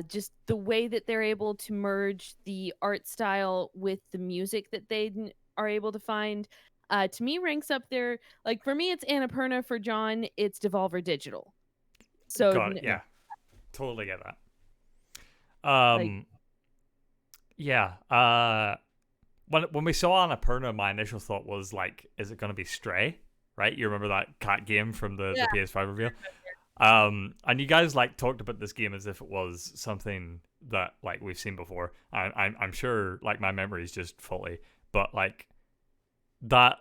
just the way that they're able to merge the art style with the music that they are able to find, to me ranks up there. Like for me, it's Annapurna. For John, it's Devolver Digital. So Got it, yeah, totally get that. Yeah. When we saw Annapurna, my initial thought was like, is it going to be Stray? Right? You remember that cat game from the PS5 reveal? And you guys like talked about this game as if it was something that like we've seen before. I'm sure like my memory is just faulty, but like that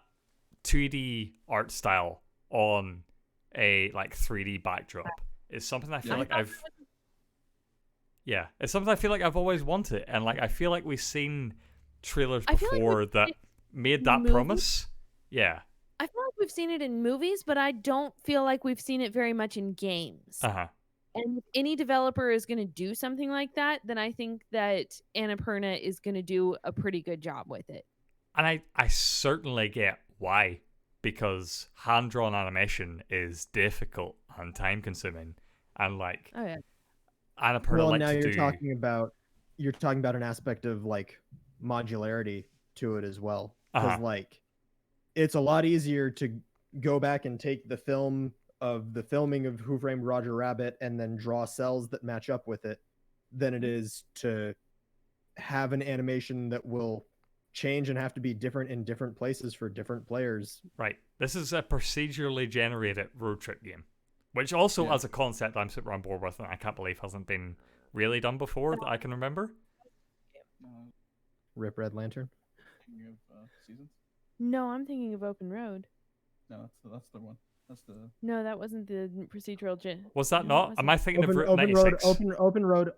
2D art style on a like 3D backdrop is something I feel like it's something I feel like I've always wanted, and like I feel like we've seen trailers before that made that promise. Yeah. I feel like we've seen it in movies, but I don't feel like we've seen it very much in games. Uh-huh. And if any developer is going to do something like that, then I think that Annapurna is going to do a pretty good job with it. And I certainly get why, because hand-drawn animation is difficult and time-consuming, and like Annapurna well, like now to you're do... talking about an aspect of like modularity to it as well, because like it's a lot easier to go back and take the film of the filming of Who Framed Roger Rabbit and then draw cells that match up with it than it is to have an animation that will change and have to be different in different places for different players. Right. This is a procedurally generated road trip game, which also as a concept I'm super on board with, and I can't believe hasn't been really done before that I can remember. Rip Red Lantern. Seasons? No, I'm thinking of Open Road. No, that's the one. That's the. No, that wasn't the procedural. Was that not? Am I thinking Open, of Route 96? Open Road.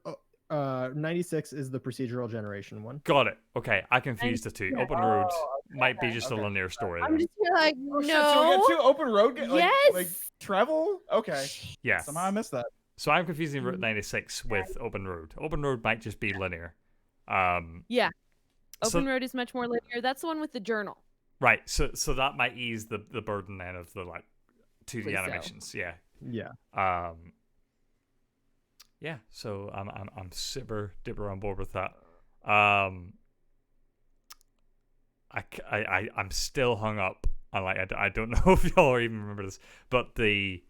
96 is the procedural generation one. Got it. Okay, I confused the two. Open Road might be just a linear story. I'm just like, no. Shit, so we got two open road games? Yes. Like travel? Okay. Yeah. Somehow I missed that. So I'm confusing Route 96 with Open Road. Open Road might just be linear. Yeah. Open Road is much more linear. That's the one with the journal. Right. So that might ease the burden then of the like 2D Please animations. so. Yeah. Yeah. Yeah. So I'm super duper on board with that. I'm still hung up. I don't know if y'all even remember this, but the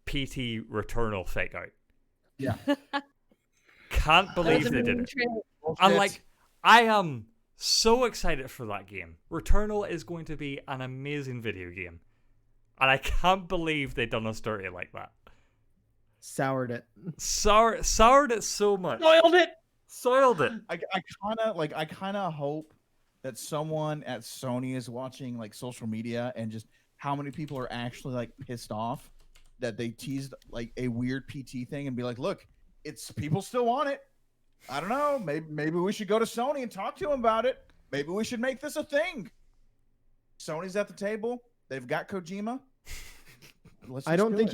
PT Returnal fake out. Yeah. Can't believe they did it. And like, I am so excited for that game. Returnal is going to be an amazing video game. And I can't believe they done us dirty like that. Soured it. Soured it so much. Soiled it. I kind of hope that someone at Sony is watching like social media and just how many people are actually like pissed off that they teased like a weird PT thing and be like, look, it's people still want it. I don't know. Maybe we should go to Sony and talk to them about it. Maybe we should make this a thing. Sony's at the table. They've got Kojima. let's. I just don't do think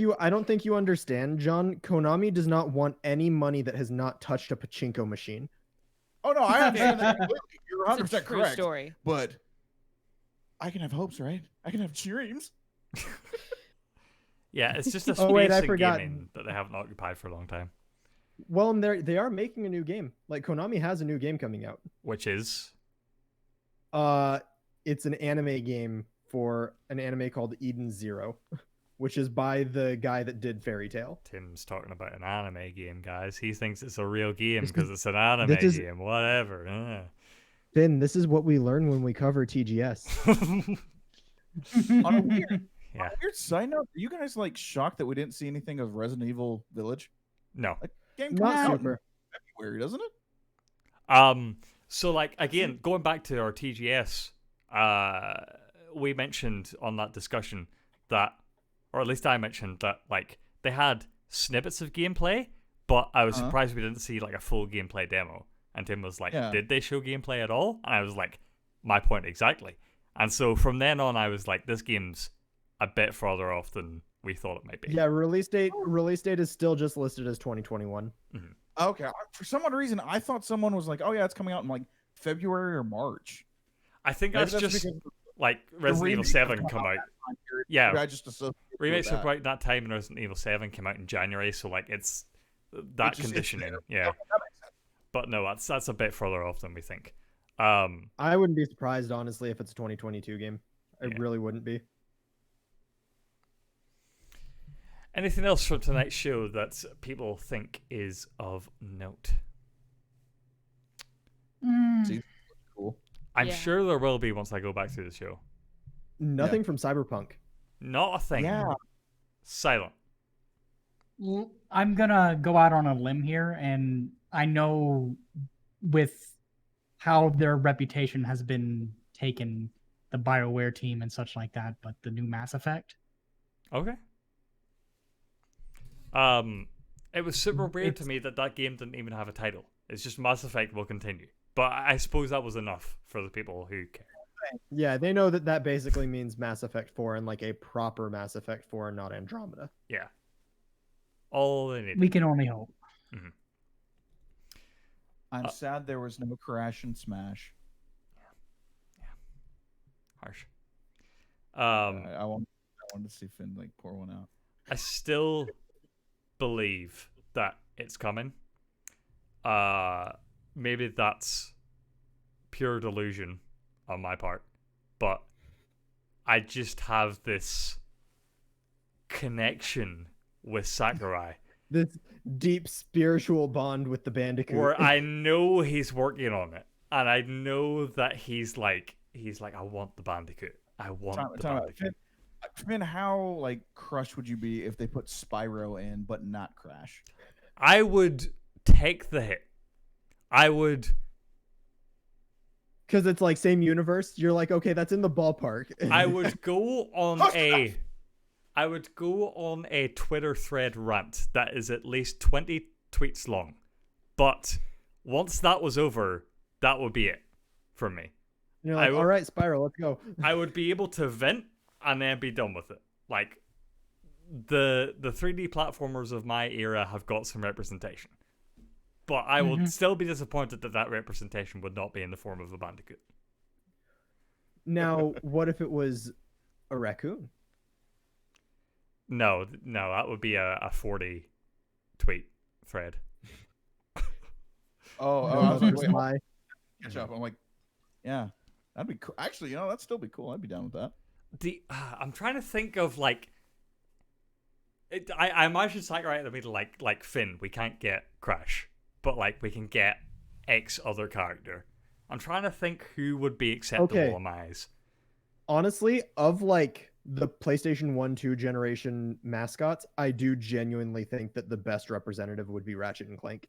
it. you understand, John. Konami does not want any money that has not touched a pachinko machine. Oh no, I understand that completely. You're It's a 100% true correct. story. But I can have hopes, right? I can have dreams. Yeah, it's just a Oh, space wait, I in forgot. gaming that they haven't occupied for a long time. Well, and they are making a new game. Like Konami has a new game coming out. Which is It's an anime game for an anime called Eden Zero, which is by the guy that did Fairy Tail. Tim's talking about an anime game, guys. He thinks it's a real game This because is- it's an anime this is- game. Whatever. Finn, this is what we learn when we cover TGS. On a weird, Yeah. on a weird side note, are you guys like shocked that we didn't see anything of Resident Evil Village? No. Like, game Not comes out in super. February, doesn't it? So like again, going back to our TGS, we mentioned on that discussion that, or at least I mentioned that, like they had snippets of gameplay, but I was surprised we didn't see like a full gameplay demo. And Tim was like, Yeah. "Did they show gameplay at all?" And I was like, "My point exactly." And so from then on, I was like, "This game's a bit further off than we thought it might be." Yeah, release date is still just listed as 2021. Okay. For some odd reason, I thought someone was like, "Oh yeah, it's coming out in like February or March." I think Maybe that's just because like Resident Evil remakes 7 come come out out. that time period. Yeah, I just associated with remakes that. were right that time, and Resident Evil 7 came out in January, so like it's that It's just- it's conditioning. there. Yeah, Okay, that makes sense. but no, that's a bit further off than we think. I wouldn't be surprised, honestly, if it's a 2022 game. I Yeah. really wouldn't be. Anything else from tonight's show that people think is of note? See, cool. I'm Yeah. sure there will be once I go back through the show. Nothing from Cyberpunk. Not a thing. Yeah. Silent. I'm gonna go out on a limb here, and I know with how their reputation has been taken, the BioWare team and such like that, but the new Mass Effect. Okay. It was super weird to me that game didn't even have a title. It's just Mass Effect will continue. But I suppose that was enough for the people who care. Yeah, they know that basically means Mass Effect 4 and like a proper Mass Effect 4 and not Andromeda. Yeah. All they need. We can only hope. I'm sad there was no Crash and Smash. Harsh. I wanted to see Finn like pour one out. I still believe that it's coming. Maybe that's pure delusion on my part, but I just have this connection with Sakurai This deep spiritual bond with the Bandicoot. where I know he's working on it, and I know that he's like, I want the Bandicoot. I want the Bandicoot. Finn, how like crushed would you be if they put Spyro in but not Crash? I would take the hit. I would. Because it's like same universe. You're like, okay, that's in the ballpark. I would go on a Twitter thread rant that is at least 20 tweets long. But once that was over, that would be it for me. You're like, all right, Spyro, let's go. I would be able to vent and then be done with it. Like the 3D platformers of my era have got some representation. But I will still be disappointed that representation would not be in the form of a Bandicoot. Now, what if it was a raccoon? No, that would be a 40 tweet thread. I was like, wait, catch up. I'm like, yeah, that'd be cool. Actually, that'd still be cool. I'd be down with that. I'm trying to think of like. I imagine Sakurai in the middle, like Finn. We can't get Crash, but like we can get X other character. I'm trying to think who would be acceptable in my eyes. Honestly, of like the PlayStation 1-2 generation mascots, I do genuinely think that the best representative would be Ratchet and Clank.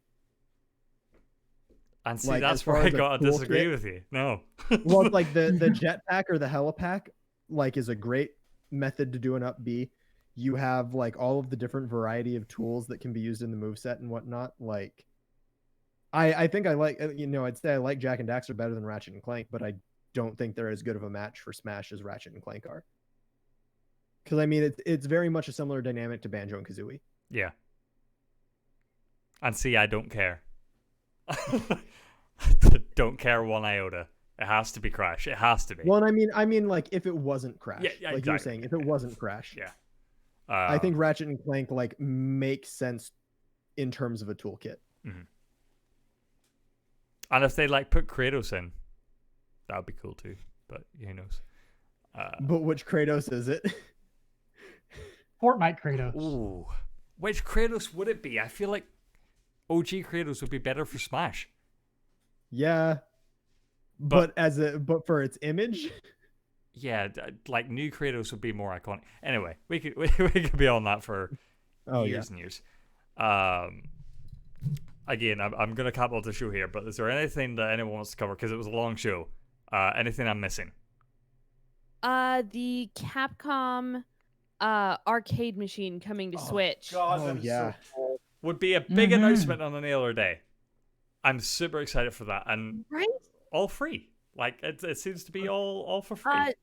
And see, Like, that's as far where I as a gotta disagree toolkit- with you. No. Well, like the jetpack or the helipack, like, is a great method to do an up B. You have like all of the different variety of tools that can be used in the moveset and whatnot. Like, I think I like, I'd say I like Jak and Daxter better than Ratchet and Clank, but I don't think they're as good of a match for Smash as Ratchet and Clank are. Because I mean, it's very much a similar dynamic to Banjo and Kazooie. Yeah. And see, I don't care. Don't care one iota. It has to be Crash. It has to be. Well, and I mean, like if it wasn't Crash, Yeah, like you were saying, if it wasn't Crash, yeah. I think Ratchet and Clank like makes sense in terms of a toolkit. Mhm. And if they like put Kratos in, that would be cool too. But who knows? But which Kratos is it? Fortnite Kratos. Ooh, which Kratos would it be? I feel like OG Kratos would be better for Smash. Yeah, but for its image. Yeah, like new Kratos would be more iconic. Anyway, we could be on that for years and years. Again, I'm gonna cap off the show here, but is there anything that anyone wants to cover? Because it was a long show. Anything I'm missing? The Capcom arcade machine coming to Switch. Oh yeah, so would be a big announcement on any other day. I'm super excited for that, and all free. Like it seems to be all for free.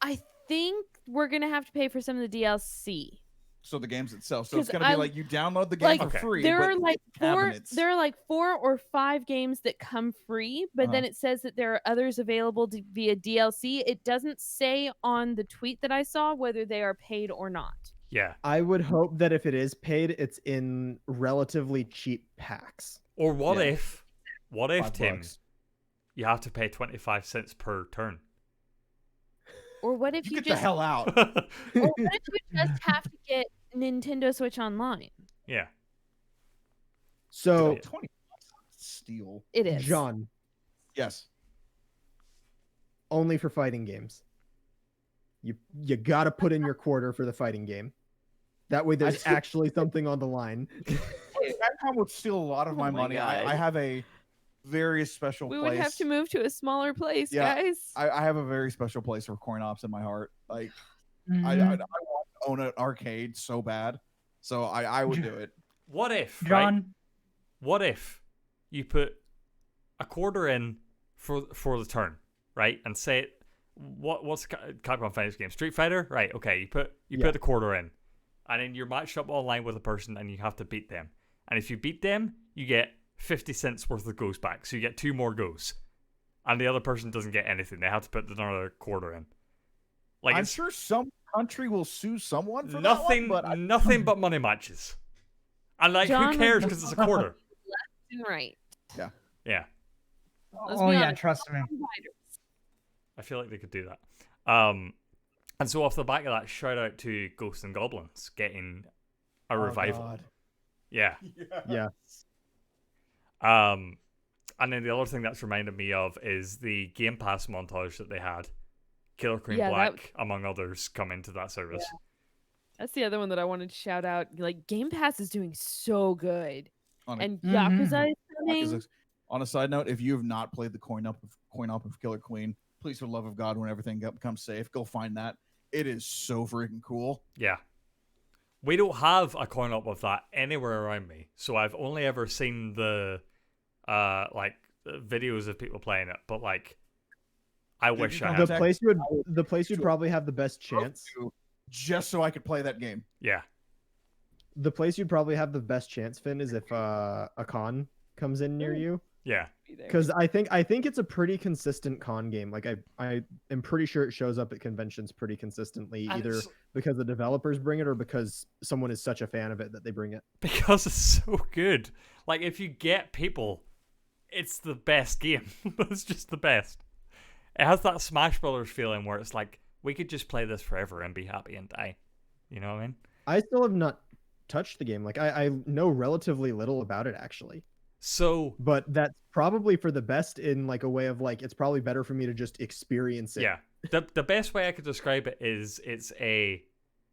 I think we're gonna have to pay for some of the DLC. So the games itself. So it's gonna be like you download the game for free. There but are like cabinets. there are like 4 or 5 games that come free, but then it says that there are others available via DLC. It doesn't say on the tweet that I saw whether they are paid or not. Yeah. I would hope that if it is paid, it's in relatively cheap packs. Or what if $5 Tim, you have to pay 25 cents per turn? Or what if you get just the hell out? Or what if you just have to get Nintendo Switch Online? Yeah. So 20 steal. It is. John. Yes. Only for fighting games. You gotta put in your quarter for the fighting game. That way there's actually something on the line. Capcom would steal a lot of my money. I have a very special We place. would have to move to a smaller place, guys. I have a very special place for coin ops in my heart. Like I want to own an arcade so bad. So I would do it. What if, John? right? What if you put a quarter in for the turn, right? And say it. What's Capcom Fighting game? Street Fighter, right? Okay, you put the quarter in, and then you're matched up online with a person, and you have to beat them. And if you beat them, you get 50 cents worth of goes back, so you get 2 more goes, and the other person doesn't get anything. They have to put another quarter in. Like I'm sure some country will sue someone for nothing, that one, but nothing but money matches. And like, John who cares because it's a quarter? Left and right. Yeah. Yeah. Let's Oh be yeah, honest. trust me. I feel like they could do that. And so off the back of that, shout out to Ghosts and Goblins getting a revival. God. Yeah. Yeah. And then the other thing that's reminded me of is the Game Pass montage that they had. Killer Queen Yeah, Black, among others, come into that service. Yeah. That's the other one that I wanted to shout out. Like, Game Pass is doing so good. And Yakuza is coming. On a side note, if you have not played the coin up of Killer Queen, please, for the love of God, when everything becomes safe, go find that. It is so freaking cool. Yeah. We don't have a coin up of that anywhere around me, so I've only ever seen the videos of people playing it. But like, I wish I had. The place you'd probably have the best chance, just so I could play that game. Yeah. The place you'd probably have the best chance, Finn, is if a con comes in near you. Yeah. Because I think it's a pretty consistent con game. Like I am pretty sure it shows up at conventions pretty consistently, And either because the developers bring it or because someone is such a fan of it that they bring it. Because it's so good. Like, if you get people, it's the best game. It's just the best. It has that Smash Brothers feeling where it's like, we could just play this forever and be happy and die. You know what I mean? I still have not touched the game. Like I know relatively little about it actually. So, but that's probably for the best in like a way of like, it's probably better for me to just experience it. Yeah. The best way I could describe it is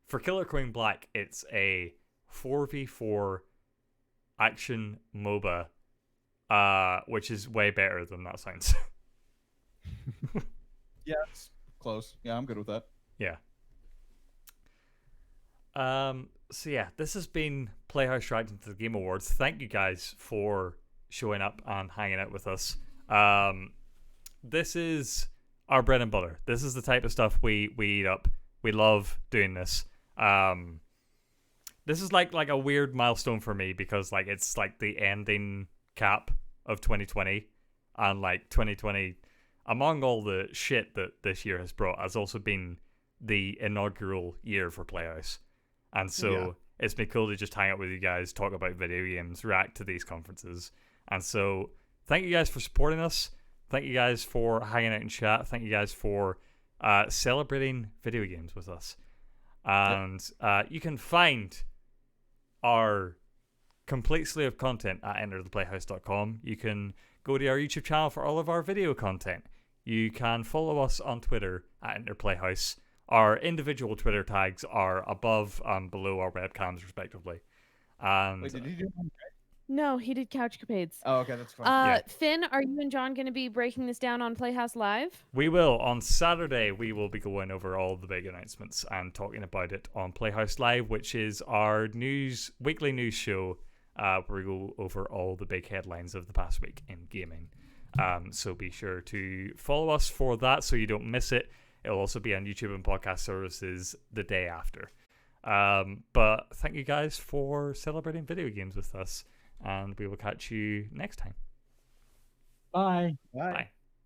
for Killer Queen Black, it's a 4v4 action MOBA, which is way better than that sounds. Yeah, it's close. Yeah, I'm good with that. Yeah. So yeah, this has been Playhouse Reacting to the Game Awards. Thank you guys for showing up and hanging out with us. This is our bread and butter. This is the type of stuff we eat up. We love doing this. This is like a weird milestone for me because like it's like the ending cap of 2020, and like 2020, among all the shit that this year has brought, has also been the inaugural year for Playhouse. And so it's been cool to just hang out with you guys, talk about video games, react to these conferences. And so thank you guys for supporting us. Thank you guys for hanging out in chat. Thank you guys for celebrating video games with us. And you can find our complete slate of content at entertheplayhouse.com. You can go to our YouTube channel for all of our video content. You can follow us on Twitter at enterplayhouse. Our individual Twitter tags are above and below our webcams, respectively. And Wait, did you do one? No, he did Couch Capades. Oh, okay, that's fine. Finn, are you and John going to be breaking this down on Playhouse Live? We will. On Saturday, we will be going over all the big announcements and talking about it on Playhouse Live, which is our weekly news show where we go over all the big headlines of the past week in gaming. So be sure to follow us for that so you don't miss it. It'll also be on YouTube and podcast services the day after. But thank you guys for celebrating video games with us, and we will catch you next time. Bye. Bye.